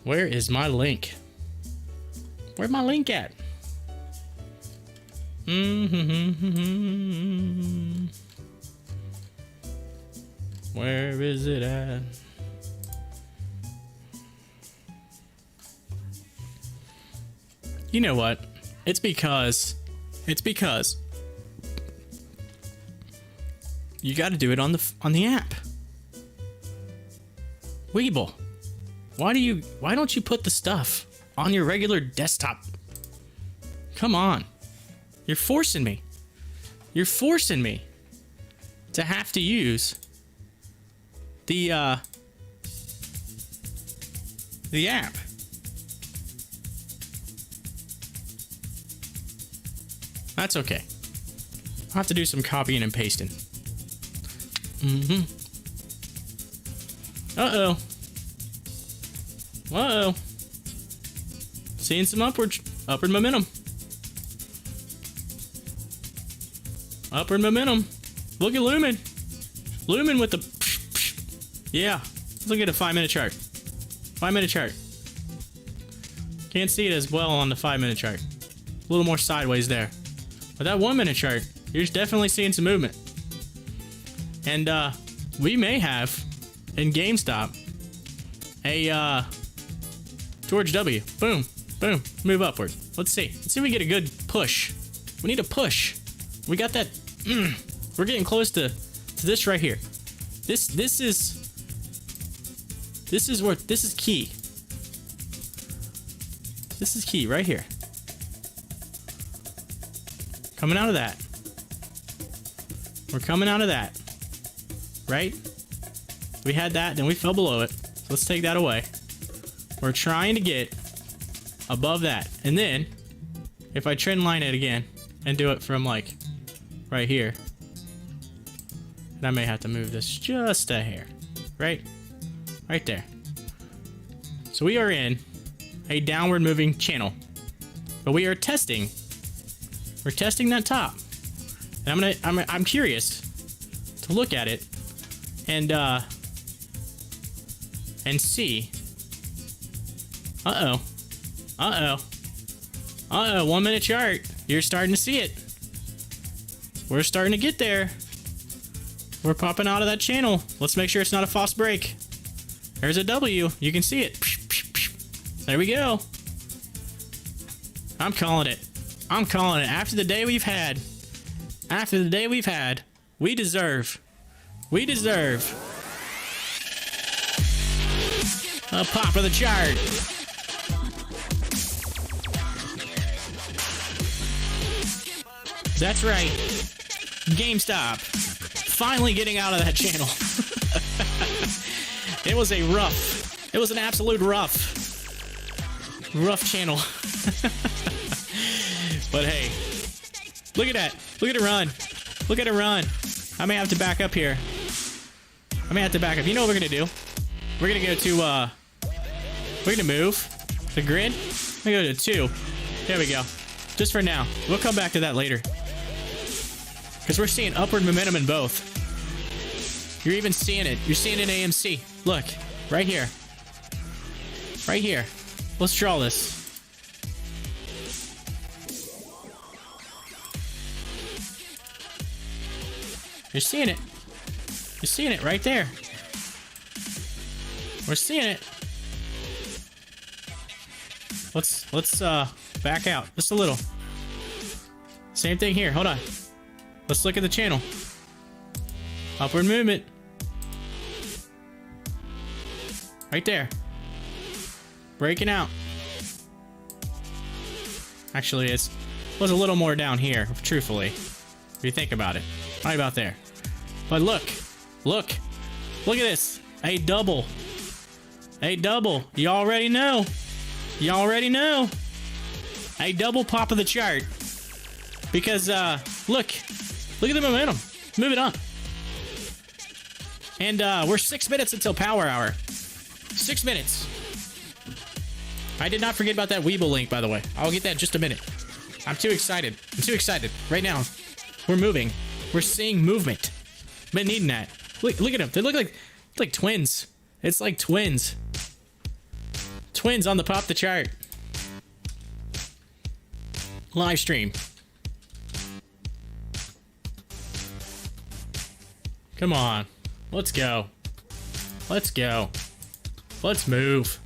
Where is my link? Where's my link at? Where is it at? You know what? It's because you got to do it on the app. WEBULL, why don't you put the stuff on your regular desktop? Come on. You're forcing me. You're forcing me to have to use the app. That's okay. I'll have to do some copying and pasting. Uh-oh. Uh-oh. Seeing some upward momentum. Upward momentum. Look at Lumen. Lumen with the... Yeah. Let's look at a 5-minute chart. 5-minute chart. Can't see it as well on the 5-minute chart. A little more sideways there. But that 1-minute chart, you're definitely seeing some movement. And we may have in GameStop a George W. Boom, boom, move upward. Let's see. Let's see if we get a good push. We need a push. We got that. We're getting close to this right here. This is key. This is key right here. Coming out of that. We're coming out of that. Right? We had that, then we fell below it. So let's take that away. We're trying to get above that. And then, if I trend line it again and do it from like right here, and I may have to move this just a hair. Right? Right there. So we are in a downward moving channel. But we are testing. We're testing that top. And I'm curious to look at it and see. Uh-oh. 1-minute chart. You're starting to see it. We're starting to get there. We're popping out of that channel. Let's make sure it's not a false break. There's a W. You can see it. There we go. I'm calling it. I'm calling it. After the day we've had, we deserve a pop of the chart. That's right. GameStop finally getting out of that channel. It was an absolute rough channel. But hey, look at that. Look at it run. Look at it run. I may have to back up here. You know what we're gonna do? We're gonna go to we're gonna move the grid. We're gonna go to 2. There we go. Just for now. We'll come back to that later. Because we're seeing upward momentum in both. You're even seeing it. You're seeing it in AMC. Look, right here. Right here. Let's draw this. You're seeing it. You're seeing it right there. We're seeing it. Let's back out just a little. Same thing here. Hold on. Let's look at the channel. Upward movement. Right there. Breaking out. Actually, it was a little more down here, truthfully. If you think about it. Right about there. But look. Look. Look at this. A double. A double. You already know. You already know. A double pop of the chart. Because, look. Look at the momentum. Move it up. And, we're 6 minutes until power hour. 6 minutes. I did not forget about that WEBULL link, by the way. I'll get that in just a minute. I'm too excited. I'm too excited. Right now, we're moving. We're seeing movement. Been needing that. Look at them. They look like twins. It's like twins. Twins on the pop the chart. Live stream. Come on. Let's go. Let's go. Let's move.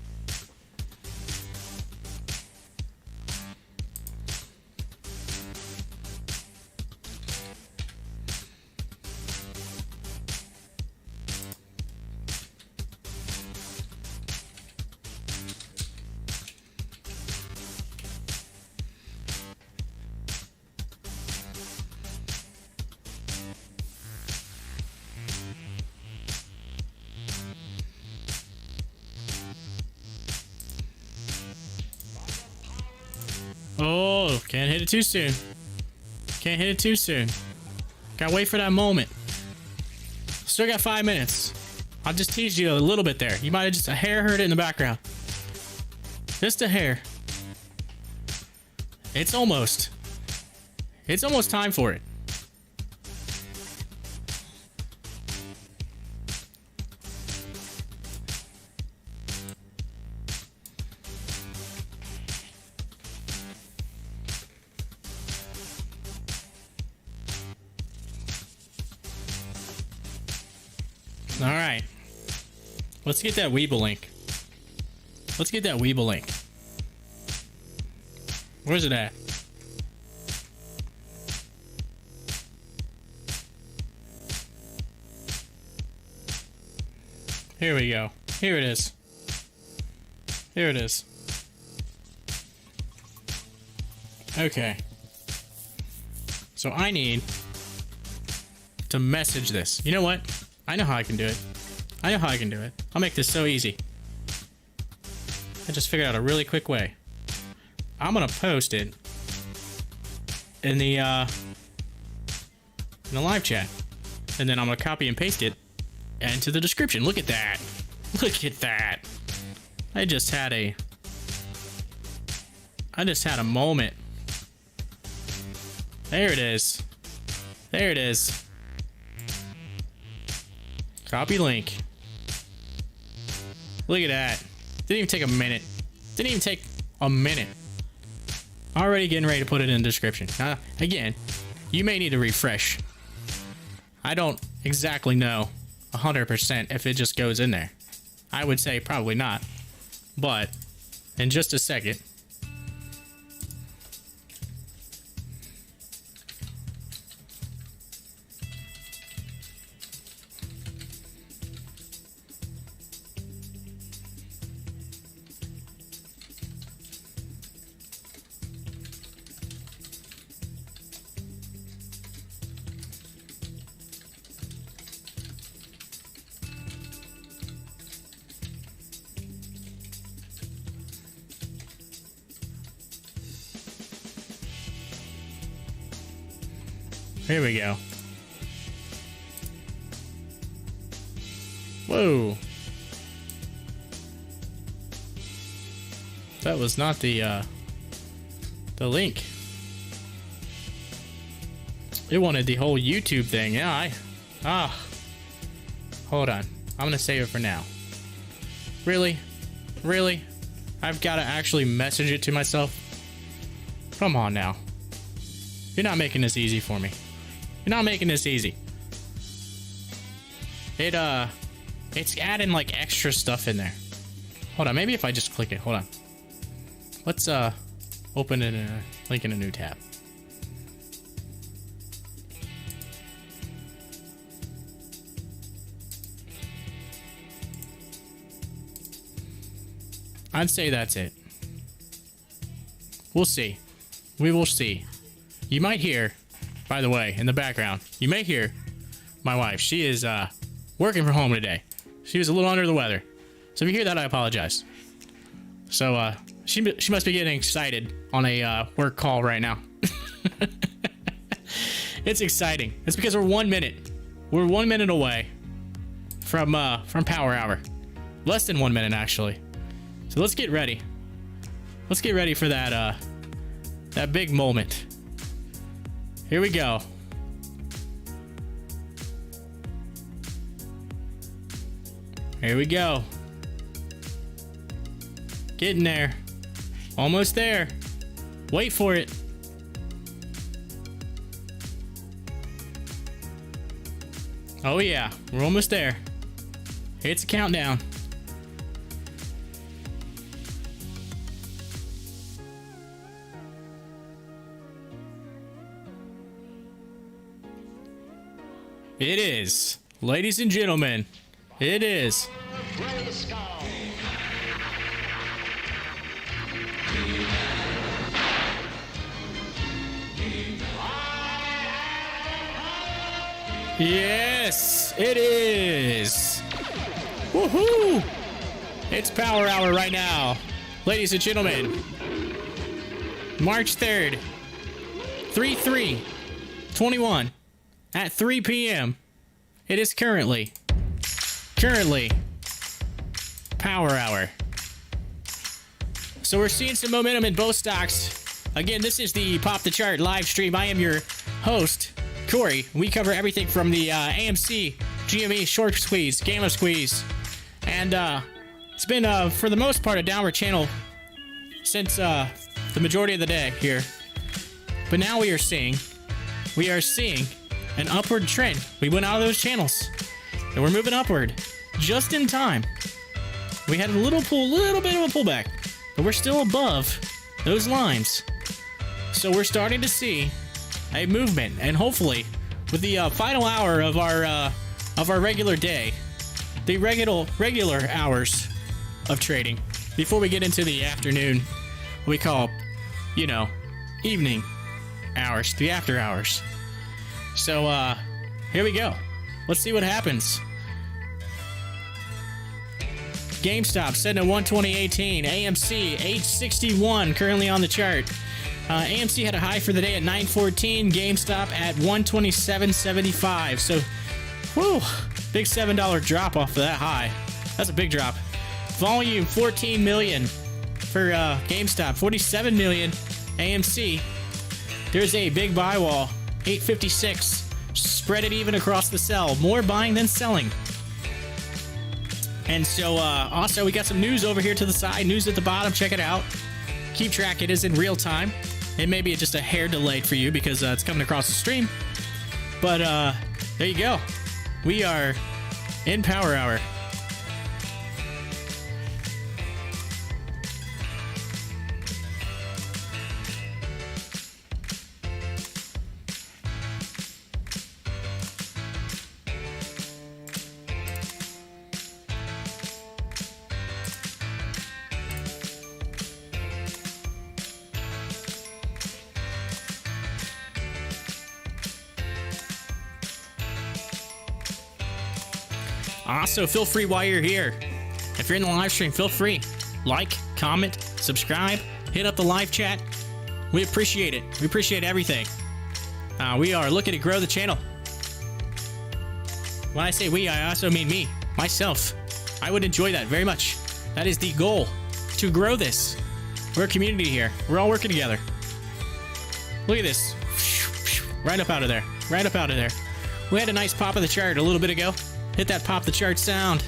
Oh, can't hit it too soon. Can't hit it too soon. Gotta wait for that moment. Still got 5 minutes. I'll just tease you a little bit there. You might have just a hair heard it in the background. Just a hair. It's almost time for it. All right. Let's get that WEBULL link. Let's get that WEBULL link. Where's it at? Here we go. Here it is. Here it is. Okay. So I need to message this. You know what? I know how I can do it. I know how I can do it. I'll make this so easy. I just figured out a really quick way. I'm gonna post it in the live chat, and then I'm gonna copy and paste it into the description. Look at that! Look at that! I just had a moment. There it is. There it is. Copy link. Look at that. Didn't even take a minute. Didn't even take a minute. Already getting ready to put it in the description. Again, you may need to refresh. I don't exactly know 100% if it just goes in there. I would say probably not. But in just a second. Here we go. Whoa. That was not the link. It wanted the whole YouTube thing. Yeah, hold on. I'm gonna save it for now. Really? Really? I've got to actually message it to myself? Come on now. You're not making this easy for me. You're not making this easy. It's adding like extra stuff in there. Hold on, maybe if I just click it. Hold on. Let's open it in a link in a new tab. I'd say that's it. We'll see. We will see. You might hear, by the way, in the background, you may hear my wife. She is working from home today. She was a little under the weather. So if you hear that, I apologize. So she must be getting excited on a work call right now. It's exciting. It's because we're 1 minute. We're 1 minute away from Power Hour. Less than 1 minute, actually. So let's get ready. Let's get ready for that that big moment. Here we go. Here we go. Getting there. Almost there. Wait for it. Oh yeah, we're almost there. It's a countdown. It is. Ladies and gentlemen, it is. Yes, it is. Woohoo! It's Power Hour right now. Ladies and gentlemen, March 3rd, 3/3/21 at 3 p.m. It is currently Power Hour. So we're seeing some momentum in both stocks. Again, this is the Pop the Chart live stream. I am your host, Corey. We cover everything from the AMC, GME, short squeeze, gamma squeeze, and it's been for the most part a downward channel since the majority of the day here. But now we are seeing an upward trend. We went out of those channels and we're moving upward just in time. We had a little bit of a pullback, but we're still above those lines. So we're starting to see a movement, and hopefully with the final hour of our regular day, the regular hours of trading before we get into the afternoon, we call, evening hours, the after hours. So here we go. Let's see what happens. GameStop setting at 120.18. AMC 861 currently on the chart. AMC had a high for the day at 914. GameStop at 127.75. So, whew, big $7 drop off of that high. That's a big drop. Volume 14 million for GameStop. 47 million AMC. There's a big buy wall. 856. Spread it even across the sell. More buying than selling. And so, also, we got some news over here to the side. News at the bottom. Check it out. Keep track. It is in real time. It may be just a hair delayed for you because it's coming across the stream. But there you go. We are in Power Hour. Also, feel free while you're here. If you're in the live stream, feel free. Like, comment, subscribe, hit up the live chat. We appreciate it. We appreciate everything. We are looking to grow the channel. When I say we, I also mean me, myself. I would enjoy that very much. That is the goal, to grow this. We're a community here. We're all working together. Look at this. Right up out of there. Right up out of there. We had a nice pop of the chart a little bit ago. Hit that pop the chart sound.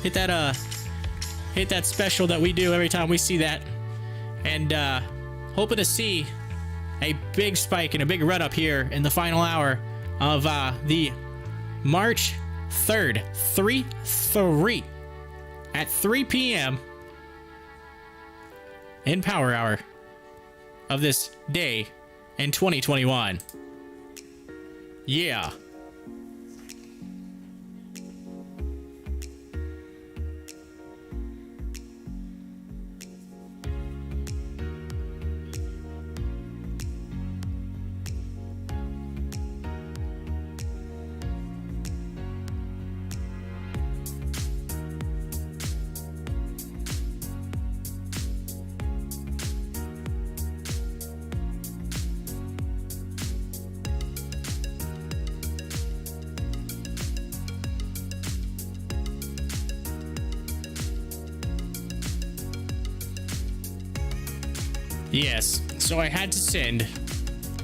Hit that special that we do every time we see that. And hoping to see a big spike and a big run up here in the final hour of the March 3rd, 3/3 at 3 p.m. in Power Hour of this day in 2021. Yeah. Yes, so I had to send.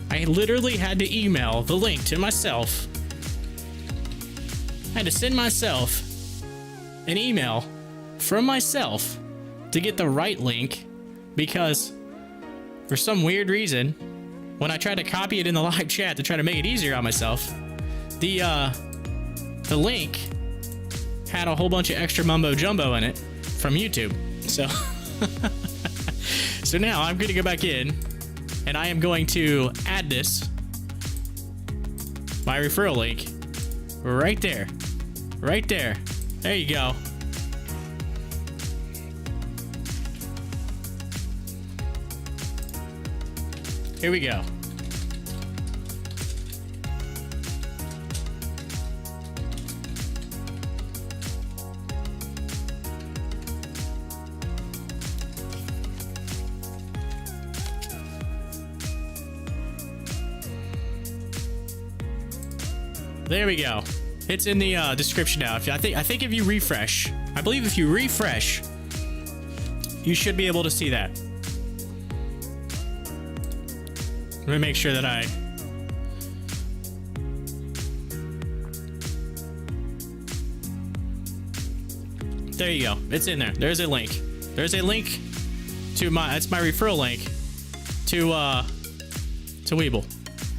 I literally had to email the link to myself. I had to send myself an email from myself to get the right link because for some weird reason, when I tried to copy it in the live chat to try to make it easier on myself, the link had a whole bunch of extra mumbo jumbo in it from YouTube. So so now I'm going to go back in and I am going to add this, my referral link, right there. Right there. There you go. Here we go. There we go. It's in the description now. I think if you refresh, I believe if you refresh, you should be able to see that. Let me make sure that I... There you go. It's in there. There's a link. There's a link to my... That's my referral link to WEBULL.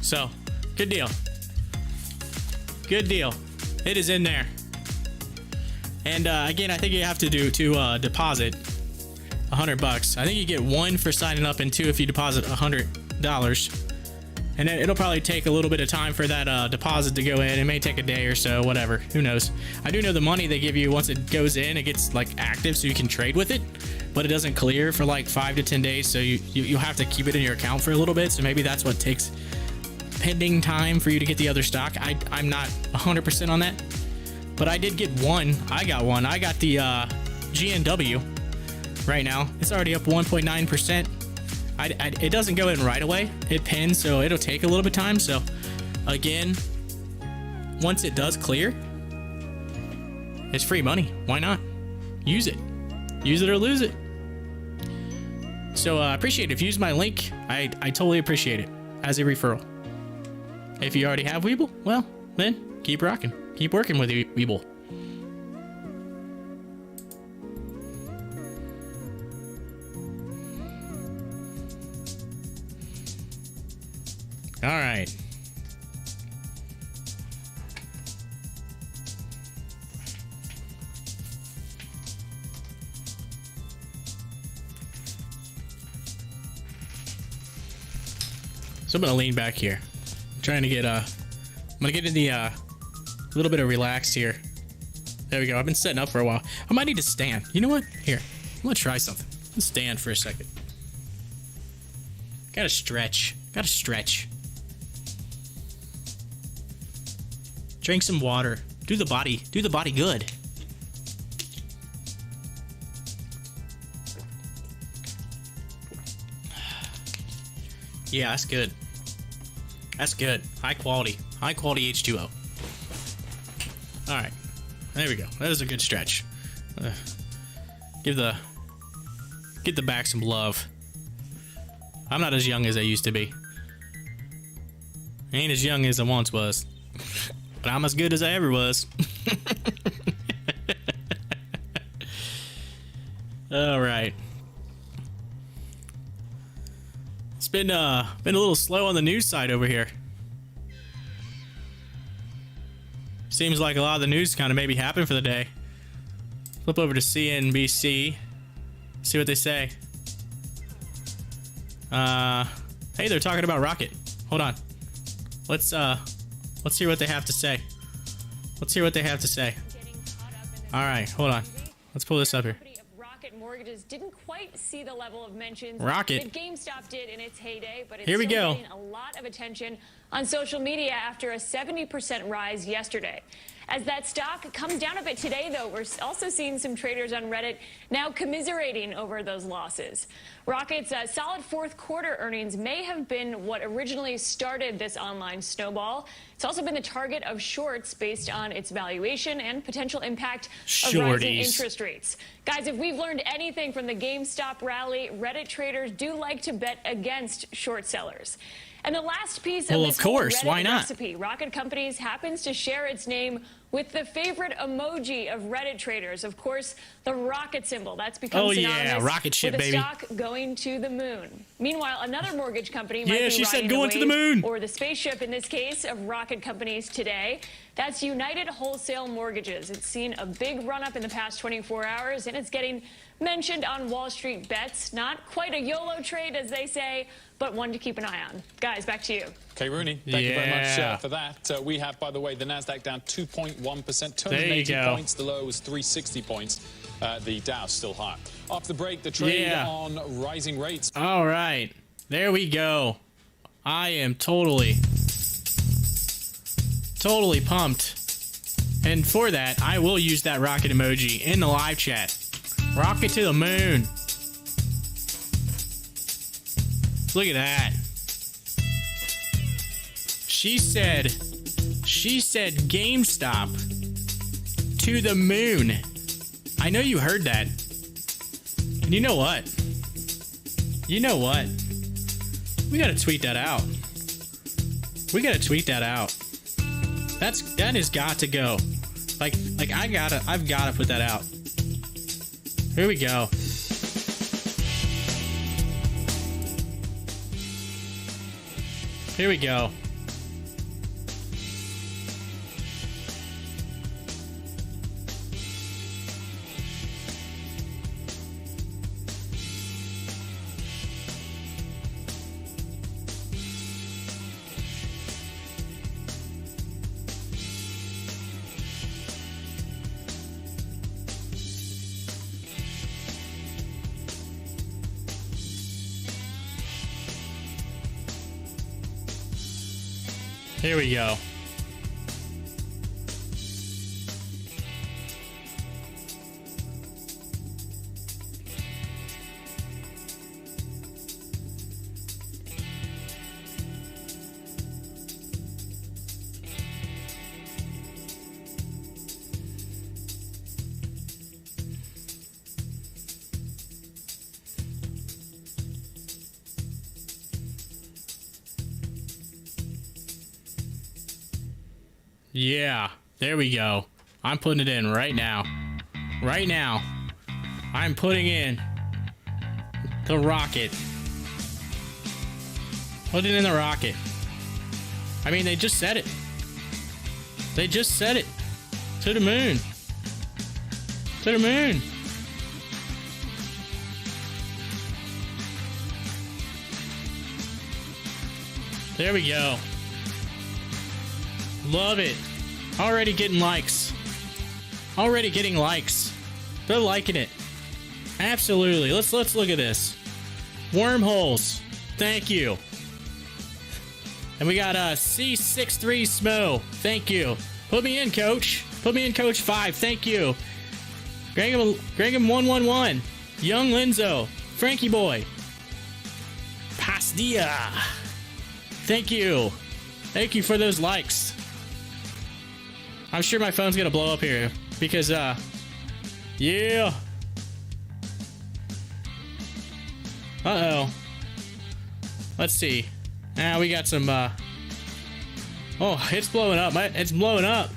So, good deal. Good deal. It is in there. And again, I think you have to do to deposit $100. I think you get 1 for signing up and 2 if you deposit $100. And then it'll probably take a little bit of time for that deposit to go in. It may take a day or so, whatever. Who knows? I do know the money they give you once it goes in, it gets like active so you can trade with it, but it doesn't clear for like 5 to 10 days. So you'll have to keep it in your account for a little bit. So maybe that's what takes pending time for you to get the other stock. I'm not 100% on that, but I did get 1. I got 1. I got the GNW right now. It's already up 1.9%. It doesn't go in right away. It pins, so it'll take a little bit of time. So again, once it does clear, it's free money. Why not? Use it. Use it or lose it. So I appreciate it. If you use my link, I totally appreciate it as a referral. If you already have WEBULL, well, then keep rocking. Keep working with WEBULL. All right. So I'm gonna lean back here. Trying to get I'm gonna get in the little bit of relaxed here. There we go. I've been setting up for a while. I might need to stand. You know what? Here, I'm gonna try something. Let's stand for a second. Gotta stretch. Gotta stretch. Drink some water. Do the body good. Yeah, that's good. That's good. High quality H2O. All right, there we go. That was a good stretch. Give the back some love. I'm not as young as I used to be. I ain't as young as I once was, but I'm as good as I ever was. All right. It's been a little slow on the news side over here. Seems like a lot of the news kind of maybe happened for the day. Flip over to CNBC. See what they say. Hey, they're talking about Rocket. Hold on. Let's hear what they have to say. Let's hear what they have to say. All right, hold on. Let's pull this up here. Rocket Mortgages didn't quite see the level of mentions Rocket. that GameStop did in its heyday, but it's Here we still go. getting a lot of attention on social media after a 70% rise yesterday. As that stock comes down a bit today, though, we're also seeing some traders on Reddit now commiserating over those losses. Rocket's solid fourth quarter earnings may have been what originally started this online snowball. It's also been the target of shorts based on its valuation and potential impact of rising interest rates. Guys, if we've learned anything from the GameStop rally, Reddit traders do like to bet against short sellers. And the last piece of this whole Reddit recipe, Rocket Companies happens to share its name with the favorite emoji of Reddit traders. Of course, the rocket symbol. That's become synonymous rocket ship, with a baby. stock going to the moon. Meanwhile, another mortgage company might be she said riding going to the moon. or the spaceship in this case of Rocket Companies today. That's United Wholesale Mortgages. It's seen a big run up in the past 24 hours, and it's getting mentioned on Wall Street bets. Not quite a YOLO trade, as they say, but one to keep an eye on. Guys, back to you. Okay, Rooney, thank you very much for that. We have, by the way, the Nasdaq down 2.1%, 280 points. The low was 360 points. The Dow still high. After the break, the trade on rising rates. All right, there we go. I am totally pumped. And for that, I will use that rocket emoji in the live chat. Rocket to the moon. Look at that. She said GameStop to the moon. I know you heard that. And you know what? You know what? We gotta tweet that out. We gotta tweet that out. That has got to go. Like I've gotta put that out. Here we go. Here we go. Here we go. Yeah, there we go. I'm putting it in right now. Right now. I'm putting in the rocket. Put it in the rocket. I mean, they just said it. They just said it. To the moon. To the moon. There we go. Love it. Already getting likes. Already getting likes. They're liking it. Absolutely. Let's look at this. Wormholes. Thank you. And we got C63 Smo. Thank you. Put me in, coach. Put me in, coach 5. Thank you. Gregum 111. Young Linzo. Frankie Boy. Pastilla. Thank you. Thank you for those likes. I'm sure my phone's gonna blow up here because, yeah. Uh-oh. Let's see. Now we got some, oh, it's blowing up. It's blowing up.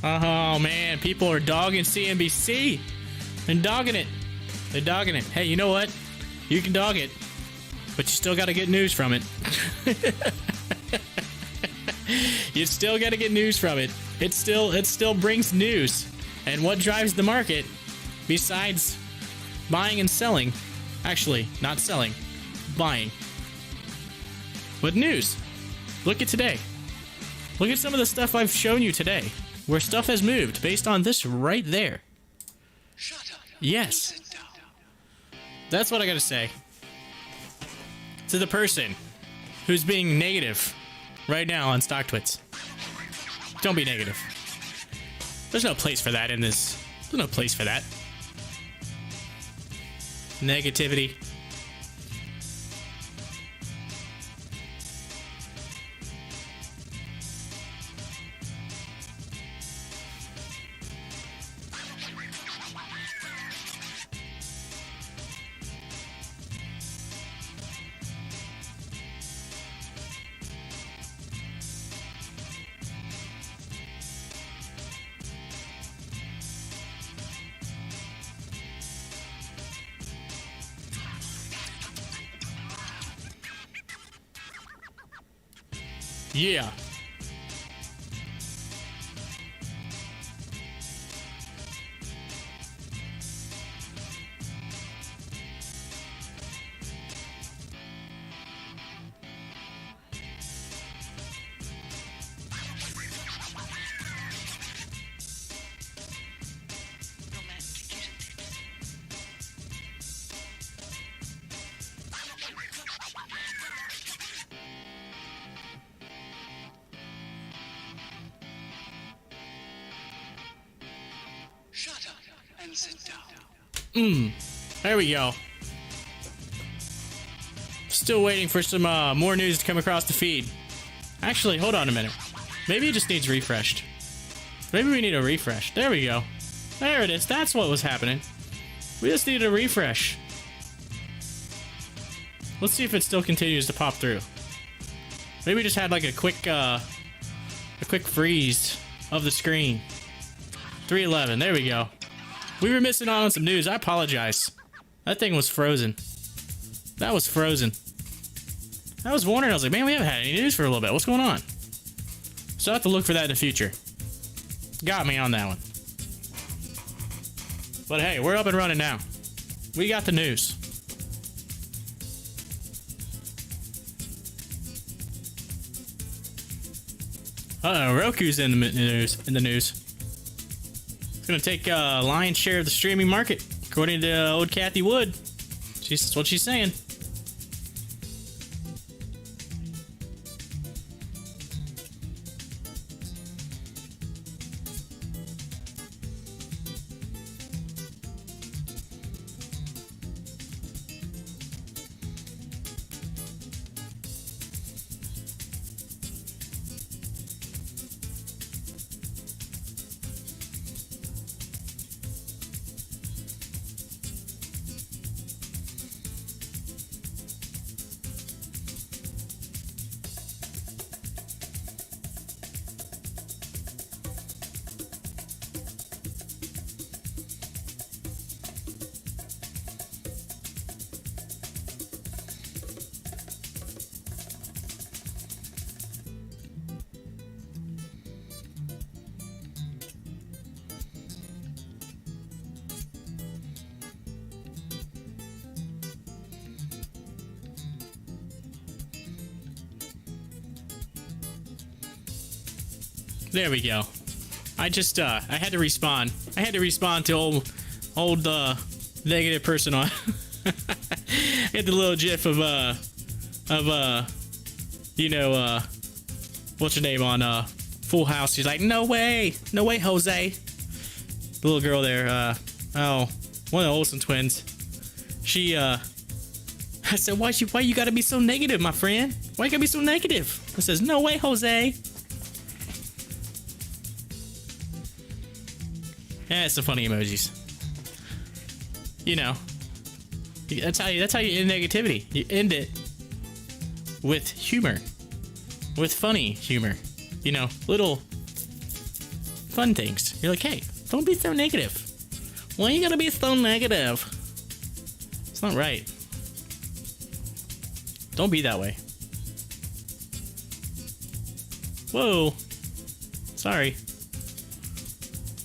Oh, man. People are dogging CNBC. And dogging it. They're dogging it. Hey, you know what? You can dog it. But you still got to get news from it. You still got to get news from it. It still brings news. And what drives the market, besides buying and selling, actually, not selling, buying. But news. Look at today. Look at some of the stuff I've shown you today, where stuff has moved based on this right there. Yes. That's what I gotta say. To the person who's being negative right now on Stocktwits. Don't be negative. There's no place for that in this. There's no place for that. Negativity. Yeah. Shut up and sit down. There we go. Still waiting for some more news to come across the feed. Actually, hold on a minute. Maybe it just needs refreshed. Maybe we need a refresh. There we go. There it is. That's what was happening. We just need a refresh. Let's see if it still continues to pop through. Maybe we just had like a quick freeze of the screen. 311. There we go. We were missing out on some news. I apologize. That thing was frozen. That was frozen. I was wondering. I was like, man, we haven't had any news for a little bit. What's going on? So I have to look for that in the future. Got me on that one. But hey, we're up and running now. We got the news. Roku's in the news. It's gonna take a lion's share of the streaming market, according to old Kathy Wood. That's what she's saying. There we go. I just I had to respond. I had to respond to old negative person on. I had the little gif of you know, what's her name on Full House. She's like, no way, Jose. The little girl there, one of the Olsen twins. She I said, why you gotta be so negative, my friend? Why you gotta be so negative? I says, no way, Jose. Yeah, it's the funny emojis. You know, that's how you end negativity. You end it with humor, with funny humor. You know, little fun things. You're like, hey, don't be so negative. Why you gotta be so negative? It's not right. Don't be that way. Whoa. Sorry.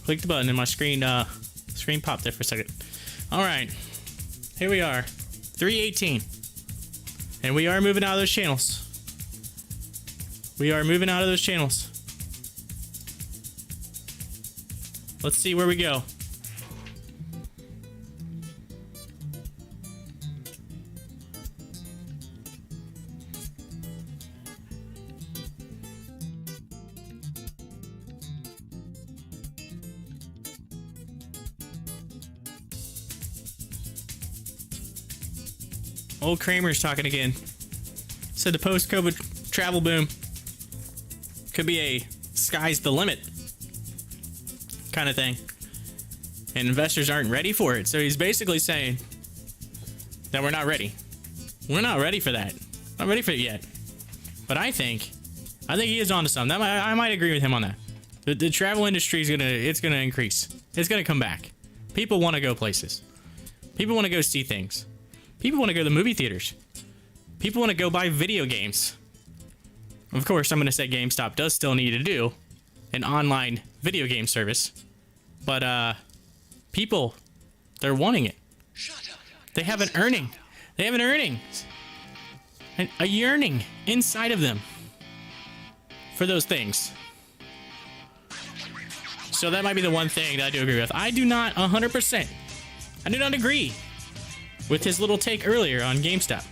Click the button and my screen popped there for a second. All right, here we are, 3:18. And we are moving out of those channels. We are moving out of those channels. Let's see where we go. Old Kramer's talking again. Said the post-COVID travel boom could be a sky's the limit kind of thing. And investors aren't ready for it. So he's basically saying that we're not ready. We're not ready for that. Not ready for it yet. But I think he is onto something. I might agree with him on that. The travel industry is gonna increase. It's gonna come back. People want to go places. People want to go see things. People want to go to the movie theaters. People want to go buy video games. Of course, I'm going to say GameStop does still need to do an online video game service. But, people, they're wanting it. They have an earning. They have an earning. A yearning inside of them for those things. So that might be the one thing that I do agree with. I do not 100%. I do not agree with his little take earlier on GameStop.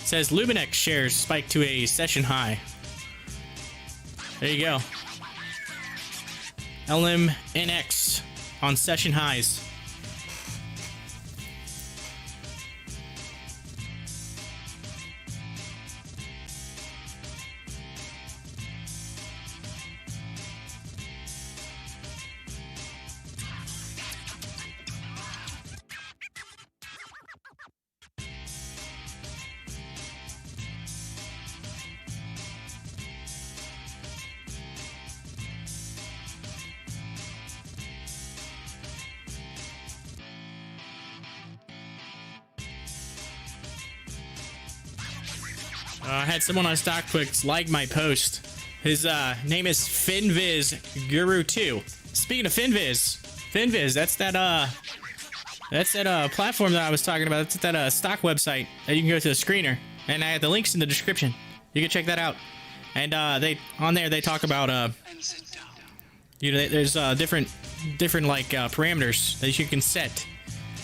Says Luminex shares spiked to a session high. There you go. LMNX on session highs. I had someone on Stocktwits like my post. His name is Finviz Guru 2. Speaking of Finviz, that's that platform that I was talking about. It's that stock website that you can go to the screener, and I had the links in the description. You can check that out. And they talk about there's different like parameters that you can set,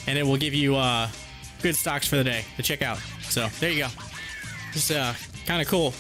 and it will give you good stocks for the day to check out. So there you go. It's kind of cool.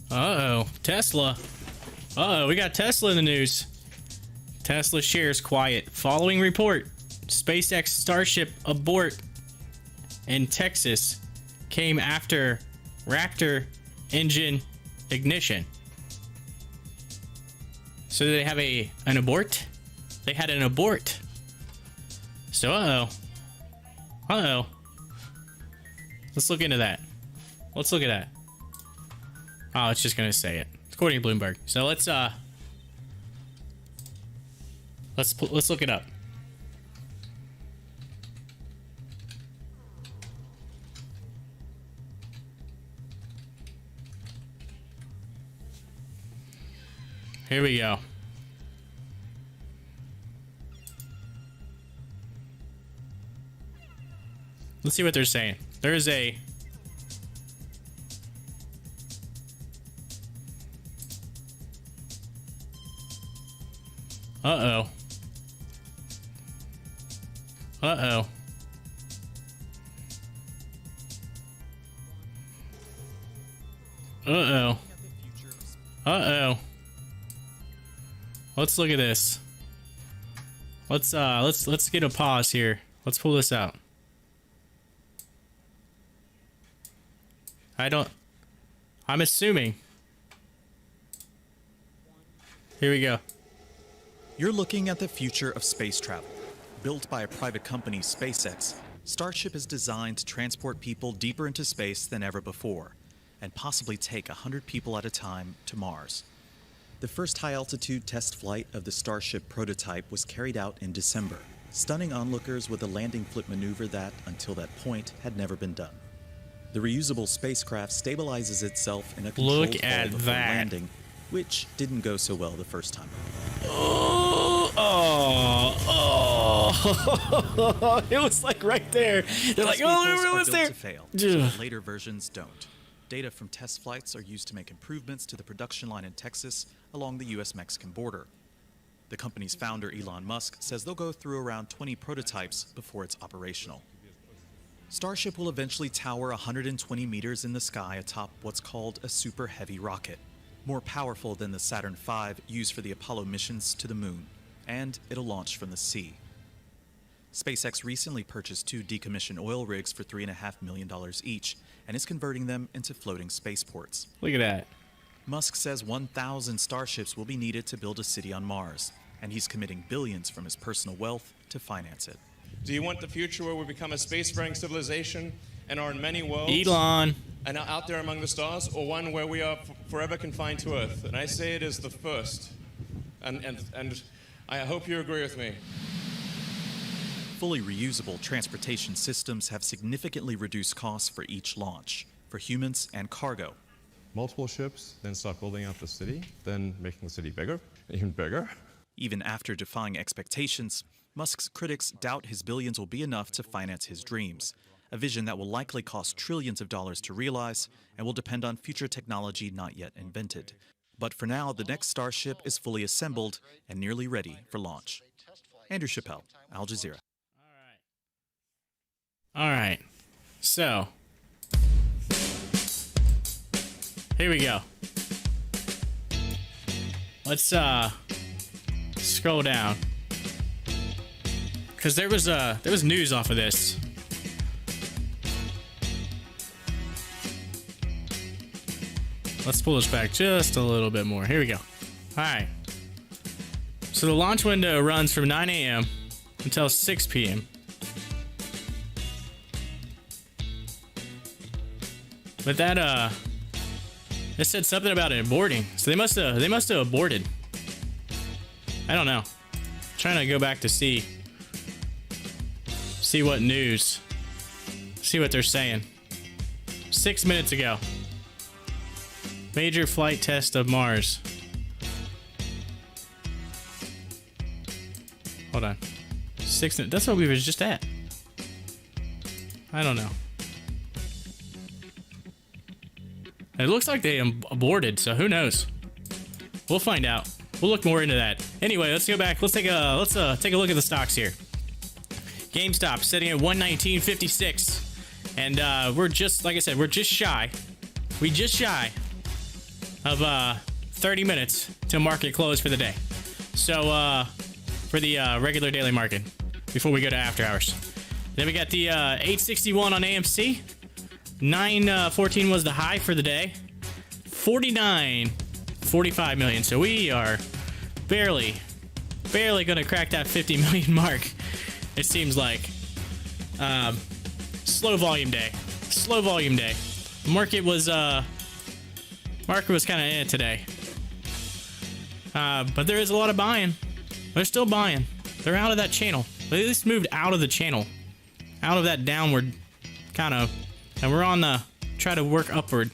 Uh-oh, Tesla. Uh-oh, we got Tesla in the news. Tesla shares quiet. Following report, SpaceX Starship abort in Texas came after Raptor engine ignition. So did they have an abort? They had an abort. So, uh-oh. Let's look into that. Let's look at that. Oh, it's just gonna say it. It's according to Bloomberg. So let's look it up. Here we go. Let's see what they're saying. There is a Uh-oh. Uh-oh. Uh-oh. Let's look at this. Let's get a pause here. Let's pull this out. I'm assuming. Here we go. You're looking at the future of space travel. Built by a private company, SpaceX, Starship is designed to transport people deeper into space than ever before, and possibly take 100 people at a time to Mars. The first high-altitude test flight of the Starship prototype was carried out in December, stunning onlookers with a landing flip maneuver that, until that point, had never been done. The reusable spacecraft stabilizes itself in a controlled fall before landing, which didn't go so well the first time. It was like right there. They're like, oh, it was there. To fail, so later versions don't. Data from test flights are used to make improvements to the production line in Texas along the U.S.-Mexican border. The company's founder, Elon Musk, says they'll go through around 20 prototypes before it's operational. Starship will eventually tower 120 meters in the sky atop what's called a super heavy rocket, more powerful than the Saturn V used for the Apollo missions to the moon, and it'll launch from the sea. SpaceX recently purchased 2 decommissioned oil rigs for $3.5 million each, and is converting them into floating spaceports. Look at that. Musk says 1,000 Starships will be needed to build a city on Mars, and he's committing billions from his personal wealth to finance it. Do you want the future where we become a spacefaring civilization and are in many worlds Elon and are out there among the stars, or one where we are forever confined to Earth? And I say it is the first. And I hope you agree with me. Fully reusable transportation systems have significantly reduced costs for each launch, for humans and cargo. Multiple ships, then start building up the city, then making the city bigger, even bigger. Even after defying expectations, Musk's critics doubt his billions will be enough to finance his dreams, a vision that will likely cost trillions of dollars to realize and will depend on future technology not yet invented. But for now, the next Starship is fully assembled and nearly ready for launch. Andrew Chappelle, Al Jazeera. All right. So, here we go. Let's scroll down, because there was news off of this. Let's pull this back just a little bit more. Here we go. All right. So the launch window runs from 9 a.m. until 6 p.m. But that it said something about it aborting. So they must have aborted. I don't know. I'm trying to go back to see what news. See what they're saying. 6 minutes ago. Major flight test of Mars. Hold on. 6 minutes. That's what we were just at. I don't know. It looks like they aborted, so who knows? We'll find out. We'll look more into that. Anyway, let's go back. Let's take a look at the stocks here. GameStop sitting at 119.56, and we're just, like I said, we're just shy. We just shy of 30 minutes to market close for the day. So for the regular daily market before we go to after hours. Then we got the 861 on AMC. 914 was the high for the day. 45 million. So we are barely gonna crack that 50 million mark. It seems like slow volume day. Market was kind of in it today. But there is a lot of buying. They're still buying. They're out of that channel. They at least moved out of the channel, out of that downward kind of. And we're on the try to work upward.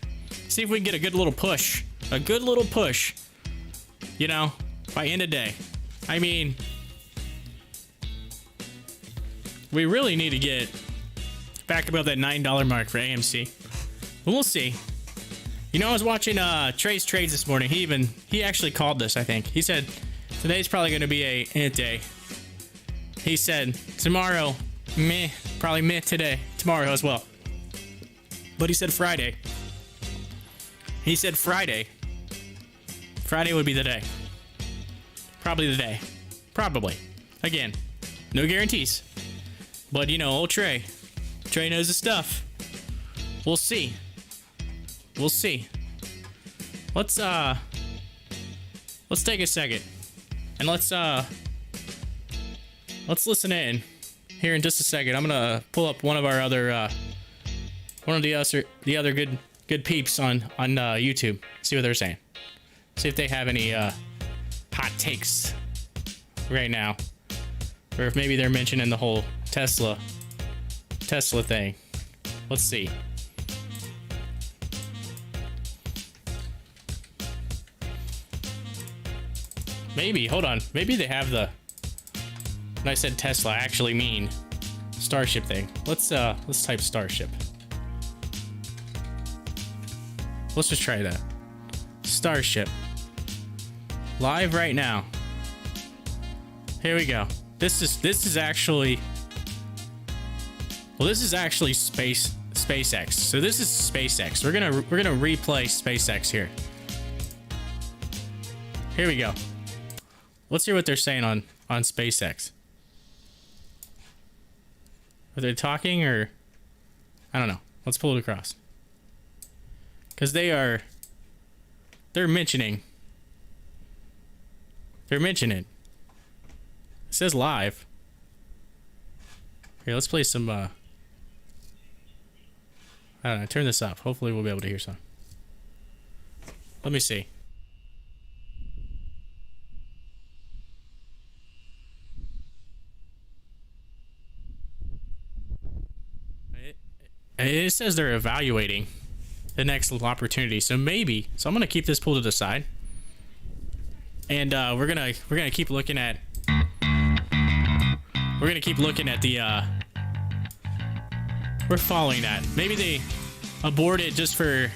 See if we can get a good little push. A good little push. You know, by end of day. I mean, we really need to get back above that $9 mark for AMC. But we'll see. You know, I was watching Trey's trades this morning. He actually called this, I think. He said today's probably going to be a int day. He said tomorrow, meh, probably meh today. Tomorrow as well. But he said Friday. He said Friday. Friday would be the day. Probably the day. Probably. Again, no guarantees. But you know, old Trey. Trey knows his stuff. We'll see. We'll see. Let's take a second. And let's listen in here in just a second. I'm gonna pull up one of our other one of the other good peeps on YouTube. See what they're saying. See if they have any hot takes right now, or if maybe they're mentioning the whole Tesla thing. Let's see. Maybe, hold on. Maybe they have the, when I said Tesla, I actually mean Starship thing. Let's type Starship. Let's just try that. Starship. Live right now. Here we go. This is actually, well, this is actually SpaceX. So this is SpaceX. We're gonna replay SpaceX here. Here we go. Let's hear what they're saying on SpaceX. Are they talking, or I don't know. Let's pull it across. Because they're mentioning. They're mentioning it. It says live. Here, let's play some I don't know, turn this up. Hopefully we'll be able to hear some. Let me see. It says they're evaluating the next opportunity, so maybe. So I'm gonna keep this pulled to the side, and we're gonna keep looking at. We're gonna keep looking at the. We're following that. Maybe they abort it just for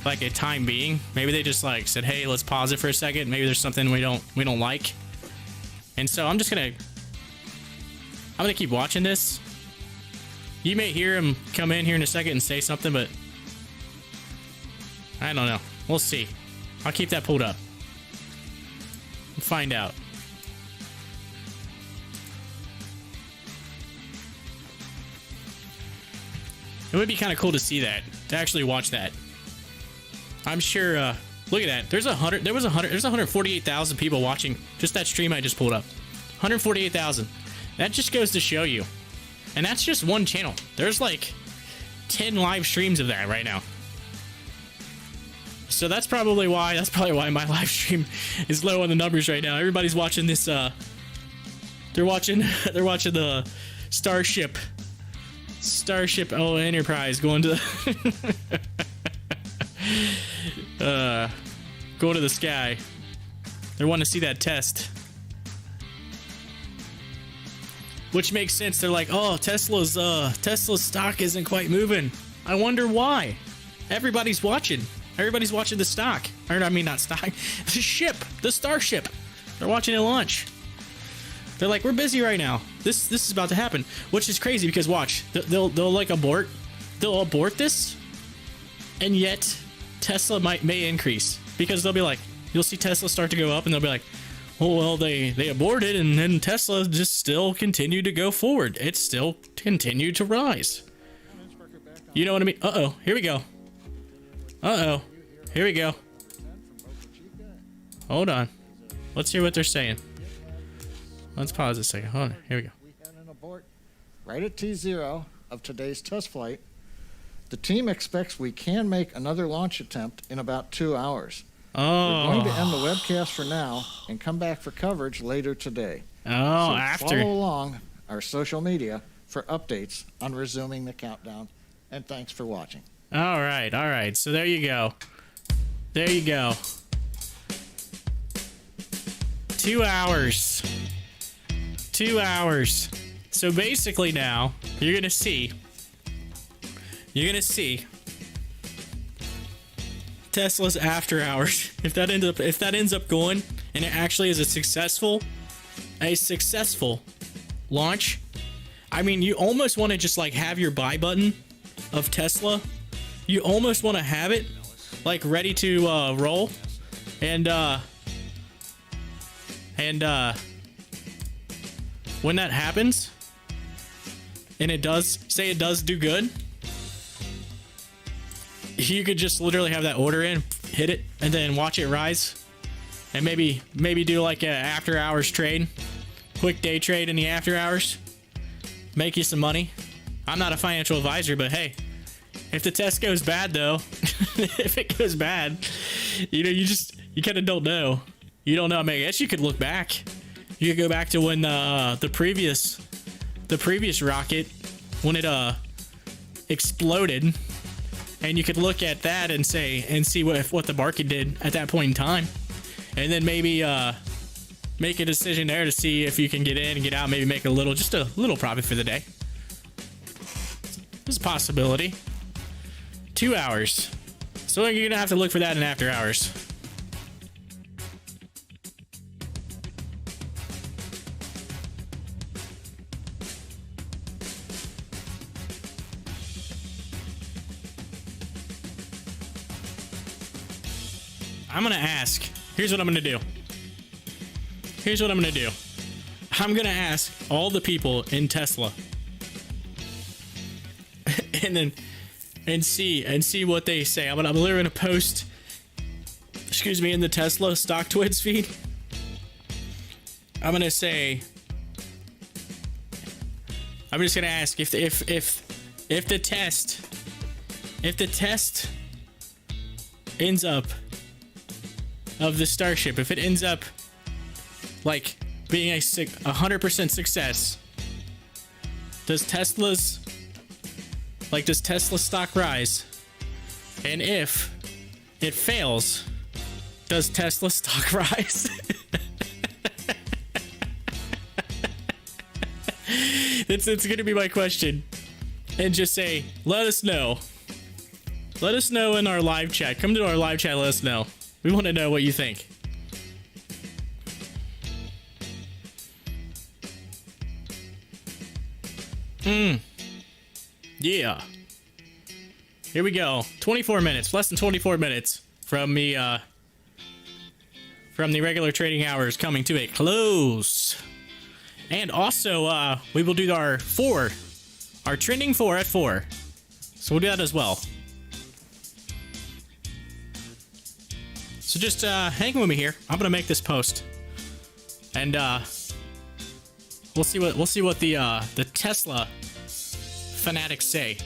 like a time being. Maybe they just like said, "Hey, let's pause it for a second. Maybe there's something we don't like." And so I'm gonna keep watching this. You may hear him come in here in a second and say something, but I don't know. We'll see. I'll keep that pulled up. We'll find out. It would be kind of cool to see that, to actually watch that. I'm sure. Look at that. There's 148,000 people watching just that stream I just pulled up. 148,000. That just goes to show you. And that's just one channel. There's like 10 live streams of that right now. So that's probably why my live stream is low on the numbers right now. Everybody's watching this they're watching the Starship Enterprise going to the going to the sky. They want to see that test. Which makes sense. They're like, oh, Tesla's stock isn't quite moving. I wonder why. Everybody's watching. Everybody's watching the stock. Or I mean, not stock. The ship. The Starship. They're watching it launch. They're like, we're busy right now. This is about to happen. Which is crazy because watch. They'll like abort. They'll abort this. And yet, Tesla may increase. Because they'll be like, you'll see Tesla start to go up and they'll be like, oh, well, they aborted, and then Tesla just still continued to go forward. It still continued to rise. You know what I mean? Uh-oh. Here we go. Uh-oh. Here we go. Hold on. Let's hear what they're saying. Let's pause a second. Hold on. Here we go. We had an abort right at T0 of today's test flight. The team expects we can make another launch attempt in about 2 hours. Oh. We're going to end the webcast for now and come back for coverage later today. Oh, so after. Follow along our social media for updates on resuming the countdown. And thanks for watching. All right. So there you go. There you go. 2 hours. 2 hours. So basically now, you're gonna see Tesla's after hours. If that ends up going and it actually is a successful launch. I mean, you almost want to just like have your buy button of Tesla. You almost want to have it like ready to roll, and when that happens, and it does do good, you could just literally have that order in, hit it, and then watch it rise, and maybe do like a after hours trade, quick day trade in the after hours, make you some money. I'm not a financial advisor, but hey, if the test goes bad though, if it goes bad, you know, you kind of don't know. You don't know. I mean, I guess you could look back. You could go back to when the previous rocket, when it exploded, and you could look at that and see what the market did at that point in time, and then maybe make a decision there to see if you can get in and get out, maybe make just a little profit for the day. There's a possibility. 2 hours. So you're gonna have to look for that in after hours. I'm gonna ask. Here's what I'm gonna do. I'm gonna ask all the people in Tesla and see what they say. I'm literally gonna post, in the Tesla Stocktwits feed. I'm just gonna ask if the test ends up of the Starship, if it ends up like being a 100% success, does Tesla stock rise? And if it fails, does Tesla stock rise? It's gonna be my question. And just say, let us know. Let us know in our live chat. Come to our live chat, let us know. We want to know what you think. Yeah. Here we go. 24 minutes. Less than 24 minutes from the regular trading hours coming to a close. And also, we will do our trending 4 at 4. So we'll do that as well. So just hang with me here. I'm gonna make this post, and we'll see what the Tesla fanatics say.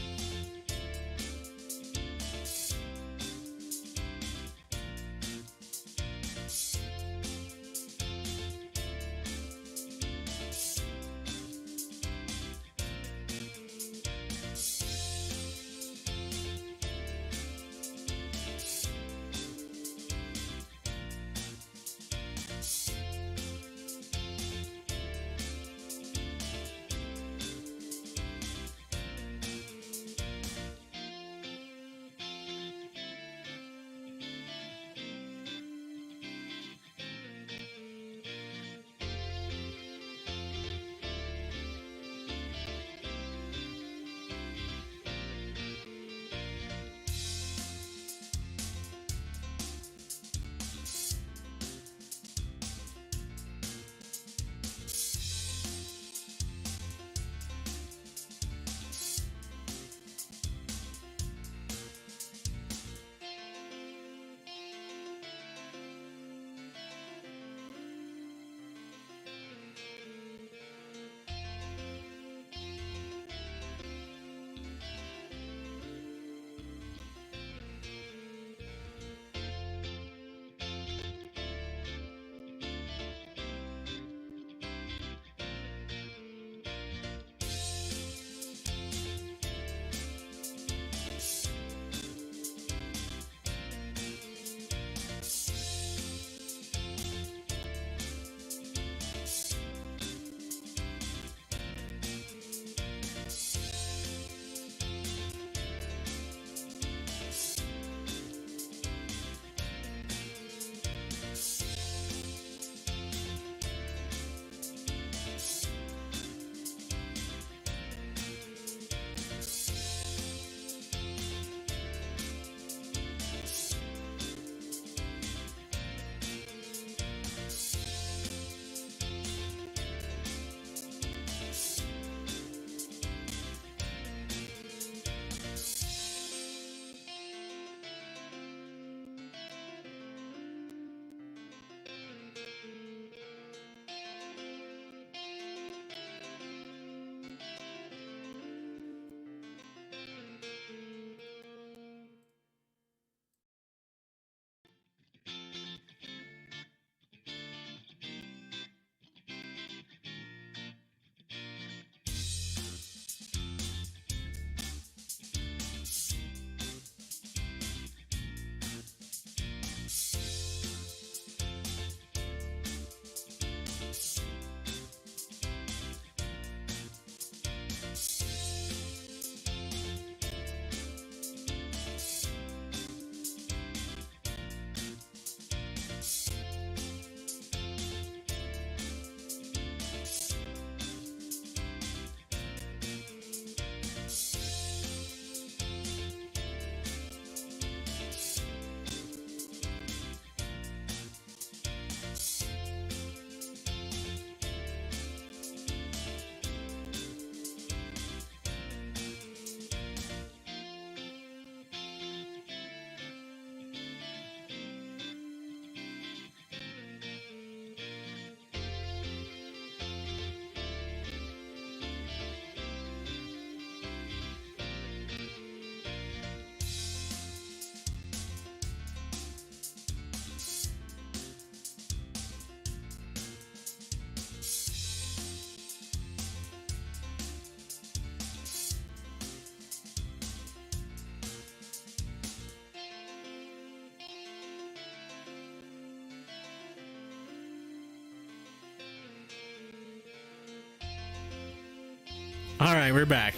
All right, we're back.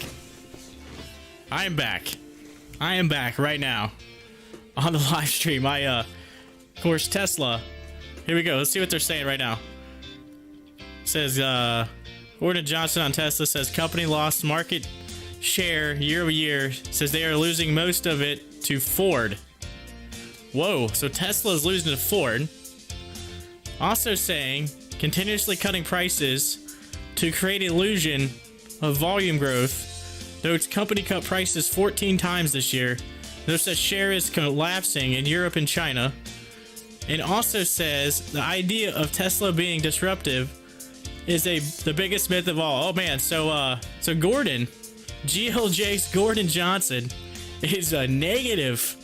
I am back. I am back right now on the live stream. Of course, Tesla. Here we go. Let's see what they're saying right now. It says, Gordon Johnson on Tesla says company lost market share year over year. Says they are losing most of it to Ford. Whoa, so Tesla is losing to Ford. Also saying continuously cutting prices to create illusion of volume growth, though its company cut prices 14 times this year. Notice that share is collapsing in Europe and China. And also says the idea of Tesla being disruptive is the biggest myth of all. Oh man, so Gordon, GLJ's Gordon Johnson is a negative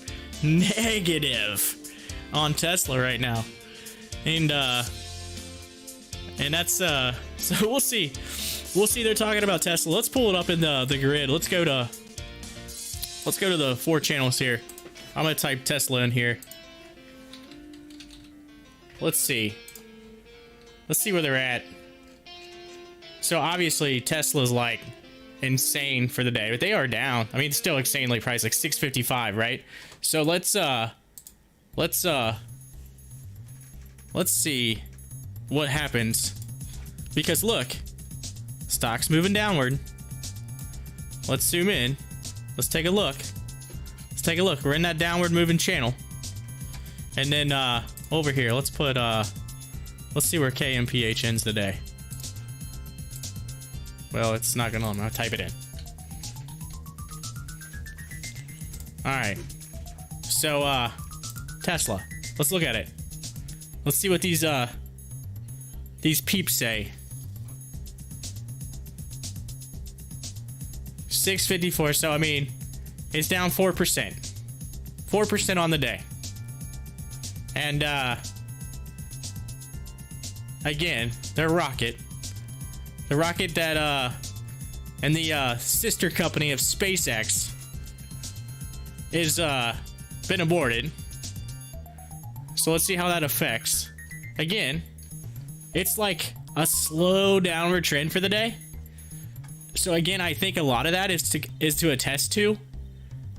on Tesla right now. And that's so we'll see they're talking about Tesla. Let's pull it up in the grid. Let's go to the 4 channels here. I'm gonna type Tesla in here. Let's see where they're at. So obviously Tesla's like insane for the day, but they are down. I mean, it's still insanely priced, like 655, right? So let's see what happens, because look, stock's moving downward. Let's zoom in. Let's take a look. We're in that downward moving channel. And then over here, let's put let's see where KMPH ends today. Well, it's not gonna. I'm gonna type it in. All right. So Tesla. Let's look at it. Let's see what these peeps say. 654. So I mean, it's down 4%. 4% on the day. And again, their rocket. The rocket that and the sister company of SpaceX is been aborted. So let's see how that affects. Again, it's like a slow downward trend for the day. So again, I think a lot of that is to attest to,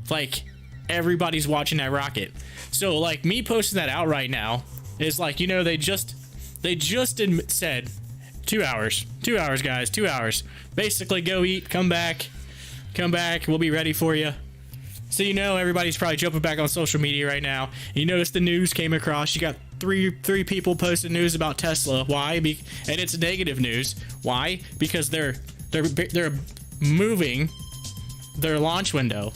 like, everybody's watching that rocket. So like me posting that out right now is like, you know, they just said 2 hours, guys, 2 hours. Basically, go eat, come back, we'll be ready for you. So you know everybody's probably jumping back on social media right now. You notice the news came across. You got three people posting news about Tesla. Why? And it's negative news. Why? Because they're moving their launch window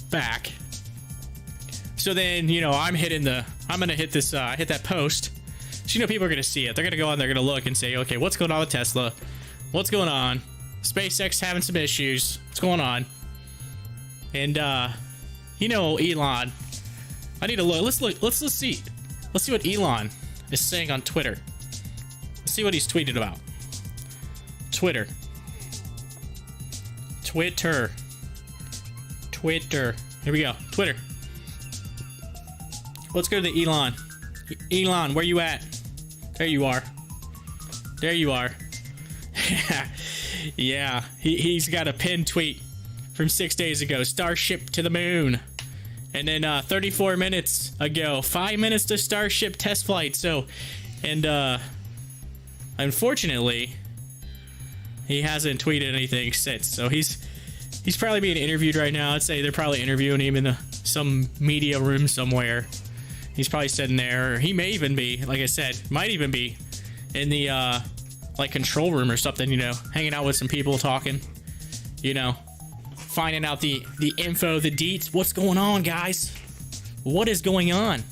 back. So then, you know, I'm gonna hit this, hit that post. So, you know, people are gonna see it. They're gonna go on, they're gonna look and say, okay, what's going on with Tesla? What's going on? SpaceX having some issues. What's going on? And you know, Elon, I need to look. Let's see what Elon is saying on Twitter. Let's see what he's tweeted about. Twitter. Here we go. Twitter. Let's go to the Elon. Elon, where you at? There you are. Yeah, he's got a pinned tweet from 6 days ago. Starship to the moon. And then 34 minutes ago, 5 minutes to Starship test flight. So, and unfortunately, he hasn't tweeted anything since. So he's probably being interviewed right now. I'd say they're probably interviewing him in some media room somewhere. He's probably sitting there. Or he may even be, like I said, might even be in the like control room or something, you know, hanging out with some people talking, you know, finding out the info, the deets. What's going on, guys? What is going on?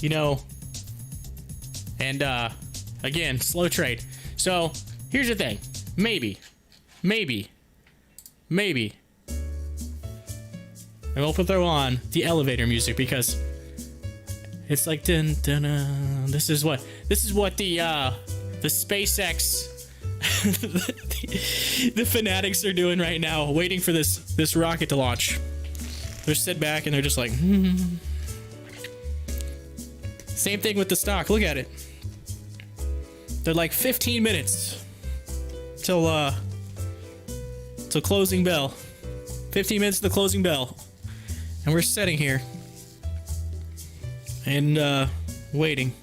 You know, and again, slow trade. So here's the thing. Maybe. And we'll throw on the elevator music because it's like dun, dun, dun. This is what the SpaceX the fanatics are doing right now, waiting for this rocket to launch. They're sit back and they're just like, Same thing with the stock. Look at it. They're like 15 minutes till till closing bell. 15 minutes to the closing bell. And we're sitting here. And, waiting.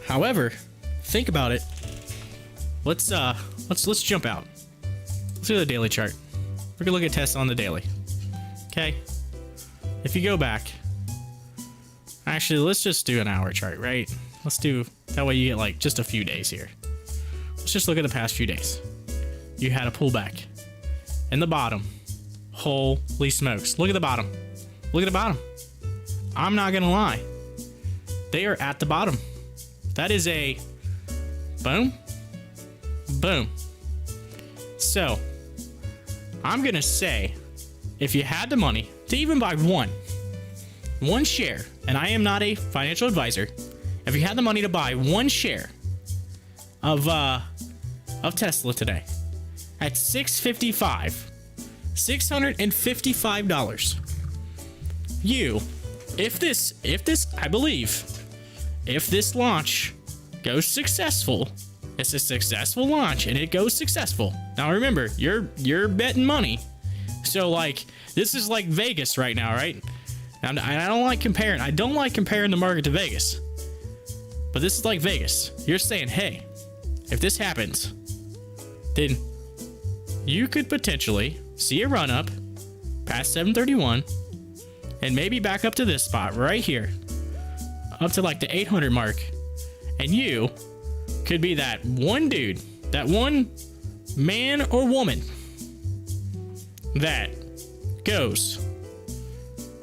However, think about it. Let's jump out. Let's do the daily chart. We're gonna look at Tesla on the daily. Okay? If you go back, actually, let's just do an hour chart, right? Let's do, that way you get like just a few days here. Let's just look at the past few days. You had a pullback. In the bottom. Holy smokes. Look at the bottom. Look at the bottom. I'm not gonna lie. They are at the bottom. That is a boom. Boom. So, I'm gonna say, if you had the money to even buy one share, and I am not a financial advisor, if you had the money to buy one share of Tesla today at $655, you, if this, I believe, if this launch goes successful, it's a successful launch and it goes successful. Now remember, you're betting money. So like, this is like Vegas right now, right? And I don't like comparing the market to Vegas. But this is like Vegas. You're saying, hey, if this happens, then you could potentially see a run up past 731 and maybe back up to this spot right here, up to like the 800 mark. And you could be that one dude, that one man or woman that goes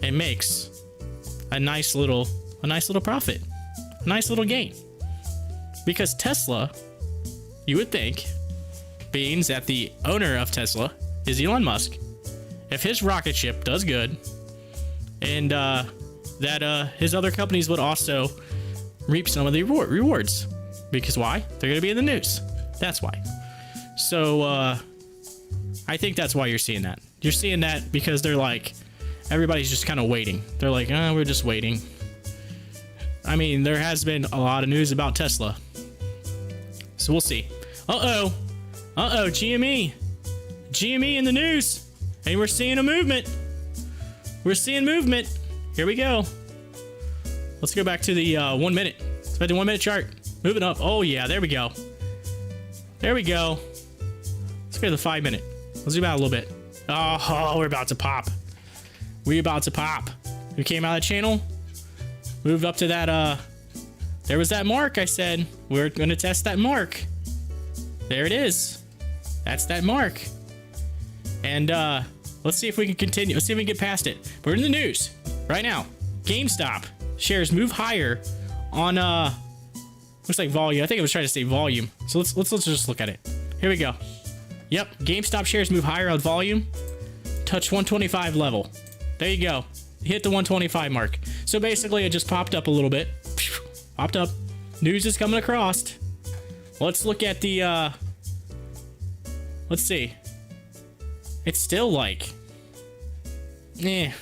and makes a nice little profit, a nice little gain. Because Tesla, you would think, being that the owner of Tesla is Elon Musk, if his rocket ship does good, and that his other companies would also reap some of the rewards. Because why? They're going to be in the news. That's why. So, I think that's why you're seeing that. You're seeing that because they're like, everybody's just kind of waiting. They're like, we're just waiting. I mean, there has been a lot of news about Tesla. So we'll see. Uh-oh, GME. GME in the news. And we're seeing a movement. We're seeing movement. Here we go. Let's go back to the 1 minute. Let's go to the 1 minute chart. Moving up. Oh, yeah. There we go. There we go. Let's go to the 5 minute. Let's zoom out a little bit. Oh, we're about to pop. We're about to pop. We came out of the channel. Moved up to that, there was that mark I said. We're going to test that mark. There it is. That's that mark. And, let's see if we can continue. Let's see if we can get past it. We're in the news right now. GameStop shares move higher on, looks like volume. I think I was trying to say volume. So let's just look at it. Here we go. Yep, GameStop shares move higher on volume. Touch 125 level. There you go. Hit the 125 mark. So basically, it just popped up a little bit. Popped up. News is coming across. Let's look at the, let's see. It's still like, I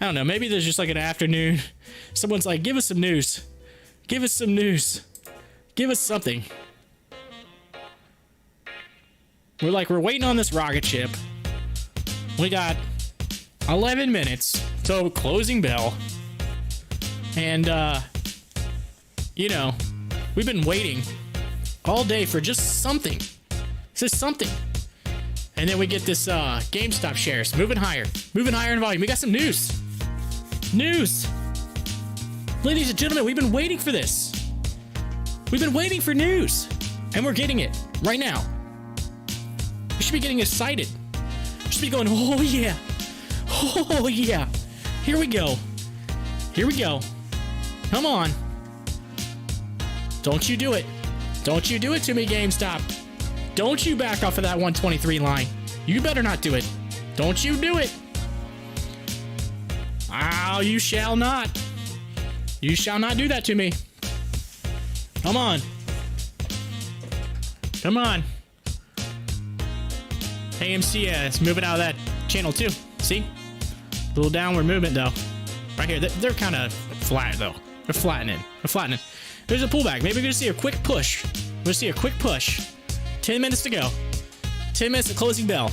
don't know. Maybe there's just like an afternoon. Someone's like, give us some news. Give us some news. Give us something. We're waiting on this rocket ship. We got 11 minutes till closing bell. And, you know, we've been waiting all day for just something. Just something. And then we get this GameStop shares moving higher in volume. We got some news. News. Ladies and gentlemen, we've been waiting for this. We've been waiting for news. And we're getting it right now. We should be getting excited. We should be going, oh yeah. Oh yeah. Here we go. Here we go. Come on. Don't you do it. Don't you do it to me, GameStop. Don't you back off of that 123 line. You better not do it. Don't you do it. Oh, you shall not. You shall not do that to me. Come on. Come on. AMC is moving out of that channel too. See? A little downward movement though. Right here. They're kind of flat though. They're flattening. They're flattening. There's a pullback. Maybe we're going to see a quick push. We're gonna see a quick push. 10 minutes to go. 10 minutes to closing bell.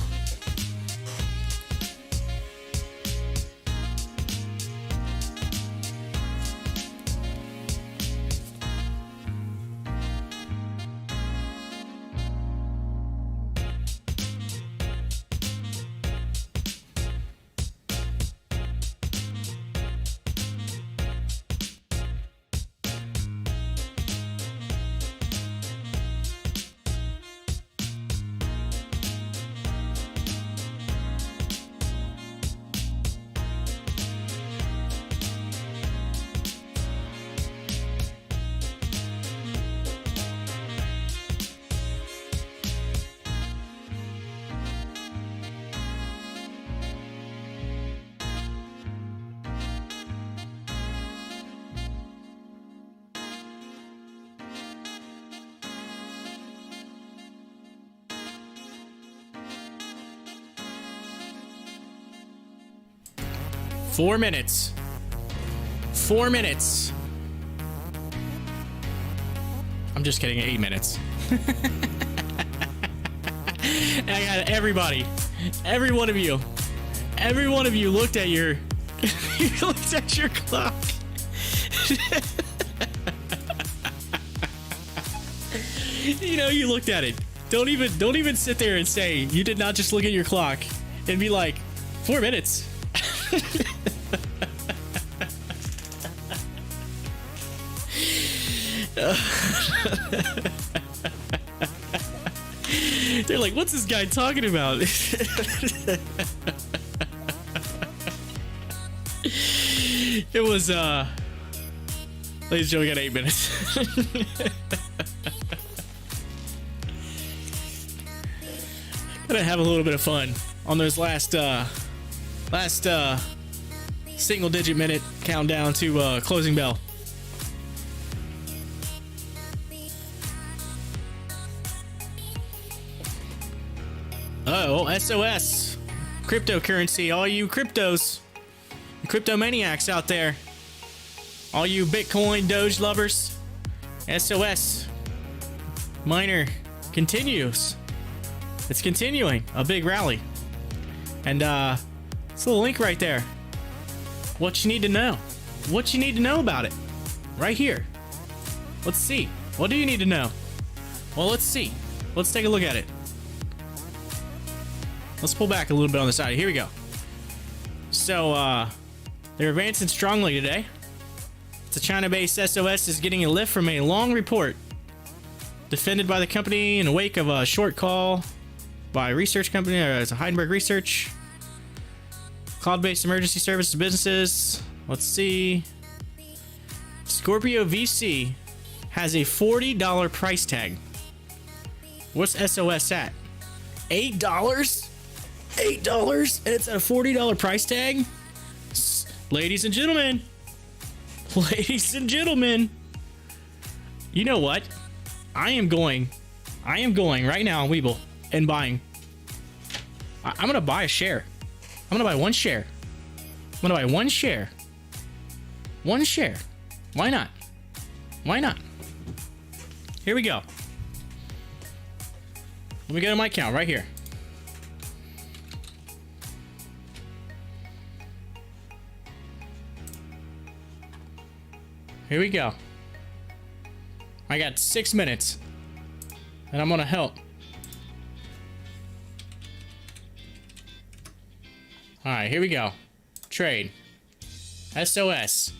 Four minutes. 4 minutes. I'm just kidding, 8 minutes. And I got everybody. Every one of you looked at your you looked at your clock. You know, you looked at it. Don't even sit there and say you did not just look at your clock and be like, 4 minutes. They're like, what's this guy talking about? It was ladies and gentlemen, we got 8 minutes. Gotta have a little bit of fun on those last single digit minute countdown to closing bell. Oh, SOS. Cryptocurrency. All you cryptos. Crypto maniacs out there. All you Bitcoin, Doge lovers. SOS. Miner continues. It's continuing. A big rally. And, it's a little link right there. What you need to know. What you need to know about it. Right here. Let's see. What do you need to know? Well, let's see. Let's take a look at it. Let's pull back a little bit on the side. Here we go. So, they're advancing strongly today. The China-based SOS is getting a lift from a long report defended by the company in the wake of a short call by a research company, it's a Heidelberg Research. Cloud-based emergency service to businesses. Let's see. Scorpio VC has a $40 price tag. What's SOS at? $8? $8? And it's at a $40 price tag? Ladies and gentlemen. Ladies and gentlemen. You know what? I am going right now on Webull and buying. I'm going to buy a share. I'm going to buy one share. I'm going to buy one share. One share. Why not? Why not? Here we go. Let me go to my account right here. Here we go. I got 6 minutes. And I'm gonna help. Alright, here we go. Trade. SOS.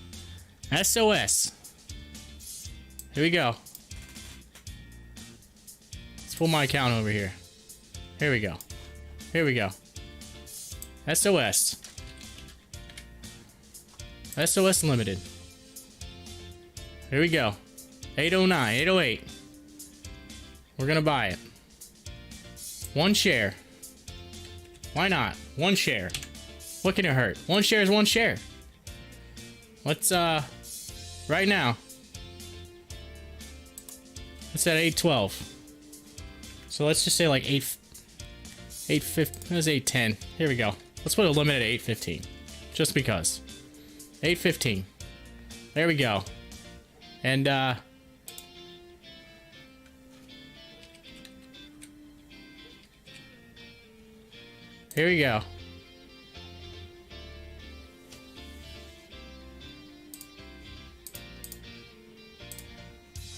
SOS. Here we go. Let's pull my account over here. Here we go. Here we go. SOS. SOS Limited. Here we go. 809, 808. We're gonna buy it. One share. Why not? One share. What can it hurt? One share is one share. Let's right now. It's at 812. So let's just say like 850. That's 810. Here we go. Let's put a limit at 815. Just because. 815. There we go. And Here we go.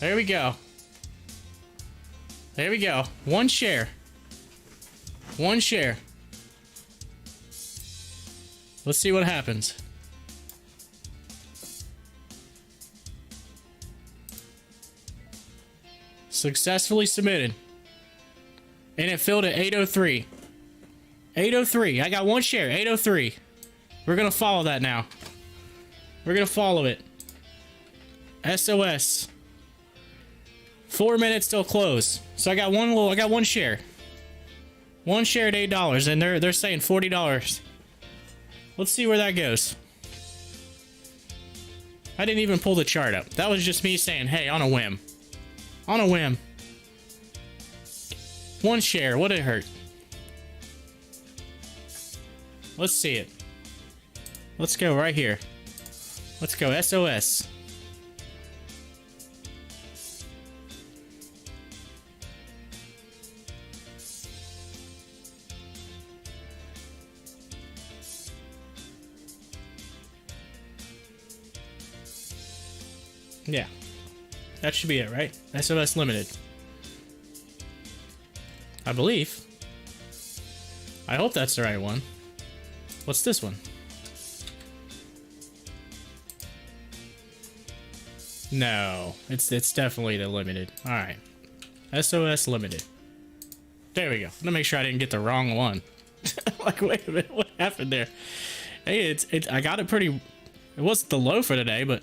There we go. There we go. One share. One share. Let's see what happens. Successfully submitted. And it filled at 803. 803. I got one share. 803. We're going to follow that now. We're going to follow it. SOS. 4 minutes till close. So I got one share. One share at $8, and they're saying $40. Let's see where that goes. I didn't even pull the chart up. That was just me saying, hey, on a whim. On a whim. One share, what'd it hurt? Let's see it. Let's go right here. Let's go SOS. Yeah. That should be it, right? SOS Limited. I believe. I hope that's the right one. What's this one? No. It's definitely the Limited. Alright. SOS Limited. There we go. I'm gonna make sure I didn't get the wrong one. Like, wait a minute. What happened there? Hey, I got it pretty... It wasn't the low for today, but...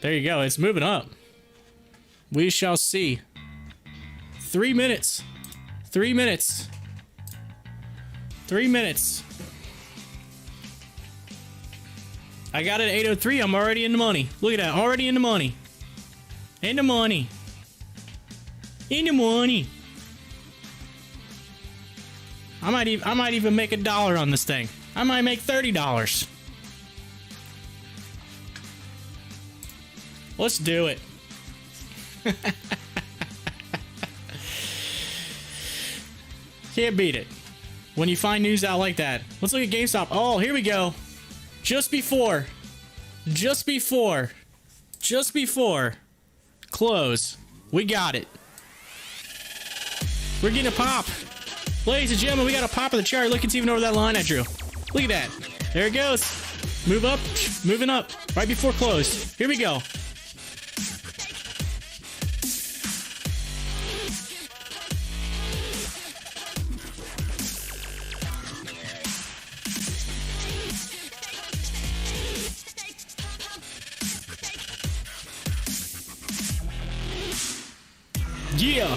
There you go. It's moving up. We shall see. 3 minutes. 3 minutes. 3 minutes. I got it at 803. I'm already in the money. Look at that. Already in the money. In the money. In the money. I might even make $1 on this thing. I might make $30. Let's do it. Can't beat it. When you find news out like that. Let's look at GameStop. Oh, here we go. Just before close. We got it. We're getting a pop. Ladies and gentlemen, we got a pop of the chart. Look, it's even over that line I drew. Look at that. There it goes. Move up. Moving up. Right before close. Here we go. Yeah.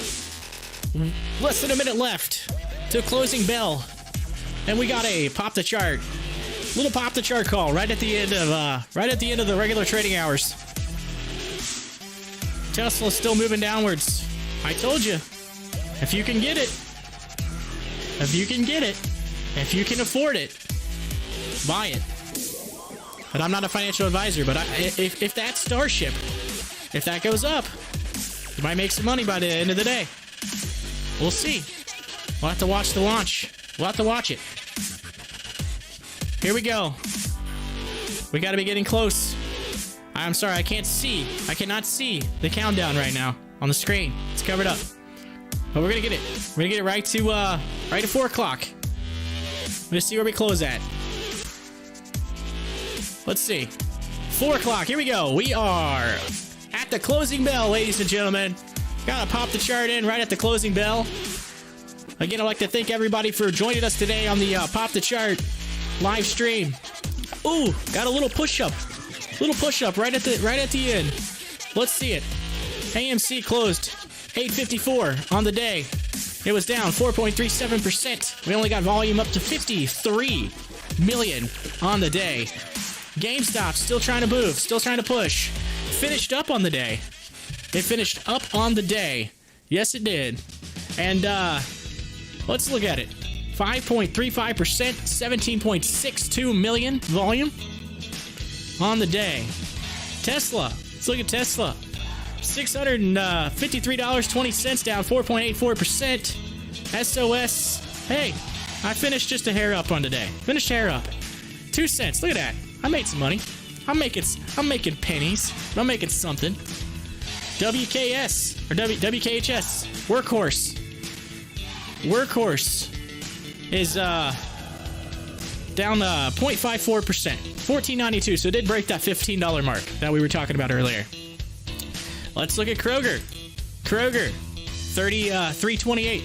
Less than a minute left to closing bell. And we got a pop the chart. Little pop the chart call right at the end of the regular trading hours. Tesla's still moving downwards. I told you. If you can get it. If you can get it. If you can afford it. Buy it. But I'm not a financial advisor, but if that Starship, if that goes up, you might make some money by the end of the day. We'll see. We'll have to watch the launch. We'll have to watch it. Here we go. We gotta be getting close. I'm sorry, I can't see. I cannot see the countdown right now on the screen. It's covered up. But we're gonna get it. We're gonna get it right to 4 o'clock. Let's see where we close at. Let's see. 4 o'clock. Here we go. We are at the closing bell, ladies and gentlemen. Gotta pop the chart in right at the closing bell. Again, I'd like to thank everybody for joining us today on the Pop the Chart live stream. Ooh, got a little push-up. Little push-up right at the end. Let's see it. AMC closed 854 on the day. It was down 4.37%. We only got volume up to 53 million on the day. GameStop still trying to move, still trying to push. Finished up on the day. It finished up on the day. Yes, it did. And let's look at it. 5.35%, 17.62 million volume on the day. Tesla. Let's look at Tesla. $653.20, down 4.84%. SOS. Hey, I finished just a hair up on today. Finished hair up. 2 cents. Look at that. I made some money. I'm making pennies. I'm making something. WKS or WKHS workhorse. Workhorse is down 0.54%. $14.92. So it did break that $15 mark that we were talking about earlier. Let's look at Kroger. Kroger, 328.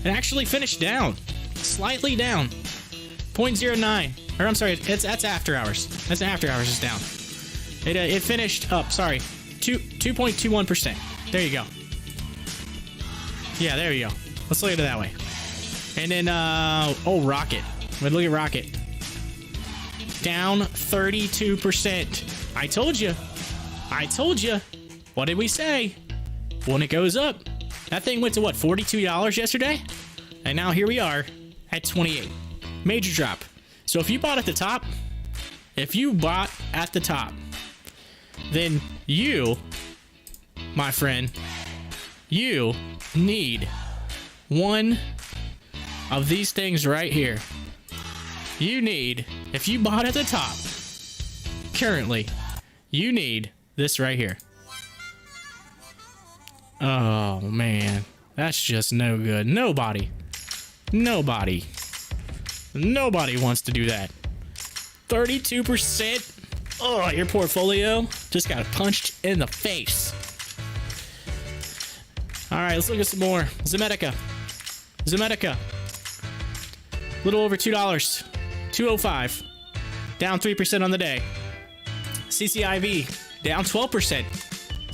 It actually finished down, slightly down, 0.09. Or I'm sorry, that's after hours. That's after hours is down. It finished up. Sorry, 2.21%. There you go. Yeah, there you go. Let's look at it that way. And then Rocket. Let's look at Rocket. Down 32%. I told you. I told you. What did we say? When it goes up, that thing went to what, $42 yesterday? And now here we are at 28. Major drop. So if you bought at the top, then you, my friend, you need one of these things right here. You need, if you bought at the top, currently, you need this right here. Oh, man. That's just no good. Nobody wants to do that. 32%. Oh, your portfolio just got punched in the face. All right, let's look at some more. Zomedica. A little over $2. $2.05. Down 3% on the day. CCIV. Down 12%.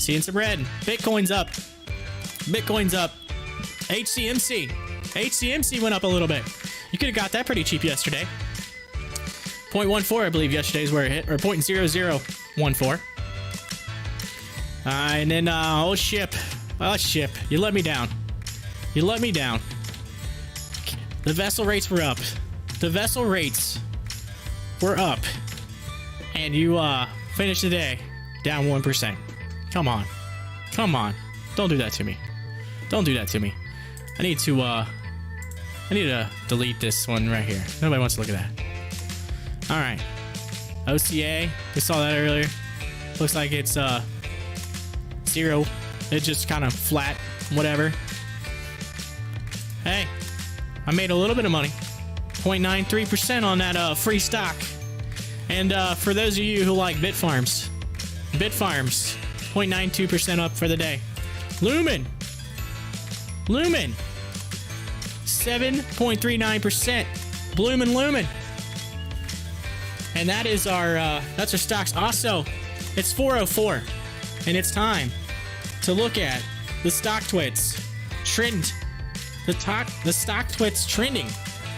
Seeing some red. Bitcoin's up. HCMC went up a little bit. You could have got that pretty cheap yesterday. 0.14, I believe, yesterday is where it hit, or 0.0014. And then, ship. You let me down. The vessel rates were up. And you, finished the day down 1%. Come on. Don't do that to me. I need to delete this one right here. Nobody wants to look at that. All right. OCA. We saw that earlier. Looks like it's 0. It's just kind of flat. Whatever. Hey, I made a little bit of money. 0.93% on that free stock. And for those of you who like Bitfarms, 0.92% up for the day. Lumen, 7.39%. Lumen. And that is that's our stocks. Also, it's 4:04, and it's time to look at the Stocktwits trend. The Stocktwits trending.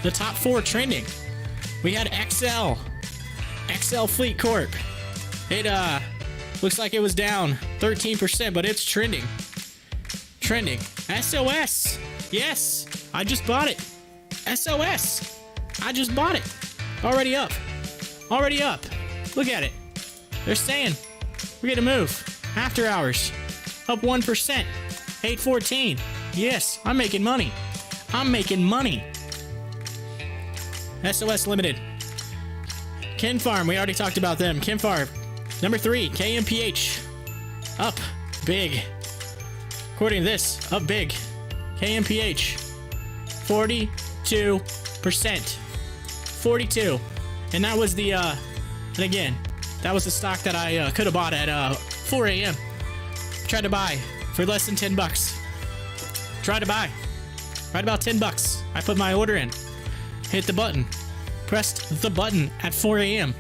The top 4 trending. We had XL Fleet Corp. It looks like it was down 13%, but it's trending. SOS. Yes, I just bought it. SOS. I just bought it. Already up. Look at it. They're saying we're gonna move. After hours. Up 1%. 814. Yes, I'm making money. SOS Limited. Ken Farm, we already talked about them. Ken Farm. Number 3, KMPH. Up big. According to this, up big. KMPH. 42%. 42. And that was the, and again, that was the stock that I could have bought at 4 a.m. Tried to buy for less than $10. Tried to buy. Right about $10. I put my order in. Hit the button. Pressed the button at 4 a.m.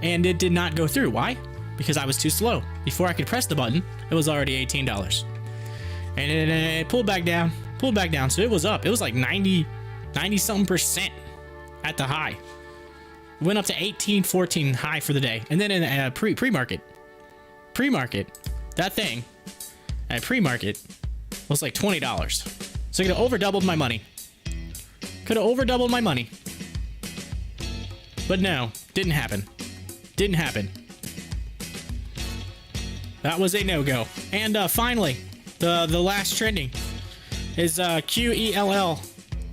And it did not go through. Why? Because I was too slow. Before I could press the button, it was already $18. And it pulled back down. So it was up. It was like 90-something% at the high. Went up to 18-14 high for the day. And then in pre-market, that thing at pre-market was like $20. So I could have over-doubled my money. But no, didn't happen. That was a no-go. And finally, the last trending is QELL.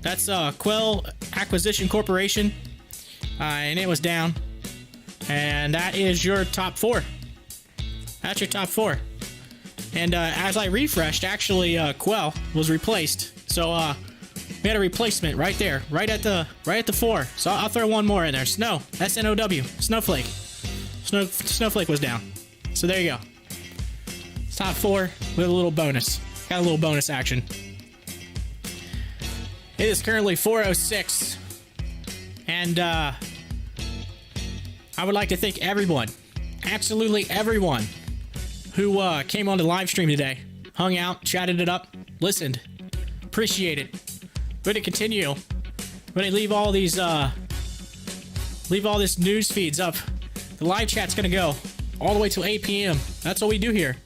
That's Quell Acquisition Corporation, and it was down. And that is your top 4. That's your top 4. And as I refreshed, actually, Quell was replaced. So we had a replacement right there, right at the 4. So I'll throw one more in there. Snow, S-N-O-W, Snowflake. Snowflake was down. So there you go. Top 4 with a little bonus. Got a little bonus action. It is currently 4:06, and I would like to thank everyone, absolutely everyone, who came on the live stream today, hung out, chatted it up, listened. Appreciate it. Going to continue. I'm going to leave all this news feeds up. The live chat's going to go all the way till 8 p.m. That's what we do here.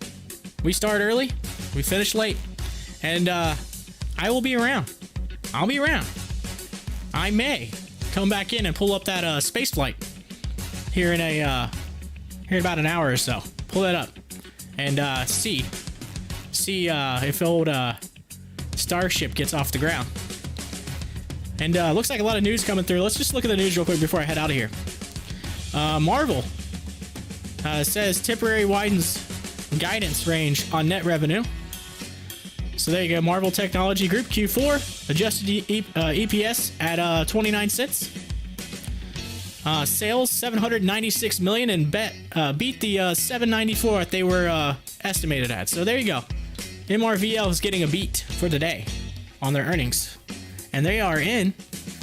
We start early, we finish late, and I will be around. I'll be around. I may come back in and pull up that space flight here in about an hour or so. Pull that up and see if old Starship gets off the ground. And looks like a lot of news coming through. Let's just look at the news real quick before I head out of here. Marvel says temporary widens guidance range on net revenue. So there you go. Marvel Technology Group Q4 adjusted EPS at 29 cents. Sales 796 million and beat the 794 that they were estimated at. So there you go. MRVL is getting a beat for the day on their earnings, and they are in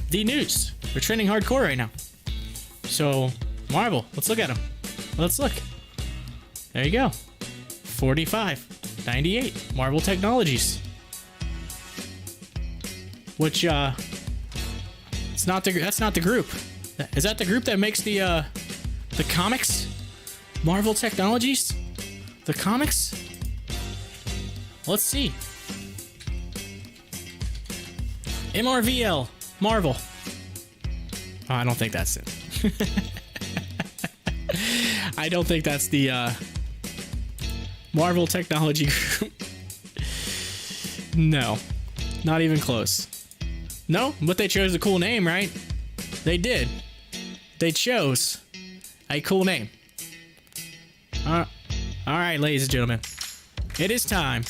the news. They're trending hardcore right now. So Marvel, let's look at them. Let's look. There you go. 45.98 Marvel Technologies, which that's not the group. Is that the group that makes the comics? Marvel Technologies, the comics. Let's see. MRVL Marvel. Oh, I don't think that's it. I don't think that's the Marvel Technology Group. No, not even close. No, but they chose a cool name, right? They did. They chose a cool name. All right, ladies and gentlemen. It is time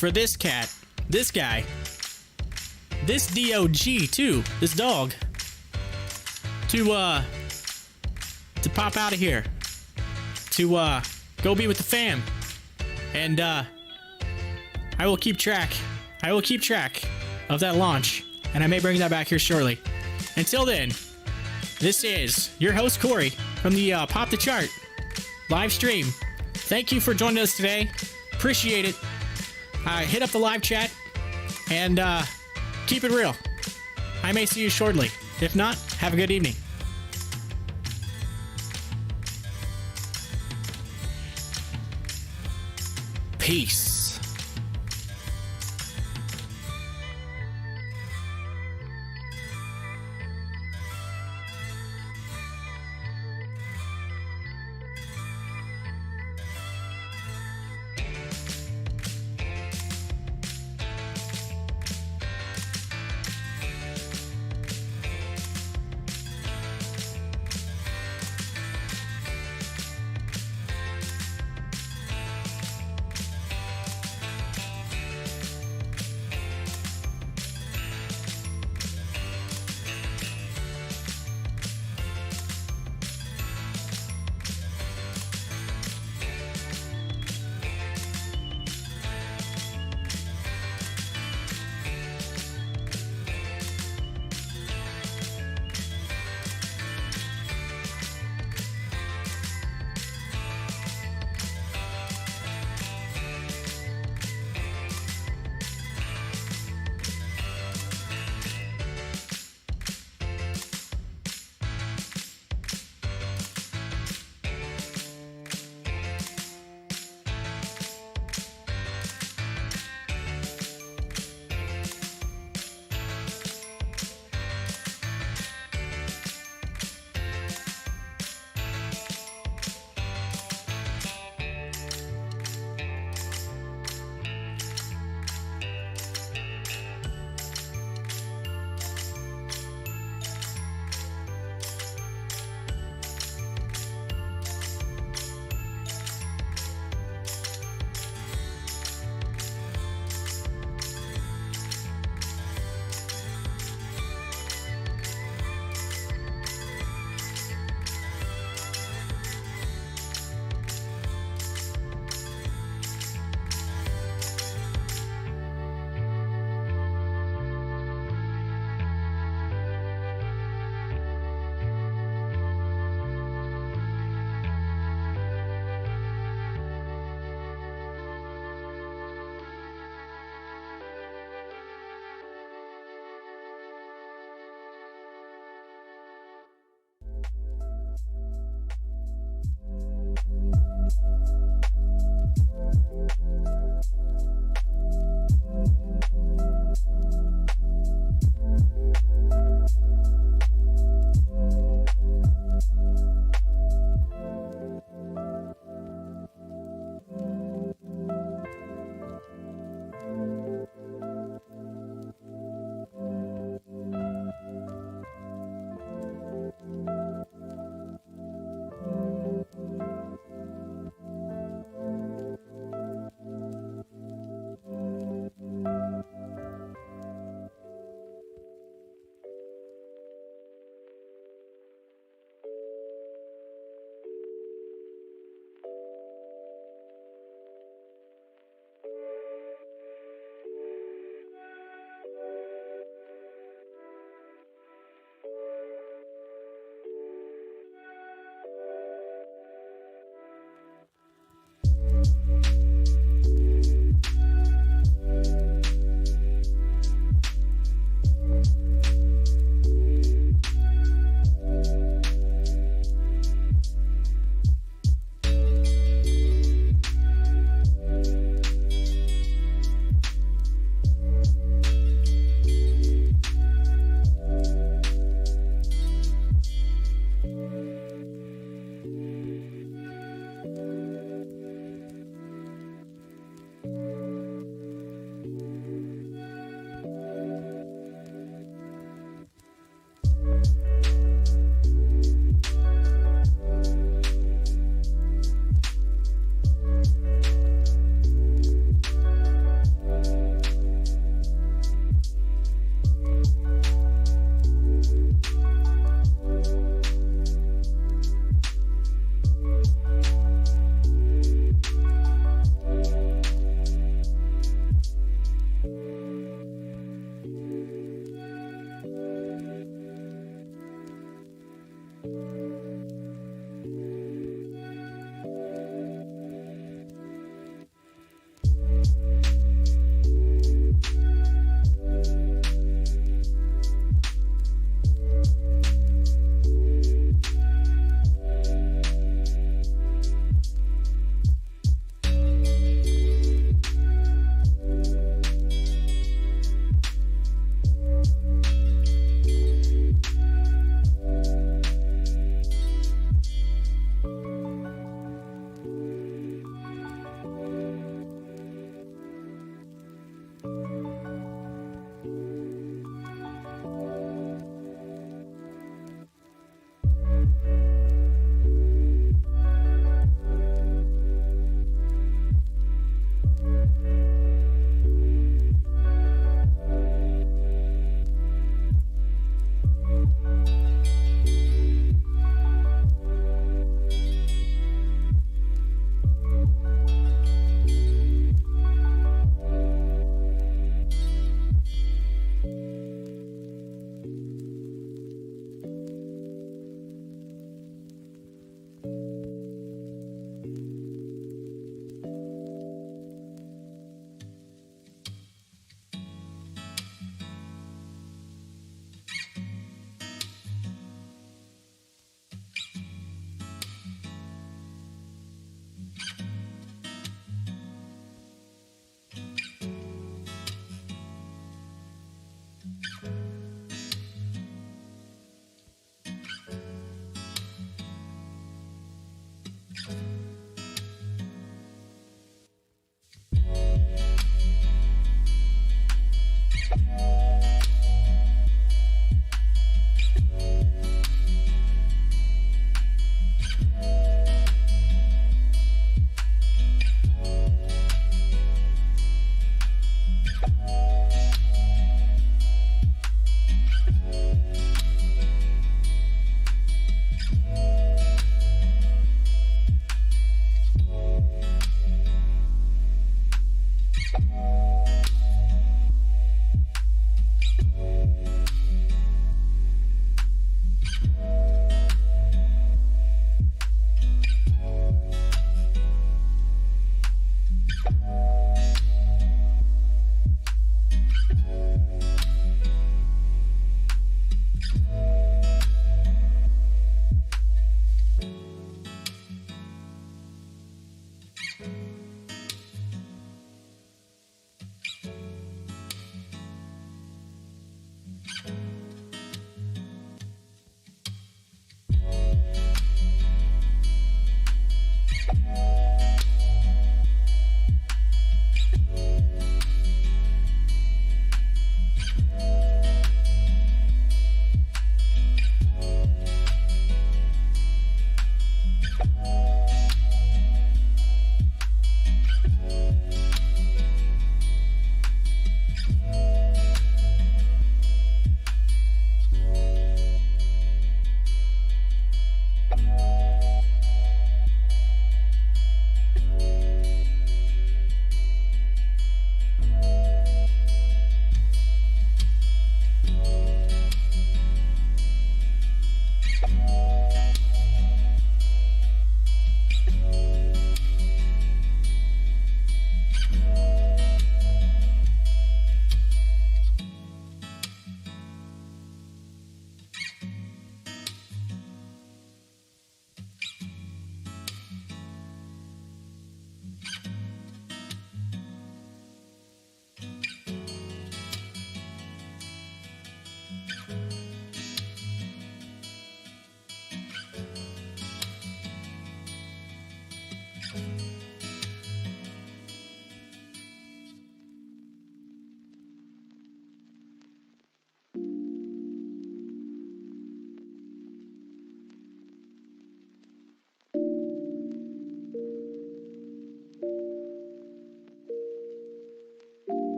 for this cat, this guy, this dog too, this dog, to pop out of here, to go be with the fam, and I will keep track. I will keep track of that launch, and I may bring that back here shortly. Until then, this is your host Corey from the Pop the Chart live stream. Thank you for joining us today. Appreciate it. Hit up the live chat and keep it real. I may see you shortly. If not, have a good evening. Peace.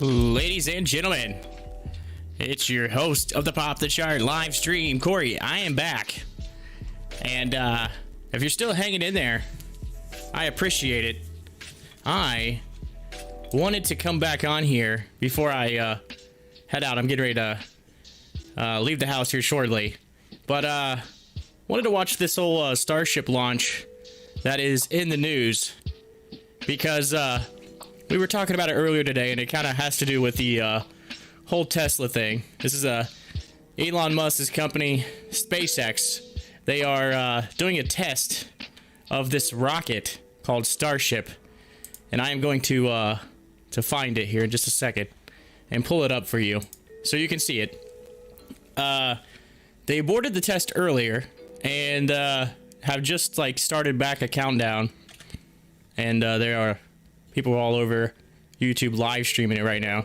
Ladies and gentlemen, it's your host of the Pop the Chart live stream, Corey. I am back. And if you're still hanging in there, I appreciate it. I wanted to come back on here before I head out. I'm getting ready to leave the house here shortly. But wanted to watch this whole Starship launch that is in the news. Because we were talking about it earlier today, and it kind of has to do with the whole Tesla thing. This is Elon Musk's company, SpaceX. They are doing a test of this rocket called Starship, and I am going to find it here in just a second and pull it up for you so you can see it. They aborted the test earlier and have just like started back a countdown, and there are people all over YouTube live streaming it right now.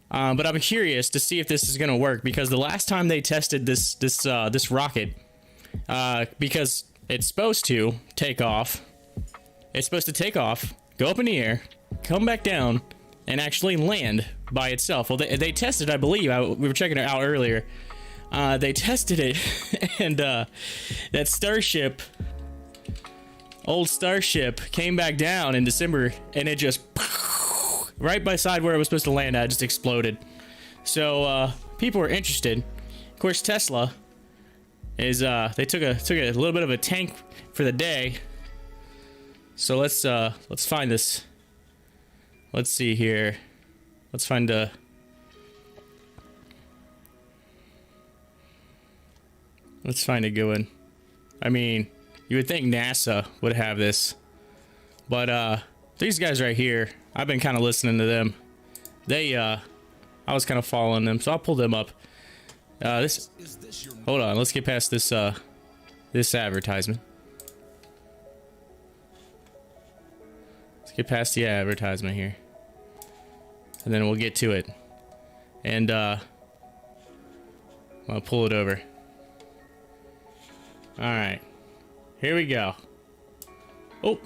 But I'm curious to see if this is going to work, because the last time they tested this rocket, because it's supposed to take off. It's supposed to take off, go up in the air, come back down, and actually land by itself. Well, they tested, I believe, we were checking it out earlier. They tested it, and that Starship, old Starship, came back down in December, and it just, right beside where it was supposed to land at, just exploded. So, people are interested. Of course, Tesla is, they took a little bit of a tank for the day. So let's find this. Let's see here. Let's find a. Let's find a good one. I mean, you would think NASA would have this, but these guys right here, I've been kind of listening to them. They, I was kind of following them, so I'll pull them up. Hold on, let's get past this this advertisement. Let's get past the advertisement here, and then we'll get to it. And I'll pull it over. All right, here we go. Oh,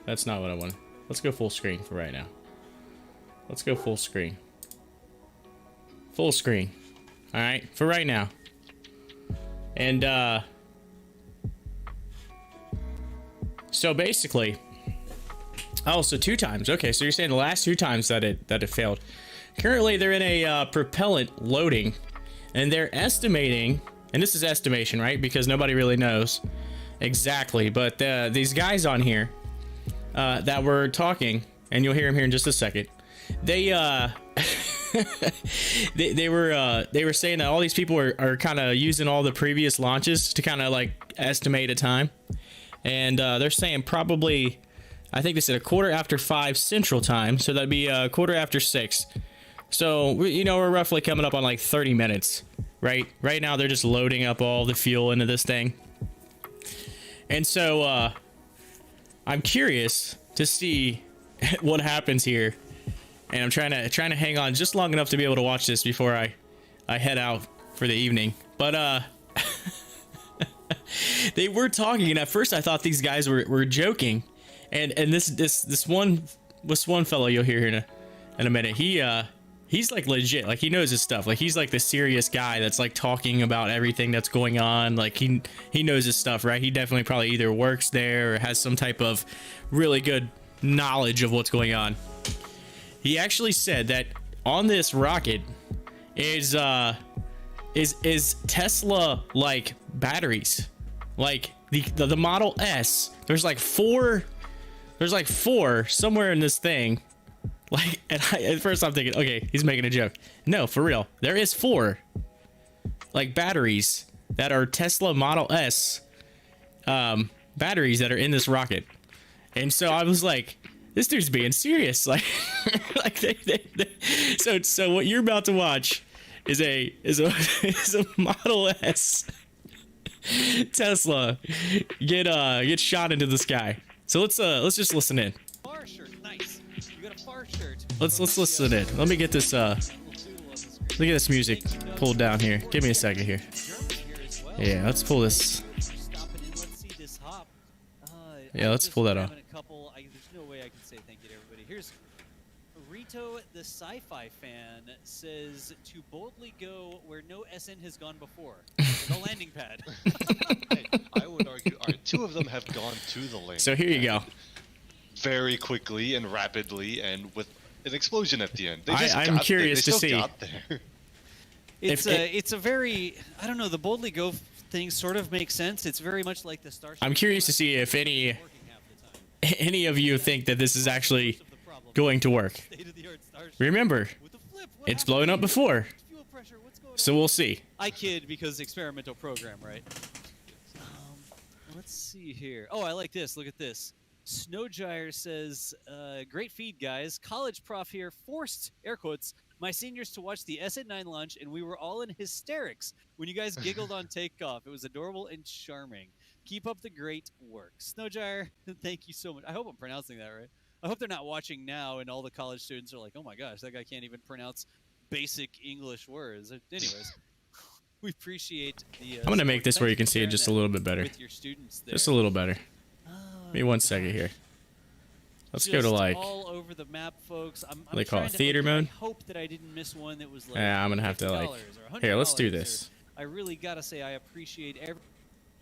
that's not what I wanted. Let's go full screen for right now. Let's go full screen. Full screen. All right, for right now. And so basically, oh, so 2 times. Okay, so you're saying the last 2 times that it failed. Currently, they're in a propellant loading, and they're estimating, and this is estimation, right? Because nobody really knows exactly. But these guys on here that were talking, and you'll hear them here in just a second. They they were saying that all these people are kind of using all the previous launches to kind of like estimate a time, and they're saying probably, I think they said 5:15 Central Time, so that'd be 6:15. So we're roughly coming up on like 30 minutes, right? Right now they're just loading up all the fuel into this thing, and so I'm curious to see what happens here. And I'm trying to hang on just long enough to be able to watch this before I head out for the evening. But they were talking, and at first I thought these guys were joking. And this one fellow you'll hear here in a minute. He's like legit, like he knows his stuff. Like he's like the serious guy that's like talking about everything that's going on. Like he knows his stuff, right? He definitely probably either works there or has some type of really good knowledge of what's going on. He actually said that on this rocket is Tesla like batteries, like the Model S. There's like four somewhere in this thing. Like, and at first I'm thinking, okay, he's making a joke. No, for real, there is 4 like batteries that are Tesla Model S batteries that are in this rocket. And so I was like, this dude's being serious. Like, so what you're about to watch is a Model S Tesla get shot into the sky. So let's just listen in. Far shirt, nice. You got a far shirt. Let's listen in. Let me get this look at this music pulled down here. Give me a second here. Yeah, let's pull this. Yeah, let's pull that off. There's no way I can say thank you to everybody. Here's Rito, the sci-fi fan, says to boldly go where no SN has gone before. The landing pad. I would argue, two of them have gone to the landing So here you go. very quickly and rapidly, and with an explosion at the end. I'm curious to see. Got there. It's a very, I don't know, the boldly go thing sort of makes sense. It's very much like the Starship. I'm curious to see if any of you think that this is actually going to work. Remember, it's blown up before, so we'll see. I kid because experimental program, right? Let's see here. Oh, I like this. Look at this. Snowgyre says, great feed, guys. College prof here forced, air quotes, my seniors to watch the SN9 launch, and we were all in hysterics when you guys giggled on takeoff. It was adorable and charming. Keep up the great work. Snowgyre, thank you so much. I hope I'm pronouncing that right. I hope they're not watching now and all the college students are like, oh my gosh, that guy can't even pronounce basic English words. Anyways, we appreciate the... I'm going to make this where you can see it just a little bit better. With your students there. Just a little better. Give me 1 second here. Let's go to like... all over the map, folks. I'm they call it trying to theater mode. I hope that I didn't miss one that was like Yeah, I'm going to have to like... $50 Here, let's do or this. I really got to say I appreciate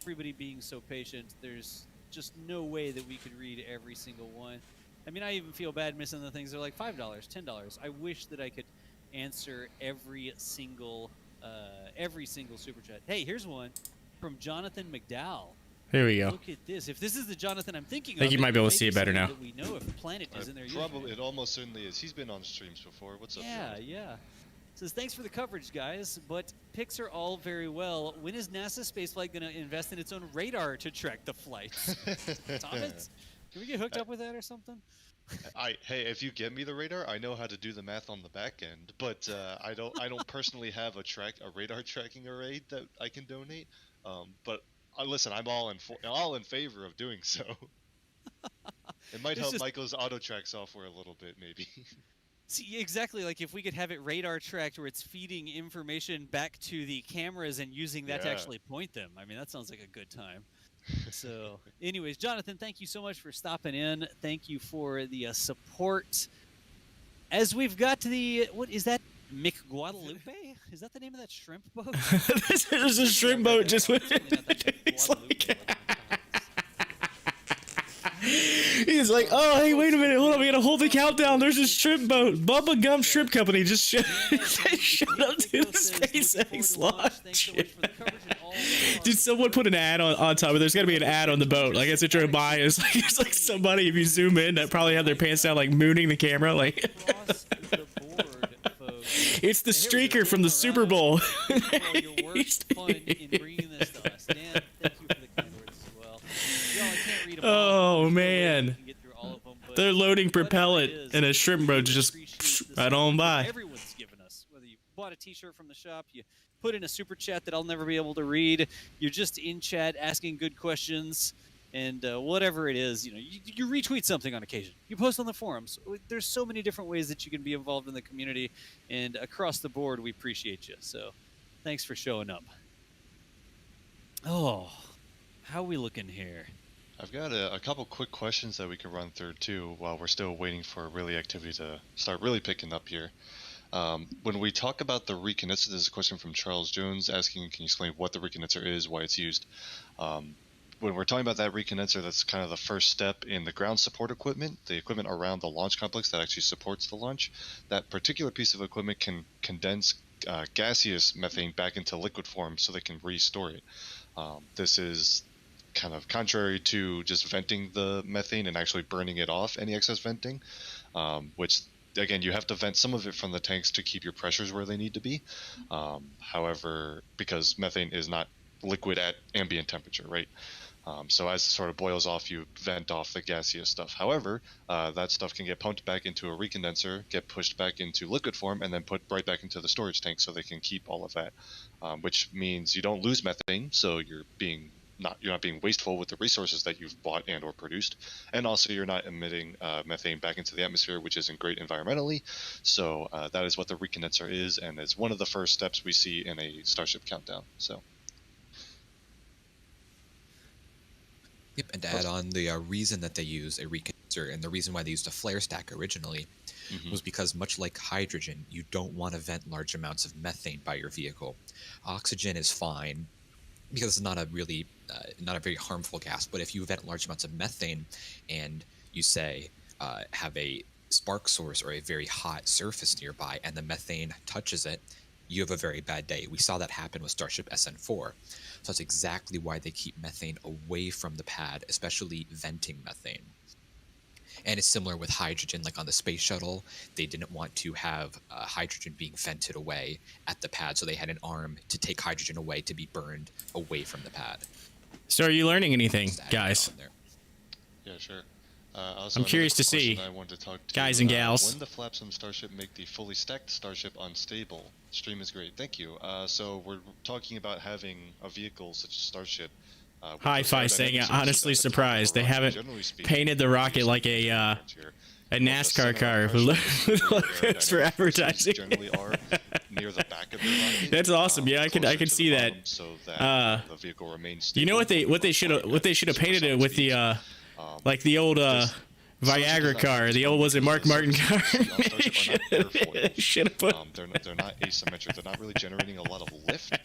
everybody being so patient. There's just no way that we could read every single one. I mean, I even feel bad missing the things that are like $5, $10. I wish that I could answer every single super chat. Hey, here's one from Jonathan McDowell. Here we go. Look at this. If this is the Jonathan I'm thinking of, I think you might be able to see it better now. We know if Planet is in there. Probably, it almost certainly is. He's been on streams before. What's up? Yeah, yeah. Says, thanks for the coverage, guys, but pics are all very well. When is NASA spaceflight going to invest in its own radar to track the flights? Thomas, can we get hooked up with that or something? Hey, if you get me the radar, I know how to do the math on the back end, but I don't personally have a radar tracking array that I can donate. But listen, I'm all in favor of doing so. It might help Michael's auto track software a little bit, maybe. See, exactly. Like if we could have it radar tracked where it's feeding information back to the cameras and using that to actually point them. I mean, that sounds like a good time. So, anyways, Jonathan, thank you so much for stopping in. Thank you for the support. As we've got to the, what is that? McGuadalupe? Is that the name of that shrimp boat? This is a shrimp boat just with it's like he's like, oh, hey, wait a minute, hold on, we gotta hold the countdown. There's this shrimp boat. Bubba Gum Shrimp Company just showed up to the SpaceX launch. Did someone put an ad on top of it? There's gotta be an ad on the boat. Like as it drove by, it's like somebody, if you zoom in, that probably had their pants down, like mooning the camera. Like it's the streaker from the Super Bowl. Oh man, they're loading propellant and a shrimp boat just right on by. Everyone's given us, whether you bought a t-shirt from the shop, you put in a super chat that I'll never be able to read, you're just in chat asking good questions, and whatever it is, you retweet something on occasion, you post on the forums. There's so many different ways that you can be involved in the community, and across the board we appreciate you. So thanks for showing up. Oh, how are we looking here? I've got a couple quick questions that we can run through too while we're still waiting for really activity to start really picking up here. When we talk about the recondenser, there's a question from Charles Jones asking, can you explain what the recondenser is, why it's used? When we're talking about that recondenser, that's kind of the first step in the ground support equipment, the equipment around the launch complex that actually supports the launch. That particular piece of equipment can condense gaseous methane back into liquid form so they can restore it. This is kind of contrary to just venting the methane and actually burning it off, any excess venting, which again, you have to vent some of it from the tanks to keep your pressures where they need to be. However, because methane is not liquid at ambient temperature, right? So as it sort of boils off, you vent off the gaseous stuff. However, that stuff can get pumped back into a recondenser, get pushed back into liquid form, and then put right back into the storage tank so they can keep all of that, which means you don't lose methane, so you're not being wasteful with the resources that you've bought and or produced, and also you're not emitting methane back into the atmosphere, which isn't great environmentally. So that is what the recondenser is, and it's one of the first steps we see in a Starship countdown. So. Yep, and to add on, the reason that they use a recondenser filter, and the reason why they used a flare stack originally was because, much like hydrogen, you don't want to vent large amounts of methane by your vehicle. Oxygen is fine because it's not a really not a very harmful gas, but if you vent large amounts of methane and you say have a spark source or a very hot surface nearby and the methane touches it, you have a very bad day. We saw that happen with Starship SN4. So that's exactly why they keep methane away from the pad, especially venting methane. And it's similar with hydrogen, like on the space shuttle, they didn't want to have hydrogen being vented away at the pad, so they had an arm to take hydrogen away to be burned away from the pad. So are you learning anything, guys? Yeah, sure. Also, I'm curious to another see, question I wanted to talk to, guys and gals. When the flaps on Starship make the fully stacked Starship unstable? Stream is great, thank you. So we're talking about having a vehicle such as Starship. Hi-Fi saying, honestly surprised they haven't painted the rocket like a NASCAR car with logos for advertising. That's awesome. Yeah, I can see that. The vehicle remains You know what they should have painted it with the like the old Viagra car, the old, was it Mark Martin car? Should have put. They're not asymmetric. They're not really generating a lot of lift.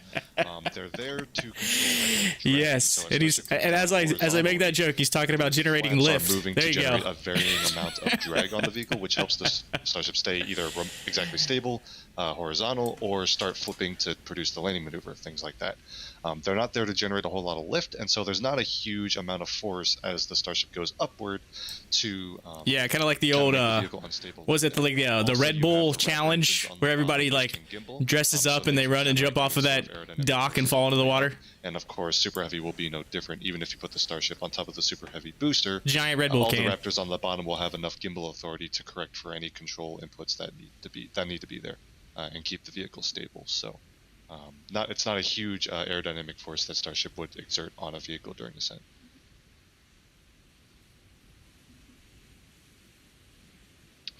They're there to control. Yes, so and as I make that joke, he's talking about generating lift. There you go. A varying amount of drag on the vehicle, which helps the Starship stay either exactly stable, horizontal, or start flipping to produce the landing maneuver, things like that. They're not there to generate a whole lot of lift, and so there's not a huge amount of force as the Starship goes upward to. Yeah, kind of like the old. Was it the Red Bull challenge where everybody like dresses up and they run and jump off of that dock and fall into the water? And of course, Super Heavy will be no different. Even if you put the Starship on top of the Super Heavy booster, giant Red Bull all can. the Raptors on the bottom will have enough gimbal authority to correct for any control inputs that need to be there, and keep the vehicle stable. So. It's not a huge aerodynamic force that Starship would exert on a vehicle during ascent.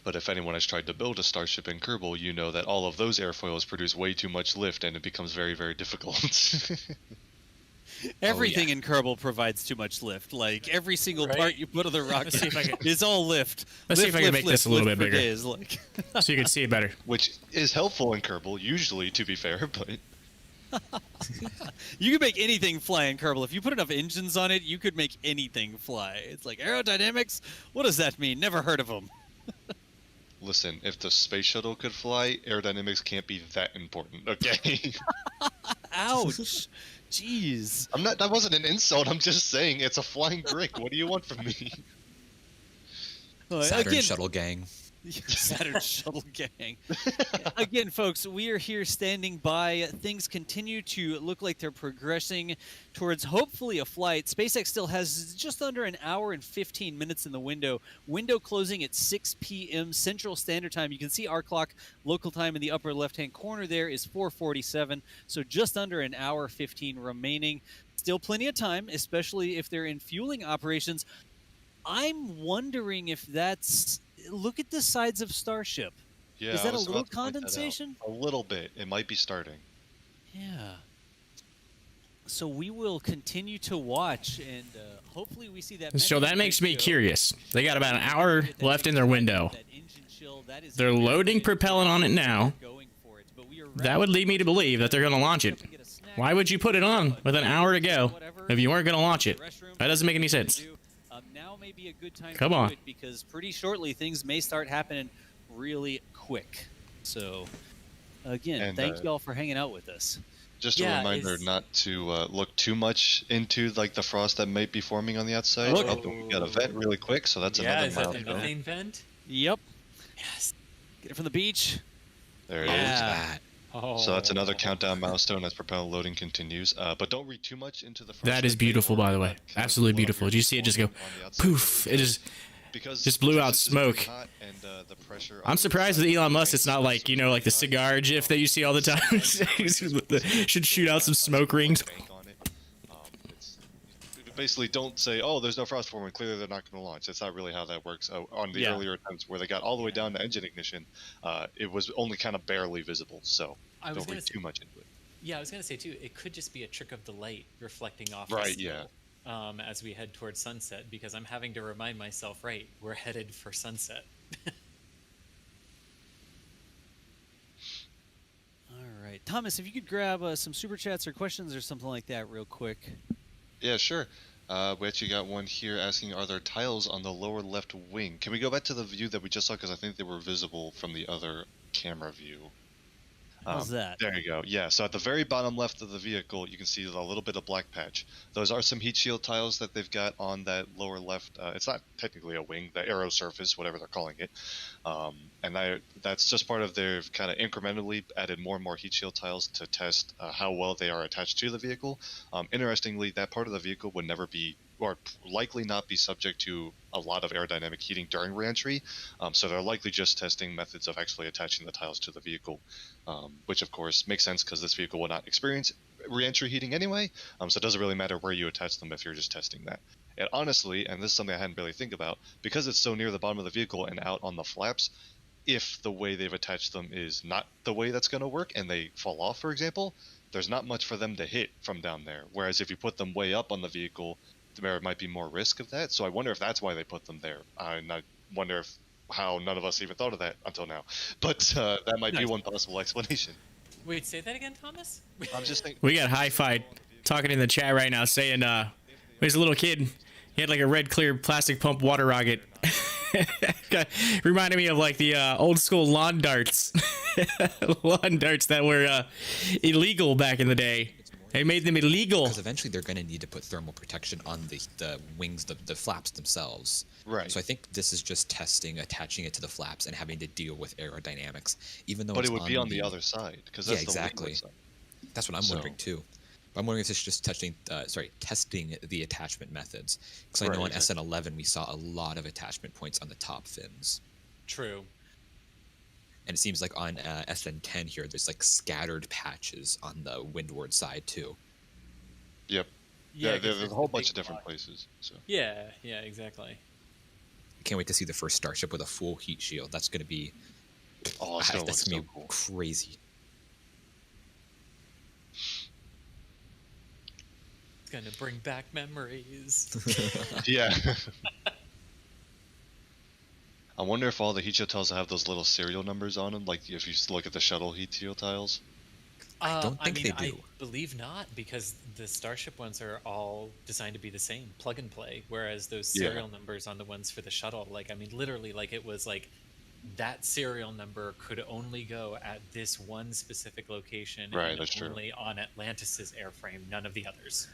But if anyone has tried to build a Starship in Kerbal, you know that all of those airfoils produce way too much lift, and it becomes very, very difficult. Everything in Kerbal provides too much lift. Like every single part you put on the rocket is all lift. Let's see if I can make this a little bit bigger, days, so you can see it better. Which is helpful in Kerbal, usually, to be fair, but. You could make anything fly in Kerbal. If you put enough engines on it, you could make anything fly. It's like aerodynamics? What does that mean? Never heard of them. Listen, if the space shuttle could fly, aerodynamics can't be that important, okay? Ouch. Jeez. That wasn't an insult, I'm just saying it's a flying brick. What do you want from me? Saturn Shuttle Gang. Saturn Shuttle Gang. Again, folks, we are here standing by. Things continue to look like they're progressing towards hopefully a flight. SpaceX still has just under an hour and 15 minutes in the window. Window closing at 6 p.m. Central Standard Time. You can see our clock, local time in the upper left-hand corner there is 4:47. So just under an hour 15 remaining. Still plenty of time, especially if they're in fueling operations. I'm wondering if that's... Look at the sides of Starship. Yeah, is that a little condensation? A little bit. It might be starting. Yeah. So we will continue to watch, and hopefully we see that. So that makes me curious. They got about an hour left in their window. They're loading propellant on it now. That would lead me to believe that they're going to launch it. Why would you put it on with an hour to go if you weren't going to launch it? That doesn't make any sense. Now may be a good time Come to on. do it because pretty shortly things may start happening really quick. So, again, thank you all for hanging out with us. Just a reminder not to look too much into like the frost that might be forming on the outside. We got a vent really quick, so that's another is that the milestone. methane vent? Yep. Yes. Get it from the beach. There it is. So that's another countdown milestone as propellant loading continues. But don't read too much into the frost. That is beautiful, by the way. Absolutely beautiful. Did you see it just go poof? It just blew out smoke. I'm surprised with Elon Musk it's not like, like the cigar gif that you see all the time. Should shoot out some smoke rings. Basically, don't say, oh, there's no frost forming. Clearly, they're not going to launch. That's not really how that works. On the earlier attempts where they got all the way down to engine ignition, it was only kind of barely visible. So don't read too much into it. Yeah, I was going to say, too, it could just be a trick of the light reflecting off Right, the snow. as we head towards sunset, because I'm having to remind myself, right, we're headed for sunset. All right, Thomas, if you could grab some super chats or questions or something like that real quick. Yeah, sure. We actually got one here asking, are there tiles on the lower left wing? Can we go back to the view that we just saw? Because I think they were visible from the other camera view. How's that? There you go. Yeah, so at the very bottom left of the vehicle, you can see a little bit of black patch. Those are some heat shield tiles that they've got on that lower left. It's not technically a wing, the aero surface, whatever they're calling it. And that's just part of their kind of incrementally added more and more heat shield tiles to test how well they are attached to the vehicle. Interestingly, that part of the vehicle would never be, or likely not be, subject to a lot of aerodynamic heating during reentry. So they're likely just testing methods of actually attaching the tiles to the vehicle, which of course makes sense because this vehicle will not experience reentry heating anyway. So it doesn't really matter where you attach them if you're just testing that. And honestly, and this is something I hadn't really think about, because it's so near the bottom of the vehicle and out on the flaps, if the way they've attached them is not the way that's going to work and they fall off, for example, there's not much for them to hit from down there. Whereas if you put them way up on the vehicle, there might be more risk of that. So I wonder if that's why they put them there. And I wonder how none of us even thought of that until now. But that might be one possible explanation. Wait, say that again, Thomas? I'm just thinking. We got Hi-Fi talking in the chat right now saying, he's a little kid. He had like a red clear plastic pump water rocket. Reminded me of like the old school lawn darts. Lawn darts that were illegal back in the day. They made them illegal. Because eventually they're going to need to put thermal protection on the wings, the flaps themselves. Right. So I think this is just testing, attaching it to the flaps and having to deal with aerodynamics, even though. But it would be on the other side, because that's exactly. the wing side. That's what I'm wondering too. But I'm wondering if it's just testing the attachment methods. Because I know on SN11 we saw a lot of attachment points on the top fins. True. And it seems like on SN10 here, there's like scattered patches on the windward side too. Yep. Yeah, there's a whole bunch of different places. So. Yeah, exactly. I can't wait to see the first Starship with a full heat shield. That's going to be, that's going to be cool. Crazy. It's going to bring back memories. Yeah. I wonder if all the heat shield tiles have those little serial numbers on them, like if you look at the shuttle heat shield tiles. I don't think they do. I believe not, because the Starship ones are all designed to be the same, plug and play, whereas those serial numbers on the ones for the shuttle, literally, it was like that serial number could only go at this one specific location, right? And That's only true. on Atlantis's airframe, none of the others.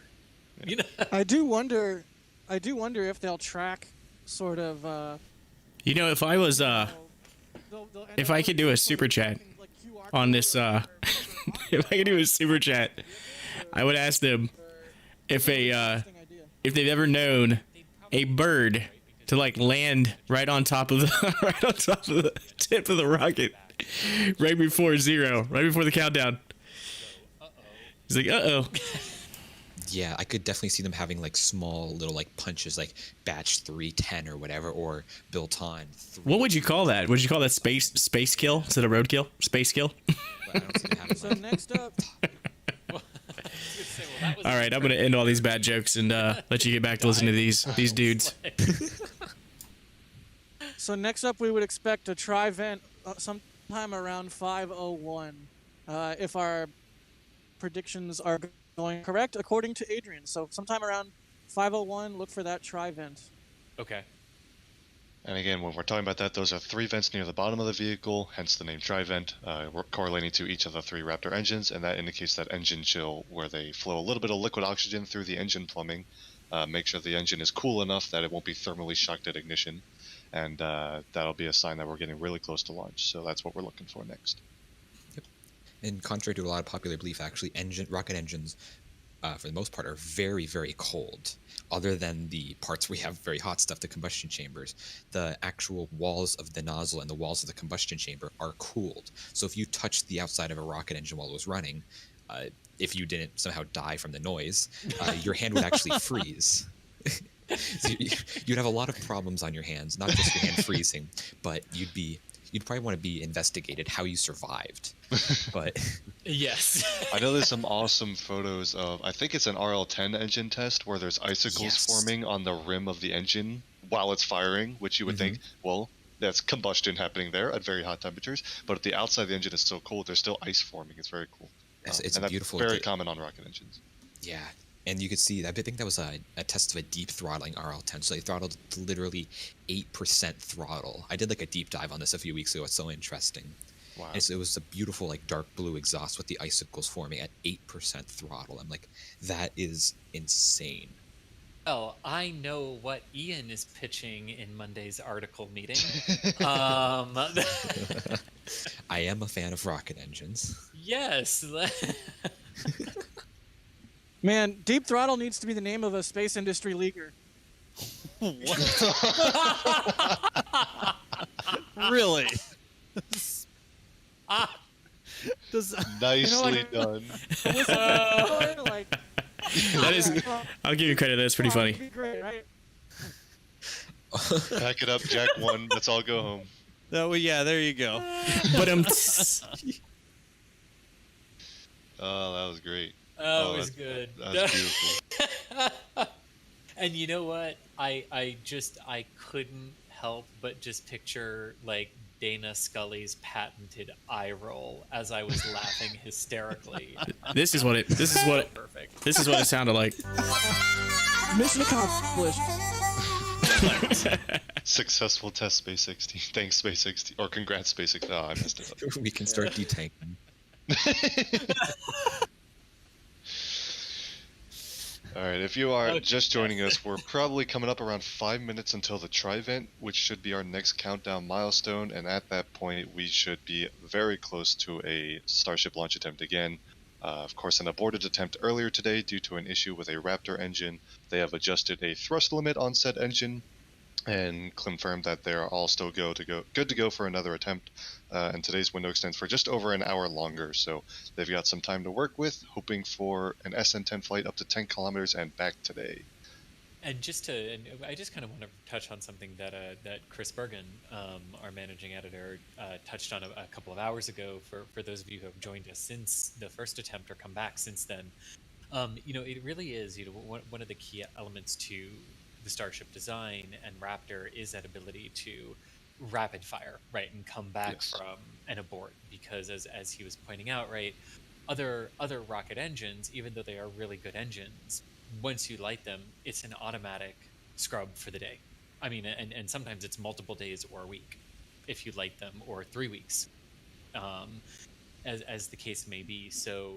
Yeah. You know? I do wonder if they'll track sort of. You know, if I was if I could do a super chat on this if I could do a super chat, I would ask them if they've ever known a bird to land right on top of the tip of the rocket right before zero, right before the countdown. He's like, uh-oh. Yeah, I could definitely see them having small little punches, like batch 310 or whatever, or built on. What would you call that? Would you call that space kill instead of roadkill? Space kill? So next up. All right, I'm gonna end all these bad jokes and let you get back to listening to these dudes. So next up, we would expect a tri-vent sometime around 5:01, if our predictions are going correct according to Adrian. So sometime around 5:01, look for that tri-vent. Okay. And again, when we're talking about that, those are 3 vents near the bottom of the vehicle, hence the name tri-vent. We're correlating to each of the 3 Raptor engines, and that indicates that engine chill, where they flow a little bit of liquid oxygen through the engine plumbing, make sure the engine is cool enough that it won't be thermally shocked at ignition, and that'll be a sign that we're getting really close to launch. So that's what we're looking for next. Yep. And contrary to a lot of popular belief, actually, rocket engines, for the most part, are very, very cold. Other than the parts where we have very hot stuff, the combustion chambers, the actual walls of the nozzle and the walls of the combustion chamber are cooled. So if you touched the outside of a rocket engine while it was running, if you didn't somehow die from the noise, your hand would actually freeze. So you'd have a lot of problems on your hands, not just your hand freezing, but you'd be you'd probably want to be investigated how you survived. But yes. I know there's some awesome photos of, I think it's an RL10 engine test where there's icicles forming on the rim of the engine while it's firing, which you would think, well, that's combustion happening there at very hot temperatures. But the outside of the engine is so cold, there's still ice forming. It's very cool. It's and beautiful. That's very common on rocket engines. Yeah. And you could see, I think that was a test of a deep throttling RL10. So they throttled to literally 8% throttle. I did like a deep dive on this a few weeks ago. It's so interesting. Wow. And so it was a beautiful like dark blue exhaust with the icicles forming at 8% throttle. I'm like, that is insane. Well, I know what Ian is pitching in Monday's article meeting. I am a fan of rocket engines. Yes. Man, Deep Throttle needs to be the name of a space industry leaguer. Really? Nicely done. That is, I'll give you credit. That's pretty funny. Great, right? Pack it up, Jack 1. Let's all go home. Oh, well, yeah, there you go. But Oh, that was great. Oh, it was good. That was beautiful. And you know what? I couldn't help but just picture like Dana Scully's patented eye roll as I was laughing hysterically. This is what it sounded like. Mission accomplished. Successful test, Space 16. Thanks, Space 16. Or congrats, Space 16. Oh, I messed it up. We can start detanking. Alright, if you are just joining us, we're probably coming up around 5 minutes until the Tri-Vent, which should be our next countdown milestone, and at that point we should be very close to a Starship launch attempt again. Of course, an aborted attempt earlier today due to an issue with a Raptor engine. They have adjusted a thrust limit on said engine and confirmed that they are all still good to go for another attempt. And today's window extends for just over an hour longer, so they've got some time to work with, hoping for an SN10 flight up to 10 kilometers and back today. And I just kind of want to touch on something that Chris Bergen, our managing editor, touched on a couple of hours ago. For those of you who have joined us since the first attempt or come back since then, it really is one of the key elements to the Starship design and Raptor is that ability to rapid fire, right, and come back from an abort, because as he was pointing out, right, other rocket engines, even though they are really good engines, once you light them, it's an automatic scrub for the day. I mean, and sometimes it's multiple days or a week if you light them, or 3 weeks, as the case may be. So,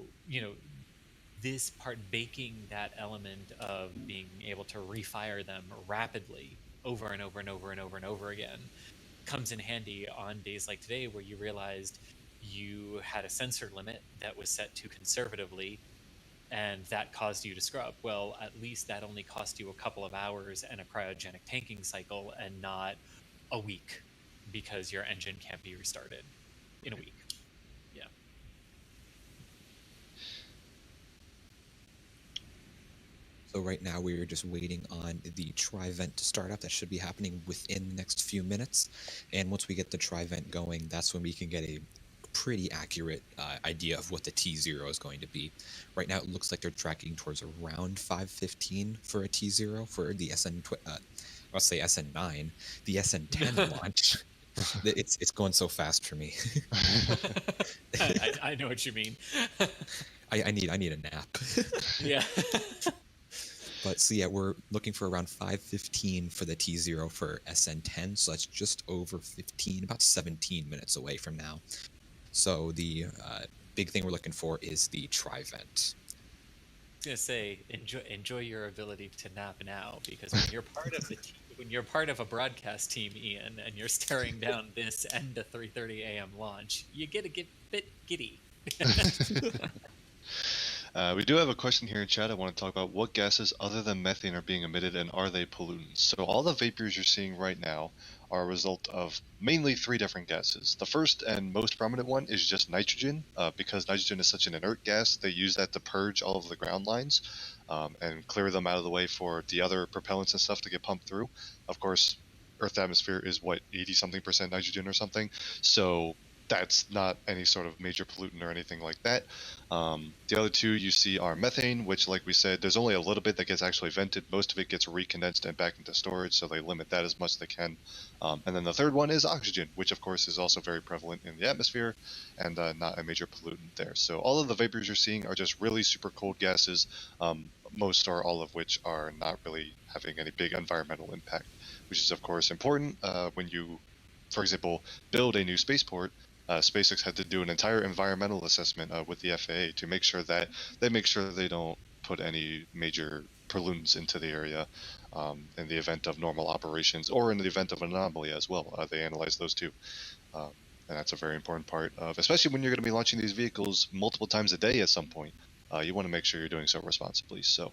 this part, baking that element of being able to refire them rapidly over and over and over and over and over again comes in handy on days like today, where you realized you had a sensor limit that was set too conservatively and that caused you to scrub. Well, at least that only cost you a couple of hours and a cryogenic tanking cycle and not a week, because your engine can't be restarted in a week. Yeah. So right now we're just waiting on the Tri-Vent to start up. That should be happening within the next few minutes. And once we get the Tri-Vent going, that's when we can get a pretty accurate idea of what the T0 is going to be. Right now it looks like they're tracking towards around 515 for a T0 for the I'll say SN9. The SN10 launch. It's going so fast for me. I know what you mean. I need a nap. Yeah. But so yeah, we're looking for around 5:15 for the T0 for SN10, so that's just over 15, about 17 minutes away from now. So the big thing we're looking for is the Tri-Vent. I was gonna say, enjoy your ability to nap now, because when you're part of when you're part of a broadcast team, Ian, and you're staring down this and the 3:30 a.m. launch, you get a bit giddy. We do have a question here in chat. I want to talk about what gases other than methane are being emitted, and are they pollutants? So all the vapors you're seeing right now are a result of mainly 3 different gases. The first and most prominent one is just nitrogen. Because nitrogen is such an inert gas, they use that to purge all of the ground lines and clear them out of the way for the other propellants and stuff to get pumped through. Of course, Earth atmosphere is what, 80-something% nitrogen or something. So that's not any sort of major pollutant or anything like that. The other two you see are methane, which, like we said, there's only a little bit that gets actually vented. Most of it gets recondensed and back into storage, so they limit that as much as they can. And then the third one is oxygen, which of course is also very prevalent in the atmosphere and not a major pollutant there. So all of the vapors you're seeing are just really super cold gases, most or all of which are not really having any big environmental impact, which is of course important when you, for example, build a new spaceport. SpaceX had to do an entire environmental assessment with the FAA to make sure that they don't put any major pollutants into the area in the event of normal operations or in the event of an anomaly as well. They analyze those too. And that's a very important part of, especially when you're going to be launching these vehicles multiple times a day at some point. You want to make sure you're doing so responsibly. So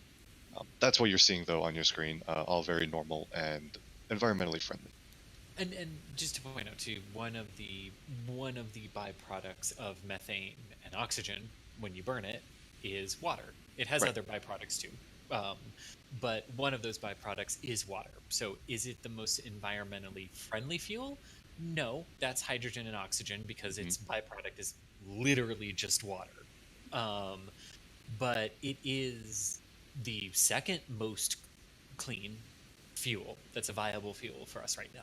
that's what you're seeing though on your screen, all very normal and environmentally friendly. And just to point out too, one of the byproducts of methane and oxygen when you burn it is water. It has other byproducts too, but one of those byproducts is water. So is it the most environmentally friendly fuel? No, that's hydrogen and oxygen because its byproduct is literally just water. But it is the second most clean fuel that's a viable fuel for us right now.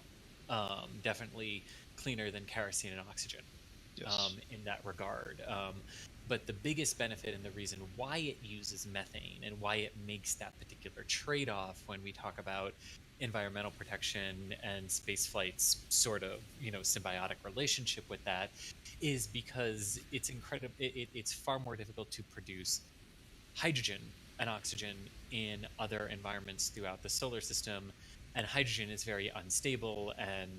Definitely cleaner than kerosene and oxygen in that regard. But the biggest benefit and the reason why it uses methane and why it makes that particular trade-off when we talk about environmental protection and space flight's sort of, symbiotic relationship with that is because it's incredible. It's far more difficult to produce hydrogen and oxygen in other environments throughout the solar system. And hydrogen is very unstable, and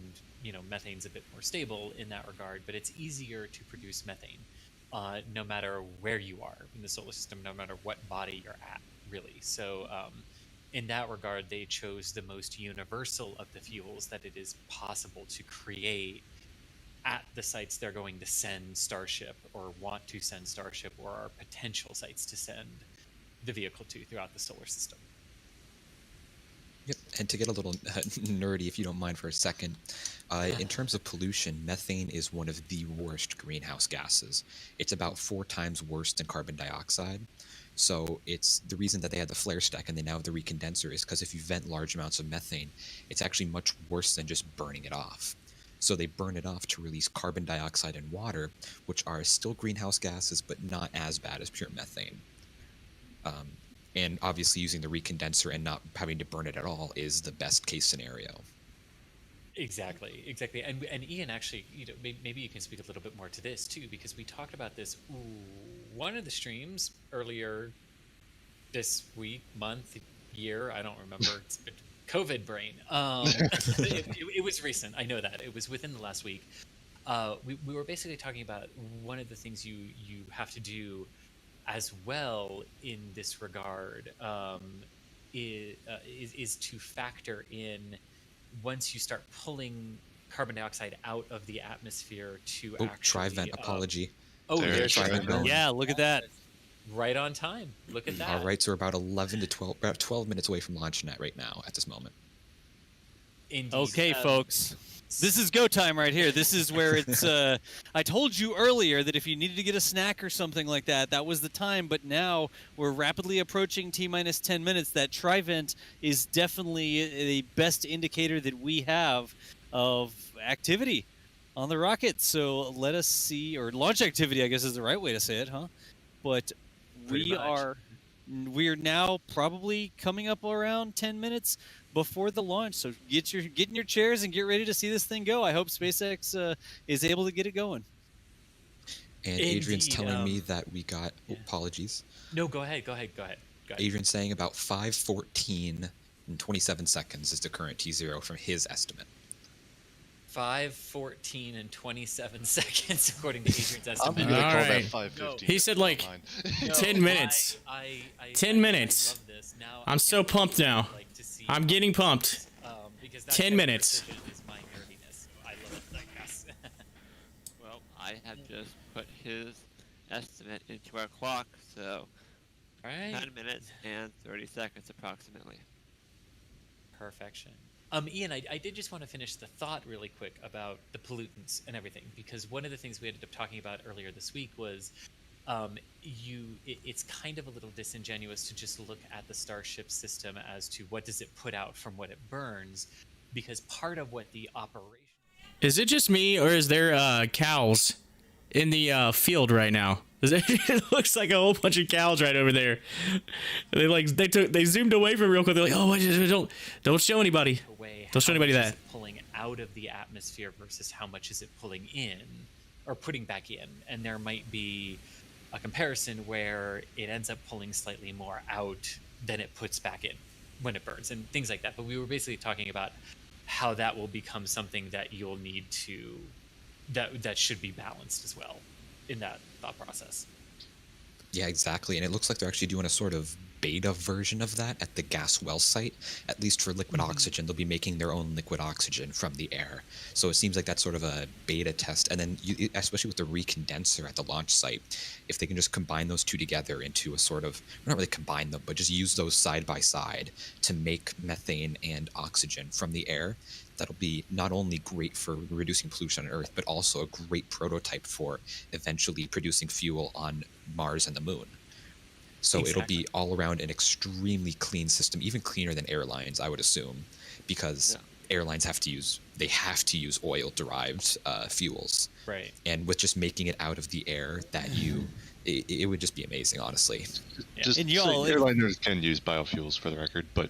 methane's a bit more stable in that regard. But it's easier to produce methane, no matter where you are in the solar system, no matter what body you're at, really. So, in that regard, they chose the most universal of the fuels that it is possible to create at the sites they're going to send Starship, or want to send Starship, or are potential sites to send the vehicle to throughout the solar system. Yep. And to get a little nerdy, if you don't mind for a second, in terms of pollution, methane is one of the worst greenhouse gases. It's about 4 times worse than carbon dioxide. So it's the reason that they had the flare stack and they now have the recondenser is because if you vent large amounts of methane, it's actually much worse than just burning it off. So they burn it off to release carbon dioxide and water, which are still greenhouse gases, but not as bad as pure methane. And obviously using the recondenser and not having to burn it at all is the best case scenario. Exactly. And Ian, actually, maybe you can speak a little bit more to this too, because we talked about this one of the streams earlier this week, month, year. I don't remember. It's been COVID brain. It was recent. I know that it was within the last week. We were basically talking about one of the things you have to do as well in this regard is to factor in, once you start pulling carbon dioxide out of the atmosphere to actually... Trivent apology. There's Trivent. Yeah, look at that. Right on time. Look at that. All right, so we're about 12 minutes away from launching that right now at this moment. Indeed. Okay, folks. This is go time right here. This is where it's... I told you earlier that if you needed to get a snack or something like that, that was the time. But now we're rapidly approaching T-minus 10 minutes. That Trivent is definitely the best indicator that we have of activity on the rocket. So let us see... Or launch activity, I guess is the right way to say it, huh? But we are now probably coming up around 10 minutes before the launch, so get in your chairs and get ready to see this thing go. I hope SpaceX is able to get it going. And Adrian's telling me that we got apologies. No, go ahead. Adrian's saying about 5:14 and 27 seconds is the current T0 from his estimate. 5:14 and 27 seconds, according to Adrian's estimate. I'm gonna call that 5:15. He said 10 minutes. 10 minutes. I love this. Now, I'm so pumped now. I'm getting pumped. 10 minutes. Is my nerdiness. I love it, I guess. Well, I have just put his estimate into our clock, so 10 minutes and 30 seconds approximately. Perfection. Ian, I did just want to finish the thought really quick about the pollutants and everything, because one of the things we ended up talking about earlier this week was it's kind of a little disingenuous to just look at the Starship system as to what does it put out from what it burns, because part of what the operation... Is it just me, or is there cows in the field right now? It looks like a whole bunch of cows right over there. They zoomed away from it real quick. They're like, oh, don't show anybody. Don't show anybody that. Pulling out of the atmosphere versus how much is it pulling in or putting back in, and there might be a comparison where it ends up pulling slightly more out than it puts back in when it burns and things like that. But we were basically talking about how that will become something that you'll need to that should be balanced as well in that thought process. Yeah, exactly. And it looks like they're actually doing a sort of beta version of that at the gas well site. At least for liquid oxygen, they'll be making their own liquid oxygen from the air. So it seems like that's sort of a beta test. And then, especially with the recondenser at the launch site, if they can just combine those two together into a sort of, not really combine them, but just use those side by side to make methane and oxygen from the air, that'll be not only great for reducing pollution on Earth, but also a great prototype for eventually producing fuel on Mars and the Moon. So it'll be all around an extremely clean system, even cleaner than airlines, I would assume, because airlines have to use oil-derived fuels. Right. And with just making it out of the air, it would just be amazing, honestly. Just airliners can use biofuels, for the record, but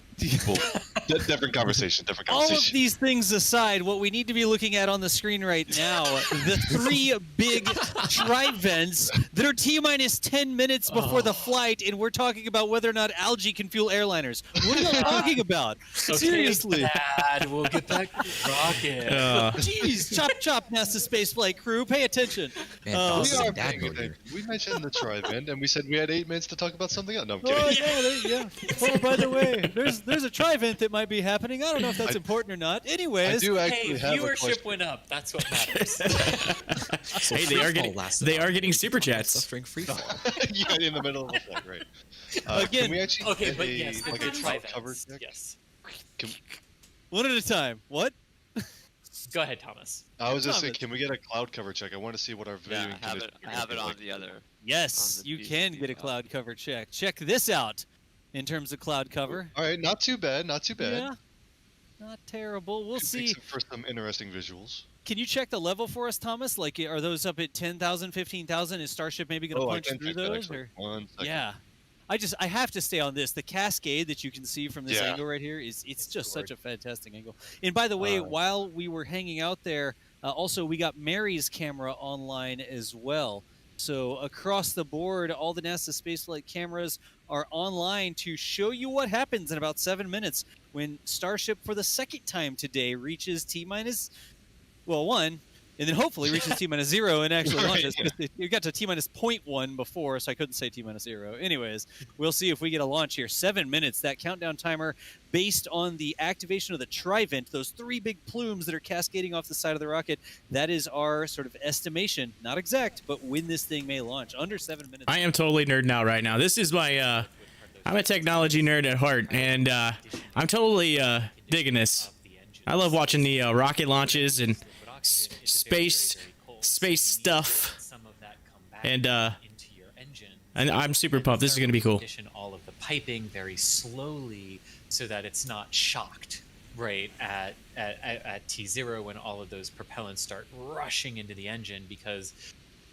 different conversation. All of these things aside, what we need to be looking at on the screen right now, the 3 big tri-vents that are T-minus 10 minutes before the flight, and we're talking about whether or not algae can fuel airliners. What are you talking about? Seriously. Dad, we'll get back to the rocket. Jeez, chop, NASA spaceflight crew, pay attention. Man, we are paying attention. We mentioned the tri-vent, and we said we had 8 minutes to talk about something else. No, I'm kidding. Oh, by the way, there's a tri-vent that might be happening. I don't know if that's important or not. Anyways, viewership went up. That's what matters. Hey, they are getting super chats. Suffering free fall. Yeah, in the middle of the flight, right? Again, can we actually get but yes, a cloud cover tri-vents. check? Yes. One at a time. What? Go ahead, Thomas. I was just saying, can we get a cloud cover check? I want to see what our viewing conditions I have it on the other. Yes, you can get a cloud cover check. Check this out in terms of cloud cover. All right, not too bad. Yeah, not terrible. We'll see. For some interesting visuals. Can you check the level for us, Thomas? Like, are those up at 10,000, 15,000? Is Starship maybe going to punch through those? Or? 1 second. Yeah. I have to stay on this. The cascade that you can see from this angle right here it's just such a fantastic angle. And by the way, while we were hanging out there, also we got Mary's camera online as well. So across the board, all the NASA spaceflight cameras are online to show you what happens in about 7 minutes when Starship, for the second time today, reaches T-minus, 1, and then hopefully reaches T-minus 0 and actually launches. You got to T-minus 0.1 before, so I couldn't say T-minus 0. Anyways, we'll see if we get a launch here. 7 minutes, that countdown timer, based on the activation of the tri-vent, those 3 big plumes that are cascading off the side of the rocket. That is our sort of estimation, not exact, but when this thing may launch. Under 7 minutes. I am totally nerding out right now. This is my, I'm a technology nerd at heart, and I'm totally digging this. I love watching the rocket launches and space stuff, and I'm super pumped. This is going to be cool. Condition all of the piping very slowly so that it's not shocked right at T0 when all of those propellants start rushing into the engine, because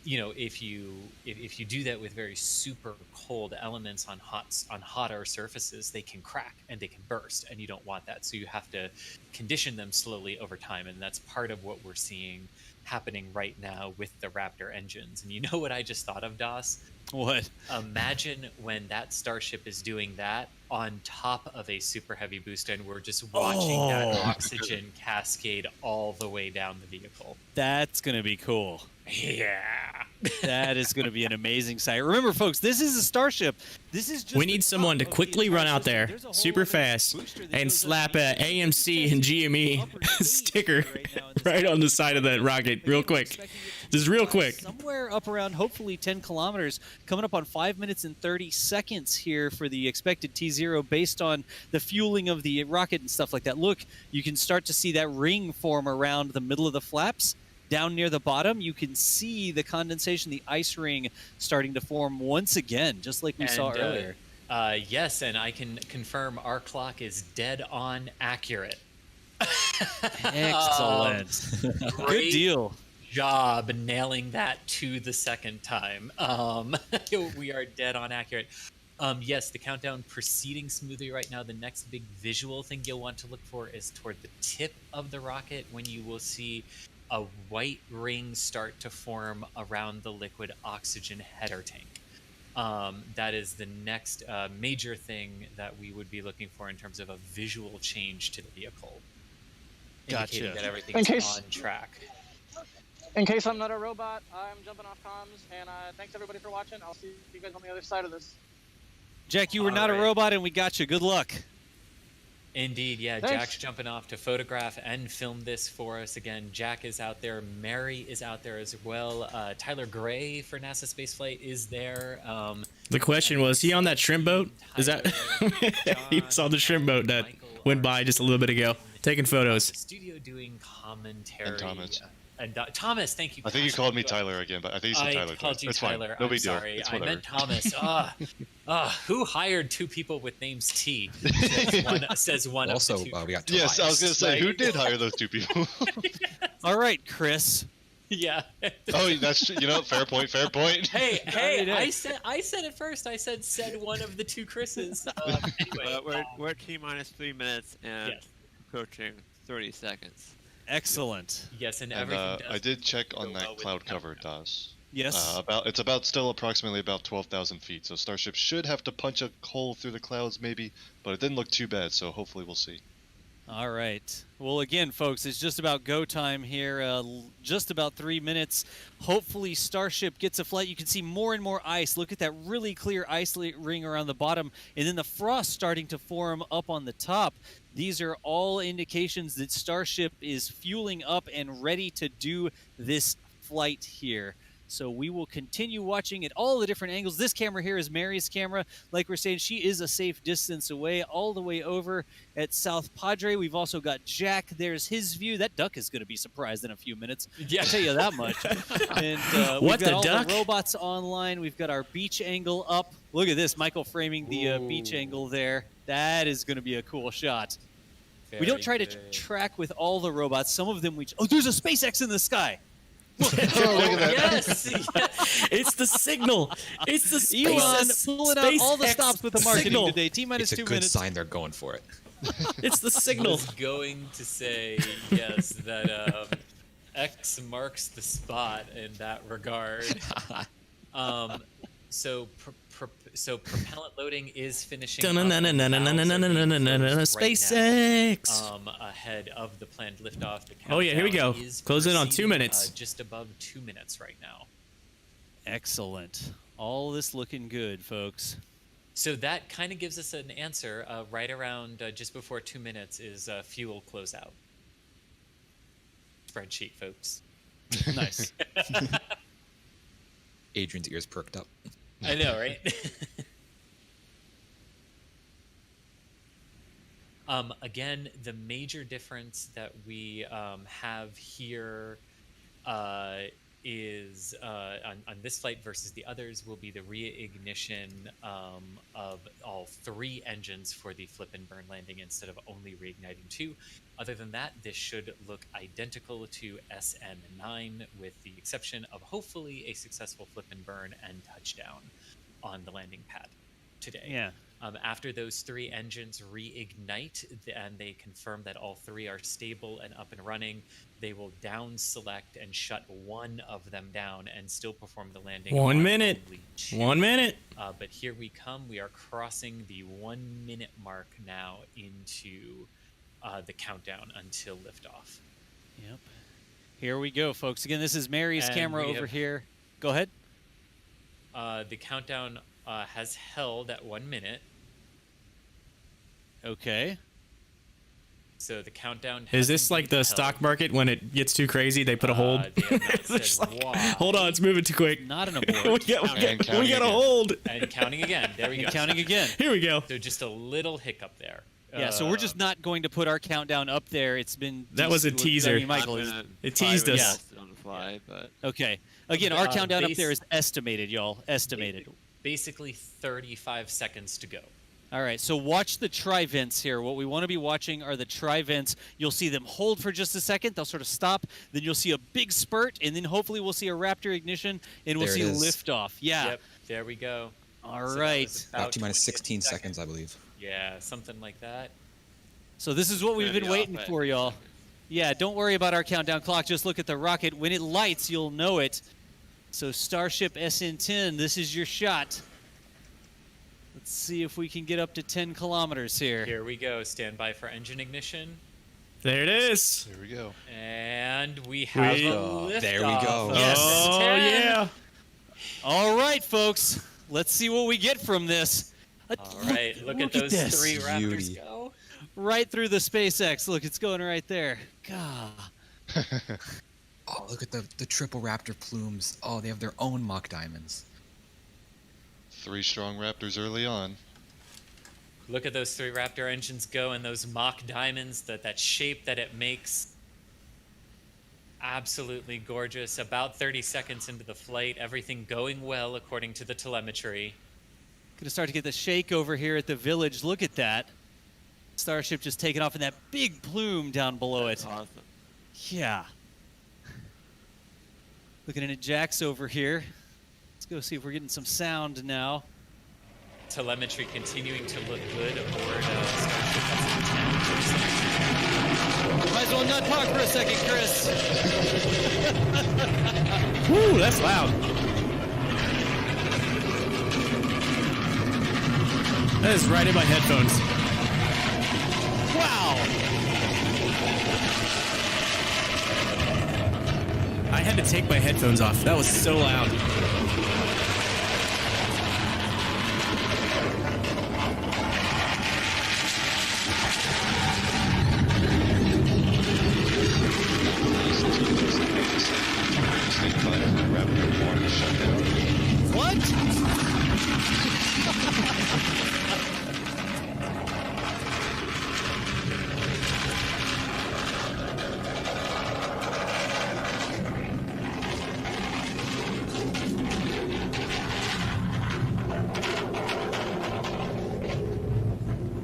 if you do that with very super cold elements on hotter surfaces, they can crack and they can burst, and you don't want that. So you have to condition them slowly over time, and that's part of what we're seeing happening right now with the Raptor engines. And you know what I just thought of, Das? What? Imagine when that Starship is doing that on top of a super heavy boost, and we're just watching that oxygen cascade all the way down the vehicle. That's gonna be cool. Yeah. That is going to be an amazing sight. Remember, folks, this is a Starship. This is just We need someone to quickly run out there, super fast, and slap a AMC and GME sticker right on the side of that rocket real quick. Just real quick. Somewhere up around, hopefully, 10 kilometers, coming up on 5 minutes and 30 seconds here for the expected T0 based on the fueling of the rocket and stuff like that. Look, you can start to see that ring form around the middle of the flaps. Down near the bottom, you can see the condensation, the ice ring starting to form once again, just like we saw earlier. Yes, and I can confirm our clock is dead on accurate. Excellent. Good deal. Job nailing that to the second time. We are dead on accurate. Yes, the countdown proceeding smoothly right now. The next big visual thing you'll want to look for is toward the tip of the rocket, when you will see a white ring start to form around the liquid oxygen header tank. That is the next major thing that we would be looking for in terms of a visual change to the vehicle. Gotcha. Indicating that everything's on track. In case I'm not a robot, I'm jumping off comms, and thanks everybody for watching. I'll see you guys on the other side of this. Jack, you were not a robot, and we got you. Good luck. Indeed, yeah. Thanks. Jack's jumping off to photograph and film this for us again. Jack is out there. Mary is out there as well. Tyler Gray for NASA Spaceflight is there. The question was, he on that shrimp boat? Is that? He saw the shrimp boat that went by just a little bit ago, taking photos. Studio doing commentary. And Thomas. And Thomas, thank you. I think you called me Tyler again, but I think you said Tyler. I called you it's Tyler. Fine. No big deal. Sorry. It's I whatever. meant Thomas. Who hired two people with names T? Says one Also, of the two. we got Yes, I was going to say, Right? who did hire those two people? All right, Chris. Yeah. Oh, that's fair point. Fair point. Hey! I said it first. I said one of the two Chris's. Anyway, we're T minus 3 minutes and approaching 30 seconds. Excellent. Yes, and And, everything. I did check on well that with cloud the cover, countdown. DOS. Yes. It's about still approximately about 12,000 feet. So Starship should have to punch a hole through the clouds, maybe, but it didn't look too bad. So hopefully we'll see. All right. Well, again, folks, it's just about go time here. Just about 3 minutes. Hopefully, Starship gets a flight. You can see more and more ice. Look at that really clear ice ring around the bottom, and then the frost starting to form up on the top. These are all indications that Starship is fueling up and ready to do this flight here. So we will continue watching at all the different angles. This camera here is Mary's camera. Like we're saying, she is a safe distance away, all the way over at South Padre. We've also got Jack. There's his view. That duck is going to be surprised in a few minutes. Yeah. I'll tell you that much. And What, we've got the all duck? the robots online. We've got our beach angle up. Look at this, Michael framing the beach angle there. That is going to be a cool shot. We don't try to track with all the robots. Some of them oh, there's a SpaceX in the sky. Yes. It's the signal. It's the Elon SpaceX pulling out all the stops with the marketing signal. today. T minus It's a 2 good minutes. sign they're going for it. It's the I signal. was going to say yes that X marks the spot in that regard. So propellant loading is finishing up SpaceX. ahead of the planned liftoff. The Oh, yeah, here we go. countdown is Close in on 2 proceeding, minutes. Just above 2 minutes right now. Excellent. All this looking good, folks. So that kind of gives us an answer. Right around just before 2 minutes is fuel closeout. Spreadsheet, folks. Nice. Adrian's ears perked up. I know, right? Again, the major difference that we have here is on this flight versus the others will be the reignition of all 3 engines for the flip and burn landing instead of only reigniting 2. Other than that, this should look identical to SN9 with the exception of hopefully a successful flip and burn and touchdown on the landing pad today. Yeah. After those 3 engines reignite and they confirm that all 3 are stable and up and running, they will down select and shut one of them down and still perform the landing. 1 minute. 1 minute. But here we come. We are crossing the 1 minute mark now into the countdown until liftoff. Yep. Here we go, folks. Again, this is Mary's And camera we over have- here. Go ahead. The countdown has held at 1 minute. Okay. So the countdown Is has this like indeed the held. stock market when it gets too crazy? They put a hold. They have not It's said like, why. hold on, it's moving too quick. Not an we abort. got And we got a hold. And counting again. There we And go. counting again. Here we go. So just a little hiccup there. Yeah, so we're just not going to put our countdown up there. It's been That was a I mean, teaser. Michael, It teased us. On the fly, but okay. Again, our countdown up base- there is estimated, y'all. Estimated. Basically 35 seconds to go. All right, so watch the tri-vents here. What we want to be watching are the tri-vents. You'll see them hold for just a second. They'll sort of stop. Then you'll see a big spurt, and then hopefully we'll see a Raptor ignition, and we'll There see it is. liftoff. Yeah. Yep, there we go. All So that right. was About T minus 20 16 seconds, I believe. Yeah, something like that. So this is what we've been waiting for, y'all. Yeah, don't worry about our countdown clock. Just look at the rocket. When it lights, you'll know it. So Starship SN10, this is your shot. Let's see if we can get up to 10 kilometers here. Here we go. Stand by for engine ignition. There it is. Here we go. And we have We- a liftoff. There we go. of Yes. Oh SN10. yeah. All right, folks. Let's see what we get from this. All right, look at those this. 3 Raptors Beauty. go. Right through the SpaceX. Look, it's going right there. God. Oh, look at the triple Raptor plumes. Oh, they have their own mock diamonds. 3 strong Raptors early on. Look at those 3 Raptor engines go and those mock diamonds, that shape that it makes. Absolutely gorgeous. About 30 seconds into the flight, everything going well according to the telemetry. Gonna start to get the shake over here at the village. Look at that. Starship just taking off in that big plume down below it. awesome. Yeah. Looking at Jax over here. Let's go see if we're getting some sound now. Telemetry continuing to look good aboard Starship SN10. Might as well not talk for a second, Chris. Woo, that's loud. That is right in my headphones. Wow. I had to take my headphones off. That was so loud. Stand by for Raptor 1 shutdown. What?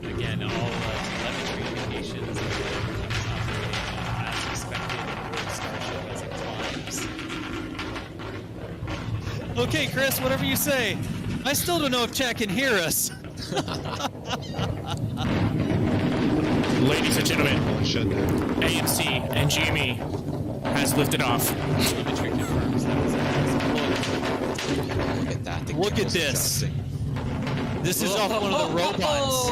Again, all telemetry indications as expected aboard Starship as it climbs. Okay, Chris, whatever you say. I still don't know if chat can hear us. Ladies and gentlemen, Shutdown. AMC and GME has lifted off. Telemetry confirms that was Look at that. The Look at camels this. adjusting. This is off one of the robots.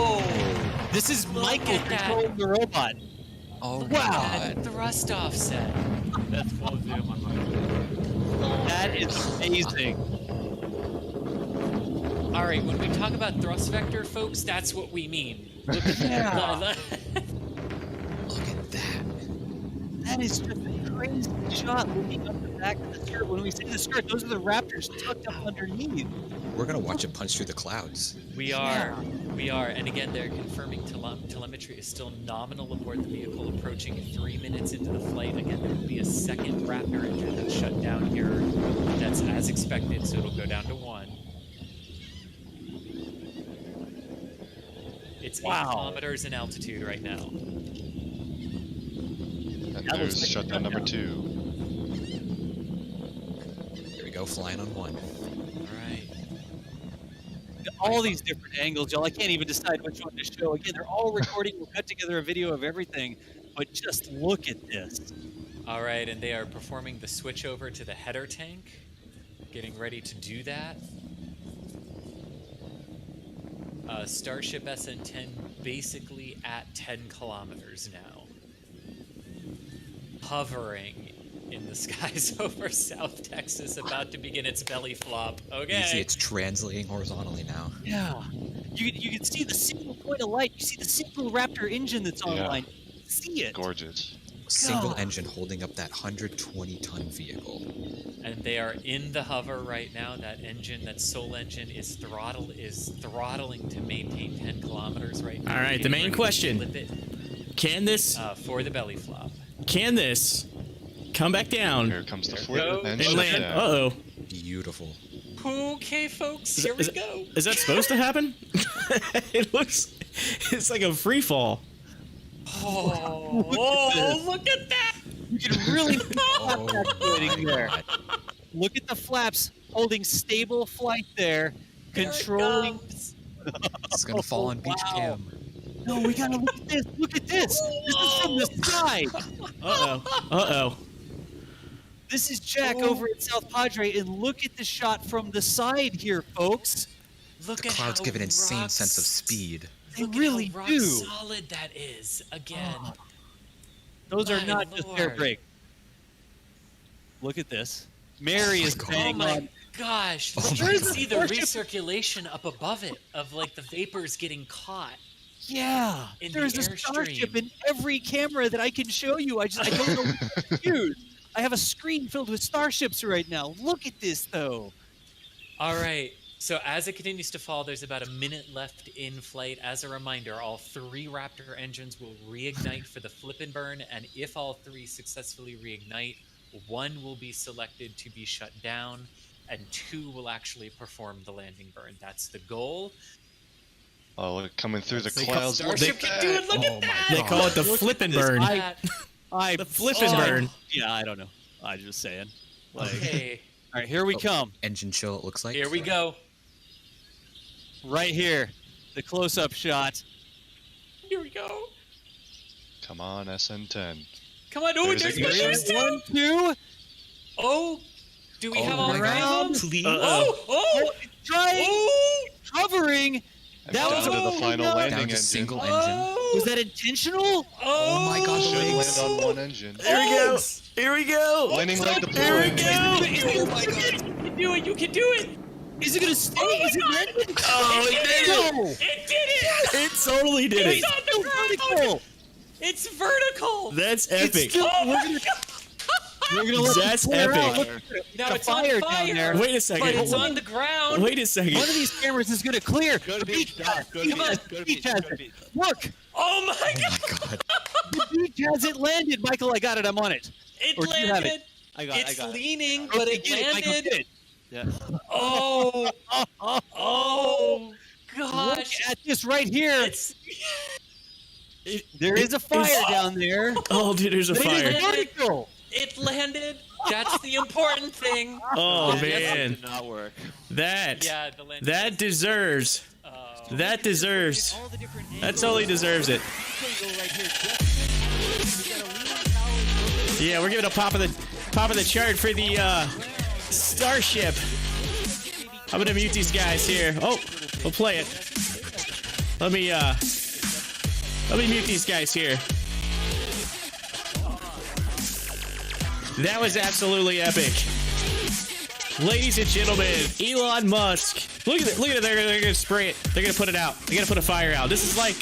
This is Michael at that. controlling the robot. Oh, Wow. God. thrust offset. That's full zoom on my. That is amazing. All right, when we talk about thrust vector, folks, that's what we mean. Look at Yeah. that. Look at that. That is just a crazy shot looking up the back of the skirt. When we say the skirt, those are the Raptors tucked up underneath. We're going to watch it punch through the clouds. We are. And again, they're confirming telemetry is still nominal aboard the vehicle, approaching 3 minutes into the flight. Again, there will be a second Raptor engine that's shut down here. That's as expected, so it'll go down to 1. It's 8 kilometers in altitude right now. And there's shutdown number 2. Here we go, flying on 1. All right. All these different angles, y'all. I can't even decide which one to show. Again, they're all recording. We'll cut together a video of everything, but just look at this. All right, and they are performing the switch over to the header tank, getting ready to do that. Starship SN10 basically at 10 kilometers now. Hovering in the skies over South Texas, about to begin its belly flop. Okay. You see it's translating horizontally now. Yeah. You can see the single point of light. You see the single Raptor engine that's online. You can see it. Gorgeous. Single engine holding up that 120-ton vehicle. And they are in the hover right now. That engine, that Soul engine, is throttling to maintain 10 kilometers right now. All right, the main question: can this for the belly flop? Can this come back down? Here comes the flip and land. Uh-oh. Beautiful. Okay, folks, here we go. Is that supposed to happen? It's like a free fall. Oh, look at that! You can really calculating there. Look at the flaps holding stable flight there, controlling. It's gonna fall on beach cam. No, we gotta look at this. Look at this. This is from the side. Uh-oh. This is Jack over at South Padre, and look at the shot from the side here, folks. Look The clouds give an insane sense of speed. They Look really at how rock do. solid that is. Again. Those are My not just air lord. brake. Look at this. Mary is Oh bang my on. gosh! Oh Look, my you can God. see the recirculation up above it of like the vapors getting caught. Yeah, In there's the a starship airstream. in every camera that I can show you. I don't know what to use. I have a screen filled with starships right now. Look at this, though. All right. So as it continues to fall, there's about a minute left in flight. As a reminder, all 3 Raptor engines will reignite for the flip and burn, and if all 3 successfully reignite, 1 will be selected to be shut down, and 2 will actually perform the landing burn. That's the goal. Oh, look, coming through the They clouds. call- Starship can do it, look at that! They call it the flip and burn. The flip and burn. Yeah, I don't know. I'm just saying. Like, Okay. All right, here we come. Engine chill, it looks like. Here we go. Right here, the close-up shot. Here we go. Come on, SN10. Come on. Oh, There's there's ignition. Bushers too. 1, 2. Oh, do we have all 3 Around. of them? Please. Oh, Trying. Hovering. And That was down to the final Down landing to engine. single engine. Was that intentional? Oh my God, Should the wings. land on one engine. Here we go. Here we go. Landing like the Here we plane. go. Oh my God. You can do it. You can do it. Is it gonna stay? Is it landing? Oh, it did it. No. It did it. It totally did it. It's on the ground. Vertical. It's vertical. That's epic. Still, we're gonna let That's it clear out. epic. Look, Now got it's a on fire fire. down there. Wait a But second. it's on the ground. Wait a second. One of these cameras is gonna clear. Go to the beach, Doc. Go to the Come on, beach. Go to the beach. Go to the beach. Look, Oh my God. the beach hasn't landed. Michael, I got it. I'm on it. It Or do you have landed. it? I got it. It's I got it. leaning, but Okay, it get Michael, landed. get it. Yeah. Oh. Oh. Look Gosh. at this right here. It's. There is a fire down there. Oh, dude, there's a It is fire. vertical. It landed. That's the important thing. Oh That man, did not work. that Yeah, the landing. that deserves. That deserves. That totally deserves it. Yeah, we're giving a pop of the chart for the Starship. I'm gonna mute these guys here. Oh, we'll play it. Let me mute these guys here. That was absolutely epic. Ladies and gentlemen, Elon Musk. Look at it. Look at it. They're gonna spray it. They're gonna put it out. They're gonna put a fire out. This is like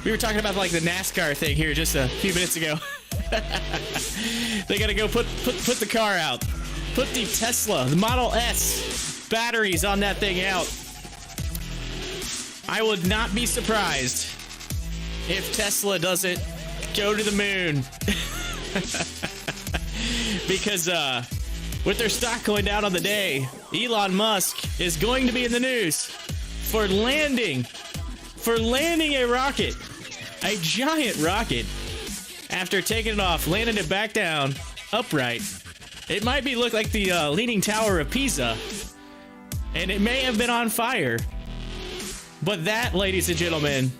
we were talking about like the NASCAR thing here just a few minutes ago. They gotta go put the car out. Put the Tesla, the Model S batteries on that thing out. I would not be surprised if Tesla doesn't go to the moon. Because with their stock going down on the day, Elon Musk is going to be in the news for landing a rocket, a giant rocket, after taking it off, landing it back down upright. It might look like the Leaning Tower of Pisa, and it may have been on fire. But that, ladies and gentlemen,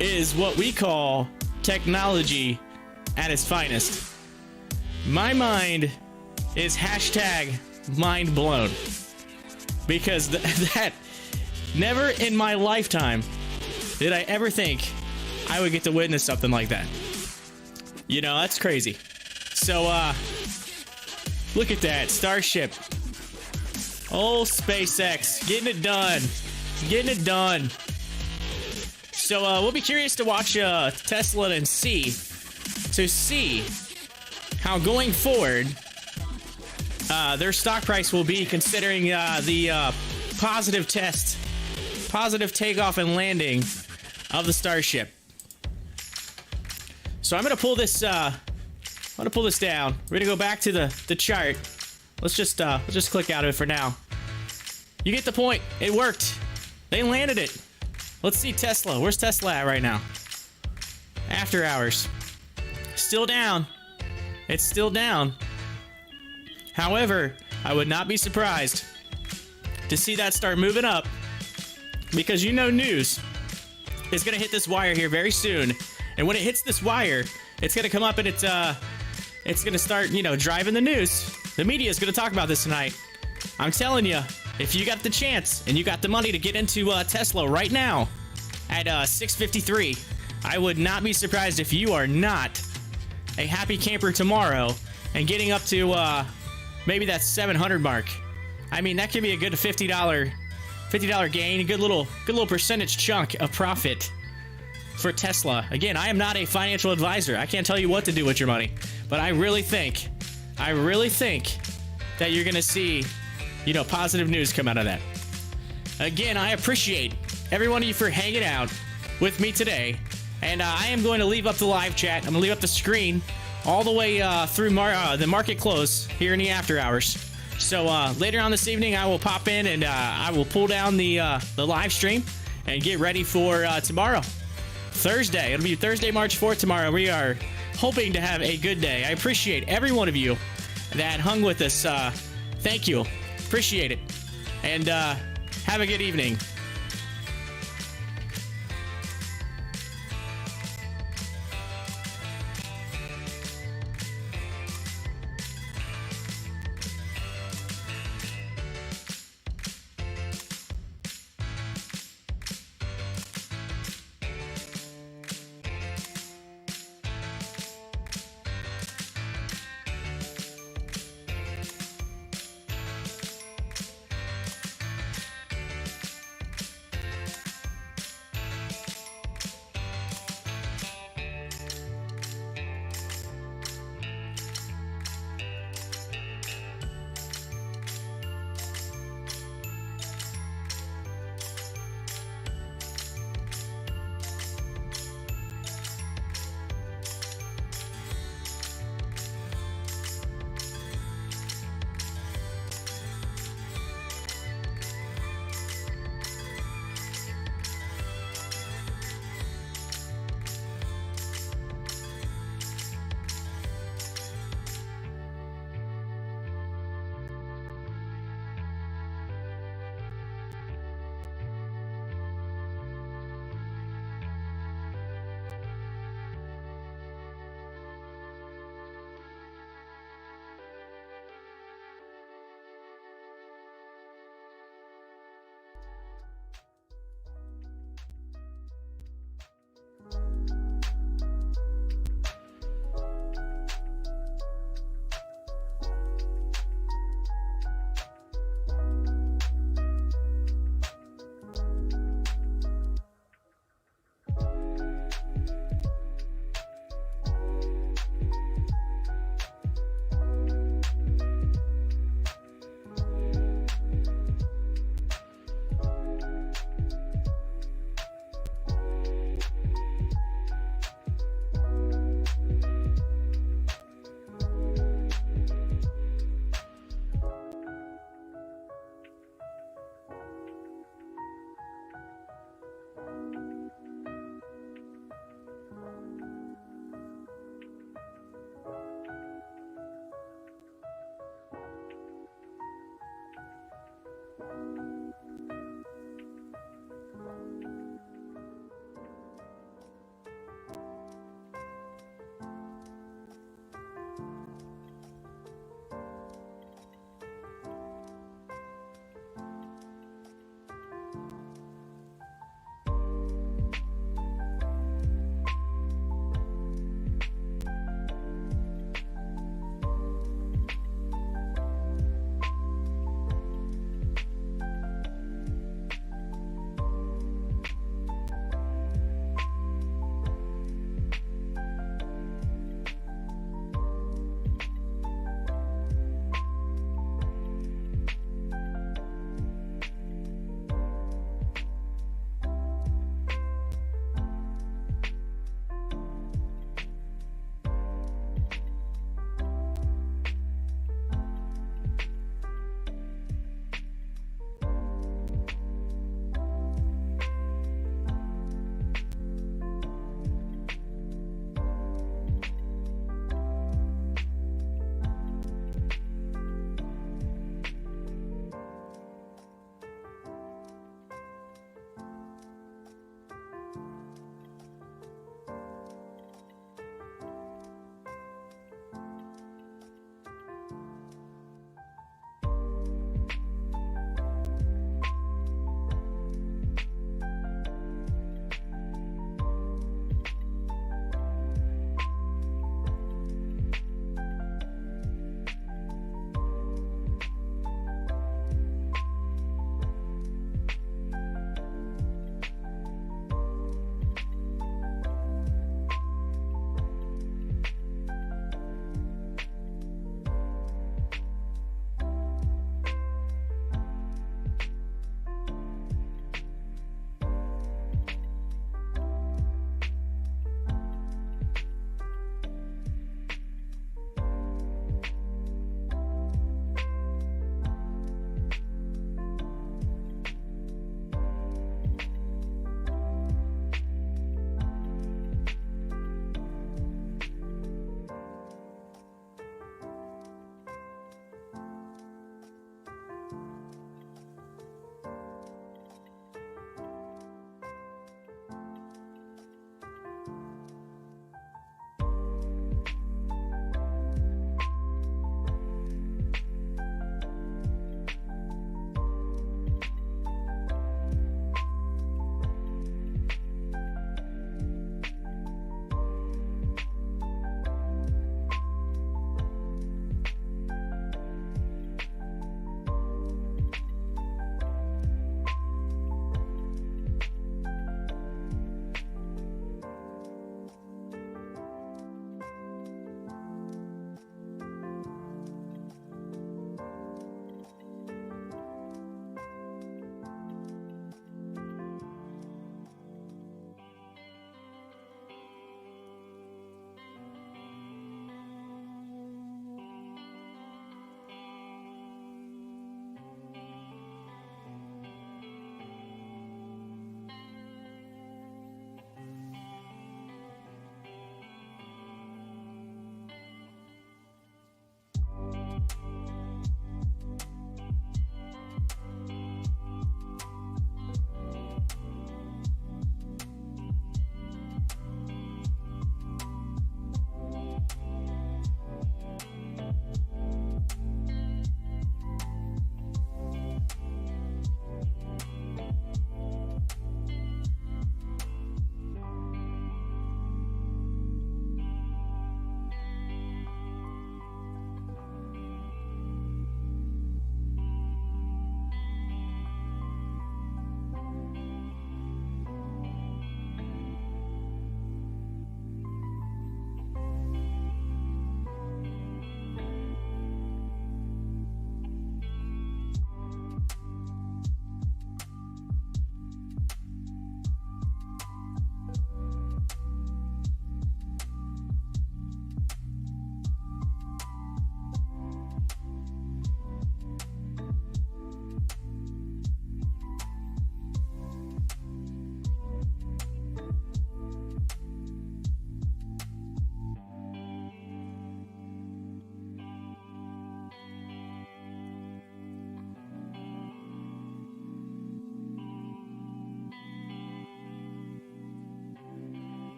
is what we call technology at its finest. My mind is #mind blown, because that never in my lifetime did I ever think I would get to witness something like that. You know, that's crazy. So Look at that. Starship. Oh, SpaceX. Getting it done. Getting it done. So we'll be curious to watch Tesla and see how going forward their stock price will be, considering the positive takeoff and landing of the Starship. So I'm gonna pull this. I'm gonna pull this down. We're gonna go back to the chart. Let's just click out of it for now. You get the point. It worked. They landed it. Let's see Tesla. Where's Tesla at right now? After hours. Still down. It's still down. However, I would not be surprised to see that start moving up, because you know news is going to hit this wire here very soon. And when it hits this wire, it's going to come up and it's going to start, driving the news. The media is going to talk about this tonight. I'm telling you, if you got the chance and you got the money to get into Tesla right now at 653, I would not be surprised if you are not a happy camper tomorrow and getting up to maybe that 700 mark. I mean, that could be a good $50 gain, a good little percentage chunk of profit for Tesla. Again, I am not a financial advisor. I can't tell you what to do with your money, but I really think that you're going to see, positive news come out of that. Again, I appreciate every one of you for hanging out with me today. And I am going to leave up the live chat. I'm going to leave up the screen all the way through the market close here in the after hours. So later on this evening, I will pop in and I will pull down the live stream and get ready for tomorrow. Thursday. It'll be Thursday, March 4th tomorrow. We are hoping to have a good day. I appreciate every one of you that hung with us. Thank you. Appreciate it. And have a good evening.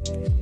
you.